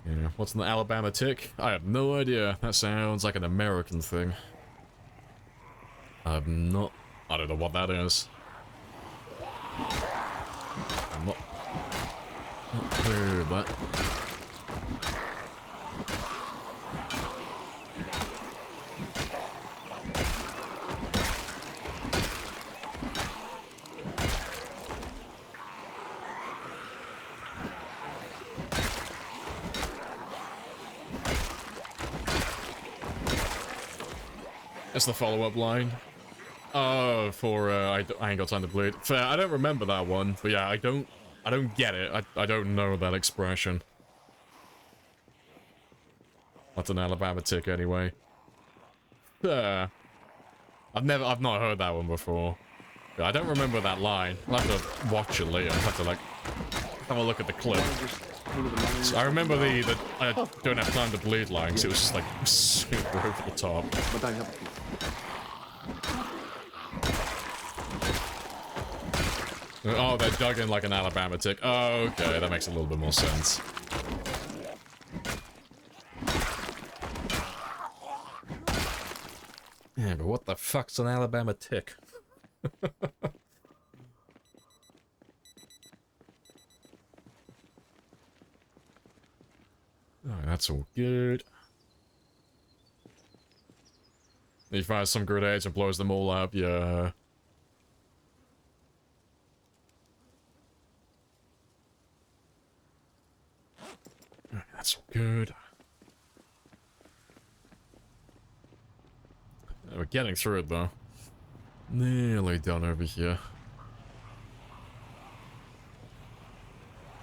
Yeah, what's an Alabama tick? I have no idea. That sounds like an American thing. I don't know what that is. I'm not clear, but... That's the follow-up line. Oh, for, I ain't got time to bleed. Fair, I don't remember that one, but yeah, I don't get it. I don't know that expression. What's an Alabama tick, anyway? I've not heard that one before. Yeah, I don't remember that line. I'll have to watch it later. I'll have to, like, have a look at the clip. So I remember the I don't have time to bleed line, because it was just, like, super over the top. But I have a coupon. Oh, they're dug in like an Alabama tick. Oh, okay, that makes a little bit more sense. Yeah, but what the fuck's an Alabama tick? Oh, that's all good. He fires some grenades and blows them all up, yeah. Alright, that's all good. We're getting through it, though. Nearly done over here.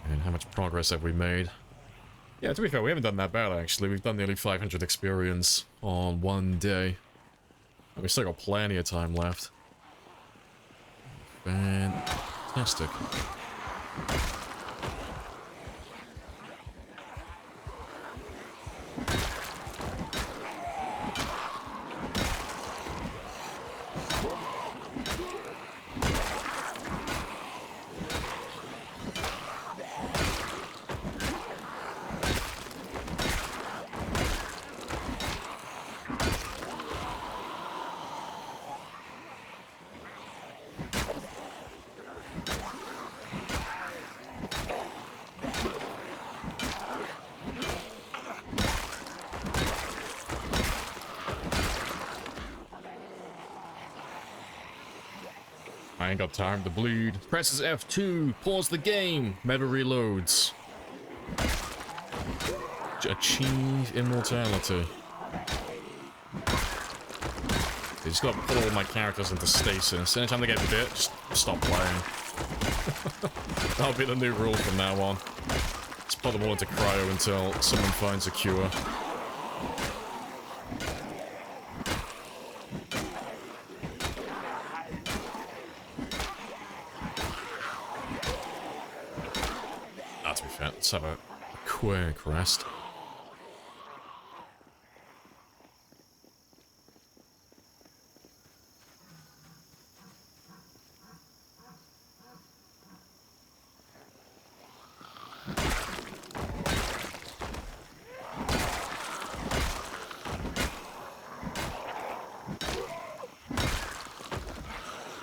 And how much progress have we made? Yeah, to be fair, we haven't done that bad, actually. We've done nearly 500 experience on one day. And we still got plenty of time left. Fantastic. I ain't got time to bleed. Presses F2. Pause the game. Meta reloads. Achieve immortality. I just gotta put all my characters into stasis. Anytime they get bit, just stop playing. That'll be the new rule from now on. Just put them all into cryo until someone finds a cure. Let's have a quick rest.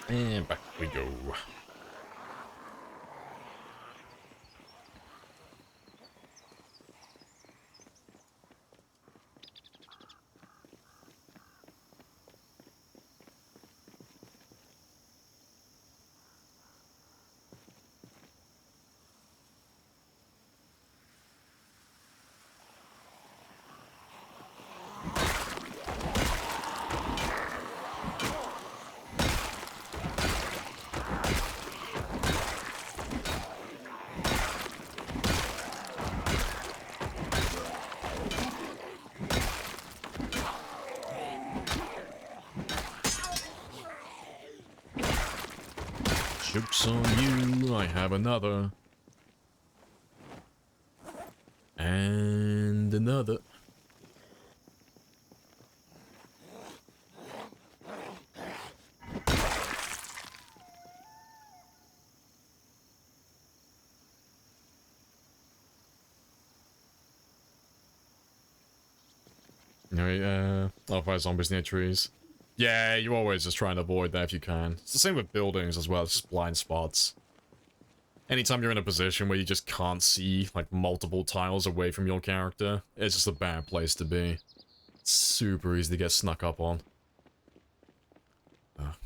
And back we go. Joke's on you, I have another. And another. Alright, fire zombies near trees. Yeah, you always just try and avoid that if you can. It's the same with buildings as well, it's just blind spots. Anytime you're in a position where you just can't see, like, multiple tiles away from your character, it's just a bad place to be. It's super easy to get snuck up on.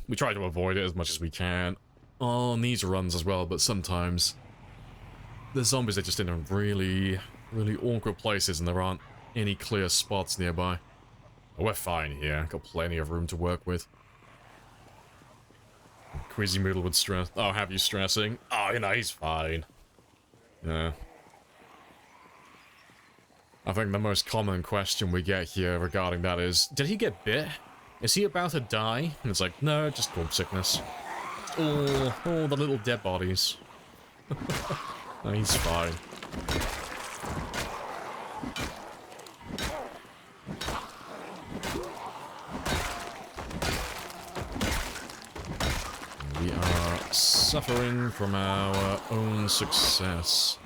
We try to avoid it as much as we can on these runs as well, but sometimes the zombies are just in a really awkward places and there aren't any clear spots nearby. Oh, we're fine here. Got plenty of room to work with. Queasy Moodle would stress. Oh, have you stressing? Oh, you know, he's fine. Yeah. I think the most common question we get here regarding that is, did he get bit? Is he about to die? And it's like, no, just corpse sickness. Oh, the little dead bodies. No, he's fine. We are suffering from our own success.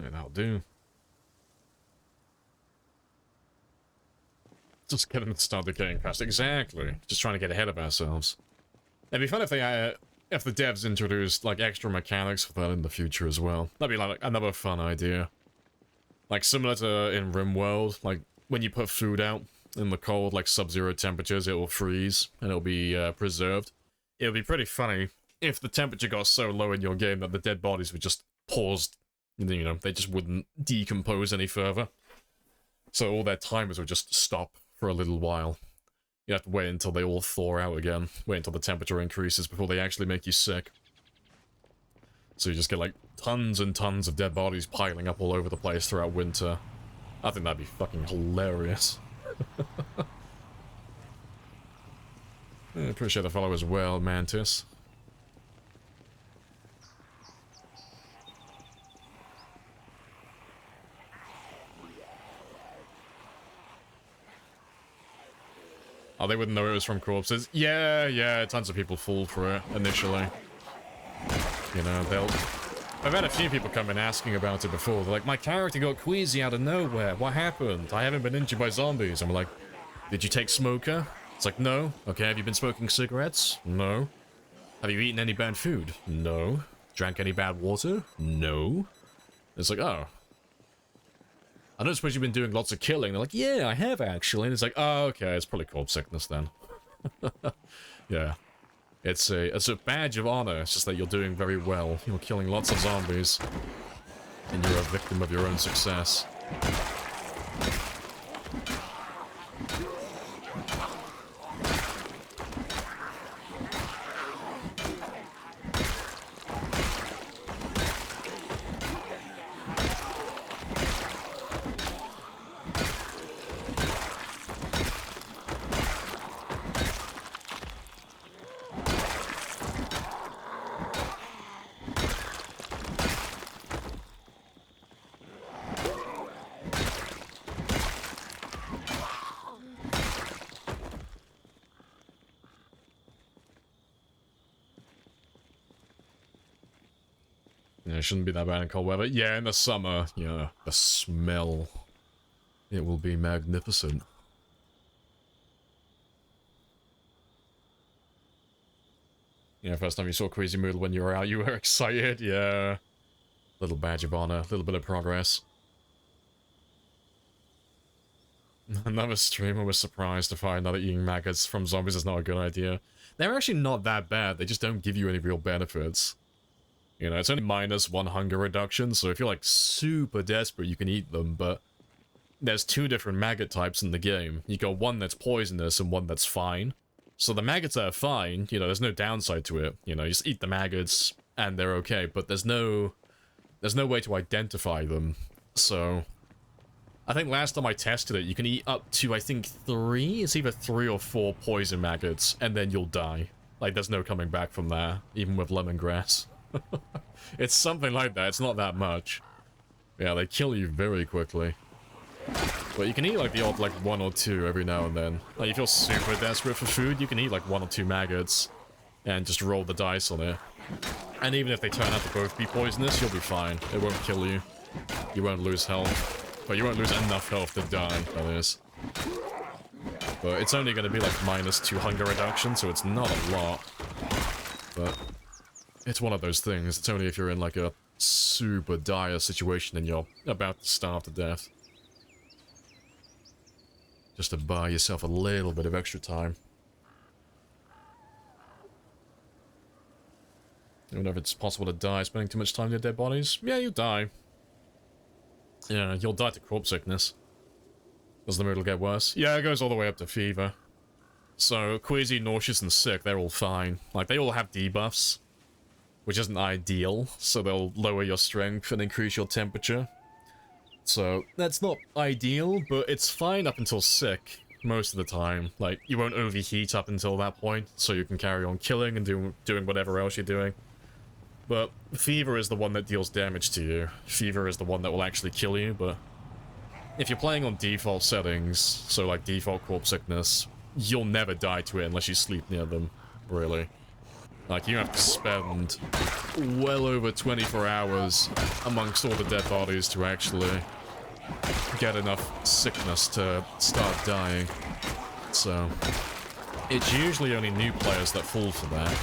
Yeah, that'll do. Just get them started getting past. Exactly. Just trying to get ahead of ourselves. It'd be fun if they, if the devs introduced, like, extra mechanics for that in the future as well. That'd be, like, another fun idea. Like, similar to in RimWorld, like, when you put food out in the cold, like, sub-zero temperatures, it will freeze, and it'll be, preserved. It would be pretty funny if the temperature got so low in your game that the dead bodies would just pause. You know, they just wouldn't decompose any further. So all their timers would just stop for a little while. You have to wait until they all thaw out again. Wait until the temperature increases before they actually make you sick. So you just get, like, tons and tons of dead bodies piling up all over the place throughout winter. I think that'd be fucking hilarious. I appreciate the follow as well, Mantis. Oh, they wouldn't know it was from corpses. Yeah, tons of people fall for it initially. You know, I've had a few people come in asking about it before. They're like, my character got queasy out of nowhere. What happened? I haven't been injured by zombies. I'm like, did you take smoker? It's like, no. Okay, have you been smoking cigarettes? No. Have you eaten any bad food? No. Drank any bad water? No. It's like, oh. I don't suppose you've been doing lots of killing. They're like, yeah, I have actually. And it's like, oh, okay, it's probably corpse sickness then. Yeah. It's a badge of honor. It's just that you're doing very well. You're killing lots of zombies. And you're a victim of your own success. Yeah, it shouldn't be that bad in cold weather. Yeah, in the summer, yeah, the smell. It will be magnificent. Yeah, first time you saw Crazy Moodle when you were out, you were excited. Yeah. Little badge of honor, little bit of progress. Another streamer was surprised to find out that eating maggots from zombies is not a good idea. They're actually not that bad, they just don't give you any real benefits. You know, it's only -1 hunger reduction, so if you're like super desperate, you can eat them, but there's 2 different maggot types in the game. You got one that's poisonous and one that's fine. So the maggots that are fine, you know, there's no downside to it. You know, you just eat the maggots and they're okay, but there's no way to identify them. So I think last time I tested it, you can eat up to, I think, 3? It's either 3 or 4 poison maggots, and then you'll die. Like, there's no coming back from there, even with lemongrass. It's something like that, it's not that much. Yeah, they kill you very quickly. But you can eat, like, the odd, like, 1 or 2 every now and then. Like, if you're super desperate for food, you can eat, like, 1 or 2 maggots, and just roll the dice on it. And even if they turn out to both be poisonous, you'll be fine. It won't kill you. You won't lose health. But you won't lose enough health to die, that is. But it's only going to be like -2 hunger reduction, so it's not a lot. But it's one of those things. It's only if you're in like a super dire situation and you're about to starve to death. Just to buy yourself a little bit of extra time. I don't know if it's possible to die spending too much time near dead bodies. Yeah, you die. Yeah, you'll die to corpse sickness. Does the mood get worse? Yeah, it goes all the way up to fever. So, queasy, nauseous, and sick, they're all fine. Like, they all have debuffs, which isn't ideal, so they'll lower your strength and increase your temperature. So, that's not ideal, but it's fine up until sick, most of the time. Like, you won't overheat up until that point, so you can carry on killing and doing whatever else you're doing. But fever is the one that deals damage to you. Fever is the one that will actually kill you, but if you're playing on default settings, so like default corpse sickness, you'll never die to it unless you sleep near them, really. Like, you have to spend well over 24 hours amongst all the dead bodies to actually get enough sickness to start dying. So, it's usually only new players that fall for that.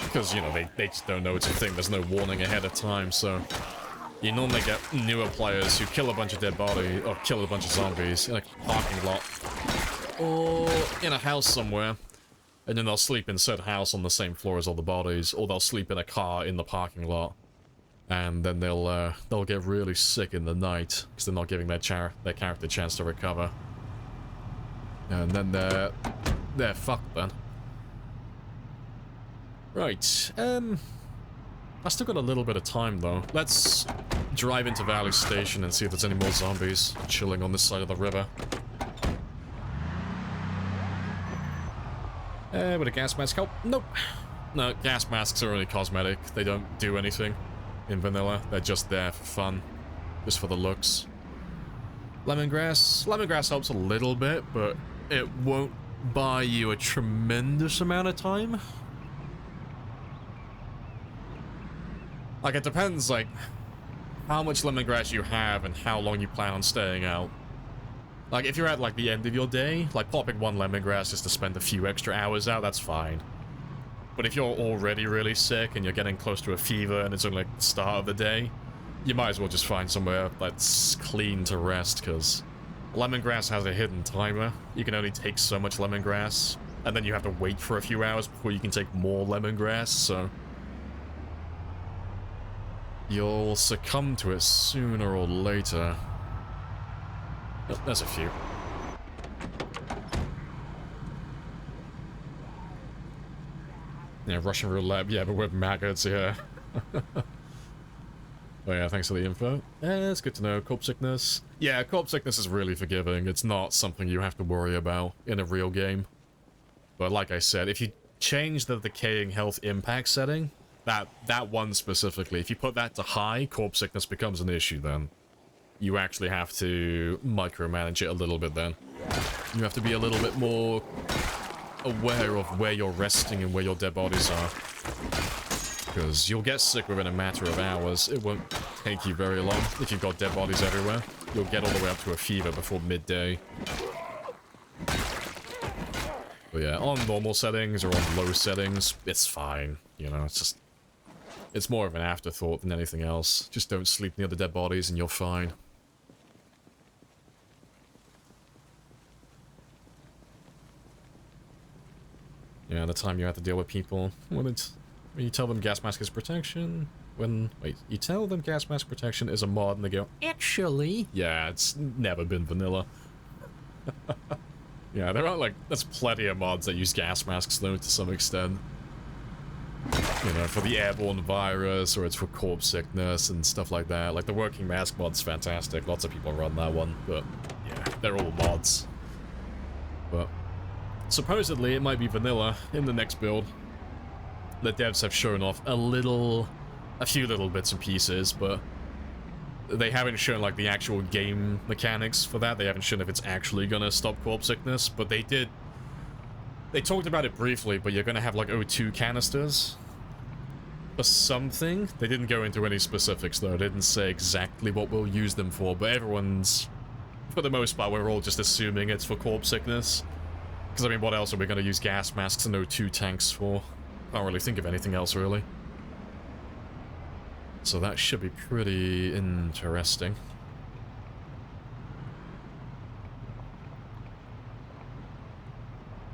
Because, you know, they just don't know it's a thing, there's no warning ahead of time, so you normally get newer players who kill a bunch of dead bodies, or kill a bunch of zombies in a parking lot, or in a house somewhere, and then they'll sleep in said house on the same floor as all the bodies, or they'll sleep in a car in the parking lot, and then they'll get really sick in the night, because they're not giving their character a chance to recover. And then they're fucked then. Right, I still got a little bit of time, though. Let's drive into Valley Station and see if there's any more zombies chilling on this side of the river. Would a gas mask help? Nope. No, gas masks are only cosmetic. They don't do anything in vanilla. They're just there for fun. Just for the looks. Lemongrass? Lemongrass helps a little bit, but it won't buy you a tremendous amount of time. Like, it depends, like, how much lemongrass you have and how long you plan on staying out. Like, if you're at, like, the end of your day, like, popping 1 lemongrass just to spend a few extra hours out, that's fine. But if you're already really sick and you're getting close to a fever and it's only, like, the start of the day, you might as well just find somewhere that's clean to rest, because lemongrass has a hidden timer. You can only take so much lemongrass, and then you have to wait for a few hours before you can take more lemongrass, so you'll succumb to it sooner or later. Oh, there's a few. Yeah, Russian roulette, yeah, but with maggots, yeah. Oh yeah, thanks for the info. It's good to know. Corpse sickness. Yeah, corpse sickness is really forgiving. It's not something you have to worry about in a real game. But like I said, if you change the decaying health impact setting, that one specifically, if you put that to high, corpse sickness becomes an issue then. You actually have to micromanage it a little bit then. You have to be a little bit more aware of where you're resting and where your dead bodies are. Because you'll get sick within a matter of hours. It won't take you very long if you've got dead bodies everywhere. You'll get all the way up to a fever before midday. But yeah, on normal settings or on low settings, it's fine. You know, it's just... It's more of an afterthought than anything else. Just don't sleep near the dead bodies and you're fine. Yeah, the time you have to deal with people. When you tell them gas mask is protection. Wait, you tell them gas mask protection is a mod and they go, actually. Yeah, it's never been vanilla. Yeah, there are like, there's plenty of mods that use gas masks though to some extent. You know, for the airborne virus, or it's for corpse sickness and stuff like that. Like the working mask mod's fantastic. Lots of people run that one, but yeah, they're all mods. But supposedly it might be vanilla in the next build. The devs have shown off a few little bits and pieces, but they haven't shown like the actual game mechanics for that. They haven't shown if it's actually gonna stop corpse sickness, but they did. They talked about it briefly, but you're gonna have like O2 canisters or something. They didn't go into any specifics though. They didn't say exactly what we'll use them for, but everyone's, for the most part, we're all just assuming it's for corpse sickness. Because I mean, what else are we gonna use gas masks and O2 tanks for? Can't really think of anything else really. So that should be pretty interesting.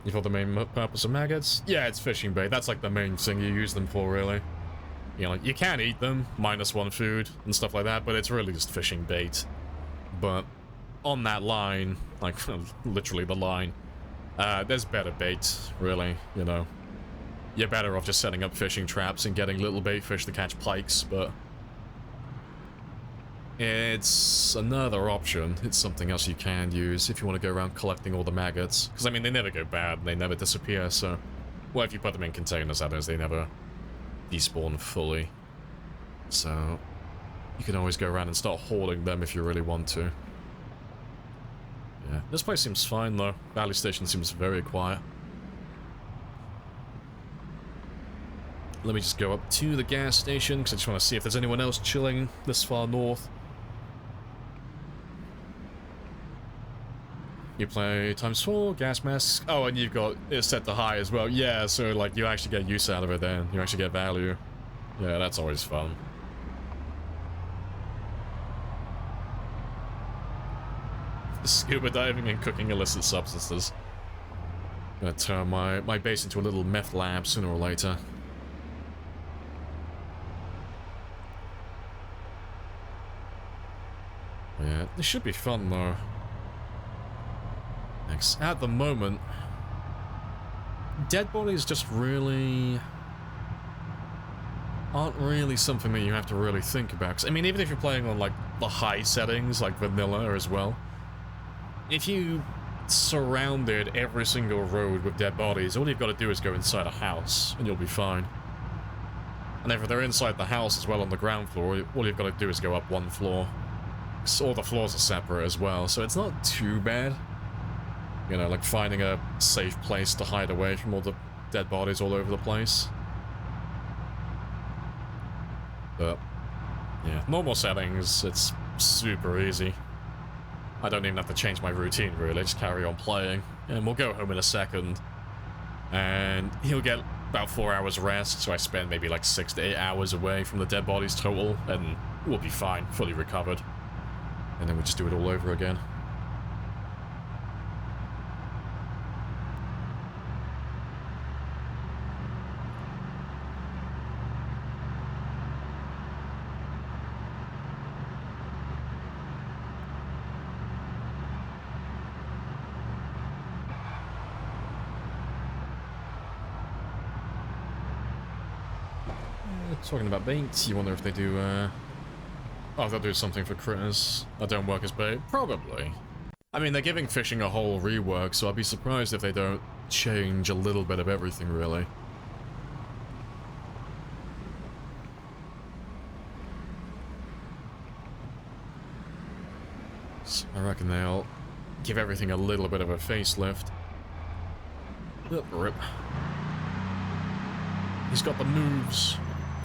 You thought the main purpose of maggots? Yeah, it's fishing bait. That's like the main thing you use them for, really. You know, like, you can eat them, -1 food, and stuff like that, but it's really just fishing bait. But on that line, like, literally the line, there's better bait, really, you know. You're better off just setting up fishing traps and getting little bait fish to catch pikes, but it's another option. It's something else you can use if you want to go around collecting all the maggots. Because, I mean, they never go bad, and they never disappear, so... Well, if you put them in containers, that is, they never despawn fully. So, you can always go around and start hoarding them if you really want to. Yeah, this place seems fine, though. Valley Station seems very quiet. Let me just go up to the gas station, because I just want to see if there's anyone else chilling this far north. You play ×4, gas masks. Oh, and you've got it set to high as well. Yeah, so, like, you actually get use out of it then. You actually get value. Yeah, that's always fun. Scuba diving and cooking illicit substances. Gonna turn my base into a little meth lab sooner or later. Yeah, this should be fun though. Thanks. At the moment, dead bodies just really aren't really something that you have to really think about. 'Cause, I mean, even if you're playing on like the high settings, like vanilla as well, if you surrounded every single road with dead bodies, all you've got to do is go inside a house and you'll be fine. And if they're inside the house as well on the ground floor, all you've got to do is go up 1 floor. All the floors are separate as well, so it's not too bad. You know, like finding a safe place to hide away from all the dead bodies all over the place. But, yeah, normal settings, it's super easy. I don't even have to change my routine, really, just carry on playing. And we'll go home in a second. And he'll get about 4 hours rest, so I spend maybe like 6 to 8 hours away from the dead bodies total, and we'll be fine, fully recovered. And then we just do it all over again. Talking about bait, you wonder if they do, oh, they'll do something for critters that don't work as bait? Probably. I mean, they're giving fishing a whole rework, so I'd be surprised if they don't change a little bit of everything, really. So I reckon they'll give everything a little bit of a facelift. Rip. He's got the moves.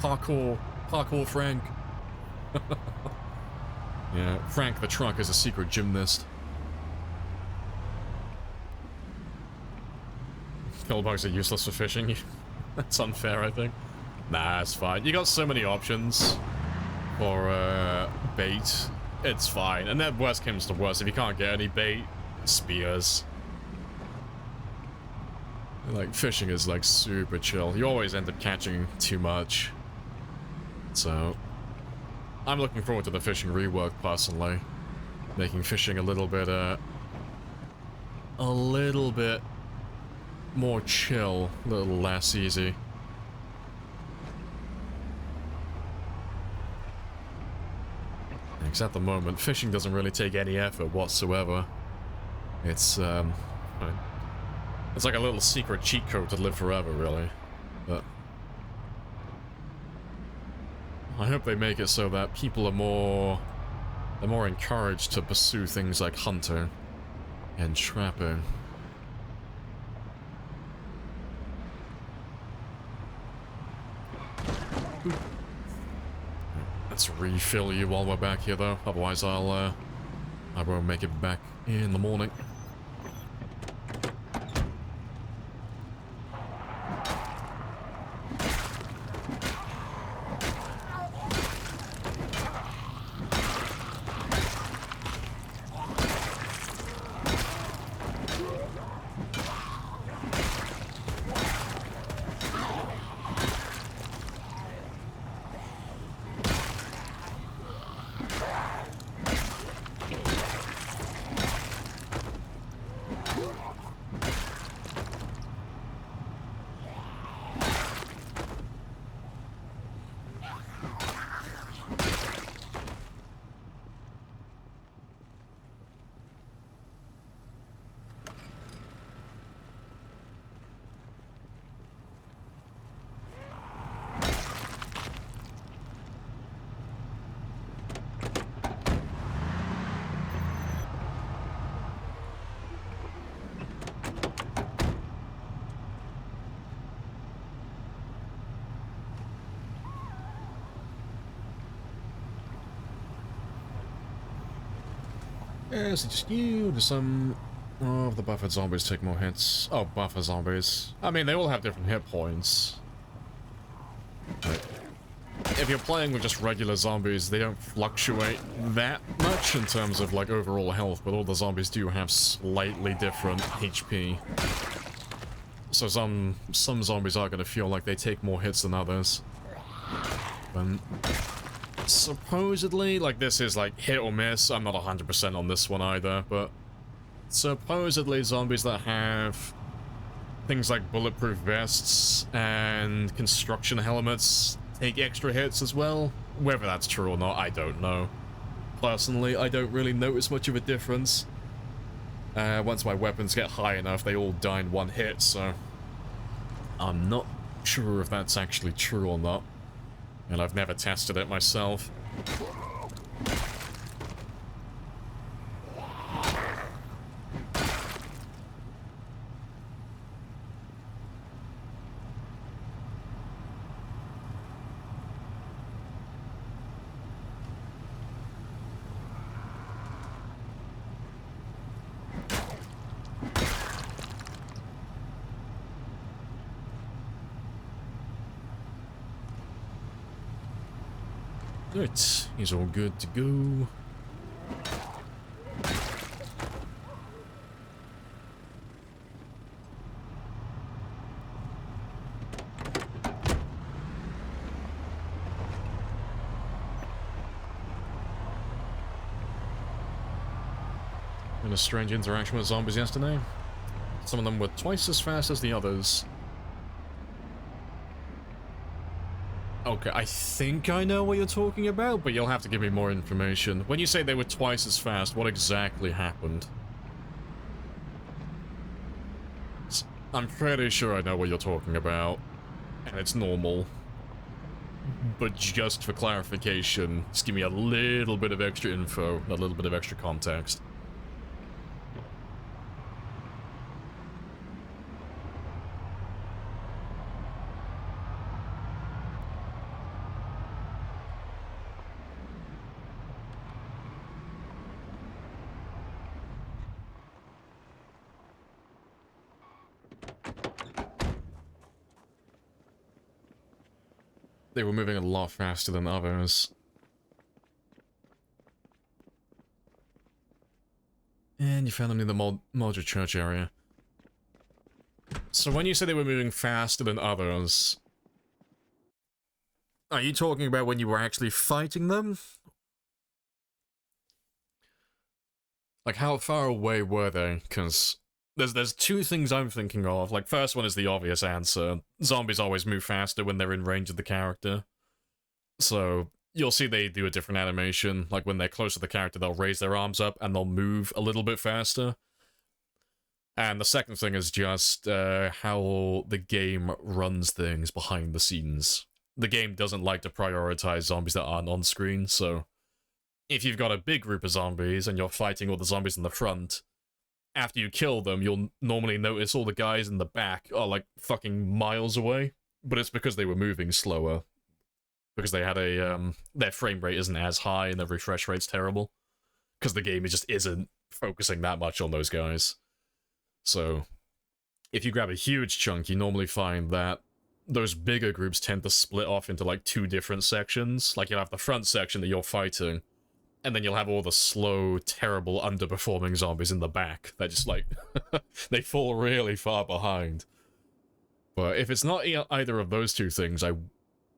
Parkour Frank. Yeah, Frank the Truck is a secret gymnast. Pill bugs are useless for fishing. That's unfair, I think. Nah, it's fine. You got so many options for bait. It's fine. And then worst comes to worst, if you can't get any bait, spears. Like, fishing is like super chill. You always end up catching too much. So, I'm looking forward to the fishing rework personally. Making fishing a little bit more chill, a little less easy. Because at the moment, fishing doesn't really take any effort whatsoever. It's like a little secret cheat code to live forever, really. But I hope they make it so that people are more encouraged to pursue things like hunting and trapping. Let's refill you while we're back here, though. Otherwise, I won't make it back in the morning. Yes, it's you. Do some of the buffered zombies take more hits? Oh, buffer zombies. I mean, they all have different hit points. But if you're playing with just regular zombies, they don't fluctuate that much in terms of, like, overall health, but all the zombies do have slightly different HP. So some zombies are going to feel like they take more hits than others. But supposedly, like, this is like hit or miss. I'm not 100% on this one either, but supposedly zombies that have things like bulletproof vests and construction helmets take extra hits as well. Whether that's true or not, I don't know. Personally, I don't really notice much of a difference. Once my weapons get high enough, they all die in one hit, so I'm not sure if that's actually true or not. And I've never tested it myself. Right, he's all good to go. Had a strange interaction with zombies yesterday. Some of them were twice as fast as the others. Okay, I think I know what you're talking about, but you'll have to give me more information. When you say they were twice as fast, what exactly happened? I'm pretty sure I know what you're talking about, and it's normal. But just for clarification, just give me a little bit of extra info, a little bit of extra context. they were moving a lot faster than others. And you found them in the Maldred Church area. So when you say they were moving faster than others, are you talking about when you were actually fighting them? Like, how far away were they? Because there's two things I'm thinking of. Like, first one is the obvious answer. Zombies always move faster when they're in range of the character. So you'll see they do a different animation. Like, when they're close to the character, they'll raise their arms up and they'll move a little bit faster. And the second thing is just how the game runs things behind the scenes. The game doesn't like to prioritize zombies that aren't on screen, so if you've got a big group of zombies and you're fighting all the zombies in the front, after you kill them, you'll normally notice all the guys in the back are like fucking miles away, but it's because they were moving slower. Because they had a, their frame rate isn't as high and their refresh rate's terrible. Because the game just isn't focusing that much on those guys. So, if you grab a huge chunk, you normally find that those bigger groups tend to split off into like two different sections. Like, you'll have the front section that you're fighting, and then you'll have all the slow, terrible, underperforming zombies in the back that just like, they fall really far behind. But if it's not either of those two things,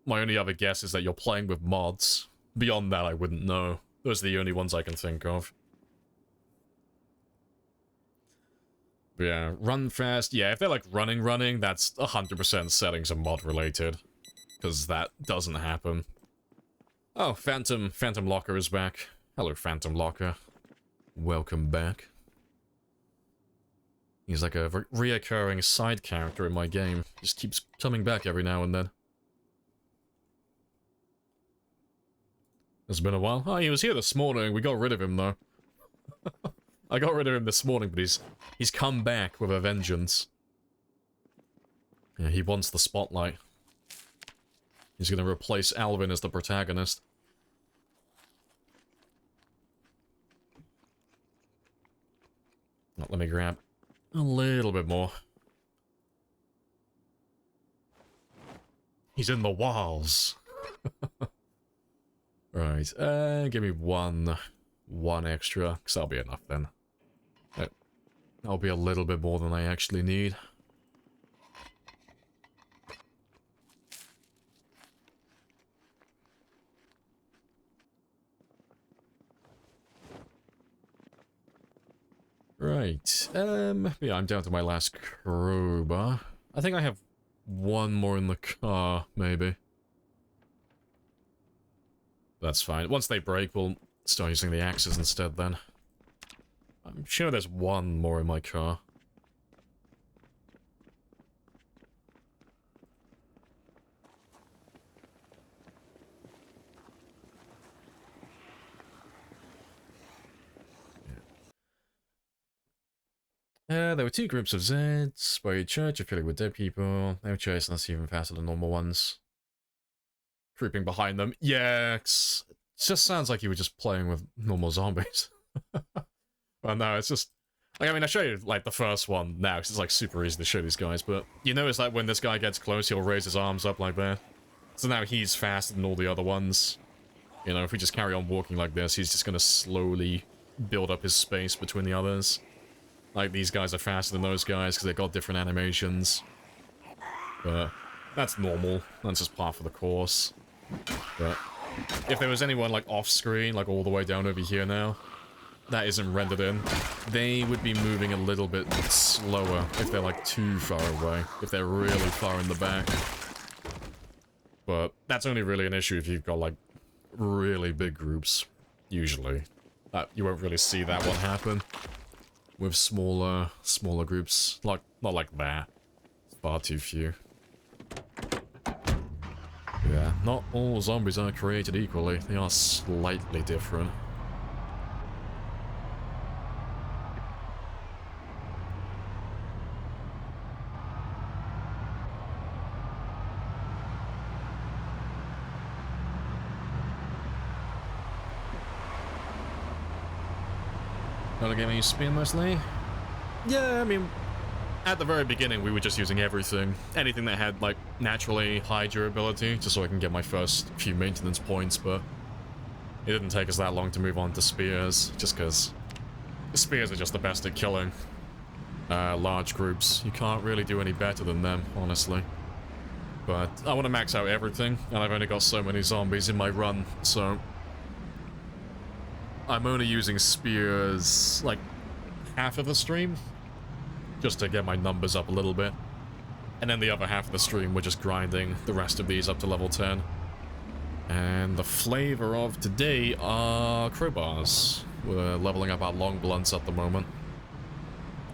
my only other guess is that you're playing with mods. Beyond that, I wouldn't know. Those are the only ones I can think of. But yeah, run fast. Yeah, if they're like running, that's 100% settings are mod related. Because that doesn't happen. Oh, Phantom Locker is back. Hello, Phantom Locker. Welcome back. He's like a reoccurring side character in my game. Just keeps coming back every now and then. It's been a while. Oh, he was here this morning. We got rid of him, though. I got rid of him this morning, but he's come back with a vengeance. Yeah, he wants the spotlight. He's gonna replace Alvin as the protagonist. Let me grab a little bit more. He's in the walls. Right, give me one extra, because that'll be enough then. That'll be a little bit more than I actually need. Right, yeah, I'm down to my last crowbar. I think I have one more in the car, maybe. That's fine. Once they break, we'll start using the axes instead then. I'm sure there's one more in my car. There were two groups of Zeds, buried church affiliated with dead people. No choice, that's even faster than normal ones. Creeping behind them. Yeah, it just sounds like you were just playing with normal zombies. Well, no, it's just... Like, I mean, I show you, like, the first one now, because it's, like, super easy to show these guys, but you notice, like, when this guy gets close, he'll raise his arms up like that. So now he's faster than all the other ones. You know, if we just carry on walking like this, he's just gonna slowly build up his space between the others. Like, these guys are faster than those guys, because they've got different animations. But that's normal. That's just par for the course. But if there was anyone, like, off-screen, like, all the way down over here now, that isn't rendered in, they would be moving a little bit slower if they're, like, too far away. If they're really far in the back. But that's only really an issue if you've got, like, really big groups, usually. You won't really see that one happen. With smaller groups. Like, not like that. Far too few. Yeah, not all zombies are created equally. They are slightly different. Another game you spin mostly? Yeah, I mean, at the very beginning, we were just using everything. Anything that had, like, naturally high durability, just so I can get my first few maintenance points, but it didn't take us that long to move on to spears, just because spears are just the best at killing large groups. You can't really do any better than them, honestly. But I want to max out everything, and I've only got so many zombies in my run, so I'm only using spears, like, half of the stream, just to get my numbers up a little bit. And then the other half of the stream, we're just grinding the rest of these up to level 10. And the flavor of today are crowbars. We're leveling up our long blunts at the moment.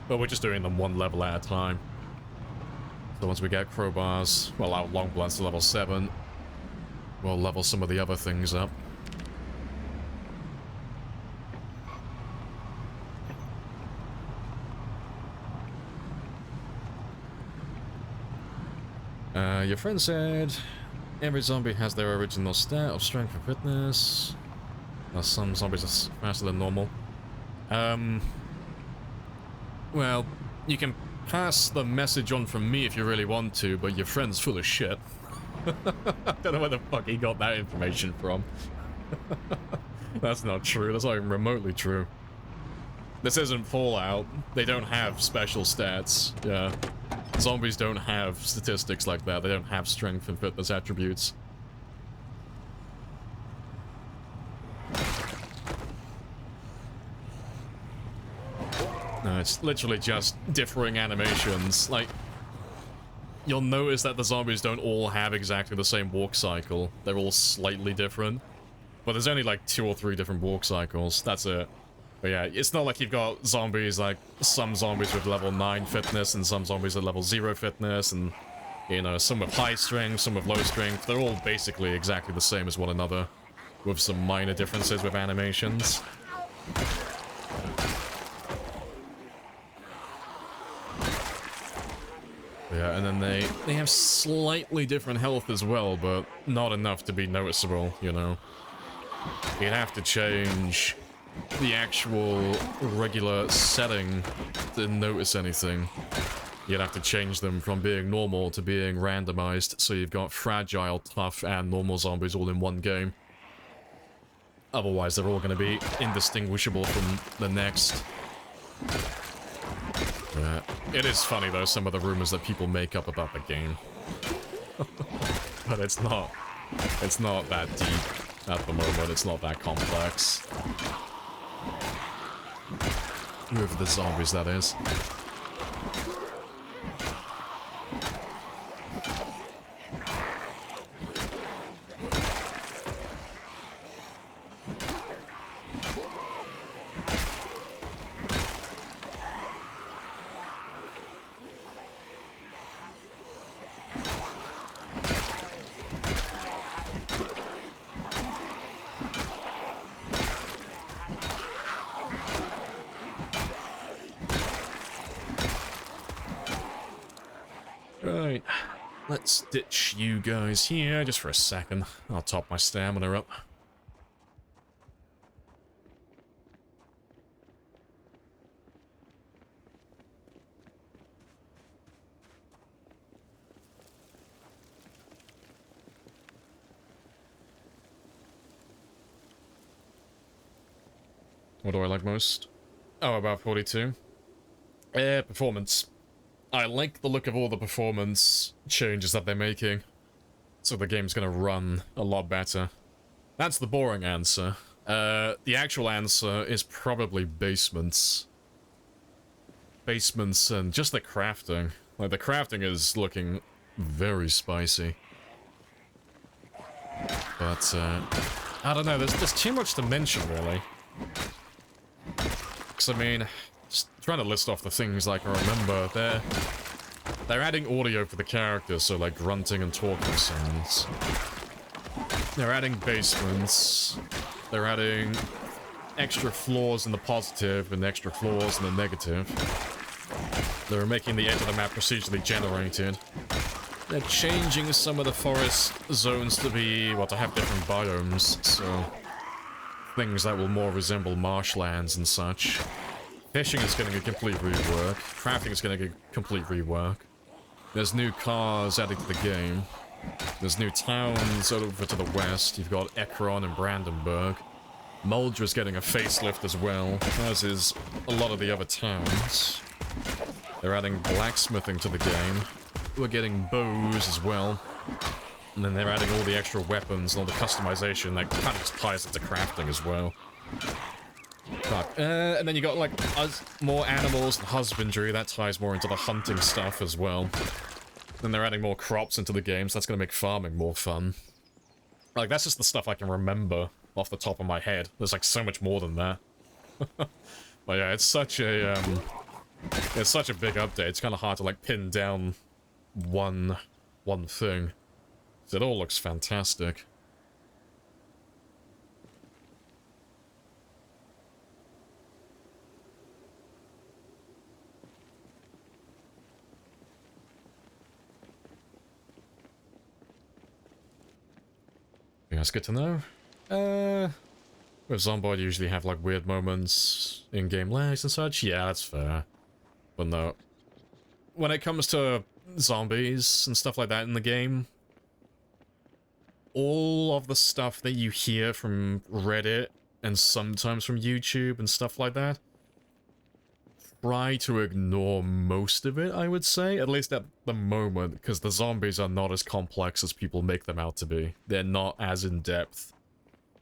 But we're just doing them one level at a time. So once we get crowbars, well, our long blunts to level 7, we'll level some of the other things up. Your friend said every zombie has their original stat of strength and fitness. Some zombies are faster than normal. Well, you can pass the message on from me if you really want to, but your friend's full of shit. I don't know where the fuck he got that information from. That's not true. That's not even remotely true. This isn't Fallout. They don't have special stats. Yeah. Zombies don't have statistics like that. They don't have strength and fitness attributes. No, it's literally just differing animations. Like, you'll notice that the zombies don't all have exactly the same walk cycle. They're all slightly different. But there's only like 2 or 3 different walk cycles. That's it. But yeah, it's not like you've got zombies, like, some zombies with level 9 fitness and some zombies at level 0 fitness, and, you know, some with high strength, some with low strength. They're all basically exactly the same as one another, with some minor differences with animations. Yeah, and then they have slightly different health as well, but not enough to be noticeable, you know. You'd have to change the actual regular setting to notice anything. You'd have to change them from being normal to being randomized, so you've got fragile, tough, and normal zombies all in one game. Otherwise, they're all going to be indistinguishable from the next. It is funny, though, some of the rumors that people make up about the game. But it's not that deep at the moment. It's not that complex. With the zombies, that is. Right, let's ditch you guys here just for a second. I'll top my stamina up. What do I like most? Oh, about 42. Performance. I like the look of all the performance changes that they're making. So the game's gonna run a lot better. That's the boring answer. The actual answer is probably basements. Basements and just the crafting. Like, the crafting is looking very spicy. But, I don't know, there's too much to mention, really. Because, I mean, just trying to list off the things like I remember, they're adding audio for the characters, so like grunting and talking sounds. They're adding basements. They're adding extra floors in the positive and extra floors in the negative. They're making the edge of the map procedurally generated. They're changing some of the forest zones to be, well, to have different biomes, so things that will more resemble marshlands and such. Fishing is getting a complete rework. Crafting is getting a complete rework. There's new cars added to the game. There's new towns over to the west. You've got Ekron and Brandenburg. Muldra's getting a facelift as well, as is a lot of the other towns. They're adding blacksmithing to the game. We're getting bows as well. And then they're adding all the extra weapons and all the customization that kind of just ties into crafting as well. Fuck. And then you got like more animals and husbandry. That ties more into the hunting stuff as well. Then they're adding more crops into the game, so that's going to make farming more fun. Like, that's just the stuff I can remember off the top of my head. There's like so much more than that. But yeah, it's such a big update. It's kind of hard to like pin down one thing. So it all looks fantastic. Yeah, that's good to know. With Zomboid, you usually have like weird moments, in-game lags and such. Yeah, that's fair. But no. When it comes to zombies and stuff like that in the game, all of the stuff that you hear from Reddit and sometimes from YouTube and stuff like that, try to ignore most of it, I would say, at least at the moment, because the zombies are not as complex as people make them out to be. They're not as in-depth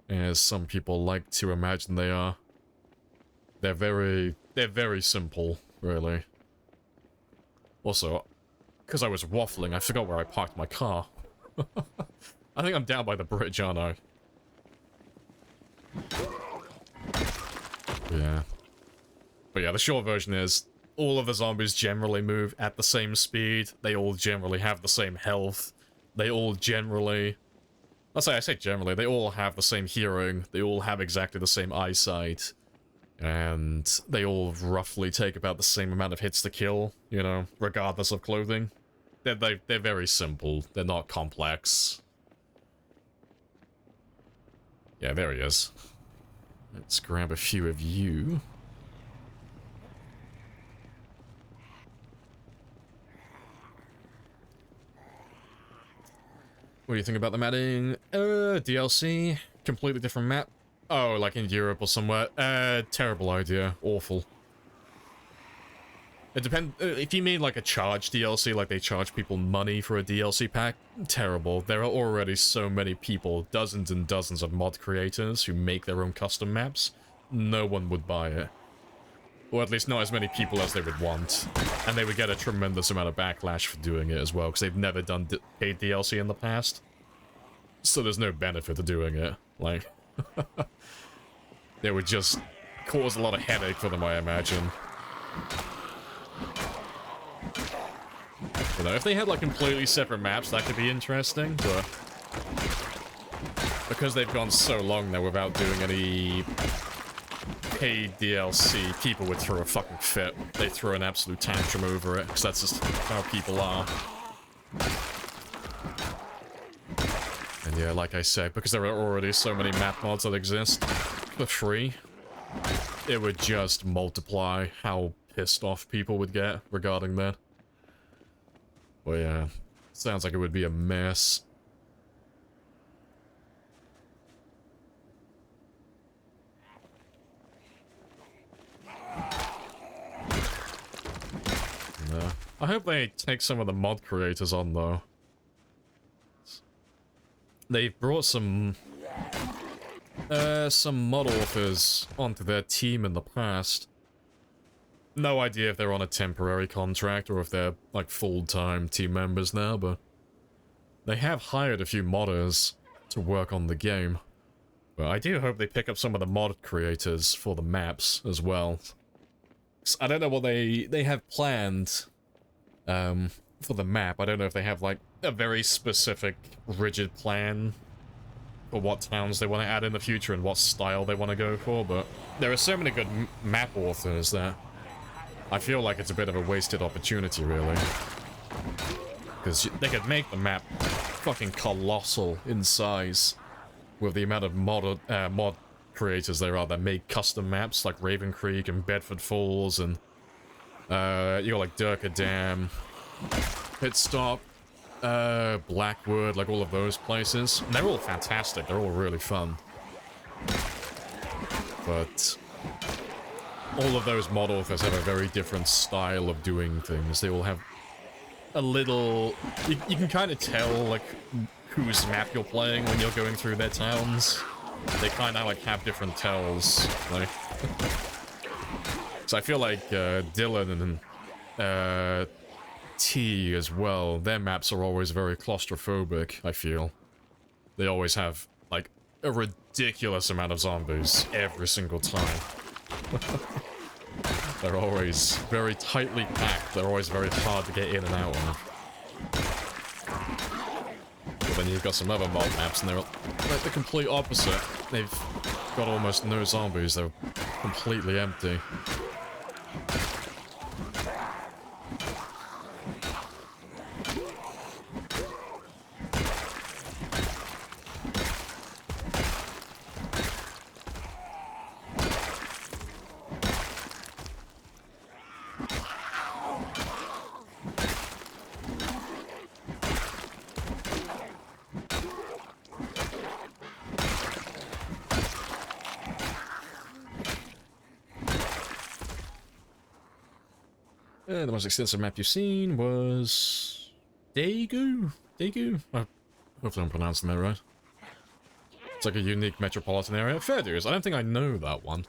as some people like to imagine they are. They're very simple, really. Also, because I was waffling, I forgot where I parked my car. I think I'm down by the bridge, aren't I? Yeah. But yeah, the short version is, all of the zombies generally move at the same speed, they all generally have the same health, they all generally... I say generally, they all have the same hearing, they all have exactly the same eyesight, and they all roughly take about the same amount of hits to kill, you know, regardless of clothing. They're very simple, they're not complex. Yeah, there he is. Let's grab a few of you. What do you think about them adding DLC? Completely different map? Oh, like in Europe or somewhere? Terrible idea. Awful. It depends. If you mean like a charge DLC, like they charge people money for a DLC pack, terrible. There are already so many people, dozens and dozens of mod creators who make their own custom maps. No one would buy it. Or at least not as many people as they would want. And they would get a tremendous amount of backlash for doing it as well, because they've never done paid DLC in the past. So there's no benefit to doing it. Like, they would just cause a lot of headache for them, I imagine. You know, if they had like completely separate maps, that could be interesting, but because they've gone so long now without doing any paid DLC, people would throw a fucking fit. They throw an absolute tantrum over it, because that's just how people are. And yeah, like I said, because there are already so many map mods that exist for free, it would just multiply how pissed off people would get regarding that. Well, yeah, sounds like it would be a mess. No. I hope they take some of the mod creators on, though. They've brought some mod authors onto their team in the past. No idea if they're on a temporary contract or if they're, like, full-time team members now, but they have hired a few modders to work on the game. But I do hope they pick up some of the mod creators for the maps as well. I don't know what they have planned for the map. I don't know if they have, like, a very specific, rigid plan for what towns they want to add in the future and what style they want to go for, but there are so many good map authors that I feel like it's a bit of a wasted opportunity, really. Because they could make the map fucking colossal in size with the amount of mod creators there are that make custom maps like Raven Creek and Bedford Falls, and you got like Durka Dam, Pit Stop, Blackwood, like all of those places. And they're all fantastic. They're all really fun. But all of those mod authors have a very different style of doing things. They all have a little... You can kind of tell, like, whose map you're playing when you're going through their towns. They kind of, like, have different tells. Like... So I feel like Dylan and T as well, their maps are always very claustrophobic, I feel. They always have, like, a ridiculous amount of zombies every single time. They're always very tightly packed. They're always very hard to get in and out of. But then you've got some other mod maps and they're like the complete opposite. They've got almost no zombies. They're completely empty. The most extensive map you've seen was... Daegu? Daegu? Hopefully I'm pronouncing that right. It's like a unique metropolitan area. Fair dues, I don't think I know that one.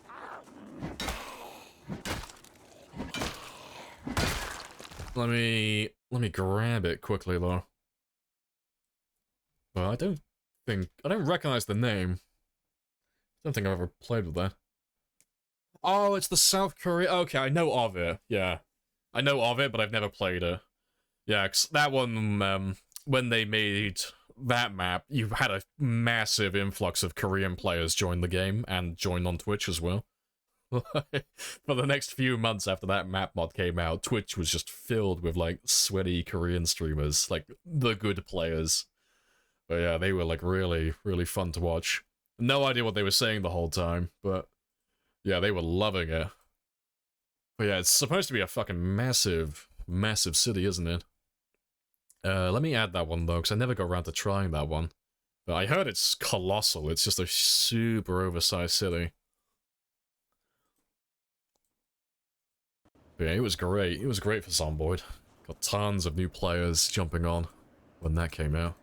Let me grab it quickly though. But I don't recognize the name. I don't think I've ever played with that. Oh, it's the South Korea... Okay, I know of it, yeah. I know of it, but I've never played it. Yeah, 'cause that one, when they made that map, you had a massive influx of Korean players join the game, and join on Twitch as well. For the next few months after that map mod came out, Twitch was just filled with, like, sweaty Korean streamers, like, the good players. But yeah, they were, like, really, really fun to watch. No idea what they were saying the whole time, but yeah, they were loving it. But yeah, it's supposed to be a fucking massive, massive city, isn't it? Let me add that one, though, because I never got around to trying that one. But I heard it's colossal. It's just a super oversized city. But yeah, it was great. It was great for Zomboid. Got tons of new players jumping on when that came out.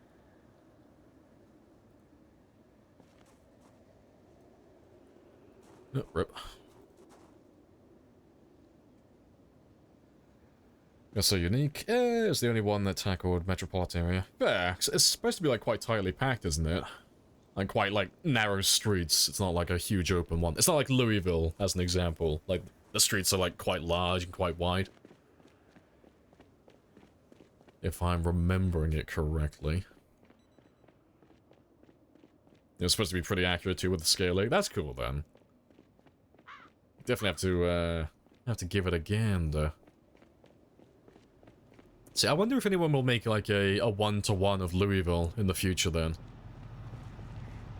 Oh, rip. It's so unique. It's the only one that tackled metropolitan area. Yeah, it's supposed to be like quite tightly packed, isn't it? Like quite like narrow streets. It's not like a huge open one. It's not like Louisville, as an example. Like the streets are like quite large and quite wide. If I'm remembering it correctly. It's supposed to be pretty accurate too with the scaling. That's cool then. Definitely have to give it a gander. See, I wonder if anyone will make, like, a one-to-one of Louisville in the future, then.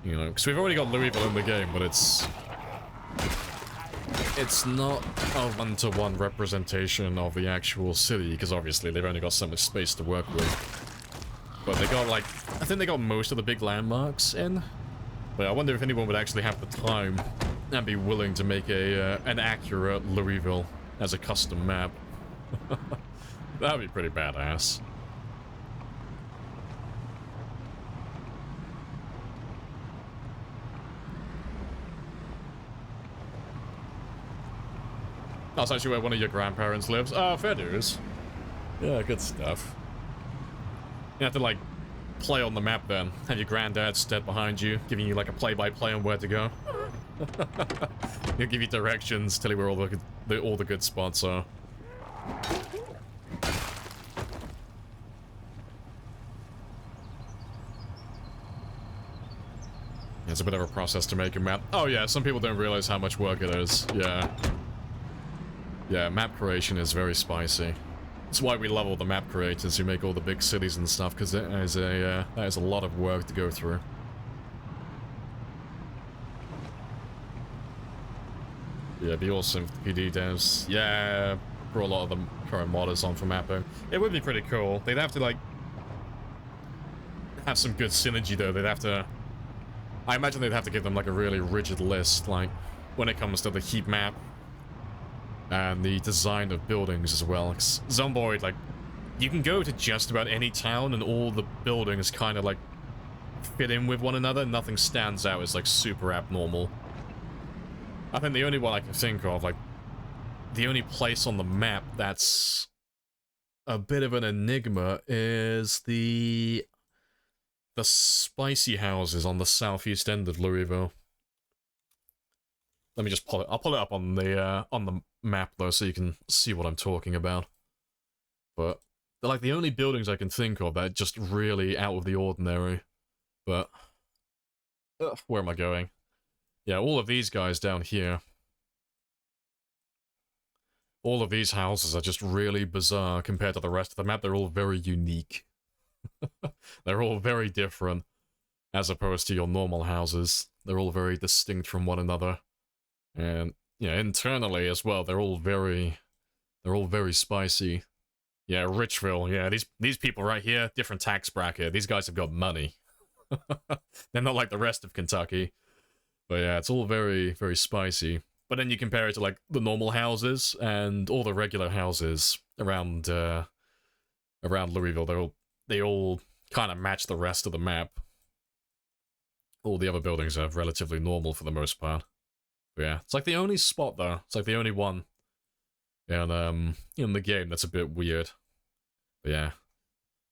You know, because we've already got Louisville in the game, but it's not a one-to-one representation of the actual city, because obviously they've only got so much space to work with. But they got, like, I think they got most of the big landmarks in. But I wonder if anyone would actually have the time and be willing to make an accurate Louisville as a custom map. That'd be pretty badass. That's actually where one of your grandparents lives. Oh, fair dues. Yeah, good stuff. You have to, like, play on the map then. Have your granddad stand behind you, giving you, like, a play-by-play on where to go. He'll give you directions, tell you where all the good spots are. It's a bit of a process to make a map. Oh yeah, some people don't realize how much work it is. Yeah. Yeah, map creation is very spicy. That's why we love all the map creators who make all the big cities and stuff, because that is a lot of work to go through. Yeah, it'd be awesome if the PD devs, yeah, brought a lot of the current modders on for mapping. It would be pretty cool. They'd have to, like, have some good synergy, though. They'd have to... I imagine they'd have to give them, like, a really rigid list, like, when it comes to the heat map and the design of buildings as well. 'Cause Zomboid, like, you can go to just about any town and all the buildings kind of, like, fit in with one another. Nothing stands out as, like, super abnormal. I think the only one I can think of, like, the only place on the map that's a bit of an enigma is the spicy houses on the southeast end of Louisville. Let me just pull it. I'll pull it up on the map though, so you can see what I'm talking about. But they're like the only buildings I can think of that are just really out of the ordinary. But where am I going? Yeah, all of these guys down here. All of these houses are just really bizarre compared to the rest of the map. They're all very unique. They're all very different, as opposed to your normal houses. They're all very distinct from one another. And, yeah, internally as well, they're all very spicy. Yeah, Richville, yeah, these people right here, different tax bracket. These guys have got money. They're not like the rest of Kentucky. But yeah, it's all very, very spicy. But then you compare it to, like, the normal houses and all the regular houses around Louisville. They all kind of match the rest of the map. All the other buildings are relatively normal for the most part. But yeah, it's like the only spot, though. It's like the only one in the game that's a bit weird. But yeah.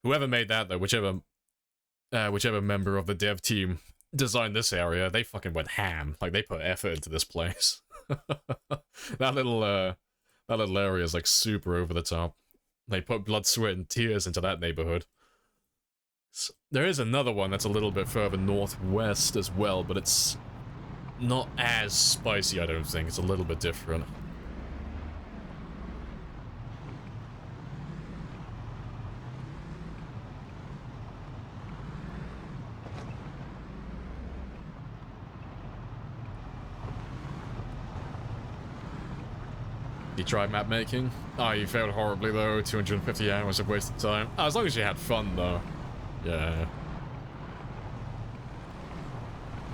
Whoever made that, though, whichever member of the dev team designed this area, they fucking went ham. Like, they put effort into this place. that little area is like super over the top. They put blood, sweat, and tears into that neighborhood. There is another one that's a little bit further northwest as well, but it's not as spicy, I don't think. It's a little bit different. You tried map making? Oh, you failed horribly though. 250 hours of wasted time. Oh, as long as you had fun though. Yeah.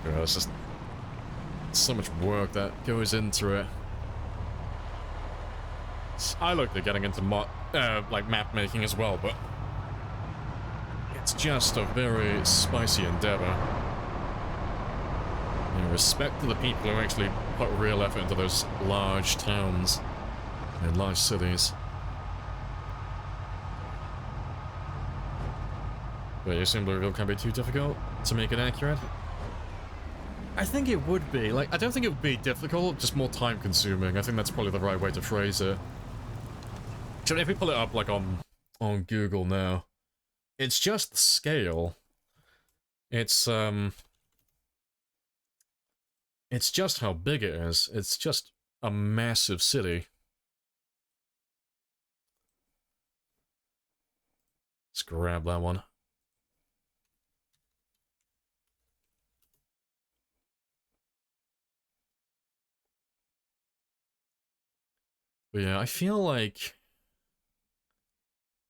Yeah, it's just so much work that goes into it. I looked at getting into like map making as well, but it's just a very spicy endeavor. And respect to the people who actually put real effort into those large towns and large cities. But you assume Louisville can be too difficult to make it accurate? I think it would be. Like, I don't think it would be difficult, just more time consuming. I think that's probably the right way to phrase it. So if we pull it up, like, on Google now, it's just the scale. It's just how big it is. It's just a massive city. Let's grab that one. But yeah, I feel like...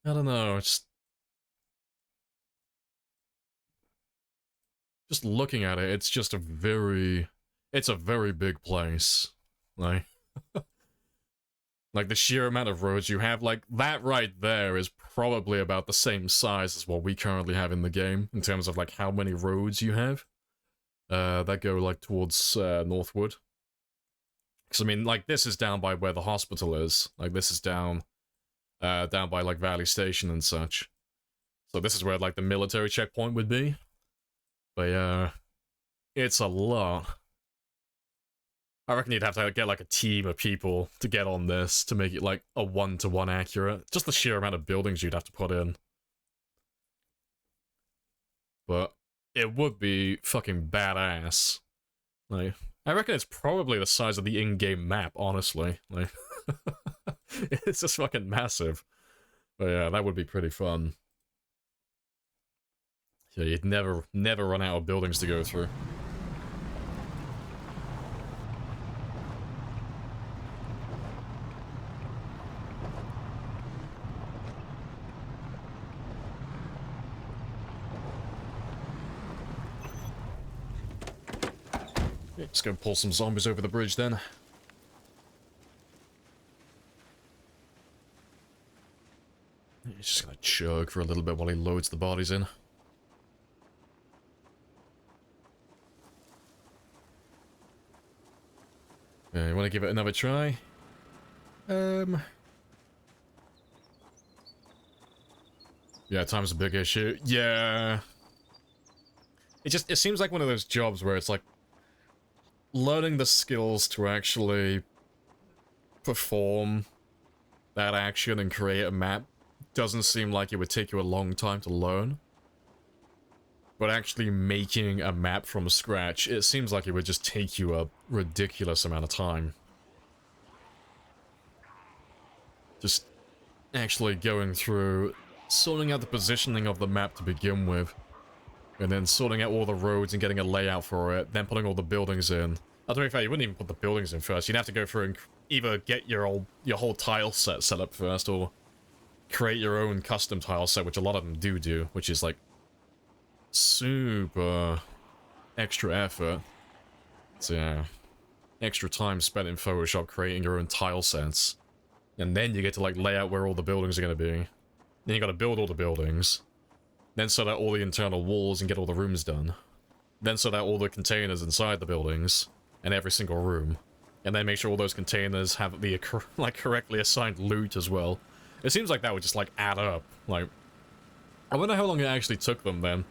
I don't know, it's... Just looking at it, it's just a very... It's a very big place. Like... Like, the sheer amount of roads you have, like, that right there is probably about the same size as what we currently have in the game, in terms of, like, how many roads you have. That go, like, towards, Northwood. Because, I mean, like, this is down by where the hospital is. Like, this is down by, like, Valley Station and such. So this is where, like, the military checkpoint would be. But, yeah, it's a lot. I reckon you'd have to get, like, a team of people to get on this to make it, like, a one-to-one accurate. Just the sheer amount of buildings you'd have to put in. But it would be fucking badass. Like, I reckon it's probably the size of the in-game map, honestly. Like, it's just fucking massive. But yeah, that would be pretty fun. Yeah, you'd never run out of buildings to go through. Let's go pull some zombies over the bridge then. He's just gonna chug for a little bit while he loads the bodies in. You want to give it another try? Yeah, time's a big issue. Yeah. It seems like one of those jobs where it's like learning the skills to actually perform that action and create a map doesn't seem like it would take you a long time to learn. But actually making a map from scratch, it seems like it would just take you a ridiculous amount of time. Just actually going through, sorting out the positioning of the map to begin with, and then sorting out all the roads and getting a layout for it, then putting all the buildings in. To be fair, you wouldn't even put the buildings in first. You'd have to go through and either get your whole tile set up first, or create your own custom tile set, which a lot of them do, which is like super extra effort. So yeah, extra time spent in Photoshop creating your own tile sets, and then you get to like lay out where all the buildings are going to be. Then you got to build all the buildings, then sort out all the internal walls and get all the rooms done, then sort out all the containers inside the buildings and every single room, and then make sure all those containers have the like correctly assigned loot as well. It seems like that would just like add up. Like, I wonder how long it actually took them then.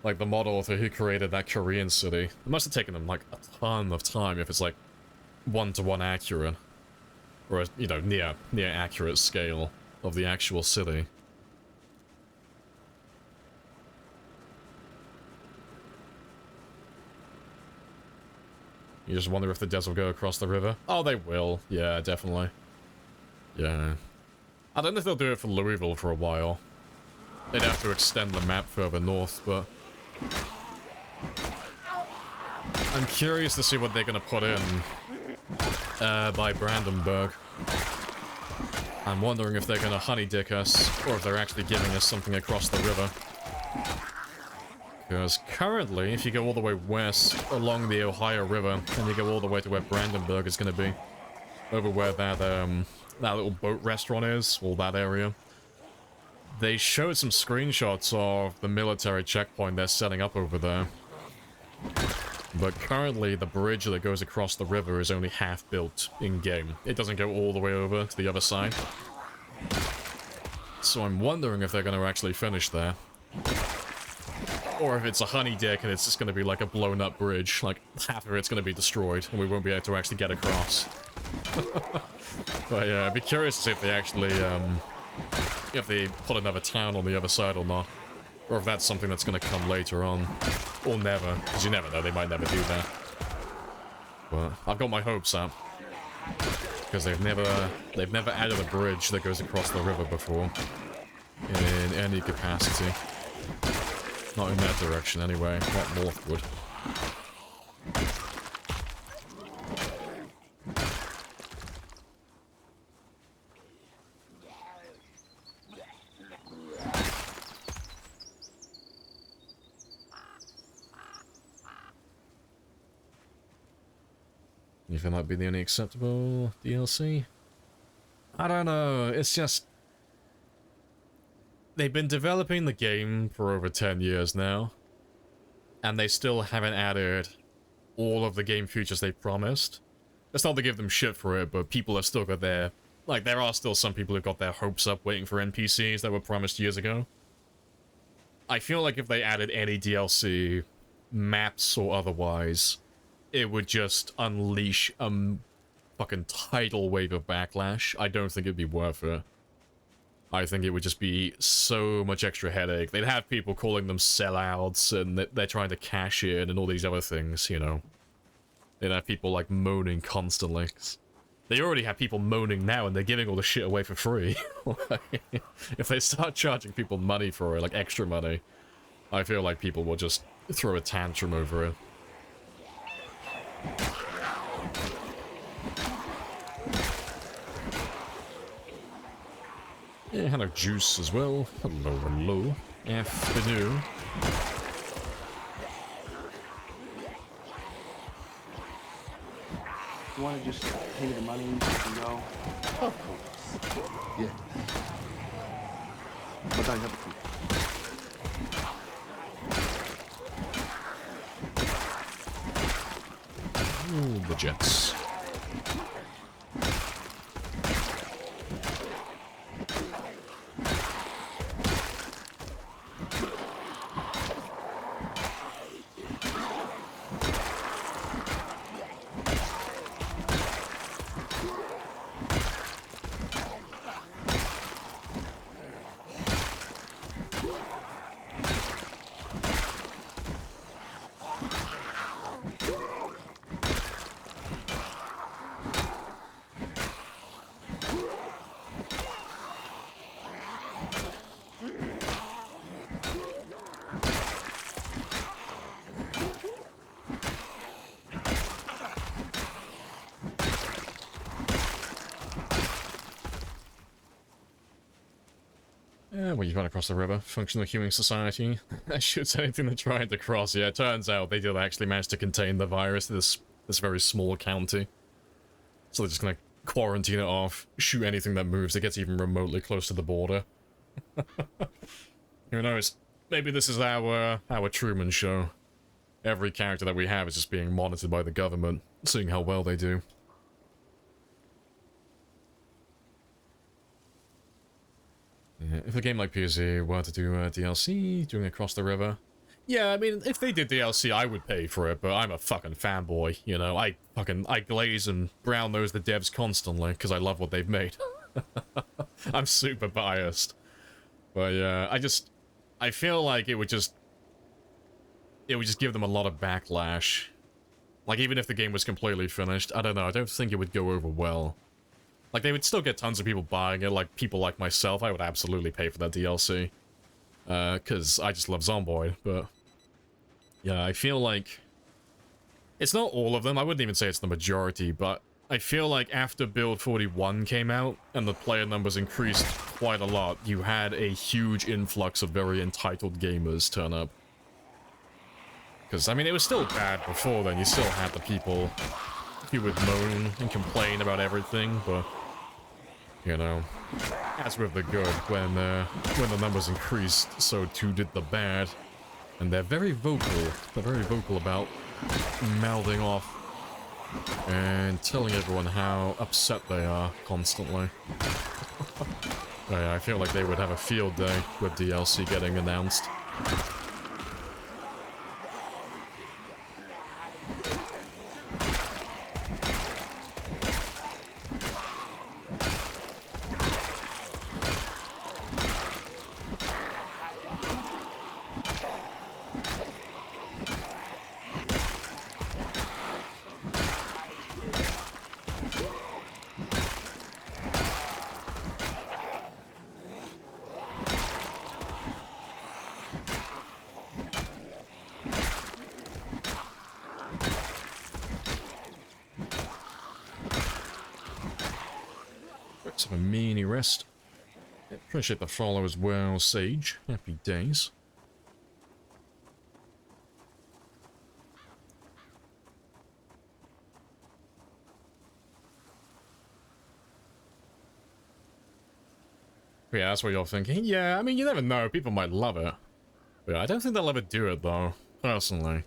Like the mod author who created that Korean city. It must have taken them like a ton of time if it's like one-to-one accurate. Or, you know, near accurate scale of the actual city. You just wonder if the devs will go across the river. Oh, they will. Yeah, definitely. Yeah. I don't know if they'll do it for Louisville for a while. They'd have to extend the map further north, but I'm curious to see what they're gonna put in by Brandenburg. I'm wondering if they're gonna honeydick us, or if they're actually giving us something across the river. Because currently, if you go all the way west along the Ohio River, and you go all the way to where Brandenburg is gonna be, over where that little boat restaurant is, all that area, they showed some screenshots of the military checkpoint they're setting up over there. But currently, the bridge that goes across the river is only half built in-game. It doesn't go all the way over to the other side. So I'm wondering if they're going to actually finish there. Or if it's a honey deck and it's just going to be like a blown-up bridge. Like, half of it's going to be destroyed, and we won't be able to actually get across. But yeah, I'd be curious to see if they actually, if they put another town on the other side or not. Or if that's something that's going to come later on. Or never, because you never know, they might never do that. But I've got my hopes up. Because they've never added a bridge that goes across the river before. In any capacity. Not in that direction anyway, not northward. You think that'd be the only acceptable DLC? I don't know, it's just... They've been developing the game for over 10 years now, and they still haven't added all of the game features they promised. It's not to give them shit for it, but people have still got their... Like, there are still some people who've got their hopes up waiting for NPCs that were promised years ago. I feel like if they added any DLC, maps or otherwise, it would just unleash a fucking tidal wave of backlash. I don't think it'd be worth it. I think it would just be so much extra headache. They'd have people calling them sellouts, and they're trying to cash in, and all these other things, you know. They'd have people, like, moaning constantly. They already have people moaning now, and they're giving all the shit away for free. If they start charging people money for it, like extra money, I feel like people will just throw a tantrum over it. Yeah, hello Juice as well. Hello, hello. Afternoon. You want to just pay me the money so I can go? Of course. Yes. But I have a coupon. Ooh, the Jets. Well, you run across the river. Functional Human Society. That shoots anything they're trying to cross. Yeah, it turns out they did actually manage to contain the virus to this very small county. So they're just gonna quarantine it off, shoot anything that moves that gets even remotely close to the border. Who knows? Maybe this is our Truman Show. Every character that we have is just being monitored by the government, seeing how well they do. Yeah, if a game like PSE were to do DLC, doing Across the River... Yeah, I mean, if they did DLC, I would pay for it, but I'm a fucking fanboy, you know? I glaze and brown nose the devs constantly, because I love what they've made. I'm super biased. But yeah, I feel like it would just give them a lot of backlash. Like, even if the game was completely finished, I don't know, I don't think it would go over well. Like, they would still get tons of people buying it, like, people like myself. I would absolutely pay for that DLC. Because I just love Zomboid, but... Yeah, I feel like... It's not all of them, I wouldn't even say it's the majority, but... I feel like after Build 41 came out, and the player numbers increased quite a lot, you had a huge influx of very entitled gamers turn up. Because, I mean, it was still bad before then, you still had the people who would moan and complain about everything, but... You know, as with the good, when the numbers increased, so too did the bad. And they're very vocal about mouthing off and telling everyone how upset they are constantly. Yeah, I feel like they would have a field day with DLC getting announced. Have a mini rest. Appreciate the follow as well, Sage. Happy days. Yeah, that's what you're thinking. Yeah, I mean, you never know. People might love it. But I don't think they'll ever do it, though, personally.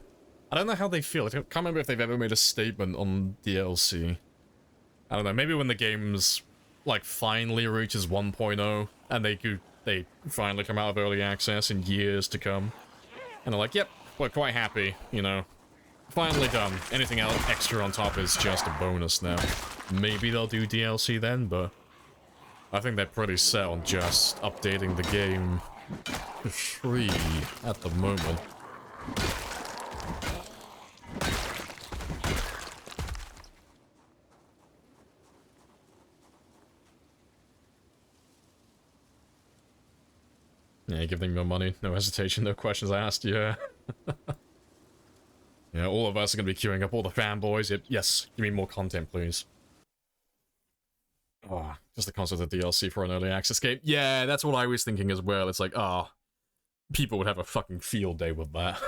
I don't know how they feel. I can't remember if they've ever made a statement on DLC. I don't know, maybe when the game's like finally reaches 1.0 and they finally come out of early access in years to come, and they're like, yep, we're quite happy, you know, finally done. Anything else extra on top is just a bonus now. Maybe they'll do DLC then, but I think they're pretty set on just updating the game for free at the moment. Yeah, give them your money. No hesitation, no questions asked, yeah. Yeah, all of us are going to be queuing up, all the fanboys. Yes, give me more content, please. Oh, just the concept of DLC for an early access game. Yeah, that's what I was thinking as well. It's like, people would have a fucking field day with that.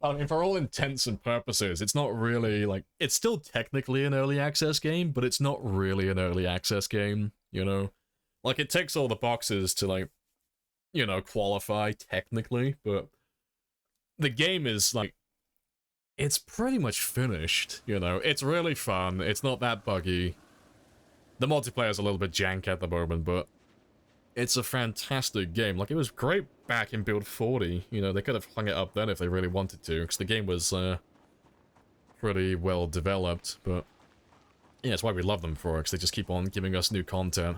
I mean, for all intents and purposes, it's not really, like, it's still technically an early access game, but it's not really an early access game, you know? Like, it ticks all the boxes to, like, you know, qualify technically, but the game is, like, it's pretty much finished, you know? It's really fun, it's not that buggy. The multiplayer's a little bit jank at the moment, but it's a fantastic game. Like, it was great back in Build 40. You know, they could have hung it up then if they really wanted to, because the game was pretty well developed. But yeah, that's why we love them for it, because they just keep on giving us new content.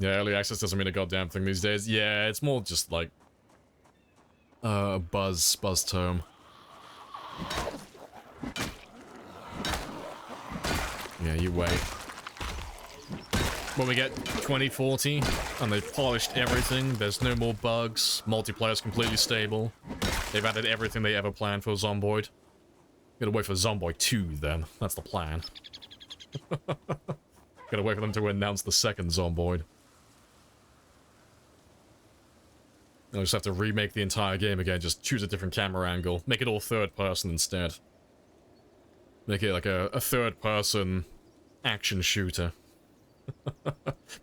Yeah, early access doesn't mean a goddamn thing these days. Yeah, it's more just like buzz term. Yeah, you wait. When we get 2040 and they've polished everything, there's no more bugs, multiplayer's completely stable, they've added everything they ever planned for Zomboid. Gotta wait for Zomboid 2 then, that's the plan. Gotta wait for them to announce the second Zomboid. I'll just have to remake the entire game again, just choose a different camera angle, make it all third person instead. Make it like a third person action shooter.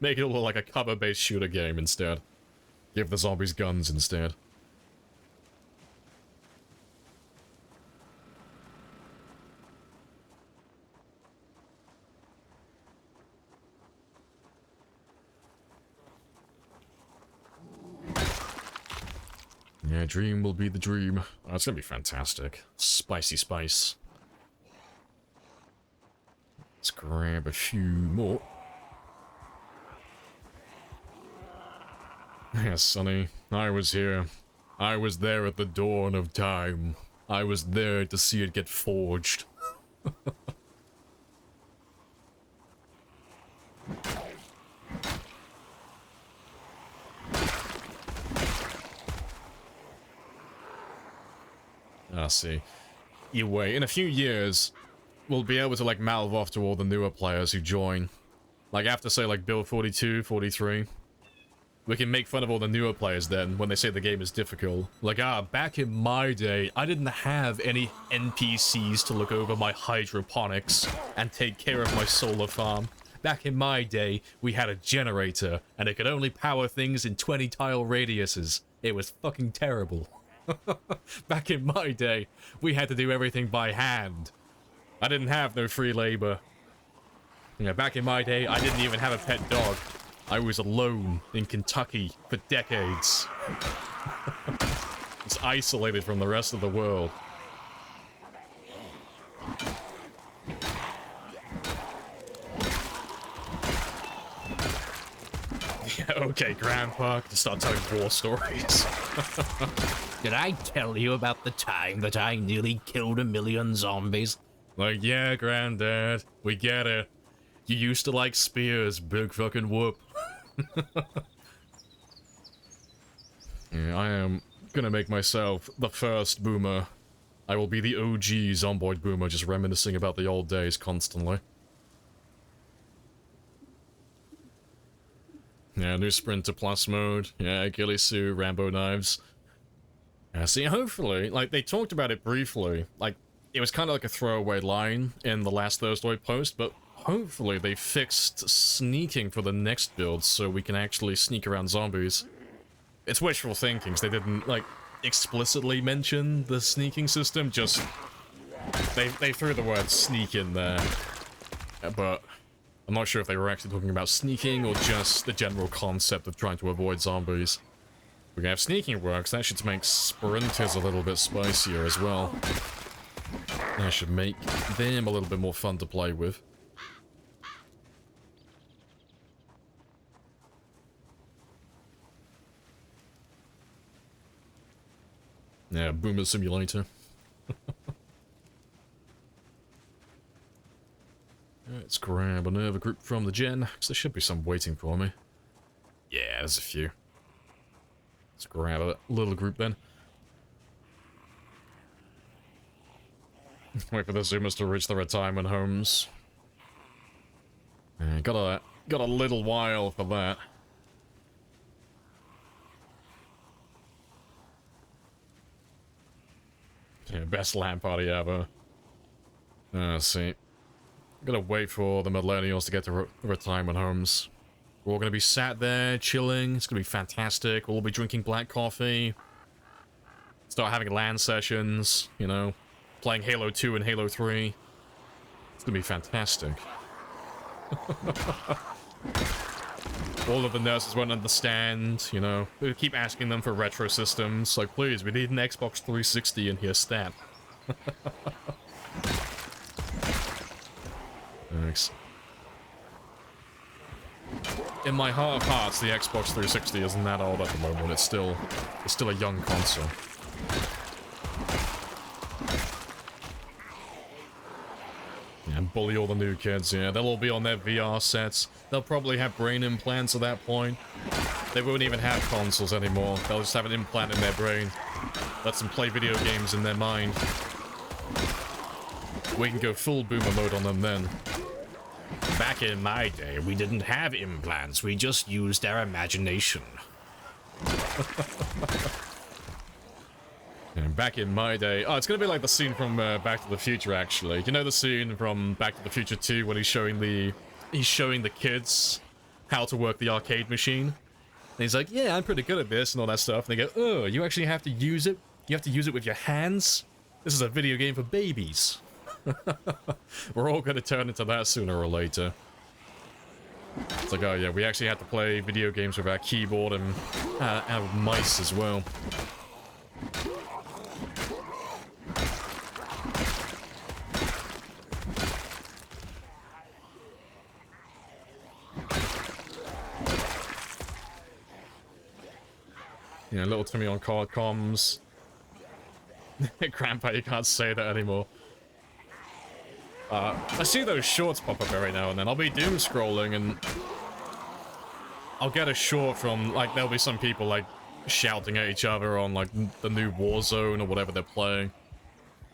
Make it all like a cover-based shooter game instead. Give the zombies guns instead. Yeah, dream will be the dream. Oh, it's gonna be fantastic. Spicy spice. Let's grab a few more. Yes, Sonny, I was here. I was there at the dawn of time. I was there to see it get forged. I see. You wait, in a few years, we'll be able to, like, mouth off to all the newer players who join. Like, after, say, like, Build 42, 43. We can make fun of all the newer players then, when they say the game is difficult. Like, back in my day, I didn't have any NPCs to look over my hydroponics and take care of my solar farm. Back in my day, we had a generator, and it could only power things in 20-tile radiuses. It was fucking terrible. Back in my day, we had to do everything by hand. I didn't have no free labor. Yeah, back in my day, I didn't even have a pet dog. I was alone in Kentucky for decades. It's isolated from the rest of the world. Yeah, okay, Grandpa, to start telling war stories. Did I tell you about the time that I nearly killed 1 million zombies? Like, yeah, Granddad, we get it. You used to like spears, big fucking whoop. Yeah, I am gonna make myself the first boomer. I will be the OG Zomboid boomer, just reminiscing about the old days constantly. Yeah, new Sprinter Plus mode. Yeah, Ghillie Suit, Rambo knives. Yeah, see, hopefully, like, they talked about it briefly. Like, it was kind of like a throwaway line in the last Thursday post, but hopefully they fixed sneaking for the next build so we can actually sneak around zombies. It's wishful thinking, 'cause they didn't, like, explicitly mention the sneaking system, just... They threw the word sneak in there. But I'm not sure if they were actually talking about sneaking or just the general concept of trying to avoid zombies. We can have sneaking works, that should make sprinters a little bit spicier as well. That should make them a little bit more fun to play with. Yeah, Boomer Simulator. Let's grab another group from the gen, because there should be some waiting for me. Yeah, there's a few. Let's grab a little group then. Wait for the Zoomers to reach the retirement homes. Yeah, got a little while for that. Yeah, best LAN party ever. Let's see. Gotta wait for the millennials to get to retirement homes. We're all gonna be sat there, chilling. It's gonna be fantastic. We'll all be drinking black coffee. Start having LAN sessions, you know. Playing Halo 2 and Halo 3. It's gonna be fantastic. All of the nurses won't understand, you know. We keep asking them for retro systems. Like, please, we need an Xbox 360 in here, stat. Thanks. In my heart of hearts, the Xbox 360 isn't that old at the moment. It's still a young console. Yeah, bully all the new kids, yeah. They'll all be on their VR sets. They'll probably have brain implants at that point. They won't even have consoles anymore. They'll just have an implant in their brain. Let them play video games in their mind. We can go full boomer mode on them then. Back in my day, we didn't have implants. We just used our imagination. And back in my day... Oh, it's gonna be like the scene from Back to the Future, actually. You know the scene from Back to the Future 2 when he's showing the kids how to work the arcade machine? And he's like, yeah, I'm pretty good at this and all that stuff. And they go, oh, you actually have to use it? You have to use it with your hands? This is a video game for babies. We're all gonna turn into that sooner or later. It's like, oh yeah, we actually have to play video games with our keyboard and our mice as well. Yeah, little Timmy on card comms. Grandpa, you can't say that anymore. I see those shorts pop up every now and then. I'll be doom scrolling and I'll get a short from, like, there'll be some people, like, shouting at each other on, like, the new Warzone or whatever they're playing.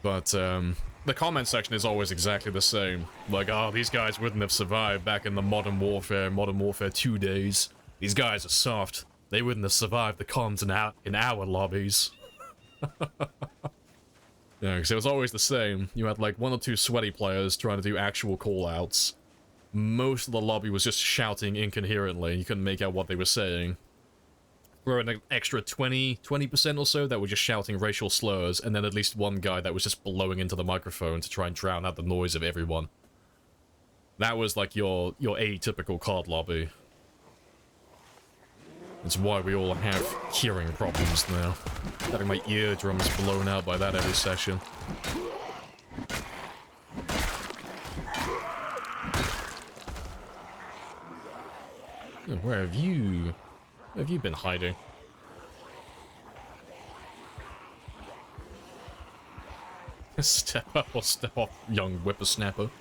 But, the comment section is always exactly the same. Like, oh, these guys wouldn't have survived back in the Modern Warfare 2 days. These guys are soft. They wouldn't have survived the comms in our lobbies. Yeah, because it was always the same. You had like 1 or 2 sweaty players trying to do actual call-outs. Most of the lobby was just shouting incoherently. You couldn't make out what they were saying. Throw an extra 20% or so that were just shouting racial slurs, and then at least one guy that was just blowing into the microphone to try and drown out the noise of everyone. That was like your atypical COD lobby. That's why we all have hearing problems now. Having my eardrums blown out by that every session. Where have you been hiding? Step up or step off, young whippersnapper.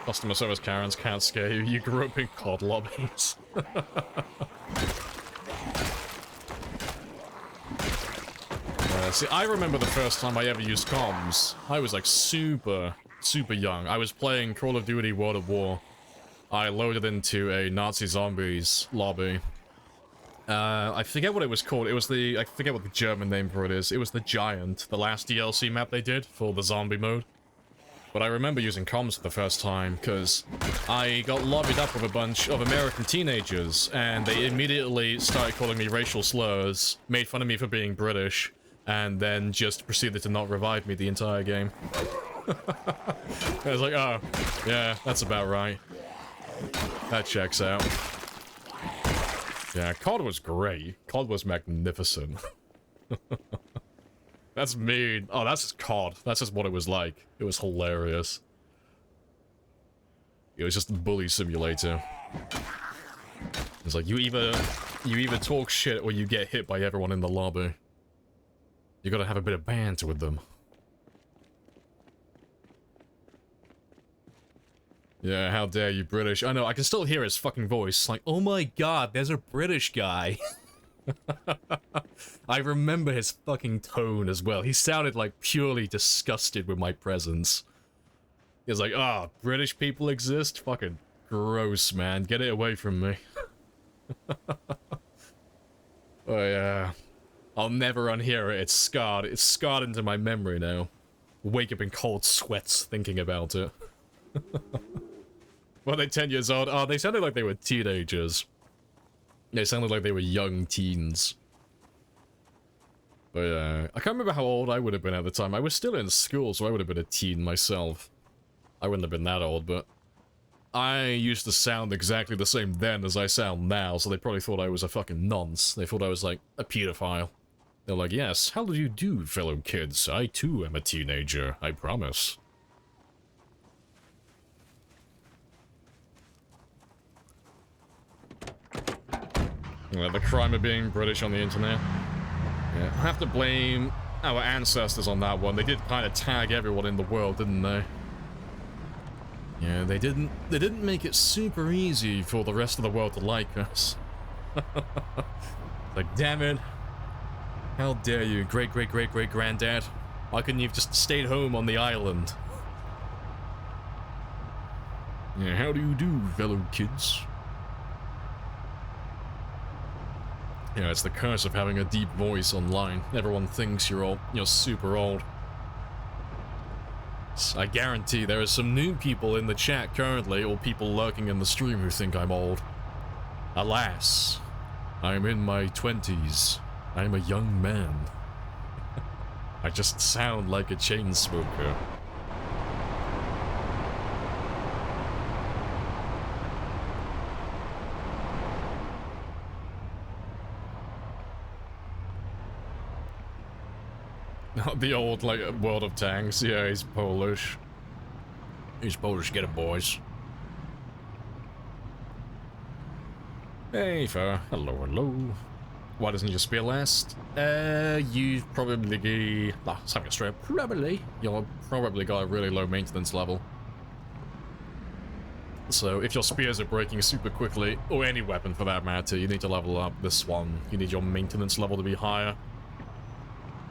Customer service Karens can't scare you. You grew up in COD lobbies. See, I remember the first time I ever used comms. I was like super young. I was playing Call of Duty World at War. I loaded into a Nazi zombies lobby. I forget what it was called. It was I forget what the German name for it is. It was the Giant, the last DLC map they did for the zombie mode. But I remember using comms for the first time, because I got lobbied up with a bunch of American teenagers, and they immediately started calling me racial slurs, made fun of me for being British, and then just proceeded to not revive me the entire game. I was like, oh, yeah, that's about right. That checks out. Yeah, COD was great. COD was magnificent. That's mean. Oh, that's just COD. That's just what it was like. It was hilarious. It was just a bully simulator. It's like, you either talk shit or you get hit by everyone in the lobby. You gotta have a bit of banter with them. Yeah, how dare you, British. I know, I can still hear his fucking voice. Like, oh my god, there's a British guy. I remember his fucking tone as well. He sounded like purely disgusted with my presence. He was like, ah, oh, British people exist? Fucking gross, man. Get it away from me. Oh yeah. I'll never unhear it. It's scarred. It's scarred into my memory now. Wake up in cold sweats thinking about it. Were they 10 years old? Oh, they sounded like they were teenagers. They sounded like they were young teens. But I can't remember how old I would have been at the time. I was still in school, so I would have been a teen myself. I wouldn't have been that old, but I used to sound exactly the same then as I sound now, so they probably thought I was a fucking nonce. They thought I was like a pedophile. They're like, yes, how do you do, fellow kids? I too am a teenager, I promise. Yeah, the crime of being British on the internet. Yeah, I have to blame our ancestors on that one. They did kind of tag everyone in the world, didn't they? Yeah, they didn't make it super easy for the rest of the world to like us. Like, damn it. How dare you, great-great-great-great-granddad. Why couldn't you have just stayed home on the island? Yeah, how do you do, fellow kids? Yeah, it's the curse of having a deep voice online. Everyone thinks you're super old. I guarantee there are some new people in the chat currently, or people lurking in the stream who think I'm old. Alas, I am in my 20s. I am a young man. I just sound like a chain smoker. The old, like, World of Tanks. Yeah, he's Polish. He's Polish, get it, boys. Hey, Fur. Hello, hello. Why doesn't your spear last? You've probably... Ah, something straight. Probably. You've probably got a really low maintenance level. So, if your spears are breaking super quickly, or any weapon for that matter, you need to level up this one. You need your maintenance level to be higher.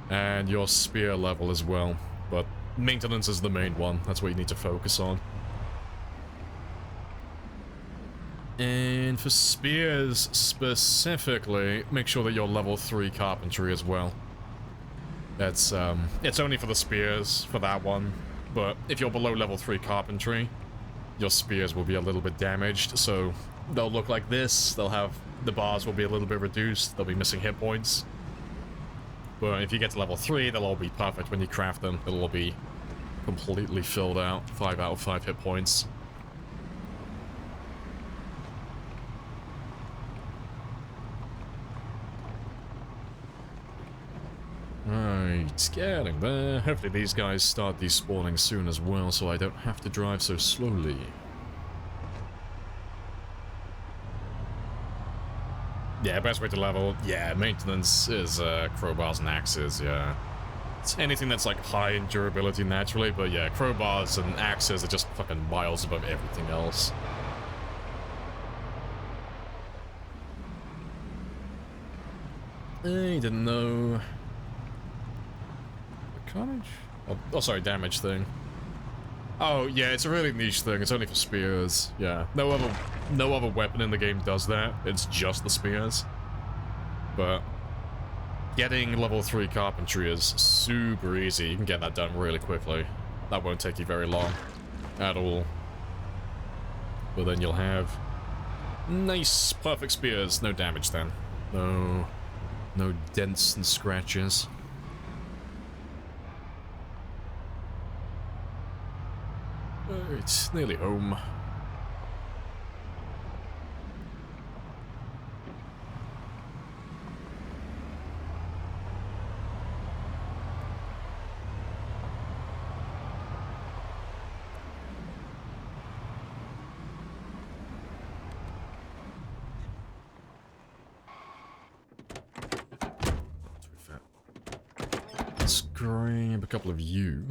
And your spear level as well. But maintenance is the main one. That's what you need to focus on. And for spears specifically, make sure that you're level 3 carpentry as well. That's, it's only for the spears, for that one. But if you're below level 3 carpentry, your spears will be a little bit damaged. So they'll look like this. They'll have, the bars will be a little bit reduced. They'll be missing hit points. But if you get to level 3, they'll all be perfect when you craft them. They'll all be completely filled out. 5 out of 5 hit points. Right, getting there. Hopefully these guys start despawning soon as well, so I don't have to drive so slowly. Yeah, best way to level, yeah, maintenance is crowbars and axes, yeah. It's anything that's like high in durability naturally, but yeah, crowbars and axes are just fucking miles above everything else. I didn't know. Carnage? Oh, sorry, damage thing. Oh, yeah, it's a really niche thing. It's only for spears. Yeah, no other weapon in the game does that. It's just the spears. But getting level 3 carpentry is super easy. You can get that done really quickly. That won't take you very long at all. But then you'll have nice, perfect spears. No damage then. No dents and scratches. It's nearly home. Too fat. let's grab a couple of you.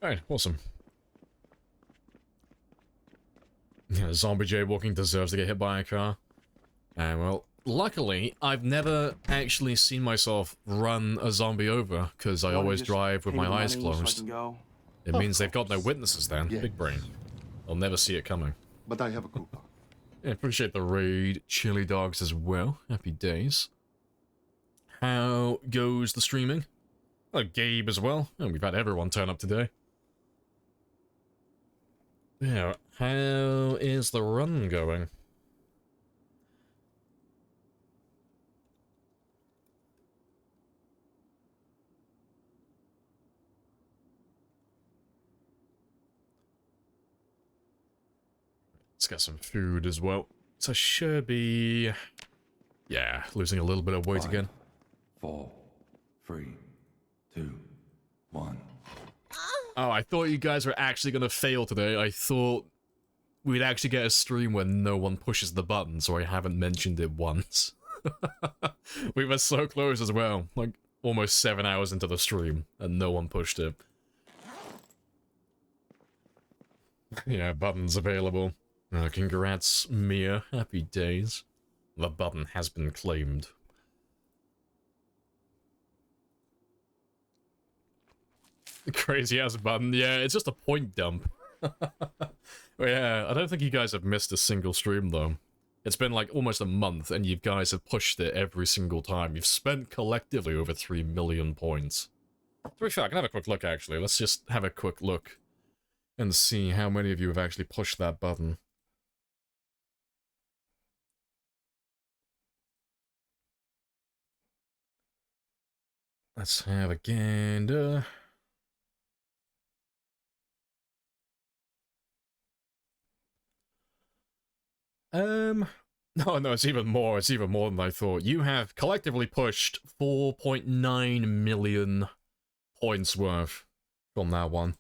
Alright, awesome. Yeah, zombie jaywalking deserves to get hit by a car. And well, luckily, I've never actually seen myself run a zombie over, because I always drive with my eyes closed. It means they've got no witnesses then. Yes. Big brain. They'll never see it coming. But I have a coupon. Yeah, appreciate the raid, chili dogs as well. Happy days. How goes the streaming? Oh, Gabe as well. Oh, we've had everyone turn up today. Yeah, how is the run going? Let's get some food as well. So should be... yeah, losing a little bit of weight again. 4, 3, 2, 1. Oh, I thought you guys were actually going to fail today. I thought we'd actually get a stream where no one pushes the button, so I haven't mentioned it once. We were so close as well. Like, almost 7 hours into the stream, and no one pushed it. Yeah, button's available. Congrats, Mia. Happy days. The button has been claimed. Crazy ass button. Yeah, it's just a point dump. Yeah, I don't think you guys have missed a single stream though. It's been like almost a month and you guys have pushed it every single time. You've spent collectively over 3 million points. To be fair, I can have a quick look actually. Let's just have a quick look and see how many of you have actually pushed that button. Let's have a gander. No, it's even more. It's even more than I thought. You have collectively pushed 4.9 million points worth from that one.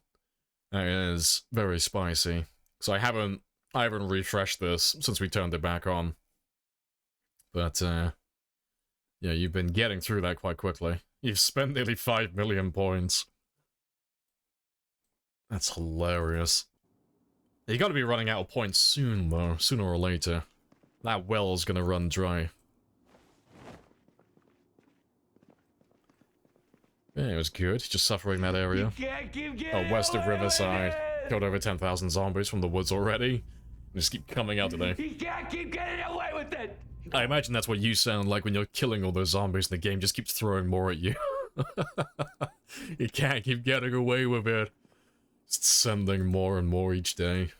That is very spicy. So I haven't refreshed this since we turned it back on. But, yeah, you've been getting through that quite quickly. You've spent nearly 5 million points. That's hilarious. You gotta be running out of points soon, though. Sooner or later. That well's gonna run dry. Yeah, it was good. Just suffering that area. West of Riverside. Killed over 10,000 zombies from the woods already. Just keep coming out today. You can't keep getting away with it! I imagine that's what you sound like when you're killing all those zombies and the game just keeps throwing more at you. You can't keep getting away with it. Just sending more and more each day.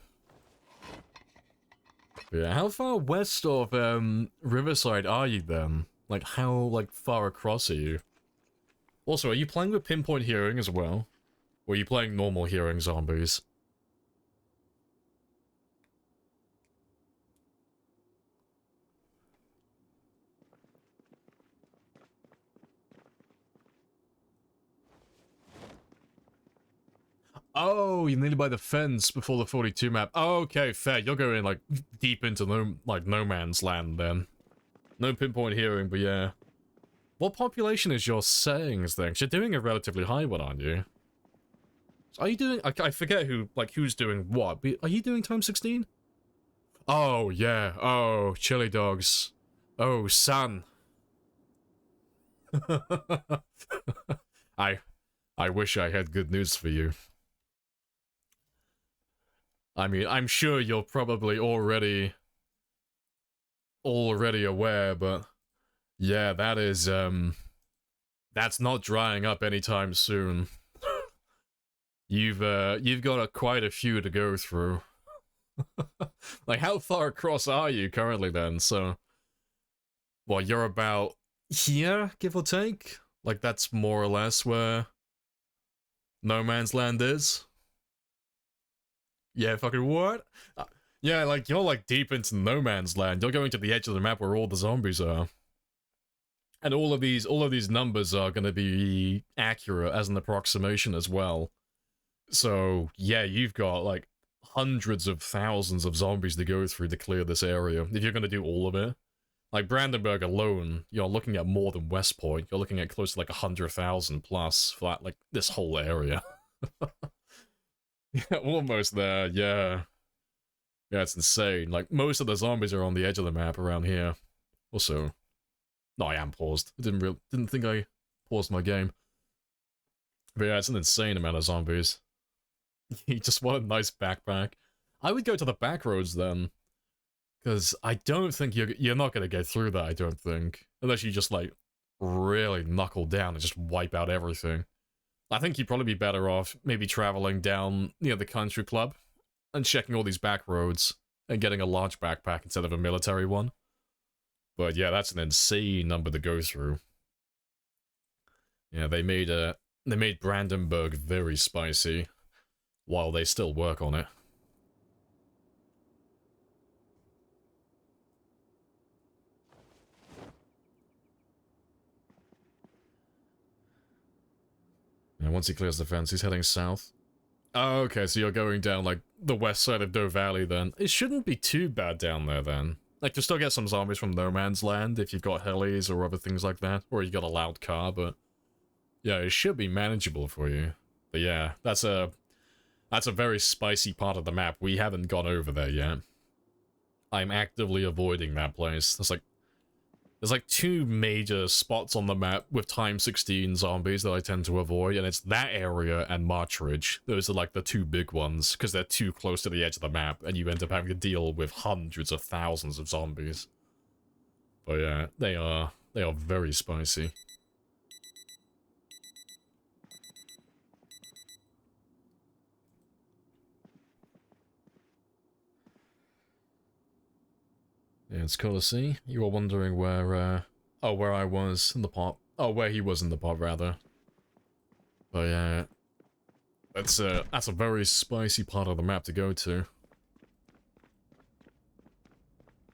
Yeah, how far west of Riverside are you then? Like how like far across are you? Also, are you playing with pinpoint hearing as well? Or are you playing normal hearing zombies? Oh, you're nearly by the fence before the 42 map. Oh, okay, fair. You're going, like, deep into no man's land, then. No pinpoint hearing, but yeah. What population is your settings, then? 'Cause you're doing a relatively high one, aren't you? So are you doing... I forget who's doing what, but are you doing times 16? Oh, yeah. Oh, chili dogs. Oh, son. I wish I had good news for you. I mean, I'm sure you're probably already aware, but yeah, that is, that's not drying up anytime soon. You've got quite a few to go through. Like, how far across are you currently then? So, well, you're about here, give or take? Like, that's more or less where No Man's Land is? Yeah, fucking what? Yeah, like, you're like deep into No Man's Land. You're going to the edge of the map where all the zombies are. And all of these numbers are gonna be accurate as an approximation as well. So, yeah, you've got, like, hundreds of thousands of zombies to go through to clear this area, if you're going to do all of it. Like, Brandenburg alone, you're looking at more than West Point. You're looking at close to, like, 100,000 plus for that, like, this whole area. Yeah, almost there, yeah. Yeah, it's insane. Like, most of the zombies are on the edge of the map around here. Also, no, I am paused. I didn't think I paused my game. But yeah, it's an insane amount of zombies. You just want a nice backpack. I would go to the back roads then. Because I don't think you're not going to get through that, I don't think. Unless you just, like, really knuckle down and just wipe out everything. I think you'd probably be better off maybe traveling down near the country club and checking all these back roads and getting a large backpack instead of a military one. But yeah, that's an insane number to go through. Yeah, they made Brandenburg very spicy while they still work on it. And once he clears the fence, he's heading south. Oh, okay, so you're going down, like, the west side of Doe Valley, then. It shouldn't be too bad down there, then. Like, you'll still get some zombies from No Man's Land if you've got helis or other things like that, or you got a loud car, but... yeah, it should be manageable for you. But yeah, that's a very spicy part of the map. We haven't gone over there yet. I'm actively avoiding that place. There's like two major spots on the map with time 16 zombies that I tend to avoid, and it's that area and March Ridge. Those are like the two big ones, because they're too close to the edge of the map, and you end up having to deal with hundreds of thousands of zombies. But yeah, they are very spicy. Yeah, it's cool to see. You were wondering where, where I was in the pot. Oh, where he was in the pot, rather. But yeah, that's a very spicy part of the map to go to.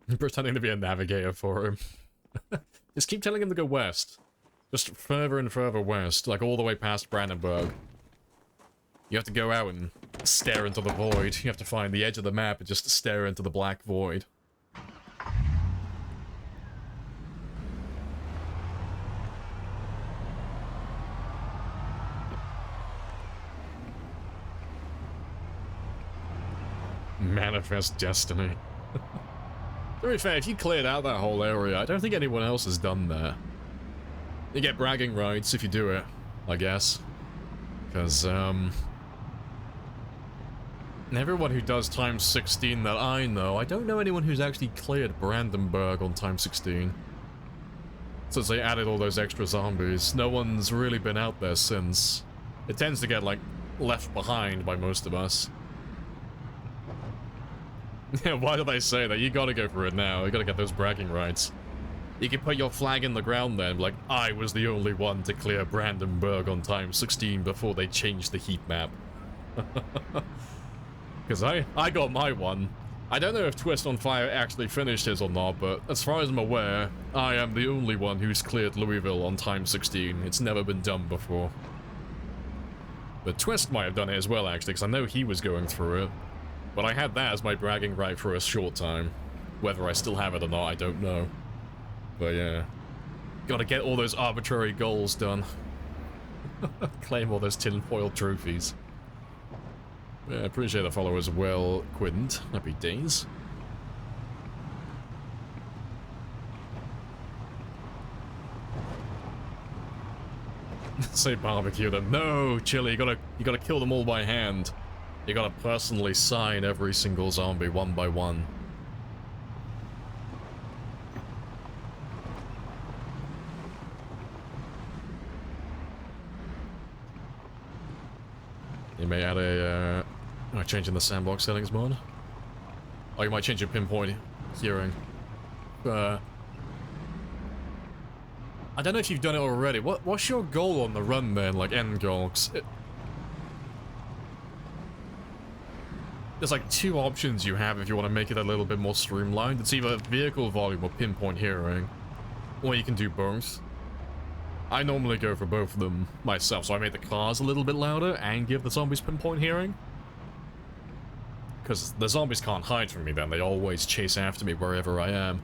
I'm pretending to be a navigator for him. Just keep telling him to go west. Just further and further west, like all the way past Brandenburg. You have to go out and stare into the void. You have to find the edge of the map and just stare into the black void. Manifest destiny. To be fair, if you cleared out that whole area, I don't think anyone else has done that. You get bragging rights if you do it, I guess. Because, everyone who does time 16 that I know, I don't know anyone who's actually cleared Brandenburg on time 16. Since they added all those extra zombies, no one's really been out there since. It tends to get, like, left behind by most of us. Yeah, why did I say that? You gotta go for it now. You gotta get those bragging rights. You can put your flag in the ground then, like, I was the only one to clear Brandenburg on time 16 before they changed the heat map. Because I got my one. I don't know if Twist on Fire actually finished his or not, but as far as I'm aware, I am the only one who's cleared Louisville on time 16. It's never been done before. But Twist might have done it as well, actually, because I know he was going through it. But I had that as my bragging right for a short time. Whether I still have it or not, I don't know. But yeah. Gotta get all those arbitrary goals done. Claim all those tinfoil trophies. Yeah, I appreciate the follow as well, Quint. Happy days. Say barbecue them. No, Chili, you gotta kill them all by hand. You gotta personally sign every single zombie one by one. You may add a, am I changing the sandbox settings mod? Oh, you might change your pinpoint hearing. I don't know if you've done it already. What's your goal on the run then, like end goal? There's like two options you have if you want to make it a little bit more streamlined. It's either vehicle volume or pinpoint hearing. Or you can do both. I normally go for both of them myself, so I made the cars a little bit louder and give the zombies pinpoint hearing. Because the zombies can't hide from me then, they always chase after me wherever I am.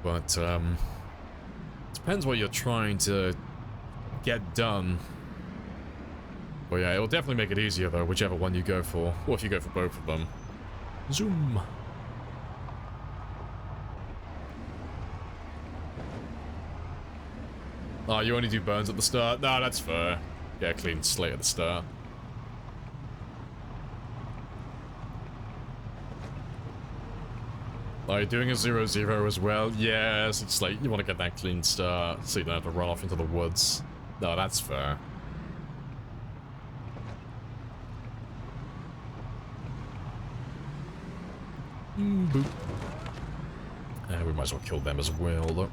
But, depends what you're trying to get done. But yeah, it'll definitely make it easier though, whichever one you go for. Or if you go for both of them. Zoom! Oh, you only do burns at the start? No, that's fair. Yeah, clean slate at the start. Are you doing a 0-0 as well? Yes, it's like you want to get that clean start so you don't have to run off into the woods. No, that's fair. Boop. We might as well kill them as well, look.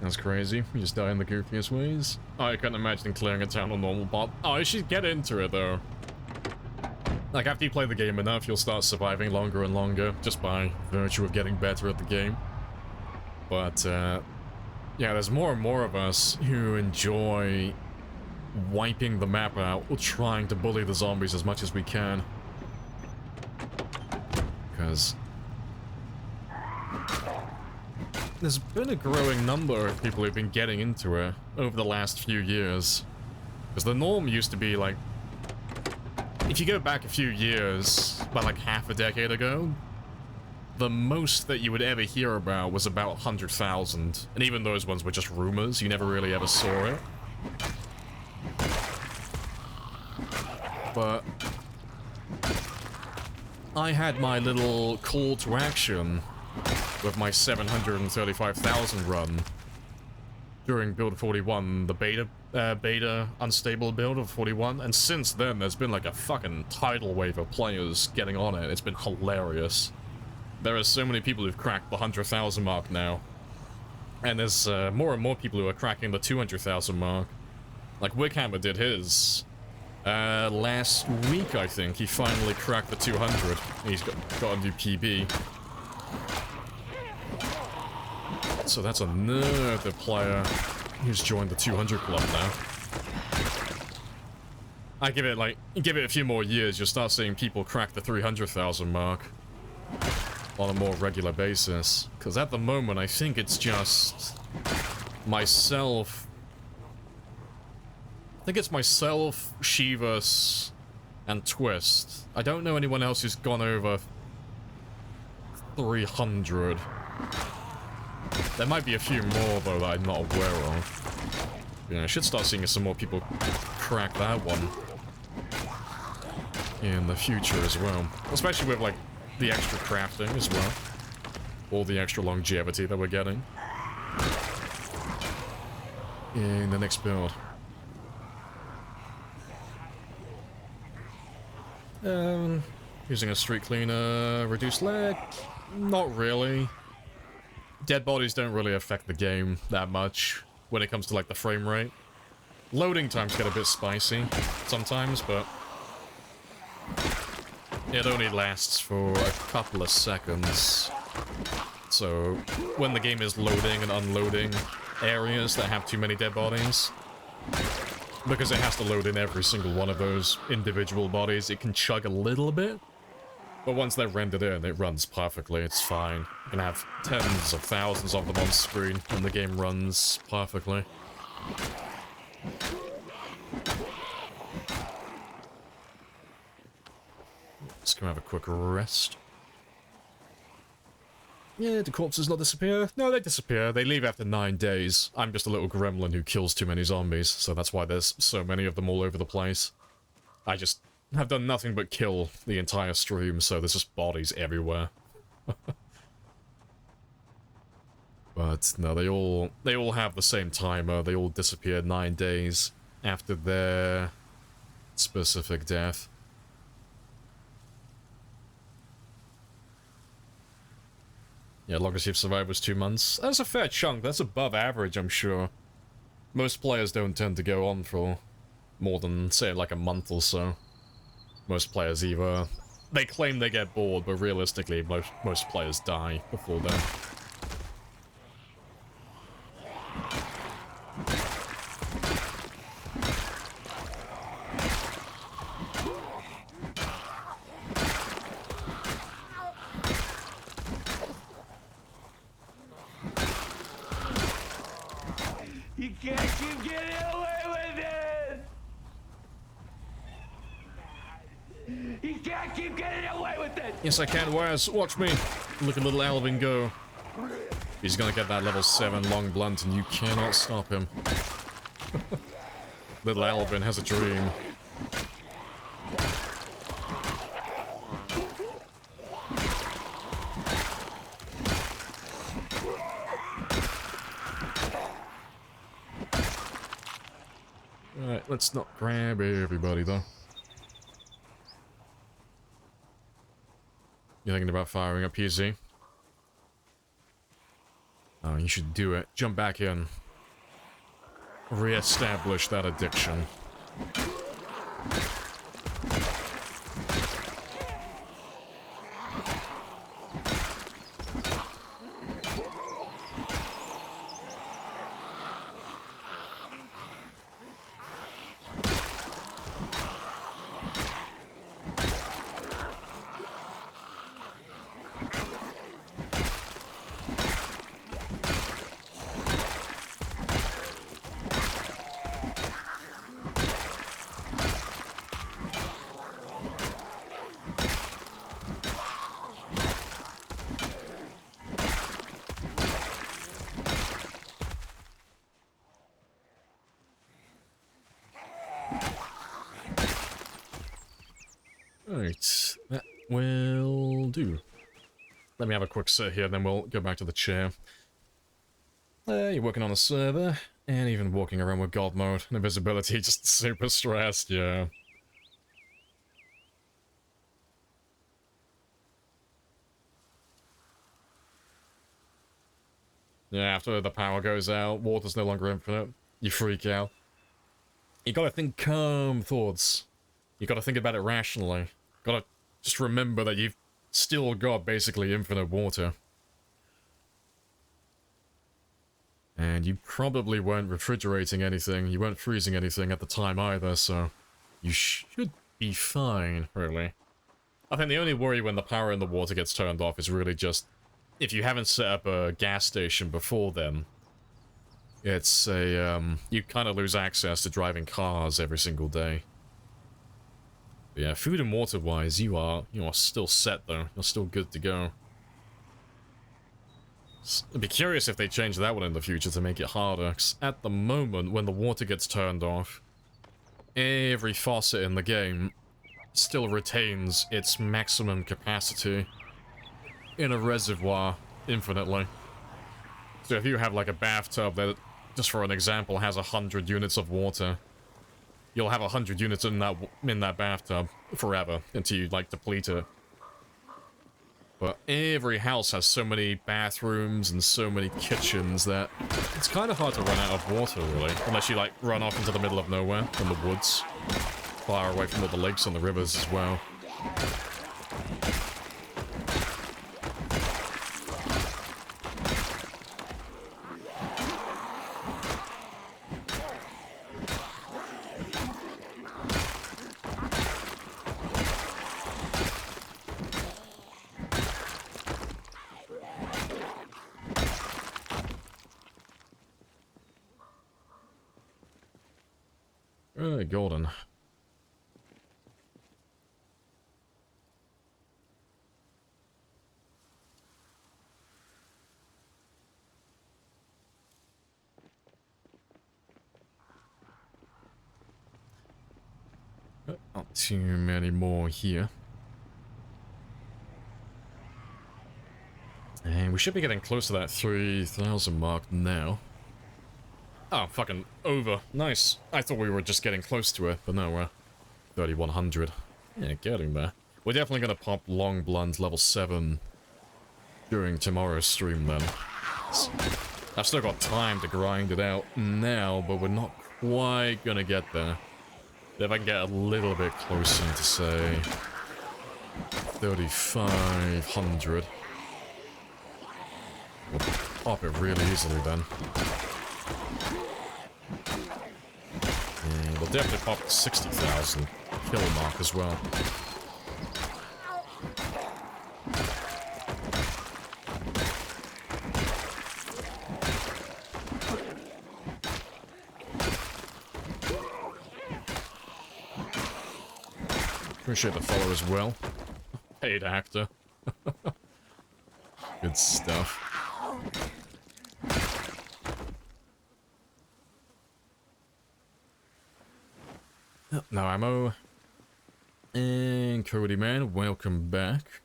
That's crazy. You just die in the goofiest ways. Oh, I can't imagine clearing a town on normal path. Oh, you should get into it, though. Like, after you play the game enough, you'll start surviving longer and longer, just by virtue of getting better at the game. But, yeah, there's more and more of us who enjoy wiping the map out, or trying to bully the zombies as much as we can. Because there's been a growing number of people who've been getting into it over the last few years. Because the norm used to be, like, if you go back a few years, about like half a decade ago, the most that you would ever hear about was about 100,000. And even those ones were just rumors, you never really ever saw it. But I had my little call to action with my 735,000 run during build 41, the beta unstable build of 41, and since then there's been like a fucking tidal wave of players getting on it. It's been hilarious. There are so many people who've cracked the 100,000 mark now, and there's more and more people who are cracking the 200,000 mark. Like Wickhammer did his last week, I think. He finally cracked the 200. He's got a new PB. So that's another player who's joined the 200 club now. I give it a few more years, you'll start seeing people crack the 300,000 mark on a more regular basis. Because at the moment, I think it's just myself. I think it's myself, Shivas, and Twist. I don't know anyone else who's gone over 300. There might be a few more, though, that I'm not aware of. Yeah, I should start seeing some more people crack that one in the future as well. Especially with, like, the extra crafting as well. All the extra longevity that we're getting in the next build. Using a street cleaner, reduced lag? Not really. Dead bodies don't really affect the game that much when it comes to, like, the frame rate. Loading times get a bit spicy sometimes, but it only lasts for a couple of seconds. So when the game is loading and unloading areas that have too many dead bodies, because it has to load in every single one of those individual bodies, it can chug a little bit. But once they're rendered in, it runs perfectly, it's fine. You can have tens of thousands of them on screen, and the game runs perfectly. Just gonna have a quick rest. Yeah, the corpses not disappear? No, they disappear. They leave after 9 days. I'm just a little gremlin who kills too many zombies, so that's why there's so many of them all over the place. I just have done nothing but kill the entire stream, so there's just bodies everywhere. But no, they all have the same timer. They all disappear 9 days after their specific death. Yeah, longest you've survived was 2 months. That's a fair chunk. That's above average, I'm sure. Most players don't tend to go on for more than, say, like a month or so. Most players either... They claim they get bored, but realistically, most players die before then. You can't keep getting away with it! You can't keep getting away with it! Yes, I can, Waz. Watch me. Look at little Alvin go. He's gonna get that level 7 long blunt, and you cannot stop him. Little Alvin has a dream. Alright, let's not grab everybody, though. You thinking about firing up PZ? Oh, you should do it. Jump back in. Re-establish that addiction. Right, that will do. Let me have a quick sit here, then we'll go back to the chair. You're working on a server, and even walking around with God mode and invisibility, just super stressed, yeah. Yeah, after the power goes out, water's no longer infinite, you freak out. You gotta think calm thoughts. You gotta think about it rationally. Gotta just remember that you've still got basically infinite water. And you probably weren't refrigerating anything, you weren't freezing anything at the time either, so you should be fine, really. I think the only worry when the power in the water gets turned off is really just if you haven't set up a gas station before then. It's a, you kind of lose access to driving cars every single day. But yeah, food and water-wise, you are still set, though. You're still good to go. I'd be curious if they change that one in the future to make it harder, 'cause at the moment, when the water gets turned off, every faucet in the game still retains its maximum capacity in a reservoir infinitely. So if you have, like, a bathtub that, just for an example, has 100 units of water, you'll have 100 units in that bathtub forever until you, like, deplete it. But every house has so many bathrooms and so many kitchens that it's kind of hard to run out of water, really. Unless you, like, run off into the middle of nowhere, in the woods. Far away from all the lakes and the rivers as well. Golden. Not too many more here. And we should be getting close to that 3,000 mark now. Oh, fucking over. Nice. I thought we were just getting close to it, but no, we're 3,100. Yeah, getting there. We're definitely gonna pop Long Blunt level 7 during tomorrow's stream then. I've still got time to grind it out now, but we're not quite gonna get there. If I can get a little bit closer to, say, 3,500. We'll pop it really easily then. Yeah, we'll definitely pop the 60,000 kill mark as well. Appreciate the follow as well. Paid actor. Good stuff. No ammo. And Cody man, welcome back.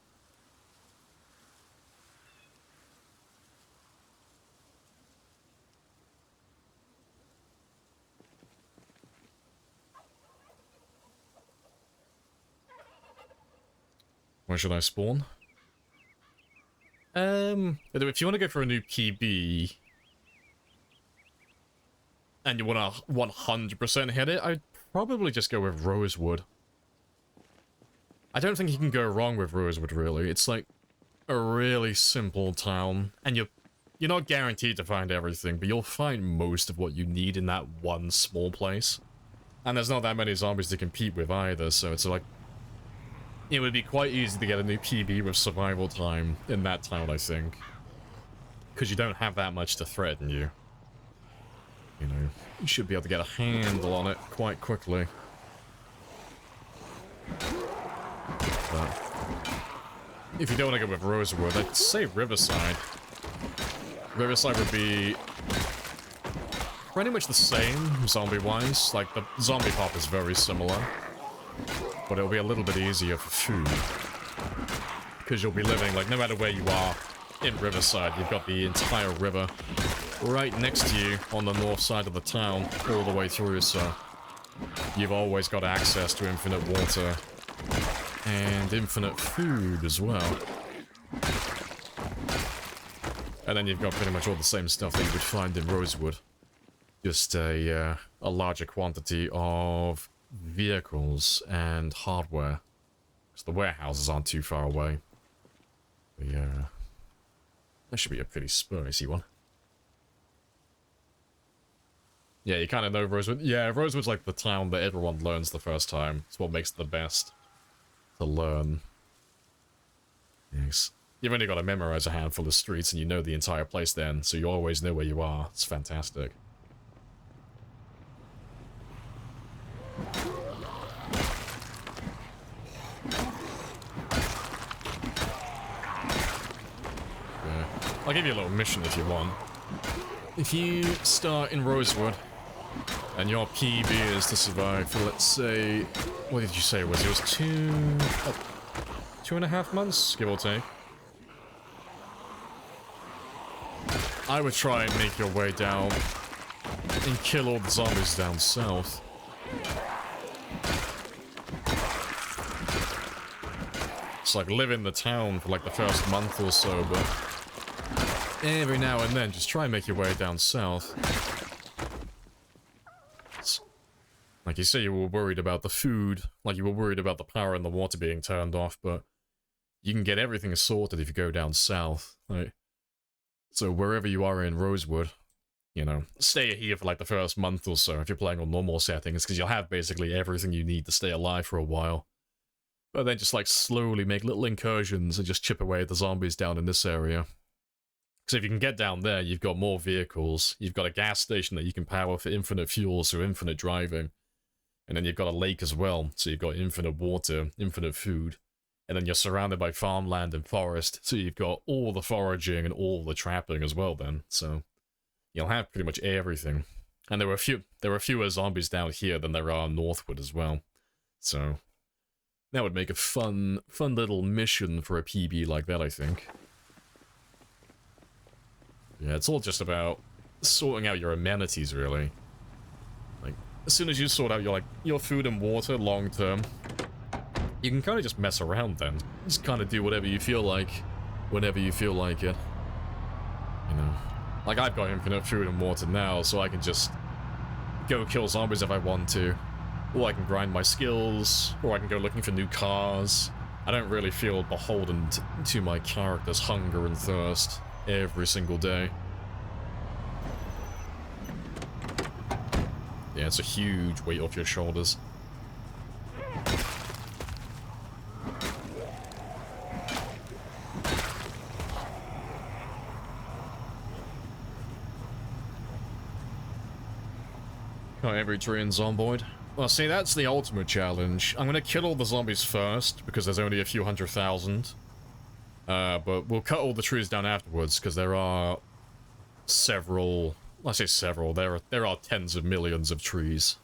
Where should I spawn? If you want to go for a new PB and you want to 100% hit it, I'd probably just go with Rosewood. I don't think you can go wrong with Rosewood, really. It's like a really simple town, and you're not guaranteed to find everything, but you'll find most of what you need in that one small place. And there's not that many zombies to compete with either, so it's like it would be quite easy to get a new PB with survival time in that town, I think. Because you don't have that much to threaten you. You know, you should be able to get a handle on it quite quickly. But if you don't want to go with Rosewood, I'd say Riverside. Riverside would be pretty much the same, zombie-wise. Like, the zombie pop is very similar. But it'll be a little bit easier for food. Because you'll be living, like, no matter where you are in Riverside, you've got the entire river right next to you on the north side of the town, all the way through, so you've always got access to infinite water and infinite food as well. And then you've got pretty much all the same stuff that you would find in Rosewood. Just a larger quantity of vehicles and hardware. Because the warehouses aren't too far away. But yeah, that should be a pretty spicy one. Yeah, you kind of know Rosewood. Yeah, Rosewood's like the town that everyone learns the first time. It's what makes it the best to learn. Yes. You've only got to memorize a handful of streets and you know the entire place then, so you always know where you are. It's fantastic. Yeah. I'll give you a little mission if you want. If you start in Rosewood, and your PB is to survive for, let's say, what did you say it was? It was 2.5 months, give or take. I would try and make your way down and kill all the zombies down south. It's like live in the town for like the first month or so, but every now and then just try and make your way down south. Like you say, you were worried about the food, like you were worried about the power and the water being turned off, but you can get everything sorted if you go down south. Right? So wherever you are in Rosewood, you know, stay here for like the first month or so if you're playing on normal settings, because you'll have basically everything you need to stay alive for a while. But then just like slowly make little incursions and just chip away at the zombies down in this area. Because if you can get down there, you've got more vehicles, you've got a gas station that you can power for infinite fuel, so infinite driving. And then you've got a lake as well, so you've got infinite water, infinite food. And then you're surrounded by farmland and forest, so you've got all the foraging and all the trapping as well then. So you'll have pretty much everything. And there were fewer zombies down here than there are northward as well. So that would make a fun little mission for a PB like that, I think. Yeah, it's all just about sorting out your amenities, really. Like, as soon as you sort out your food and water long term, you can kind of just mess around then. Just kind of do whatever you feel like. whenever you feel like it. You know, like I've got infinite food and water now, so I can just go kill zombies if I want to. Or I can grind my skills, or I can go looking for new cars. I don't really feel beholden to my character's hunger and thirst every single day. Yeah, it's a huge weight off your shoulders. Got every tree in Zomboid. Well, see, that's the ultimate challenge. I'm gonna kill all the zombies first, because there's only a few 100,000. But we'll cut all the trees down afterwards, because there are several... I say several, there are tens of millions of trees.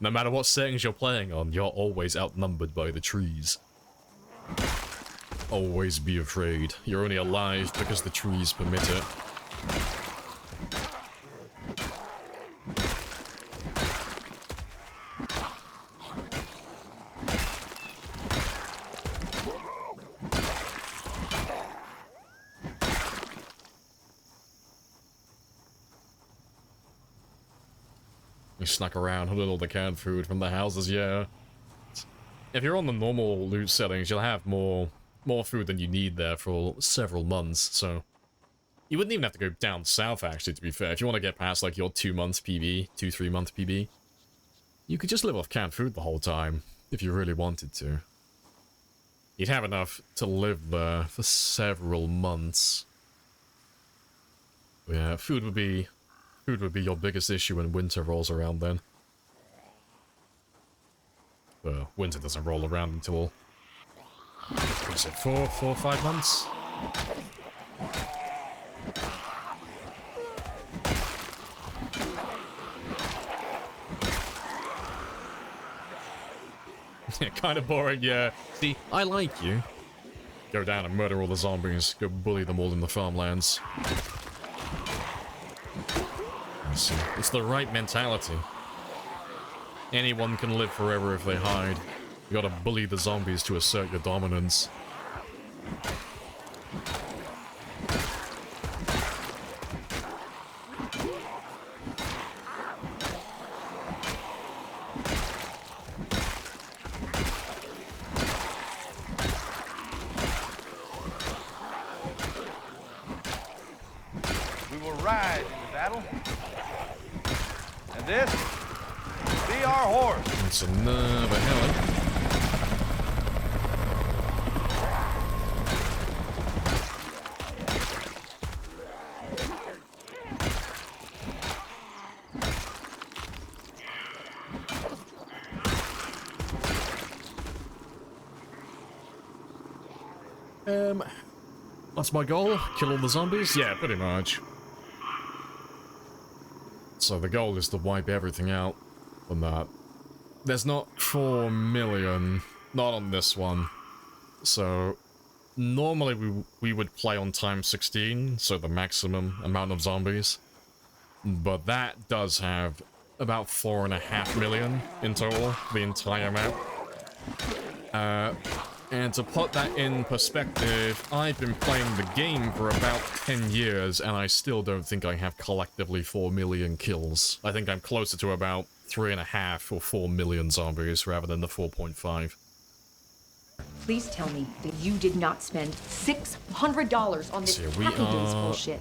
No matter what settings you're playing on, you're always outnumbered by the trees. Always be afraid. You're only alive because the trees permit it. You snuck around, holding all the canned food from the houses, yeah. If you're on the normal loot settings, you'll have more food than you need there for several months, so... You wouldn't even have to go down south, actually, to be fair. If you want to get past, like, your 2-month PB, 2-3-month PB, you could just live off canned food the whole time, if you really wanted to. You'd have enough to live there for several months. Yeah, food would be your biggest issue when winter rolls around then. Winter doesn't roll around until... what is it, 4 or 5 months? Yeah, kind of boring, yeah. See, I like you. Go down and murder all the zombies. Go bully them all in the farmlands. It's the right mentality. Anyone can live forever if they hide. You gotta bully the zombies to assert your dominance. We will ride into battle. And this will be our horse. That's another heli. That's my goal? Kill all the zombies? Yeah, pretty much. So the goal is to wipe everything out from that. There's not 4 million, not on this one. So normally we would play on times 16, so the maximum amount of zombies. But that does have about 4.5 million in total, the entire map. And to put that in perspective, I've been playing the game for about 10 years, and I still don't think I have collectively 4 million kills. I think I'm closer to about 3.5 or 4 million zombies, rather than the 4.5. Please tell me that you did not spend $600 on this Happy Days bullshit.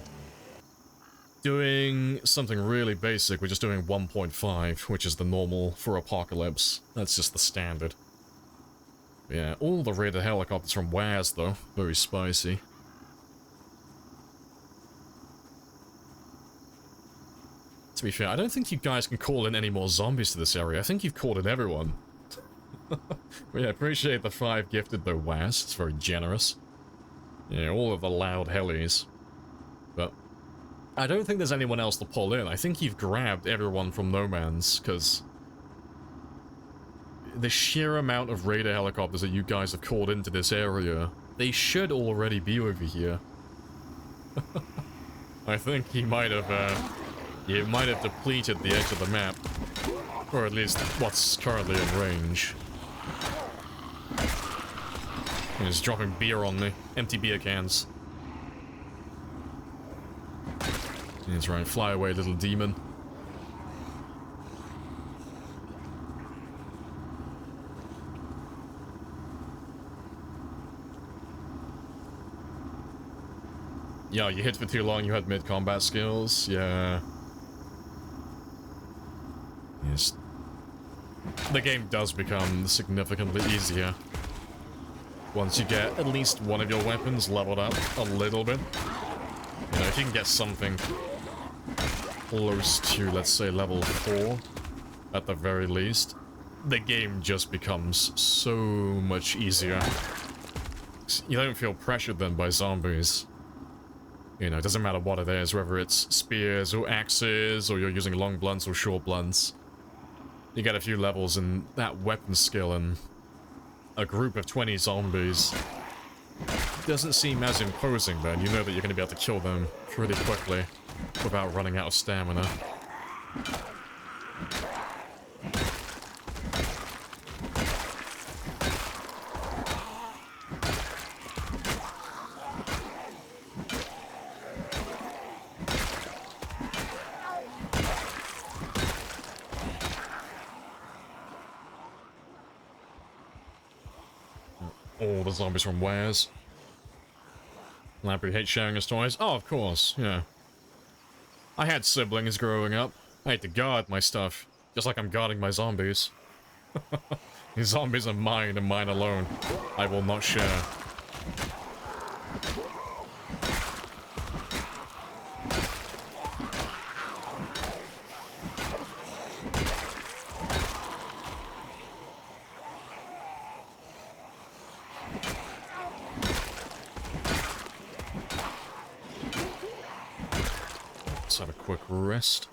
Doing something really basic. We're just doing 1.5, which is the normal for Apocalypse. That's just the standard. Yeah, all the raided helicopters from WAS, though. Very spicy. To be fair, I don't think you guys can call in any more zombies to this area. I think you've called in everyone. Yeah, appreciate the 5 gifted, though, WAS. It's very generous. Yeah, all of the loud helis. But I don't think there's anyone else to pull in. I think you've grabbed everyone from No Man's, because the sheer amount of raider helicopters that you guys have called into this area, they should already be over here. I think he might have depleted the edge of the map. Or at least what's currently in range. He's dropping beer on me. Empty beer cans. That's right, fly away, little demon. Yeah, you hit for too long, you had mid-combat skills. Yeah. Yes. The game does become significantly easier once you get at least one of your weapons leveled up a little bit. You know, if you can get something close to, let's say, level 4, at the very least, the game just becomes so much easier. You don't feel pressured then by zombies. You know, it doesn't matter what it is, whether it's spears or axes, or you're using long blunts or short blunts. You get a few levels in that weapon skill and a group of 20 zombies doesn't seem as imposing then. You know that you're going to be able to kill them pretty quickly without running out of stamina. All the zombies from Wares. Lamprey hates sharing his toys. Oh, of course, yeah. I had siblings growing up. I had to guard my stuff, just like I'm guarding my zombies. These zombies are mine and mine alone. I will not share. Let's have a quick rest.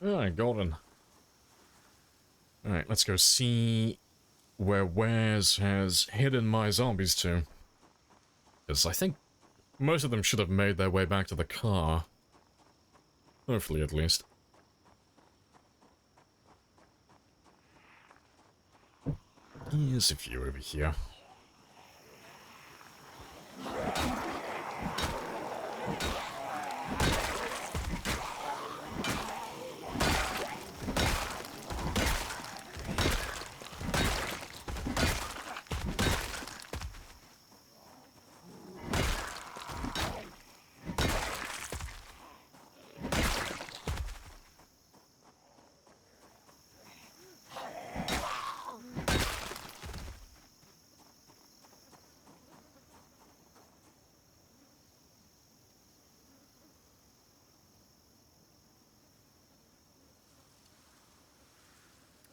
Alright, golden. Alright, let's go see where Wares has hidden my zombies to. Because I think most of them should have made their way back to the car. Hopefully, at least. Here's a few over here.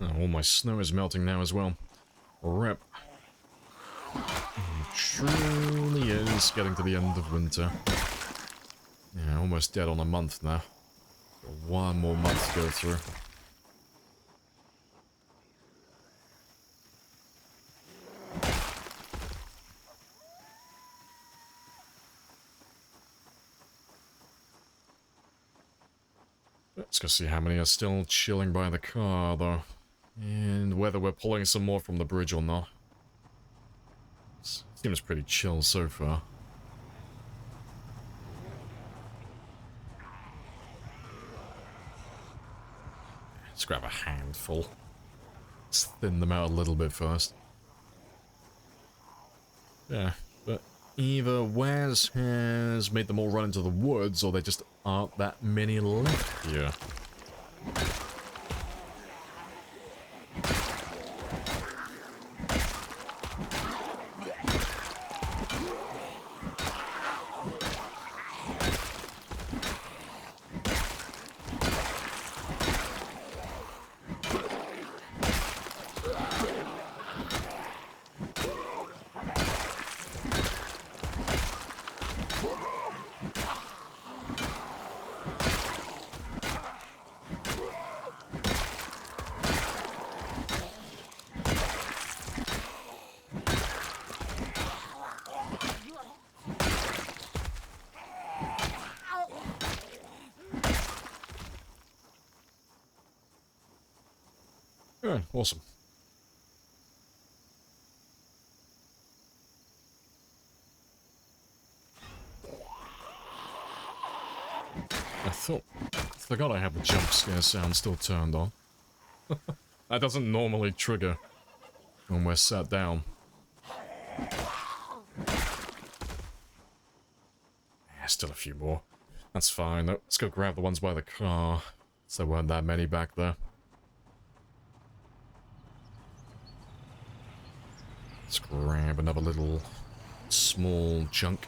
Oh, all my snow is melting now as well. Rip. It truly is getting to the end of winter. Yeah, almost dead on a month now. Got one more month to go through. Let's go see how many are still chilling by the car, though. And whether we're pulling some more from the bridge or not. Seems pretty chill so far. Let's grab a handful. Let's thin them out a little bit first. Yeah, but either Waz has made them all run into the woods, or there just aren't that many left here. Alright, awesome. I forgot I have the jump scare sound still turned on. That doesn't normally trigger when we're sat down. Yeah, still a few more. That's fine. Let's go grab the ones by the car. So there weren't that many back there. Let's grab another little small chunk.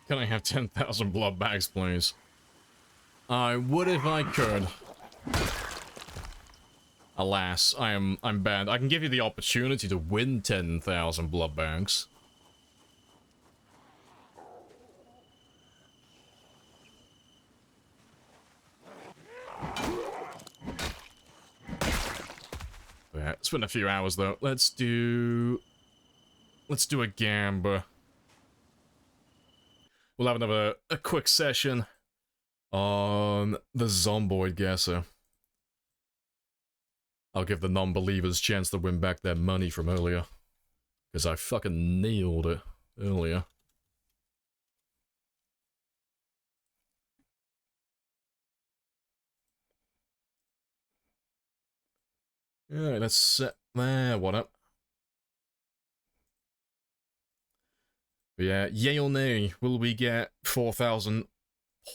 Can I have 10,000 blood bags, please? I would if I could. Alas, I'm banned. I can give you the opportunity to win 10,000 blood bags. Yeah, it's been a few hours though. Let's do a gamba. We'll have a quick session on the Zomboid Guesser. I'll give the non-believers a chance to win back their money from earlier. Because I fucking nailed it earlier. Alright, let's set there. What up? But yeah, yay or nay, will we get 4,000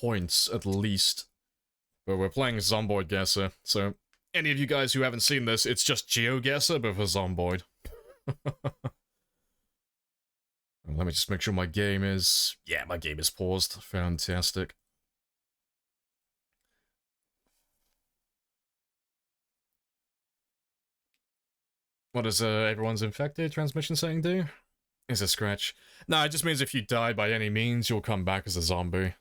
points at least? But we're playing Zomboid Guesser, so any of you guys who haven't seen this, it's just GeoGuessr, but for Zomboid. Let me just make sure my game is... Yeah, my game is paused. Fantastic. What does everyone's infected transmission setting do? Is a scratch. No, it just means if you die by any means, you'll come back as a zombie.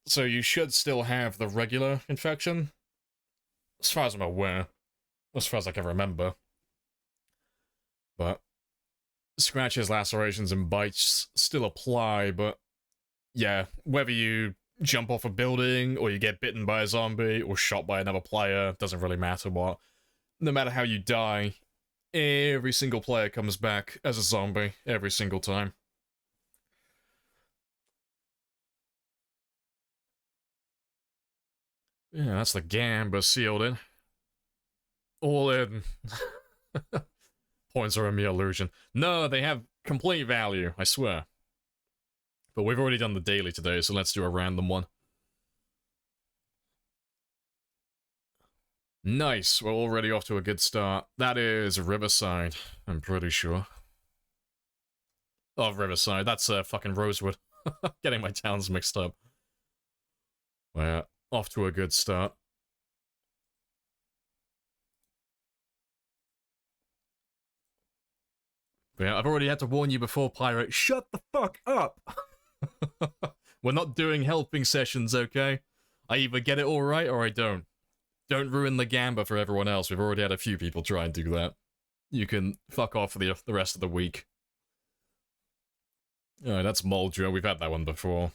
So you should still have the regular infection. As far as I'm aware. As far as I can remember. But scratches, lacerations, and bites still apply, but yeah, whether you jump off a building, or you get bitten by a zombie, or shot by another player, doesn't really matter what. No matter how you die, every single player comes back as a zombie, every single time. Yeah, that's the gamba sealed in. All in. Points are a mere illusion. No, they have complete value, I swear. But we've already done the daily today, so let's do a random one. Nice, we're already off to a good start. That is Riverside, I'm pretty sure. Oh, Riverside. That's fucking Rosewood. Getting my towns mixed up. Well, off to a good start. But yeah, I've already had to warn you before, Pirate. Shut the fuck up! We're not doing helping sessions, okay? I either get it all right or I don't. Don't ruin the gamba for everyone else. We've already had a few people try and do that. You can fuck off for the rest of the week. Alright, that's Moldra. We've had that one before.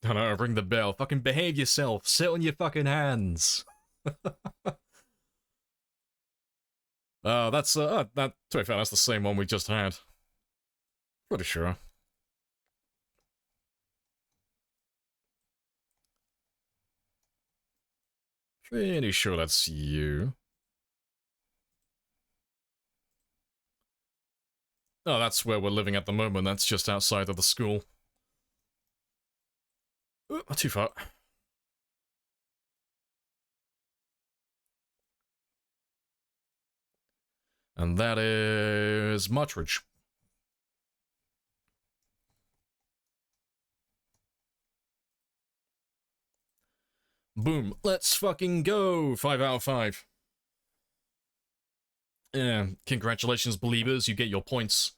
I don't know, ring the bell. Fucking behave yourself. Sit on your fucking hands. That's, to be fair, that's the same one we just had. Pretty sure. Pretty sure that's you. Oh, that's where we're living at the moment. That's just outside of the school. Ooh, not too far. And that is Muttridge. Boom. Let's fucking go. 5 out of 5. Yeah, congratulations, believers. You get your points.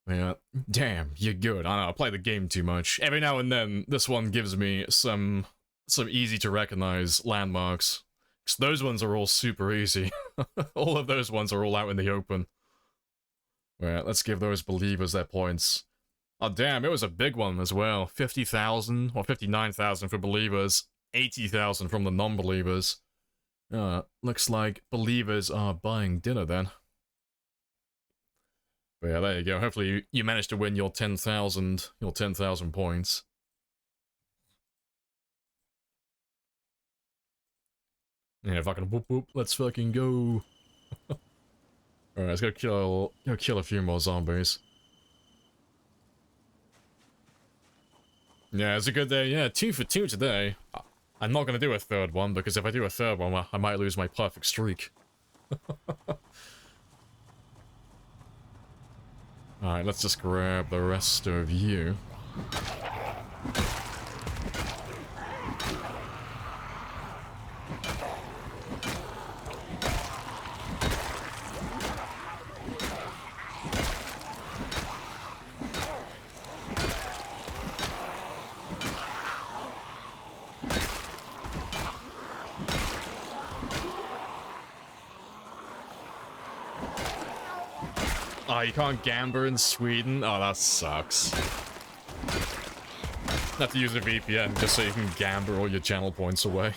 Yeah, damn, you're good. I know, I play the game too much. Every now and then, this one gives me some easy to recognize landmarks. Because those ones are all super easy. All of those ones are all out in the open. Well, let's give those believers their points. Oh damn, it was a big one as well. 50,000, or 59,000 for believers. 80,000 from the non-believers. Looks like believers are buying dinner then. But yeah, there you go. Hopefully you managed to win your 10,000 points. Yeah, fucking whoop whoop. Let's fucking go. Alright, let's go kill a few more zombies. Yeah, it's a good day. Yeah, 2 for 2 today. I'm not gonna do a third one, because if I do a third one, I might lose my perfect streak. Alright, let's just grab the rest of you. Oh, you can't gamba in Sweden? Oh, that sucks. Have to use a VPN just so you can gamba all your channel points away.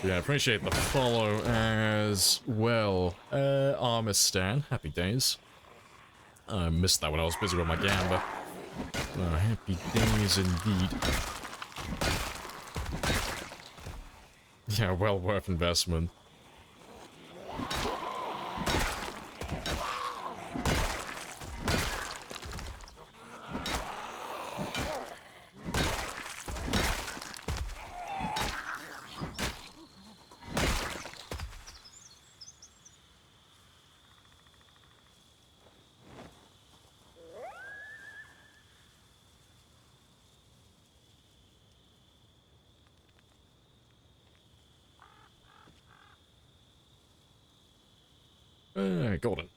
Yeah, appreciate the follow as well. Armistan, happy days. I missed that when I was busy with my gamba. Oh, happy days indeed. Yeah, well worth investment. Golden.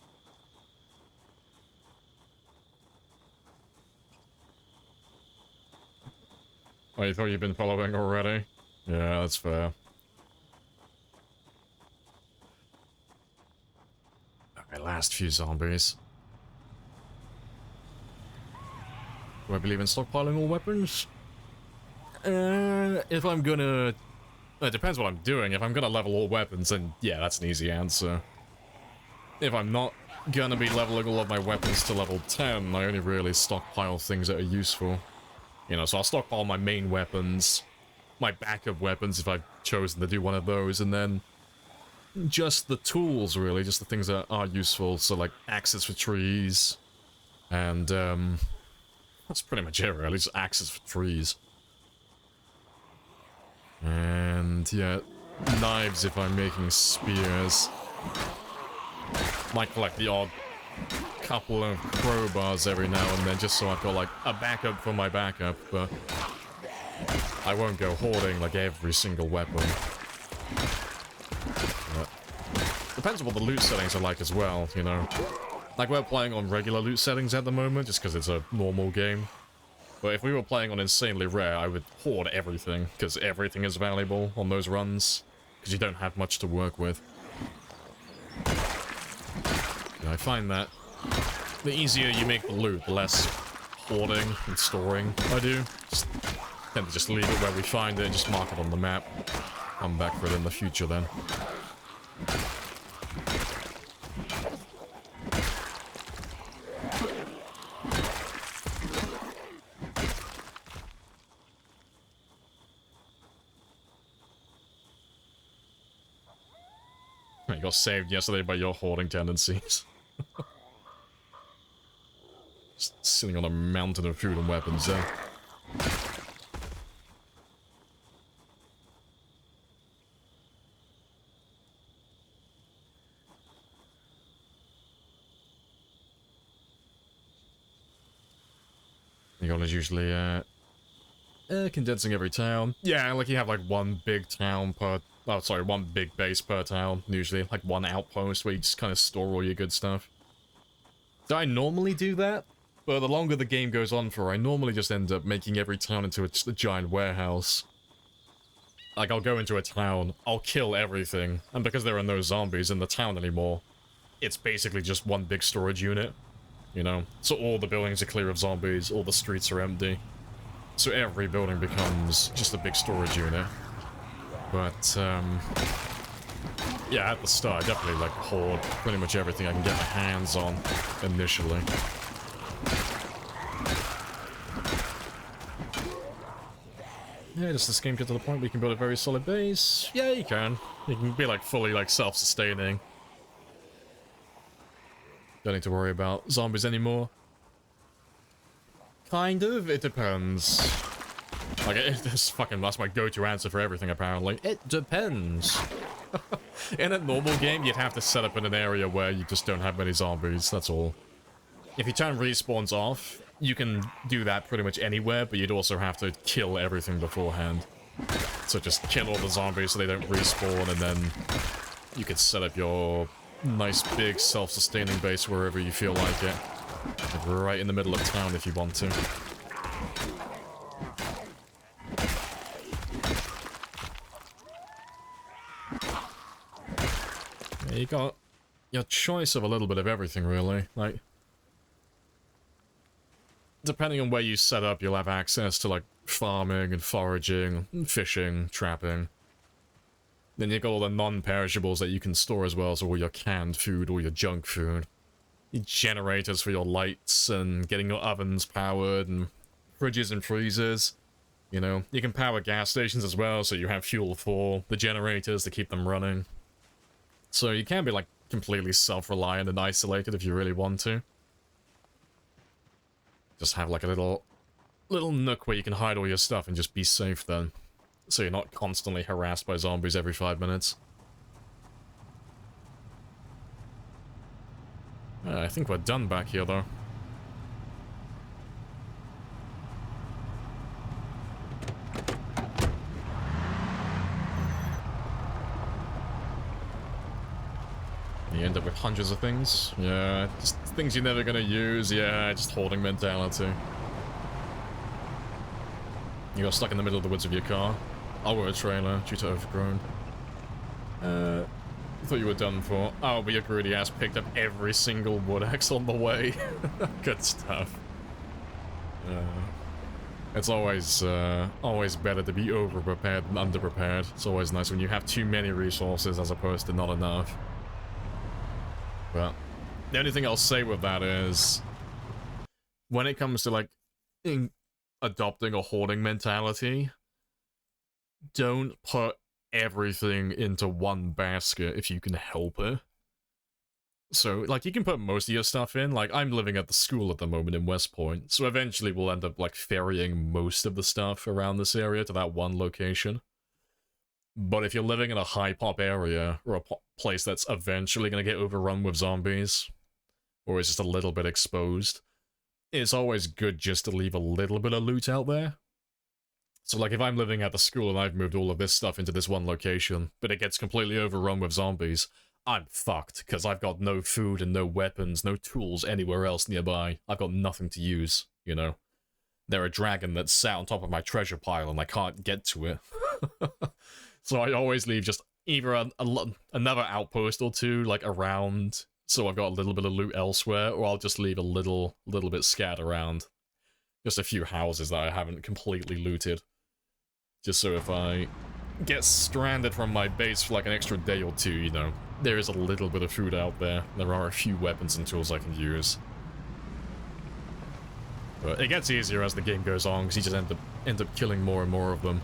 Oh, you thought you'd been following already? Yeah, that's fair. Okay, last few zombies. Do I believe in stockpiling all weapons? If I'm gonna... It depends what I'm doing. If I'm gonna level all weapons, then yeah, that's an easy answer. If I'm not gonna be leveling all of my weapons to level 10, I only really stockpile things that are useful. You know, so I'll stockpile my main weapons, my backup weapons if I've chosen to do one of those, and then just the tools, really, just the things that are useful, so like axes for trees, and That's pretty much it, really. Just axes for trees. And, yeah, knives if I'm making spears. Might collect the odd couple of crowbars every now and then, just so I've got, like, a backup for my backup, but I won't go hoarding, like, every single weapon. But depends on what the loot settings are like as well, you know. Like, we're playing on regular loot settings at the moment, just because it's a normal game. But if we were playing on insanely rare, I would hoard everything, because everything is valuable on those runs, because you don't have much to work with. I find that the easier you make the loot, the less hoarding and storing I do. Just tend to just leave it where we find it and just mark it on the map. Come back for it in the future then. You got saved yesterday by your hoarding tendencies. Just sitting on a mountain of food and weapons there. Your goal is usually, condensing every town. Yeah, like you have like one big town per... Oh, sorry, one big base per town, usually. Like one outpost where you just kind of store all your good stuff. Do I normally do that? But the longer the game goes on for, I normally just end up making every town into just a giant warehouse. Like, I'll go into a town, I'll kill everything, and because there are no zombies in the town anymore, it's basically just one big storage unit, you know? So all the buildings are clear of zombies, all the streets are empty. So every building becomes just a big storage unit. But, yeah, at the start, I definitely, like, hoard pretty much everything I can get my hands on initially. Yeah, does this game get to the point where you can build a very solid base? Yeah, you can. You can be, like, fully, like, self-sustaining. Don't need to worry about zombies anymore. Kind of, it depends. Like, that's my go-to answer for everything, apparently. It depends. In a normal game, you'd have to set up in an area where you just don't have many zombies, that's all. If you turn respawns off, you can do that pretty much anywhere, but you'd also have to kill everything beforehand. So just kill all the zombies so they don't respawn, and then you could set up your nice big self-sustaining base wherever you feel like it. Like right in the middle of town if you want to. Yeah, you got your choice of a little bit of everything, really. Like, depending on where you set up, you'll have access to, like, farming and foraging, and fishing, trapping. Then you've got all the non-perishables that you can store as well, so all your canned food, all your junk food. Your generators for your lights, and getting your ovens powered, and fridges and freezers. You know, you can power gas stations as well, so you have fuel for the generators to keep them running. So you can be, like, completely self-reliant and isolated if you really want to. Just have, like, a little nook where you can hide all your stuff and just be safe then. So you're not constantly harassed by zombies every 5 minutes. I think we're done back here, though. You end up with hundreds of things. Yeah, just things you're never gonna use. Yeah, just hoarding mentality. You got stuck in the middle of the woods with your car. I'll wear a trailer due to overgrown. I thought you were done for. Oh, but your greedy ass picked up every single wood axe on the way. Good stuff. It's always better to be over-prepared than under-prepared. It's always nice when you have too many resources as opposed to not enough. But the only thing I'll say with that is, when it comes to, like, adopting a hoarding mentality, don't put everything into one basket if you can help it. So, like, you can put most of your stuff in. Like, I'm living at the school at the moment in West Point, so eventually we'll end up, like, ferrying most of the stuff around this area to that one location. But if you're living in a high-pop area, or a place that's eventually going to get overrun with zombies, or is just a little bit exposed, it's always good just to leave a little bit of loot out there. So, like, if I'm living at the school and I've moved all of this stuff into this one location, but it gets completely overrun with zombies, I'm fucked, because I've got no food and no weapons, no tools anywhere else nearby. I've got nothing to use, you know? They're a dragon that's sat on top of my treasure pile and I can't get to it. So I always leave just either another outpost or two, like, around, so I've got a little bit of loot elsewhere, or I'll just leave a little bit scattered around. Just a few houses that I haven't completely looted. Just so if I get stranded from my base for like an extra day or two, you know, there is a little bit of food out there. There are a few weapons and tools I can use. But it gets easier as the game goes on, because you just end up killing more and more of them.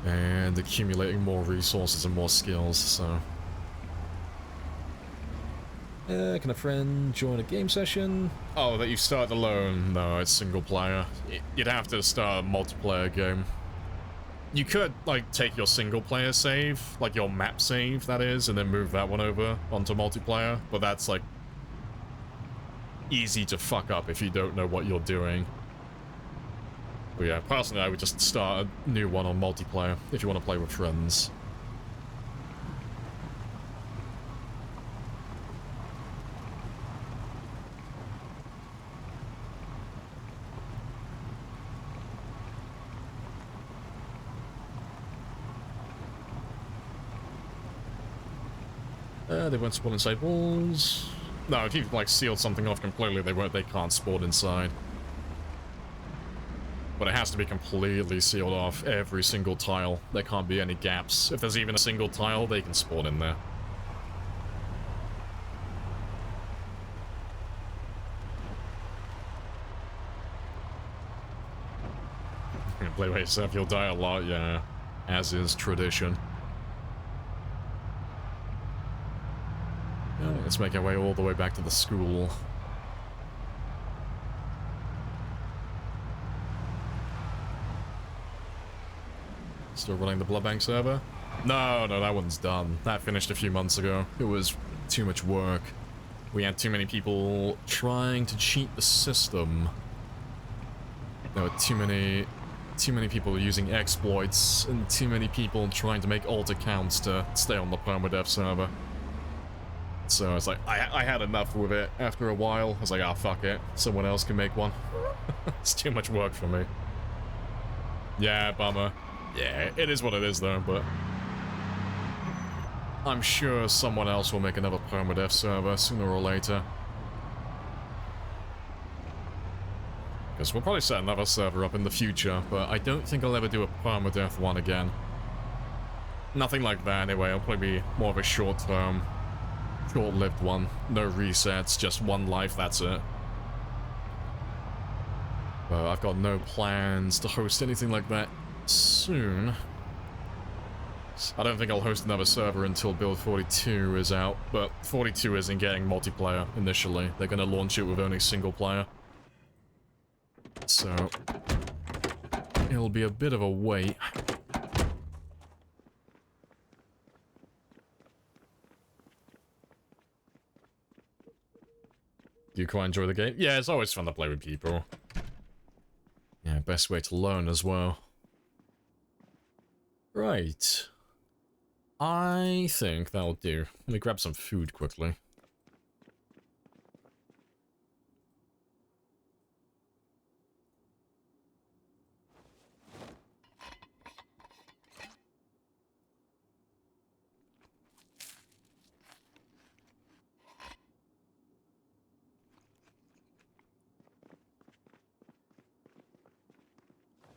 And accumulating more resources and more skills, so... can a friend join a game session? Oh, that you start alone? No, it's single player. You'd have to start a multiplayer game. You could, like, take your single player save, like your map save, that is, and then move that one over onto multiplayer, but that's, like, easy to fuck up if you don't know what you're doing. But yeah, personally, I would just start a new one on multiplayer if you want to play with friends. They won't spawn inside walls. No, if you've, like, sealed something off completely, they can't spawn inside. But it has to be completely sealed off, every single tile. There can't be any gaps. If there's even a single tile, they can spawn in there. Play by yourself, you'll die a lot, yeah. As is tradition. Let's make our way all the way back to the school. Still running the Bloodbank server? No, that one's done. That finished a few months ago. It was too much work. We had too many people trying to cheat the system. There were too many people using exploits, and too many people trying to make alt accounts to stay on the Permadeath server. So I was like, I had enough with it after a while. I was like, ah, fuck it. Someone else can make one. It's too much work for me. Yeah, bummer. Yeah, it is what it is though, but... I'm sure someone else will make another Permadeath server sooner or later. Because we'll probably set another server up in the future, but I don't think I'll ever do a Permadeath one again. Nothing like that anyway, it'll probably be more of a short-lived one. No resets, just one life, that's it. But I've got no plans to host anything like that soon. I don't think I'll host another server until Build 42 is out, but 42 isn't getting multiplayer initially. They're going to launch it with only single player. So, it'll be a bit of a wait. Do you quite enjoy the game? Yeah, it's always fun to play with people. Yeah, best way to learn as well. Right. I think that'll do. Let me grab some food quickly.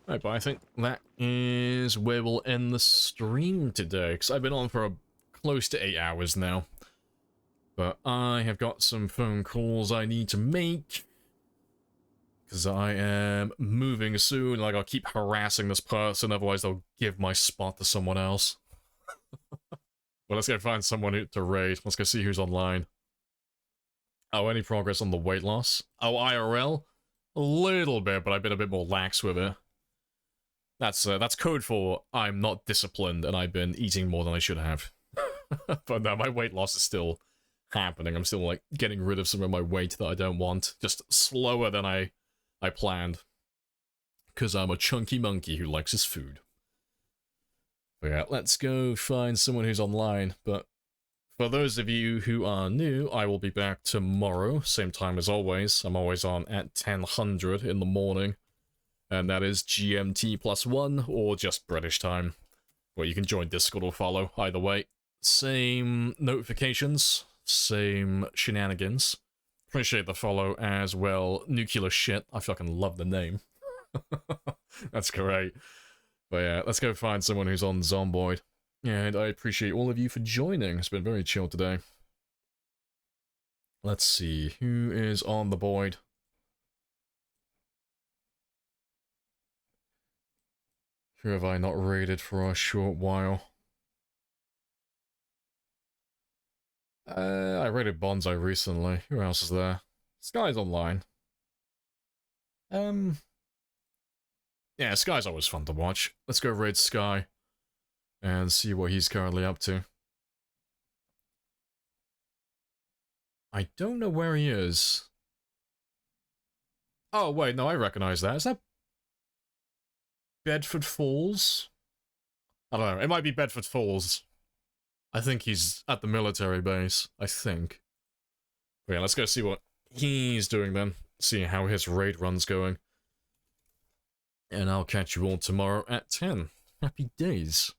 Right, but I think that is where we'll end the stream today, because I've been on for close to 8 hours now. But I have got some phone calls I need to make, because I am moving soon. Like, I'll keep harassing this person, otherwise they'll give my spot to someone else. But let's go find someone to raid. Let's go see who's online. Oh, any progress on the weight loss? Oh, IRL? A little bit, but I've been a bit more lax with it. That's code for I'm not disciplined and I've been eating more than I should have. But no, my weight loss is still happening. I'm still, like, getting rid of some of my weight that I don't want. Just slower than I planned. Because I'm a chunky monkey who likes his food. But yeah, let's go find someone who's online. But for those of you who are new, I will be back tomorrow, same time as always. I'm always on at 10:00 in the morning. And that is GMT +1, or just British time. Where you can join Discord or follow, either way. Same notifications, same shenanigans. Appreciate the follow as well. Nuclear shit, I fucking love the name. That's great. But yeah, let's go find someone who's on Zomboid. And I appreciate all of you for joining. It's been very chill today. Let's see, who is on the board? Who have I not raided for a short while? I raided Bonsai recently. Who else is there? Sky's online. Yeah, Sky's always fun to watch. Let's go raid Sky and see what he's currently up to. I don't know where he is. Oh, wait, no, I recognize that. Is that Bedford Falls? I don't know. It might be Bedford Falls. I think he's at the military base. I think. But yeah, let's go see what he's doing then. See how his raid run's going. And I'll catch you all tomorrow at 10. Happy days.